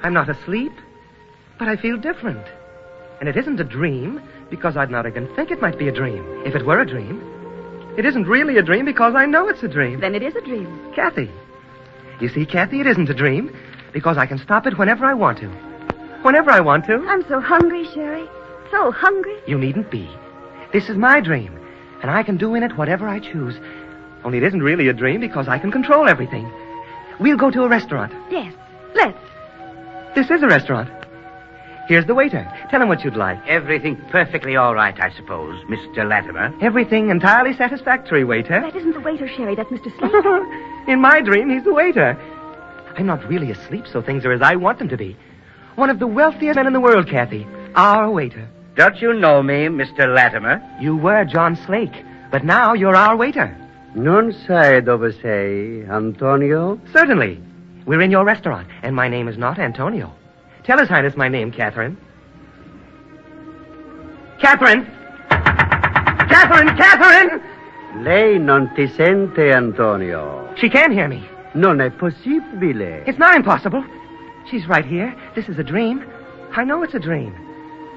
I'm not asleep, but I feel different. And it isn't a dream, because I'd not even think it might be a dream, if it were a dream. It isn't really a dream, because I know it's a dream. Then it is a dream. Kathy. You see, Kathy, it isn't a dream, because I can stop it whenever I want to. Whenever I want to. I'm so hungry, Sherry. So hungry. You needn't be. This is my dream, and I can do in it whatever I choose. Only it isn't really a dream, because I can control everything. We'll go to a restaurant. Yes, let's. This is a restaurant. Here's the waiter. Tell him what you'd like. Everything perfectly all right, I suppose, Mr. Latimer. Everything entirely satisfactory, waiter. That isn't the waiter, Sherry. That's Mr. Slade. In my dream, he's the waiter. I'm not really asleep, so things are as I want them to be. One of the wealthiest men in the world, Kathy. Our waiter. Don't you know me, Mr. Latimer? You were John Slake, but now you're our waiter. Non sai dove sei, Antonio? Certainly. We're in your restaurant, and my name is not Antonio. Tell His Highness my name, Catherine. Catherine! Catherine! Lei non ti sente, Antonio. She can hear me. Non è possibile. It's not impossible. She's right here. This is a dream. I know it's a dream.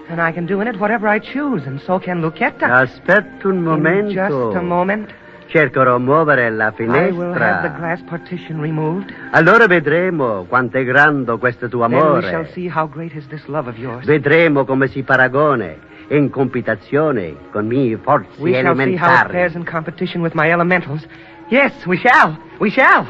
And I can do in it whatever I choose, and so can Lucchetta. Aspetta un momento. In just a moment. Cercherò muovere la finestra. I will have the glass partition removed. Allora vedremo quanto è grande questo tuo amore. Then we shall see how great is this love of yours. Vedremo come si paragone in competizione con mie forze we elementari. We shall see how it fares in competition with my elementals. Yes, we shall. We shall.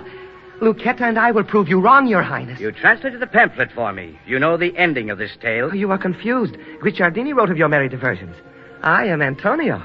Lucchetta and I will prove you wrong, Your Highness. You translated the pamphlet for me. You know the ending of this tale. Oh, you are confused. Guicciardini wrote of your merry diversions. I am Antonio.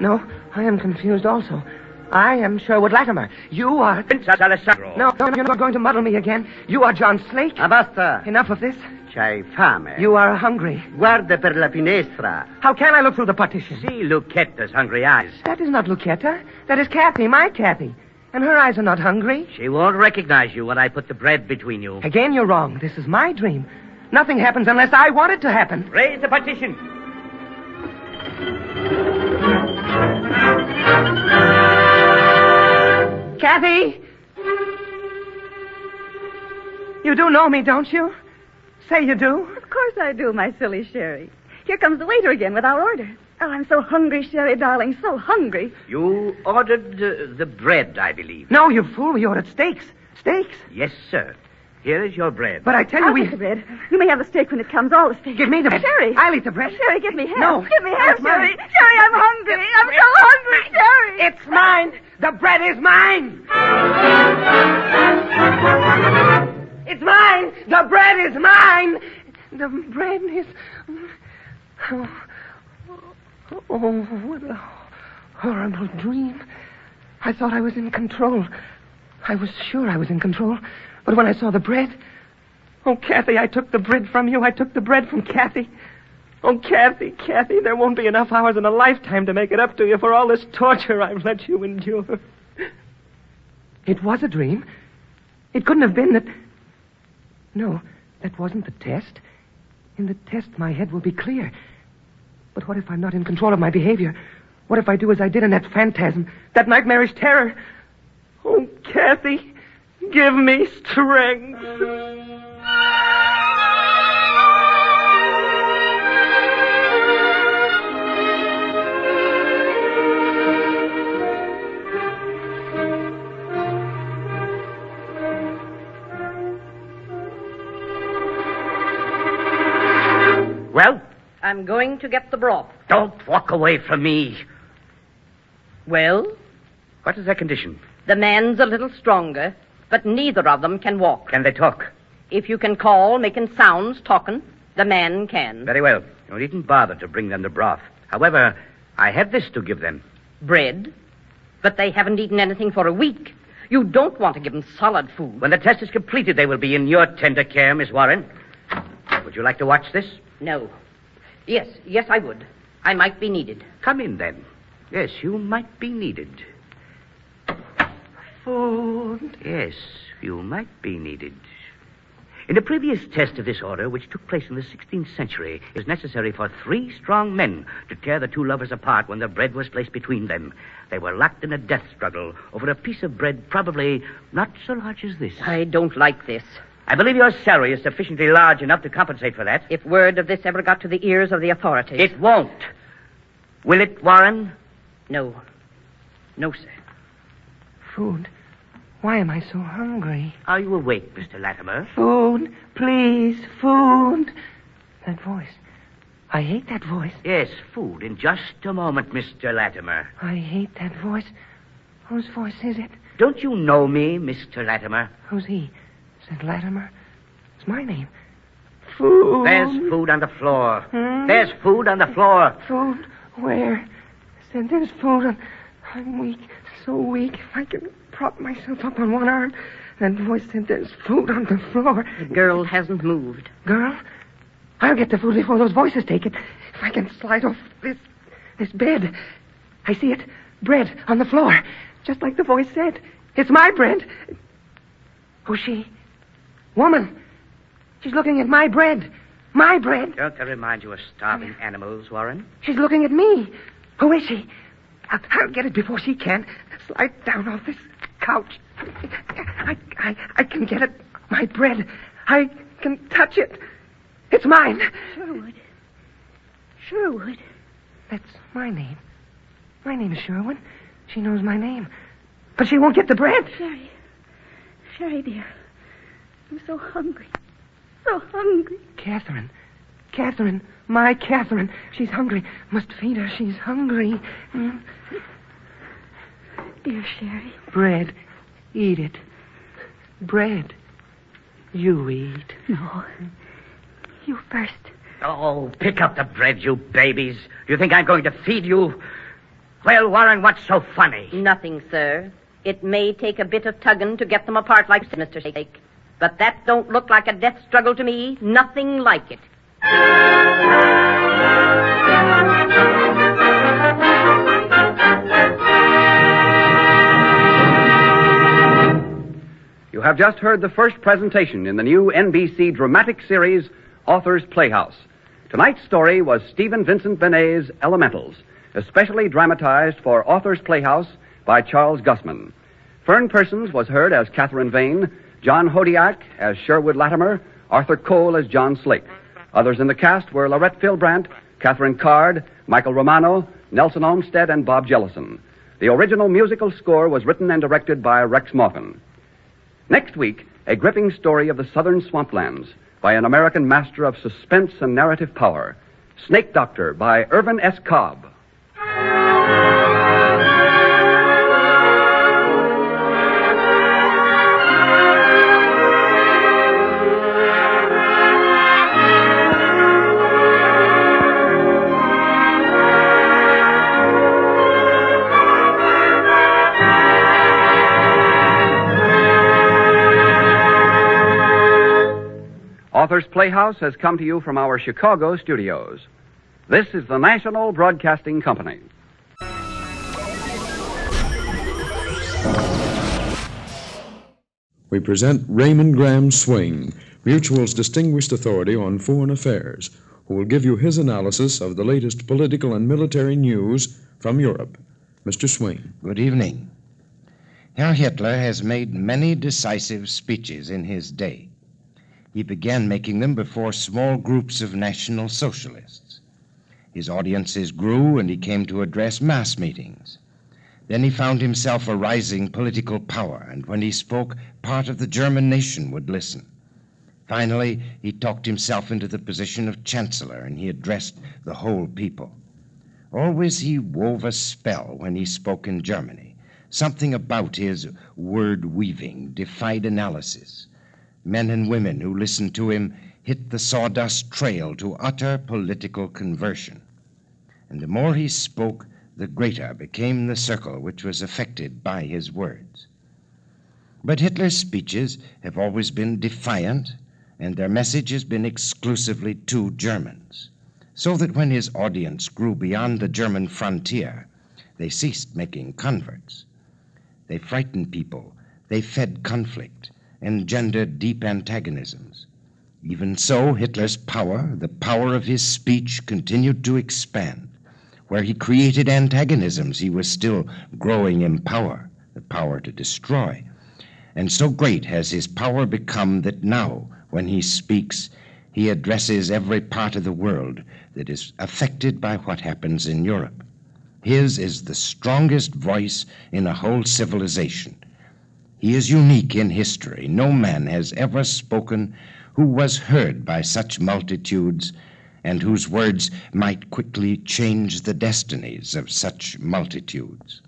No, I am confused also. I am Sherwood Latimer. You are... Princess Alessandro. No, you're not going to muddle me again. You are John Slake. Basta. Enough of this. C'hai fame. You are hungry. Guarda per la finestra. How can I look through the partition? See Lucchetta's hungry eyes. That is not Lucchetta. That is Kathy, my Kathy. And her eyes are not hungry. She won't recognize you when I put the bread between you. Again, you're wrong. This is my dream. Nothing happens unless I want it to happen. Raise the partition. Kathy! You do know me, don't you? Say you do. Of course I do, my silly Sherry. Here comes the waiter again with our order. Oh, I'm so hungry, Sherry, darling, so hungry. You ordered the bread, I believe. No, you fool. We ordered steaks. Steaks? Yes, sir. Here is your bread. But I tell you, I'll get the bread. You may have the steak when it comes, all the steak. Give me the bread. Sherry. I'll eat the bread. Sherry, give me half. No. Give me half, It's mine. Sherry. Sherry, I'm hungry. I'm so hungry, Sherry. It's mine. The bread is mine. It's mine. The bread is mine. The bread is... Oh, what a horrible dream. I thought I was in control. I was sure I was in control. But when I saw the bread... Oh, Kathy, I took the bread from you. I took the bread from Kathy. Oh, Kathy, there won't be enough hours in a lifetime to make it up to you for all this torture I've let you endure. It was a dream. It couldn't have been that... No, that wasn't the test. In the test, my head will be clear. But what if I'm not in control of my behavior? What if I do as I did in that phantasm, that nightmarish terror? Oh, Kathy, give me strength. Well? I'm going to get the broth. Don't walk away from me. Well? What is their condition? The man's a little stronger, but neither of them can walk. Can they talk? If you can call, making sounds, talking, the man can. Very well. You needn't bother to bring them the broth. However, I have this to give them. Bread? But they haven't eaten anything for a week. You don't want to give them solid food. When the test is completed, they will be in your tender care, Miss Warren. Would you like to watch this? No. Yes, I would. I might be needed. Come in, then. Yes, you might be needed. Food. Yes, you might be needed. In the previous test of this order, which took place in the 16th century, it was necessary for 3 strong men to tear the 2 lovers apart when the bread was placed between them. They were locked in a death struggle over a piece of bread probably not so large as this. I don't like this. I believe your salary is sufficiently large enough to compensate for that. If word of this ever got to the ears of the authorities... It won't. Will it, Warren? No. No, sir. Food. Why am I so hungry? Are you awake, Mr. Latimer? Food, please, food. That voice. I hate that voice. Yes, food in just a moment, Mr. Latimer. I hate that voice. Whose voice is it? Don't you know me, Mr. Latimer? Who's he? Said Latimer. It's my name. Food. There's food on the floor. There's food on the floor. Food? Where? Said there's food on... I'm weak. So weak. If I can prop myself up on one arm. That voice said there's food on the floor. The girl hasn't moved. Girl? I'll get the food before those voices take it. If I can slide off this bed. I see it. Bread on the floor. Just like the voice said. It's my bread. Who's she? Woman. She's looking at my bread. My bread. Don't they remind you of starving animals, Warren? She's looking at me. Who is she? I'll get it before she can. Slide down off this couch. I can get it. My bread. I can touch it. It's mine. Sherwood. Sherwood. That's my name. My name is Sherwood. She knows my name. But she won't get the bread. Sherry, dear. I'm so hungry. So hungry. Catherine. My Catherine. She's hungry. Must feed her. She's hungry. Dear Sherry. Bread. Eat it. Bread. You eat. No. You first. Oh, pick up the bread, you babies. Do you think I'm going to feed you? Well, Warren, what's so funny? Nothing, sir. It may take a bit of tugging to get them apart like Mr. Shake. But that don't look like a death struggle to me. Nothing like it. You have just heard the first presentation in the new NBC dramatic series, Author's Playhouse. Tonight's story was Stephen Vincent Benet's Elementals, especially dramatized for Author's Playhouse by Charles Gussman. Fern Persons was heard as Catherine Vane, John Hodiak as Sherwood Latimer, Arthur Cole as John Slake. Others in the cast were Lorette Philbrandt, Catherine Card, Michael Romano, Nelson Olmsted, and Bob Jellison. The original musical score was written and directed by Rex Morgan. Next week, a gripping story of the southern swamplands by an American master of suspense and narrative power, Snake Doctor by Irvin S. Cobb. Author's Playhouse has come to you from our Chicago studios. This is the National Broadcasting Company. We present Raymond Graham Swing, Mutual's distinguished authority on foreign affairs, who will give you his analysis of the latest political and military news from Europe. Mr. Swing. Good evening. Herr Hitler has made many decisive speeches in his day. He began making them before small groups of National Socialists. His audiences grew, and he came to address mass meetings. Then he found himself a rising political power, and when he spoke, part of the German nation would listen. Finally, he talked himself into the position of Chancellor, and he addressed the whole people. Always he wove a spell when he spoke in Germany. Something about his word-weaving defied analysis. Men and women who listened to him hit the sawdust trail to utter political conversion. And the more he spoke, the greater became the circle which was affected by his words. But Hitler's speeches have always been defiant, and their message has been exclusively to Germans, so that when his audience grew beyond the German frontier, they ceased making converts. They frightened people, they fed conflict, engendered deep antagonisms. Even so, Hitler's power, the power of his speech, continued to expand. Where he created antagonisms, he was still growing in power, the power to destroy. And so great has his power become that now, when he speaks, he addresses every part of the world that is affected by what happens in Europe. His is the strongest voice in a whole civilization. He is unique in history. No man has ever spoken who was heard by such multitudes and whose words might quickly change the destinies of such multitudes.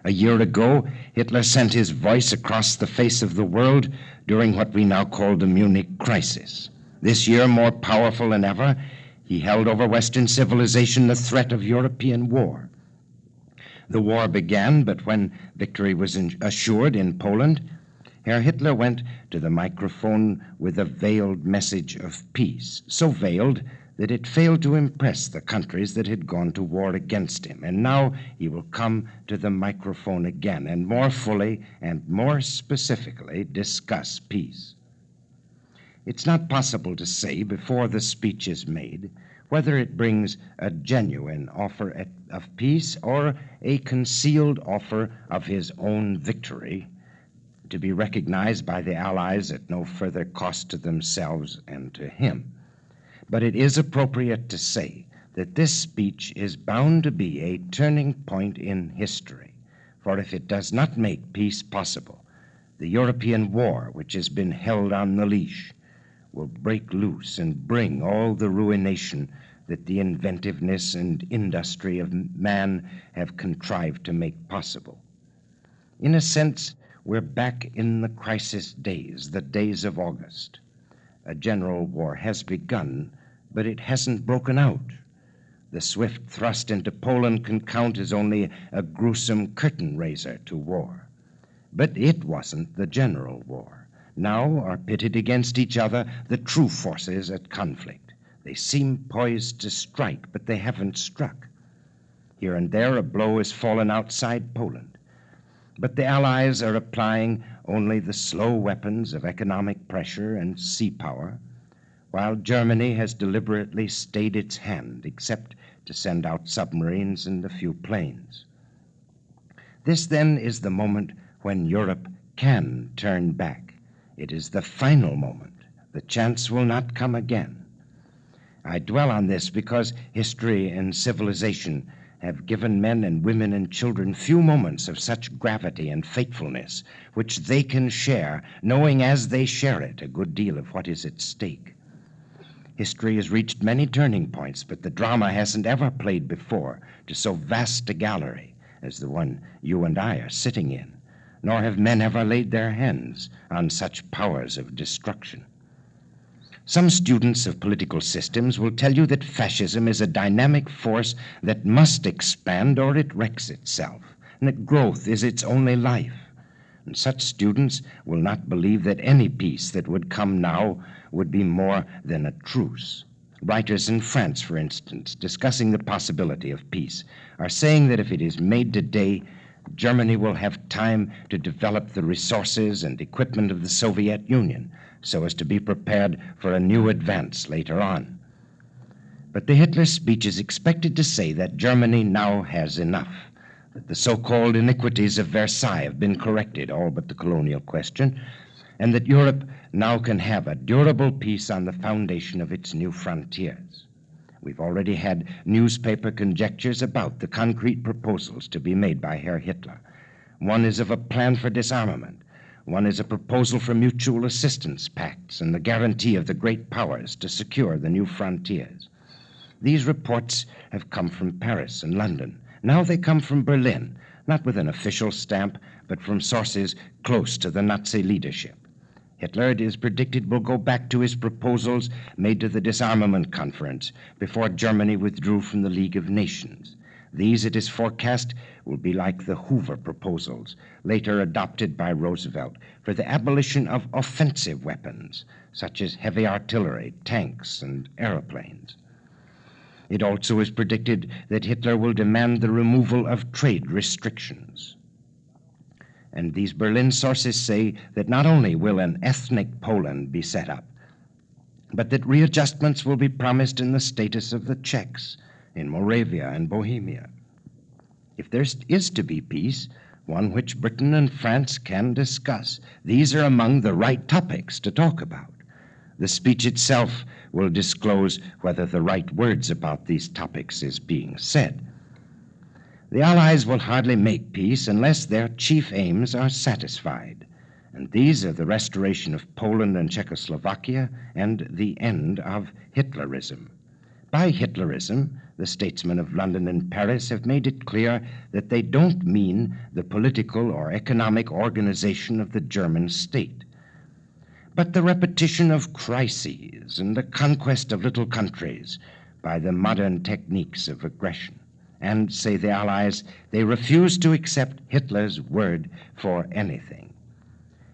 A year ago, Hitler sent his voice across the face of the world during what we now call the Munich crisis. This year, more powerful than ever, he held over Western civilization the threat of European war. The war began, but when victory was assured in Poland, Herr Hitler went to the microphone with a veiled message of peace, so veiled that it failed to impress the countries that had gone to war against him. And now he will come to the microphone again and more fully and more specifically discuss peace. It's not possible to say before the speech is made whether it brings a genuine offer of peace or a concealed offer of his own victory, to be recognized by the Allies at no further cost to themselves and to him. But it is appropriate to say that this speech is bound to be a turning point in history, for if it does not make peace possible, the European war, which has been held on the leash, will break loose and bring all the ruination that the inventiveness and industry of man have contrived to make possible. In a sense, we're back in the crisis days, the days of August. A general war has begun, but it hasn't broken out. The swift thrust into Poland can count as only a gruesome curtain raiser to war. But it wasn't the general war. Now are pitted against each other the true forces at conflict. They seem poised to strike, but they haven't struck. Here and there a blow has fallen outside Poland. But the Allies are applying only the slow weapons of economic pressure and sea power, while Germany has deliberately stayed its hand, except to send out submarines and a few planes. This, then, is the moment when Europe can turn back. It is the final moment. The chance will not come again. I dwell on this because history and civilization have given men and women and children few moments of such gravity and fatefulness, which they can share, knowing as they share it a good deal of what is at stake. History has reached many turning points, but the drama hasn't ever played before to so vast a gallery as the one you and I are sitting in, nor have men ever laid their hands on such powers of destruction. Some students of political systems will tell you that fascism is a dynamic force that must expand or it wrecks itself, and that growth is its only life. And such students will not believe that any peace that would come now would be more than a truce. Writers in France, for instance, discussing the possibility of peace, are saying that if it is made today, Germany will have time to develop the resources and equipment of the Soviet Union so as to be prepared for a new advance later on. But the Hitler speech is expected to say that Germany now has enough, that the so-called iniquities of Versailles have been corrected, all but the colonial question, and that Europe now can have a durable peace on the foundation of its new frontiers. We've already had newspaper conjectures about the concrete proposals to be made by Herr Hitler. One is of a plan for disarmament. One is a proposal for mutual assistance pacts and the guarantee of the great powers to secure the new frontiers. These reports have come from Paris and London. Now they come from Berlin, not with an official stamp, but from sources close to the Nazi leadership. Hitler, it is predicted, will go back to his proposals made to the disarmament conference before Germany withdrew from the League of Nations. These, it is forecast, will be like the Hoover proposals, later adopted by Roosevelt, for the abolition of offensive weapons, such as heavy artillery, tanks, and aeroplanes. It also is predicted that Hitler will demand the removal of trade restrictions. And these Berlin sources say that not only will an ethnic Poland be set up, but that readjustments will be promised in the status of the Czechs in Moravia and Bohemia. If there is to be peace, one which Britain and France can discuss, these are among the right topics to talk about. The speech itself will disclose whether the right words about these topics is being said. The Allies will hardly make peace unless their chief aims are satisfied, and these are the restoration of Poland and Czechoslovakia and the end of Hitlerism. By Hitlerism, the statesmen of London and Paris have made it clear that they don't mean the political or economic organization of the German state, but the repetition of crises and the conquest of little countries by the modern techniques of aggression. And, say the Allies, they refuse to accept Hitler's word for anything.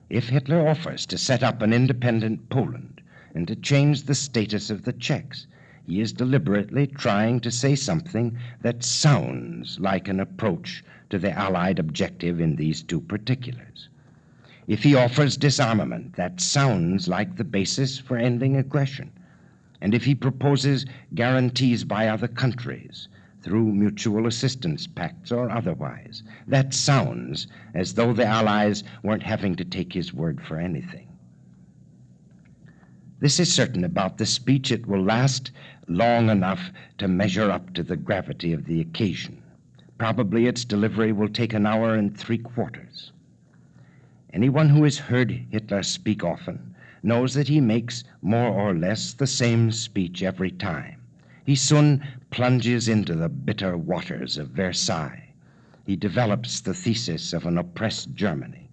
If Hitler offers to set up an independent Poland and to change the status of the Czechs, he is deliberately trying to say something that sounds like an approach to the Allied objective in these two particulars. If he offers disarmament, that sounds like the basis for ending aggression. And if he proposes guarantees by other countries, through mutual assistance pacts or otherwise, that sounds as though the Allies weren't having to take his word for anything. This is certain about the speech: it will last long enough to measure up to the gravity of the occasion. Probably its delivery will take an hour and 3/4. Anyone who has heard Hitler speak often knows that he makes more or less the same speech every time. He soon plunges into the bitter waters of Versailles. He develops the thesis of an oppressed Germany.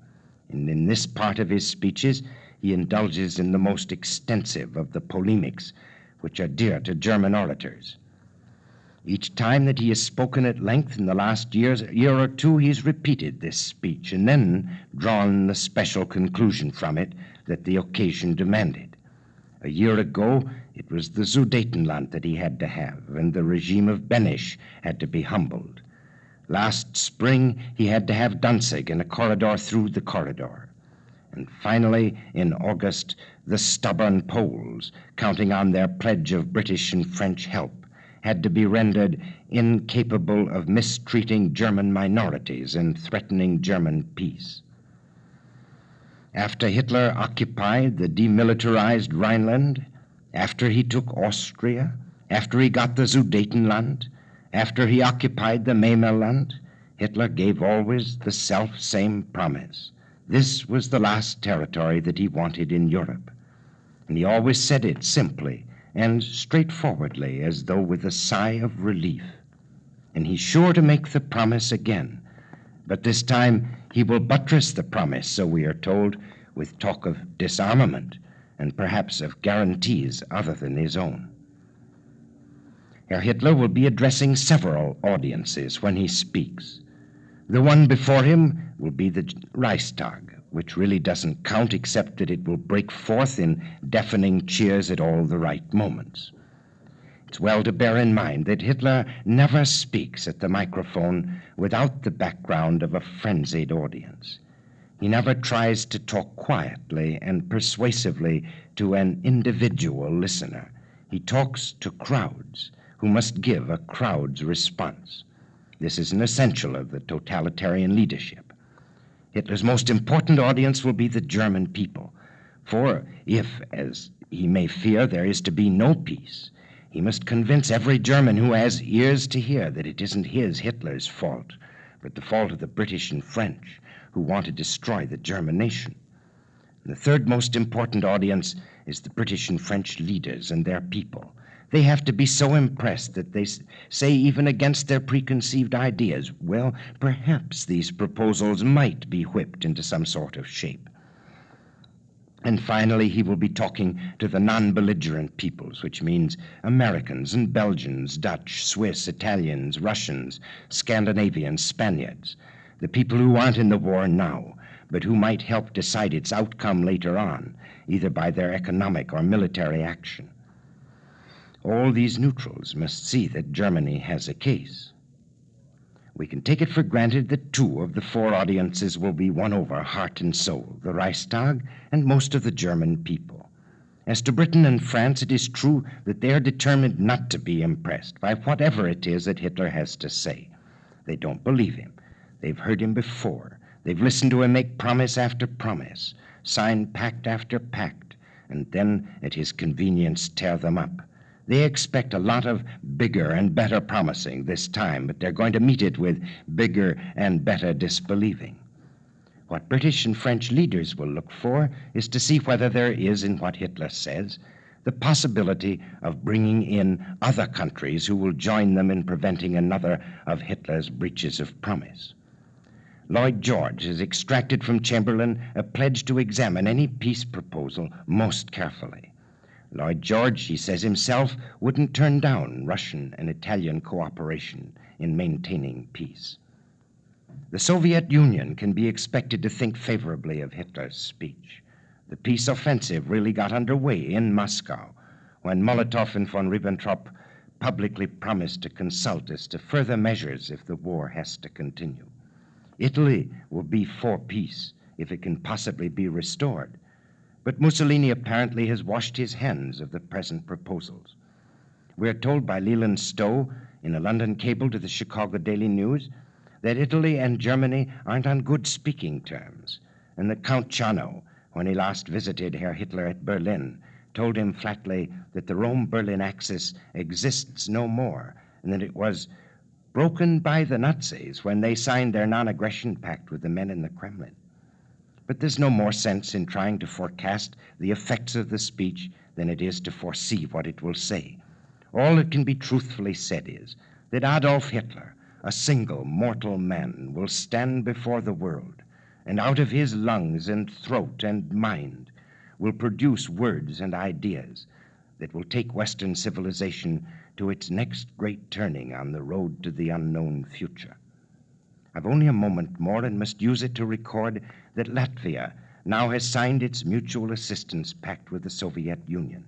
And in this part of his speeches, he indulges in the most extensive of the polemics which are dear to German orators. Each time that he has spoken at length in the last year or two, he's repeated this speech and then drawn the special conclusion from it that the occasion demanded. A year ago, it was the Sudetenland that he had to have, and the regime of Benisch had to be humbled. Last spring, he had to have Danzig and a corridor through the corridor. And finally, in August, the stubborn Poles, counting on their pledge of British and French help, had to be rendered incapable of mistreating German minorities and threatening German peace. After Hitler occupied the demilitarized Rhineland, after he took Austria, after he got the Sudetenland, after he occupied the Memmerland, Hitler gave always the self-same promise. This was the last territory that he wanted in Europe. And he always said it simply and straightforwardly, as though with a sigh of relief. And he's sure to make the promise again. But this time he will buttress the promise, so we are told, with talk of disarmament and perhaps of guarantees other than his own. Herr Hitler will be addressing several audiences when he speaks. The one before him will be the Reichstag, which really doesn't count except that it will break forth in deafening cheers at all the right moments. It's well to bear in mind that Hitler never speaks at the microphone without the background of a frenzied audience. He never tries to talk quietly and persuasively to an individual listener. He talks to crowds who must give a crowd's response. This is an essential of the totalitarian leadership. Hitler's most important audience will be the German people, for if, as he may fear, there is to be no peace, he must convince every German who has ears to hear that it isn't Hitler's fault, but the fault of the British and French, who want to destroy the German nation. And the third most important audience is the British and French leaders and their people. They have to be so impressed that they say, even against their preconceived ideas, well, perhaps these proposals might be whipped into some sort of shape. And finally, he will be talking to the non-belligerent peoples, which means Americans and Belgians, Dutch, Swiss, Italians, Russians, Scandinavians, Spaniards, the people who aren't in the war now, but who might help decide its outcome later on, either by their economic or military action. All these neutrals must see that Germany has a case. We can take it for granted that 2 of the 4 audiences will be won over heart and soul, the Reichstag and most of the German people. As to Britain and France, it is true that they are determined not to be impressed by whatever it is that Hitler has to say. They don't believe him. They've heard him before. They've listened to him make promise after promise, sign pact after pact, and then, at his convenience, tear them up. They expect a lot of bigger and better promising this time, but they're going to meet it with bigger and better disbelieving. What British and French leaders will look for is to see whether there is, in what Hitler says, the possibility of bringing in other countries who will join them in preventing another of Hitler's breaches of promise. Lloyd George has extracted from Chamberlain a pledge to examine any peace proposal most carefully. Lloyd George, he says himself, wouldn't turn down Russian and Italian cooperation in maintaining peace. The Soviet Union can be expected to think favorably of Hitler's speech. The peace offensive really got underway in Moscow when Molotov and von Ribbentrop publicly promised to consult as to further measures if the war has to continue. Italy will be for peace if it can possibly be restored. But Mussolini apparently has washed his hands of the present proposals. We are told by Leland Stowe in a London cable to the Chicago Daily News that Italy and Germany aren't on good speaking terms, and that Count Ciano, when he last visited Herr Hitler at Berlin, told him flatly that the Rome-Berlin axis exists no more, and that it was broken by the Nazis when they signed their non-aggression pact with the men in the Kremlin. But there's no more sense in trying to forecast the effects of the speech than it is to foresee what it will say. All that can be truthfully said is that Adolf Hitler, a single mortal man, will stand before the world, and out of his lungs and throat and mind will produce words and ideas that will take Western civilization to its next great turning on the road to the unknown future. I've only a moment more and must use it to record that Latvia now has signed its mutual assistance pact with the Soviet Union.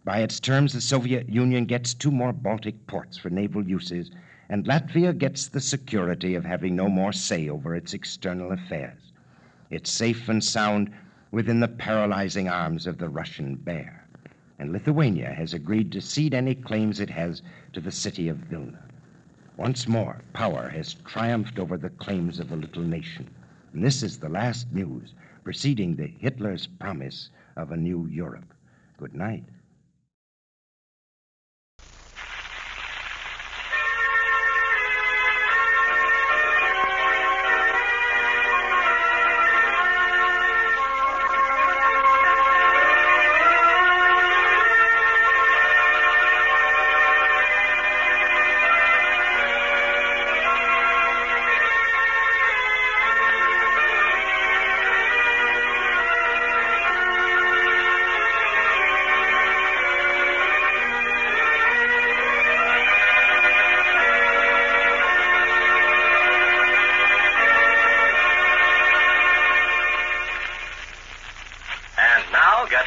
By its terms, the Soviet Union gets 2 more Baltic ports for naval uses, and Latvia gets the security of having no more say over its external affairs. It's safe and sound within the paralyzing arms of the Russian bear, and Lithuania has agreed to cede any claims it has to the city of Vilna. Once more, power has triumphed over the claims of a little nation. And this is the last news preceding the Hitler's promise of a new Europe. Good night.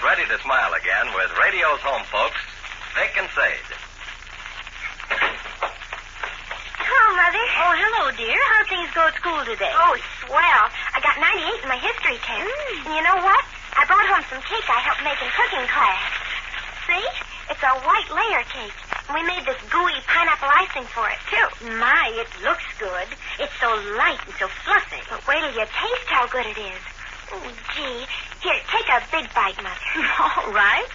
Ready to smile again with radio's home folks, Vic and Sade. Hello, Mother. Oh, hello, dear. How things go at school today? Oh, swell. I got 98 in my history test. And you know what? I brought home some cake I helped make in cooking class. See? It's a white layer cake. And we made this gooey pineapple icing for it, too. My, it looks good. It's so light and so fluffy. But wait till you taste how good it is. Oh, gee. Here, take a big bite, Mother. All right.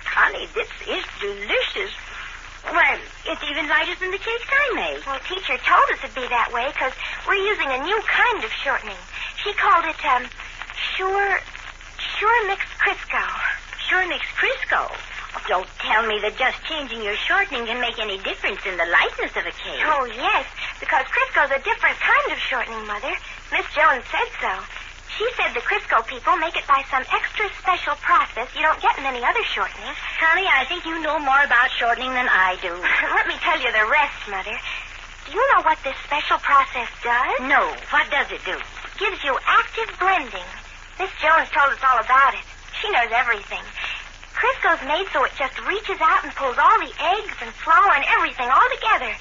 Connie, this is delicious. Well, it's even lighter than the cakes I made. Well, teacher told us it'd be that way because we're using a new kind of shortening. She called it, Sure Mix Crisco. Sure Mix Crisco? Don't tell me that just changing your shortening can make any difference in the lightness of a cake. Oh, yes, because Crisco's a different kind of shortening, Mother. Miss Jones said so. She said the Crisco people make it by some extra special process you don't get in any other shortenings. Connie, I think you know more about shortening than I do. Let me tell you the rest, Mother. Do you know what this special process does? No. What does it do? Gives you active blending. Miss Jones told us all about it. She knows everything. Crisco's made so it just reaches out and pulls all the eggs and flour and everything all together.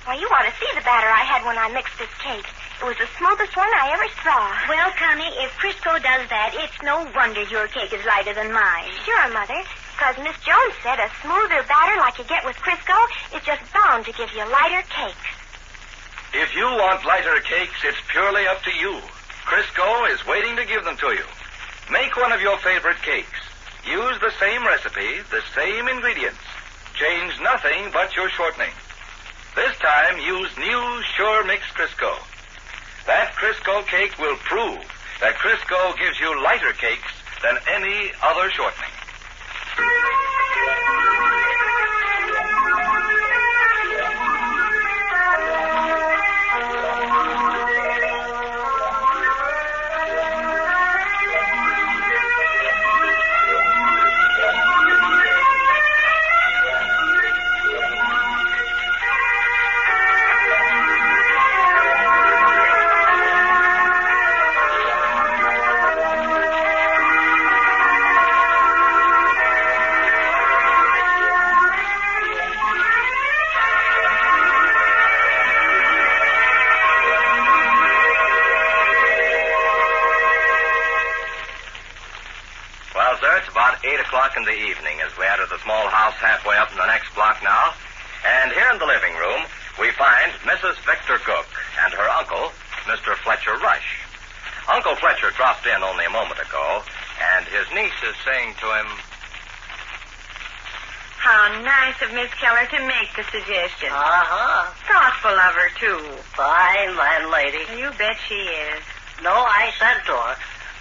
Why, you ought to see the batter I had when I mixed this cake. It was the smoothest one I ever saw. Well, Connie, if Crisco does that, it's no wonder your cake is lighter than mine. Sure, Mother. Because Miss Jones said a smoother batter like you get with Crisco is just bound to give you lighter cakes. If you want lighter cakes, it's purely up to you. Crisco is waiting to give them to you. Make one of your favorite cakes. Use the same recipe, the same ingredients. Change nothing but your shortening. This time, use new Sure Mix Crisco. That Crisco cake will prove that Crisco gives you lighter cakes than any other shortening. In the evening as we enter the small house halfway up in the next block now. And here in the living room, we find Mrs. Victor Cook and her uncle, Mr. Fletcher Rush. Uncle Fletcher dropped in only a moment ago, and his niece is saying to him, How nice of Miss Keller to make the suggestion. Uh-huh. Thoughtful of her, too. Fine landlady. You bet she is. No, I said to her,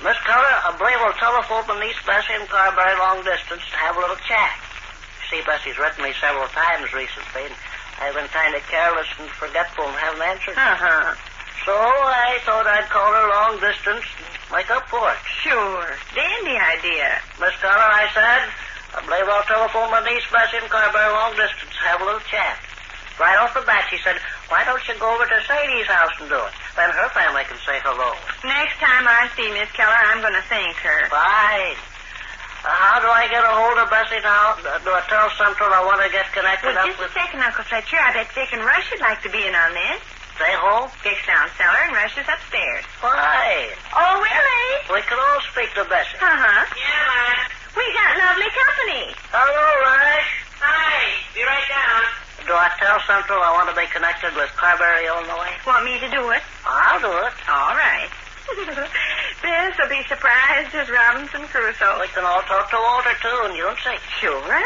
Miss Keller, I believe we'll telephone my niece Bessie in Carberry long distance to have a little chat. See, Bessie's written me several times recently, and I've been kind of careless and forgetful and haven't answered. Uh-huh. So I thought I'd call her long distance and make up for it. Sure. Dandy idea. Miss Keller, I said, I believe I'll telephone my niece Bessie in Carberry long distance to have a little chat. Right off the bat, she said, why don't you go over to Sadie's house and do it? Then her family can say hello. Next time I see Miss Keller, I'm going to thank her. Fine. How do I get a hold of Bessie now? Do I tell Central I want to get connected well, up with... Just a second, Uncle Fletcher. I bet Vic and Rush would like to be in on this. Stay home? Vic's down cellar and Rush is upstairs. Fine. Oh, Willie. We can all speak to Bessie. Uh-huh. Yeah, man. We got lovely company. Hello, Rush. Hi. Be right down. Do I tell Central I want to be connected with Carberry, Illinois? Want me to do it? I'll do it. All right. Bess will be surprised as Robinson Crusoe. We can all talk to Walter, too, and you'll see. Sure.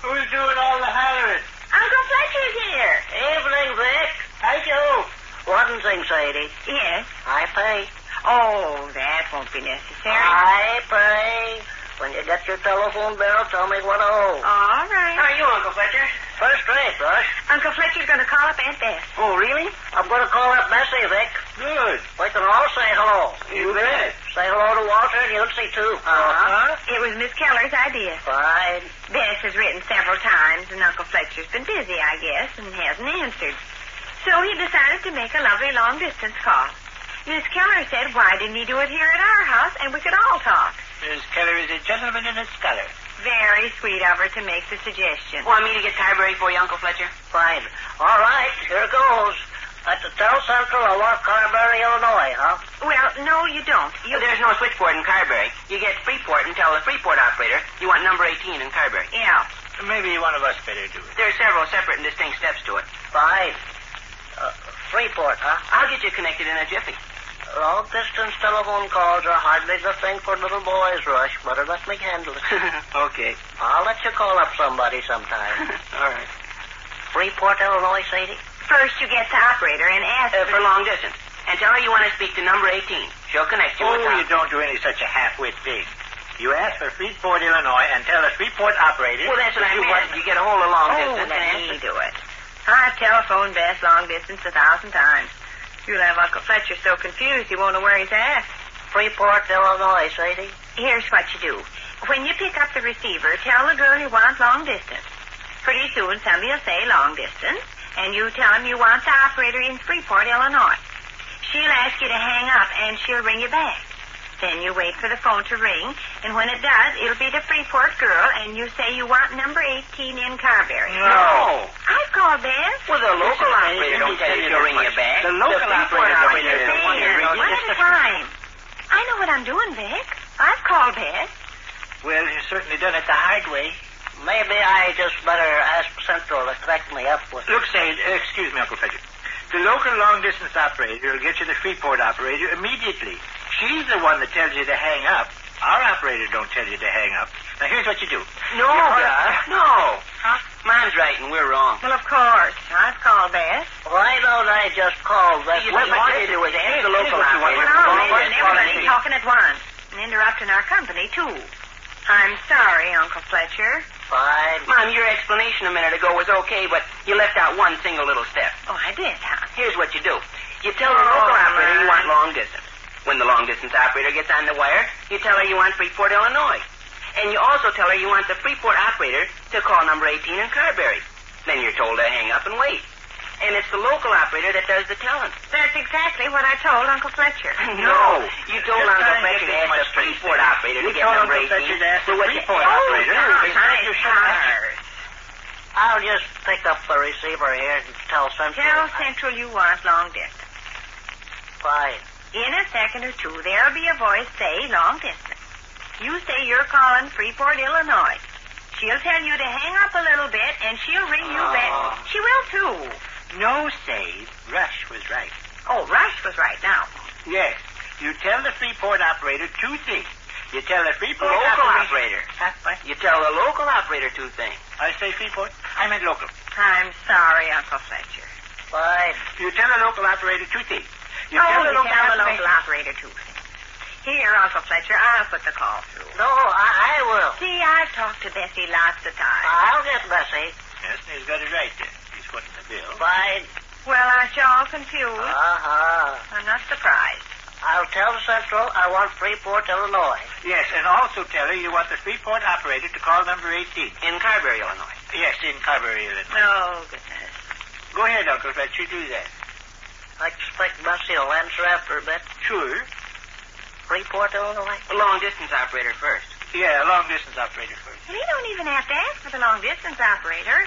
Who's doing all the hollering? Uncle Fletcher's here. Evening, Vic. Hi, Joe. One thing, Sadie. Yes? I pay. Oh, that won't be necessary. I pay. When you get your telephone bill, tell me what I owe. All right. How are you, Uncle Fletcher? First rate, Rush. Uncle Fletcher's going to call up Aunt Bess. Oh, really? I'm going to call up Bessie, Vic. Good. We can all say hello. You bet. Say hello to Walter, and you'll see, too. Uh-huh. It was Miss Keller's idea. Fine. Bess has written several times, and Uncle Fletcher's been busy, I guess, and hasn't answered. So he decided to make a lovely long-distance call. Miss Keller said, why didn't he do it here at our house, and we could all talk? Miss Keller is a gentleman and a scholar. Very sweet of her to make the suggestion. Want me to get Carberry for you, Uncle Fletcher? Fine. All right, here goes. At the Tell Central, I want Carberry, Illinois, huh? Well, no, you don't. There's no switchboard in Carberry. You get Freeport and tell the Freeport operator you want number 18 in Carberry. Yeah. Maybe one of us better do it. There are several separate and distinct steps to it. Fine. Freeport, huh? I'll get you connected in a jiffy. Long-distance telephone calls are hardly the thing for little boys, Rush. Better let me handle it. Okay. I'll let you call up somebody sometime. All right. Freeport, Illinois, Sadie? First, you get the operator and ask for long distance. And tell her you want to speak to number 18. She'll connect you with you don't do any such a half-wit thing. You ask for Freeport, Illinois, and tell the Freeport operator... Well, that's what I meant. You get a hold of long distance. Let me do it. I've telephoned Bess long distance 1,000 times. You'll have Uncle Fletcher so confused he won't know where he's at. Freeport, Illinois, Sadie. Here's what you do. When you pick up the receiver, tell the girl you want long distance. Pretty soon somebody will say long distance, and you tell him you want the operator in Freeport, Illinois. She'll ask you to hang up, and she'll ring you back. Then you wait for the phone to ring, and when it does, it'll be the Freeport girl, and you say you want number 18 in Carberry. No. I've called Beth. Well, the local operator don't tell you to ring you back. The local operator don't tell you to ring you One at a time. I know what I'm doing, Vic. I've called Beth. Well, you've certainly done it the hard way. Maybe I just better ask Central to connect me up with... Look, Sade, excuse me, Uncle Fletcher. The local long-distance operator will get you the Freeport operator immediately. She's the one that tells you to hang up. Our operator don't tell you to hang up. Now, here's what you do. No, no. Huh? Mine's right and we're wrong. Well, of course. I've called Beth. Why don't I just call Beth? What I want to do is ask the local operator. Well, and everybody talking at once and interrupting our company, too. I'm sorry, Uncle Fletcher. Fine. Mom, your explanation a minute ago was okay, but you left out one single little step. Oh, I did, huh? Here's what you do. You tell the local operator you want long distance. When the long-distance operator gets on the wire, you tell her you want Freeport, Illinois. And you also tell her you want the Freeport operator to call number 18 in Carberry. Then you're told to hang up and wait. And it's the local operator that does the telling. That's exactly what I told Uncle Fletcher. No, you told Uncle Fletcher to ask the Freeport operator to get number 18. So what you operator? I'll just pick up the receiver here and tell Central. Tell Central you want long distance. Fine. In a second or two, there'll be a voice say long distance. You say you're calling Freeport, Illinois. She'll tell you to hang up a little bit, and she'll ring you back. She will, too. No, Sade. Rush was right. Oh, Rush was right now. Yes. You tell the Freeport operator two things. You tell the Freeport local operator. What? You tell the local operator two things. I say Freeport. I meant local. I'm sorry, Uncle Fletcher. Fine. You tell the local operator two things. You tell the local operator two things. Here, Uncle Fletcher, I'll put the call through. No, I will. See, I've talked to Bessie lots of times. I'll get Bessie. Yes, he's got it right then. He's footing the bill. Fine. Well, aren't you all confused? Uh-huh. I'm not surprised. I'll tell Central I want Freeport, Illinois. Yes, and also tell her you want the Freeport operator to call number 18. In Carberry, Illinois. Yes, in Carberry, Illinois. Oh, goodness. Go ahead, Uncle Fletcher, do that. I expect Bessie will answer after a bit. Sure. Freeport, Illinois? The long-distance operator first. Yeah, long-distance operator first. Well, you don't even have to ask for the long-distance operator.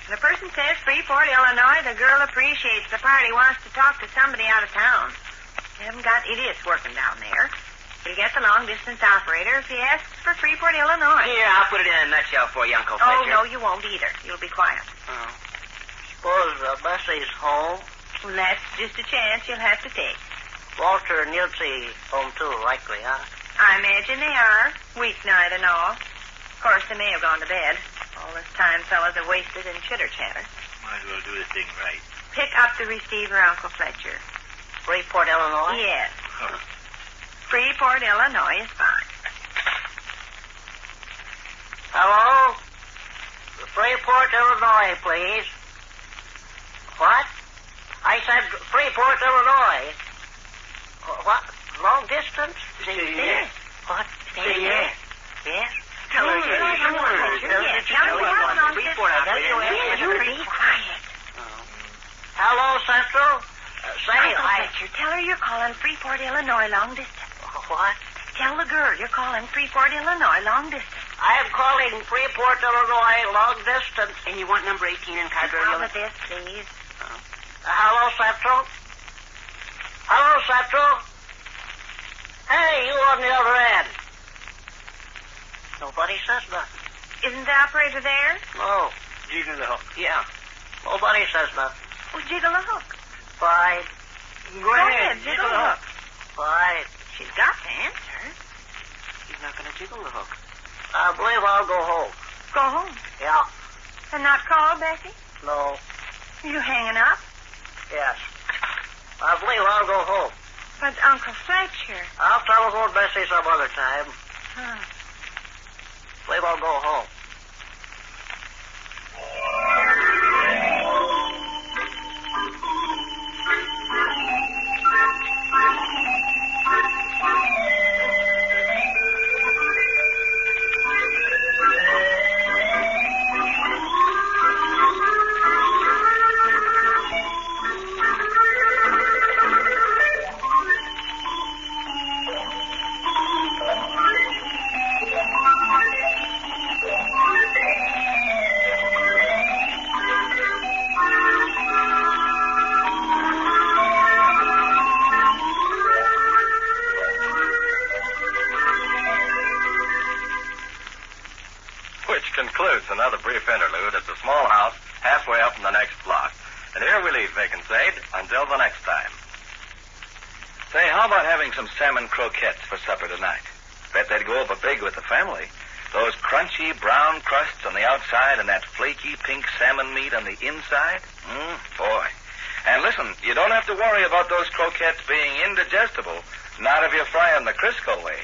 When a person says Freeport, Illinois, the girl appreciates the party wants to talk to somebody out of town. You haven't got idiots working down there. You'll get the long-distance operator if he asks for Freeport, Illinois. Here, I'll put it in a nutshell for you, Uncle Oh, Fletcher. no, you won't either. You'll be quiet. Oh. Suppose Bessie's home. Well, that's just a chance you'll have to take. Walter and Yultsy home, too, likely, huh? I imagine they are. Weeknight and all. Of course, they may have gone to bed. All this time fellas are wasted in chitter-chatter. Might as well do the thing right. Pick up the receiver, Uncle Fletcher. Freeport, Illinois? Yes. Freeport, Illinois is fine. Hello? Freeport, Illinois, please. What? I said Freeport, Illinois. What? Long distance? Say yes. What? Say yes. Yes? Tell her you want Freeport operator. You be quiet. Hello, Central? Fletcher, tell her you're calling Freeport, Illinois, long distance. What? Tell the girl you're calling Freeport, Illinois, long distance. I am calling Freeport, Illinois, long distance. And you want number 18 in Carberry, Illinois? Illinois? This, please. Hello, Central? Hello, Central? Hey, you on the other end. Nobody says nothing. Isn't the operator there? No. Jiggle the hook. Yeah. Nobody says nothing. Oh, jiggle the hook. Fine. Go ahead. Jiggle the hook. Fine. She's got to answer. He's not going to jiggle the hook. I believe I'll go home. Go home. Yeah. And not call Bessie? No. You hanging up? Yes. I believe I'll go home. But Uncle Fletcher. I'll telephone Bessie some other time. Huh. Believe I'll go home. Bacon Sade. Until the next time. Say, how about having some salmon croquettes for supper tonight? Bet they'd go over big with the family. Those crunchy brown crusts on the outside and that flaky pink salmon meat on the inside? Boy. And listen, you don't have to worry about those croquettes being indigestible, not if you fry them the Crisco way.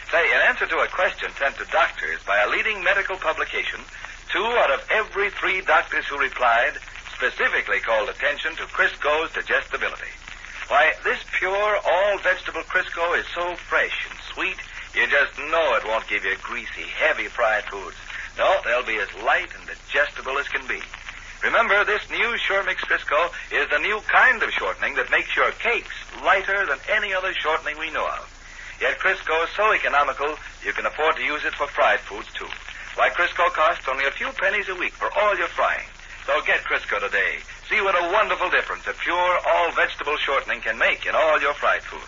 Say, in answer to a question sent to doctors by a leading medical publication, 2 out of every 3 doctors who replied specifically called attention to Crisco's digestibility. Why, this pure, all-vegetable Crisco is so fresh and sweet, you just know it won't give you greasy, heavy fried foods. No, they'll be as light and digestible as can be. Remember, this new Sure Mix Crisco is the new kind of shortening that makes your cakes lighter than any other shortening we know of. Yet Crisco is so economical, you can afford to use it for fried foods, too. Why, Crisco costs only a few pennies a week for all your frying. So get Crisco today. See what a wonderful difference a pure, all-vegetable shortening can make in all your fried foods.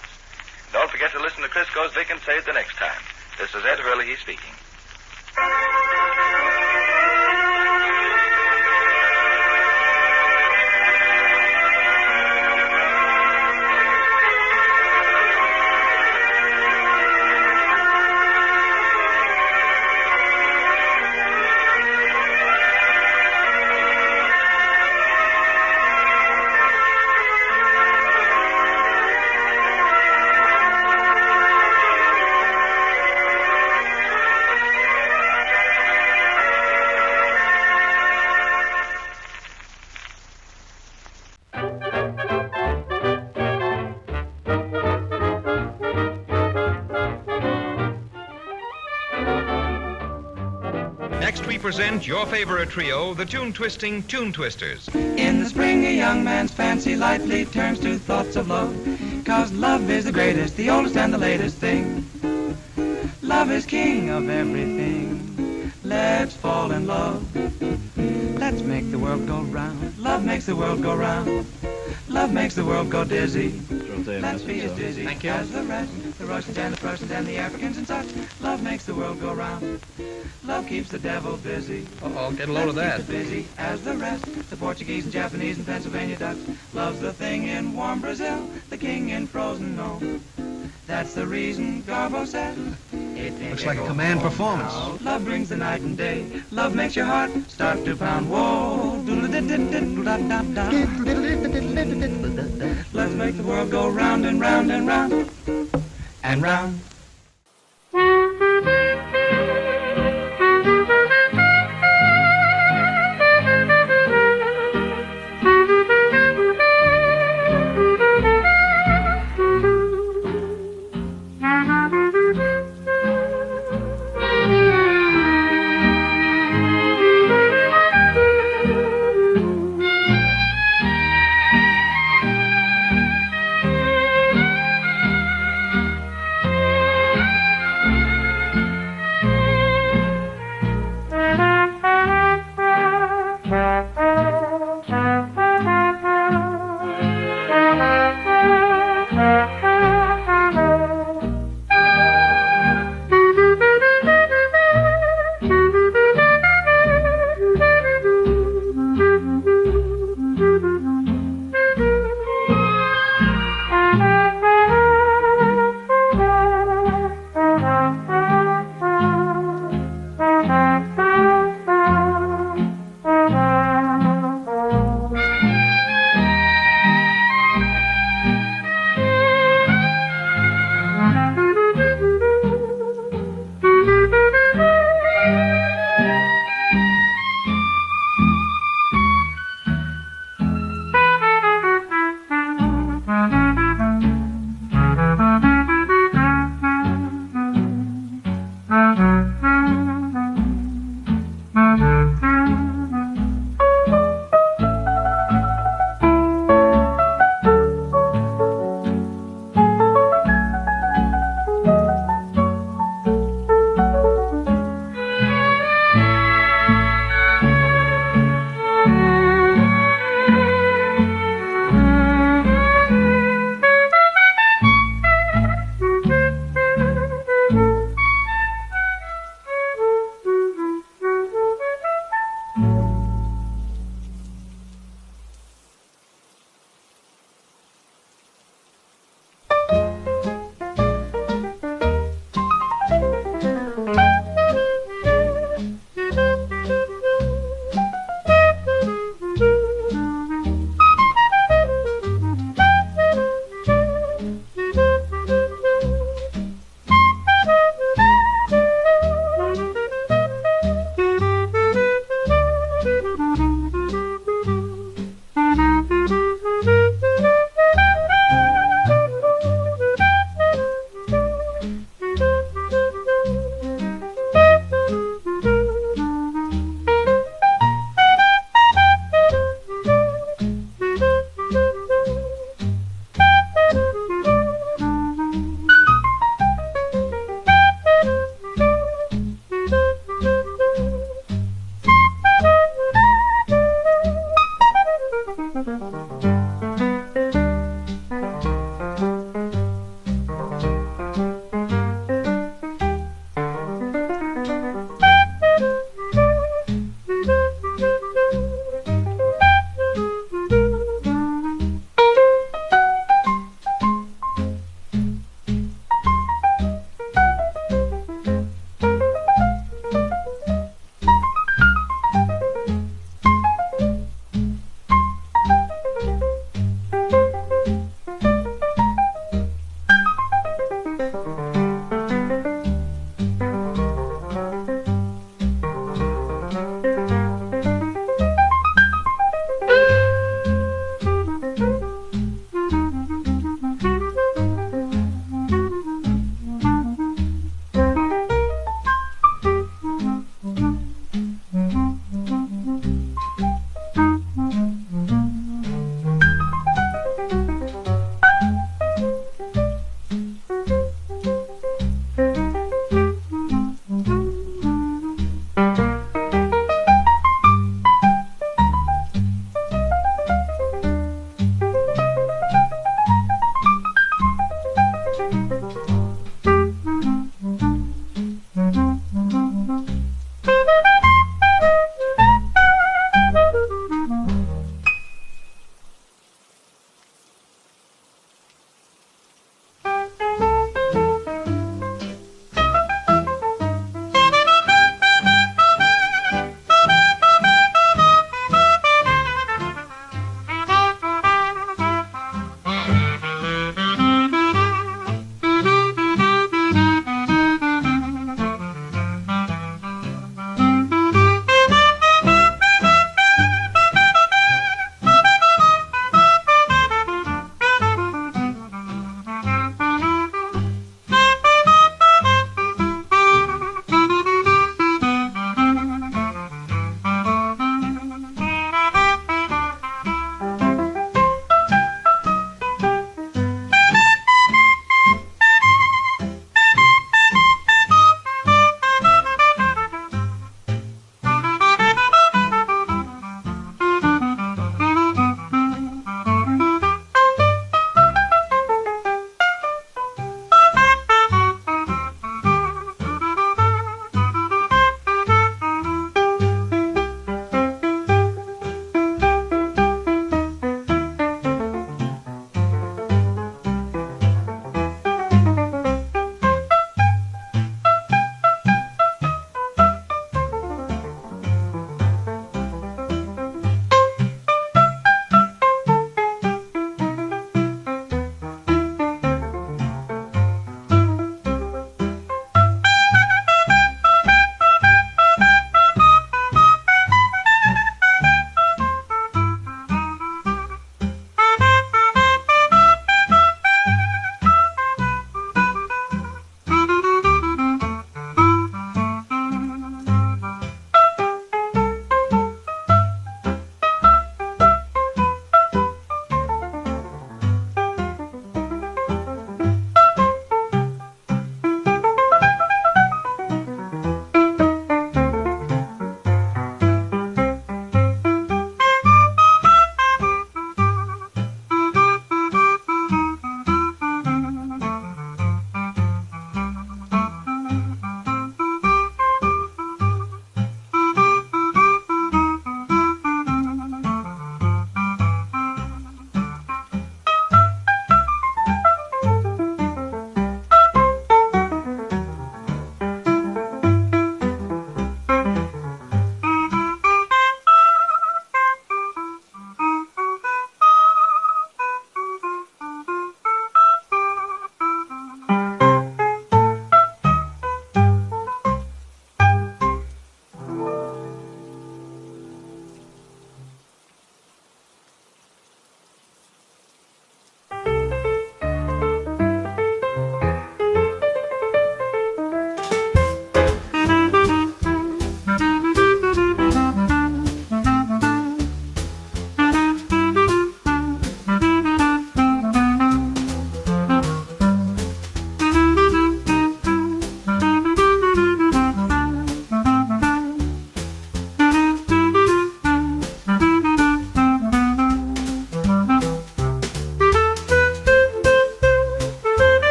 Don't forget to listen to Crisco's Vic and Sade the next time. This is Ed Hurley speaking. Next we present your favorite trio, the tune-twisting Tune Twisters. In the spring, a young man's fancy lightly turns to thoughts of love. 'Cause love is the greatest, the oldest and the latest thing. Love is king of everything. Let's fall in love. Let's make the world go round. Love makes the world go round. Love makes the world go dizzy. Let's be as dizzy as the rest. The Russians and the Prussians and the Africans and such. Love makes the world go round. Love keeps the devil busy. Uh-oh, get a load of that. Keep it busy as the rest. The Portuguese and Japanese and Pennsylvania Dutch. Love's the thing in warm Brazil, the king in frozen no. That's the reason Garbo said. Looks like a command performance. Love brings the night and day. Love makes your heart start to pound. Whoa. Let's make the world go round and round and round and round.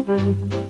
Thank you.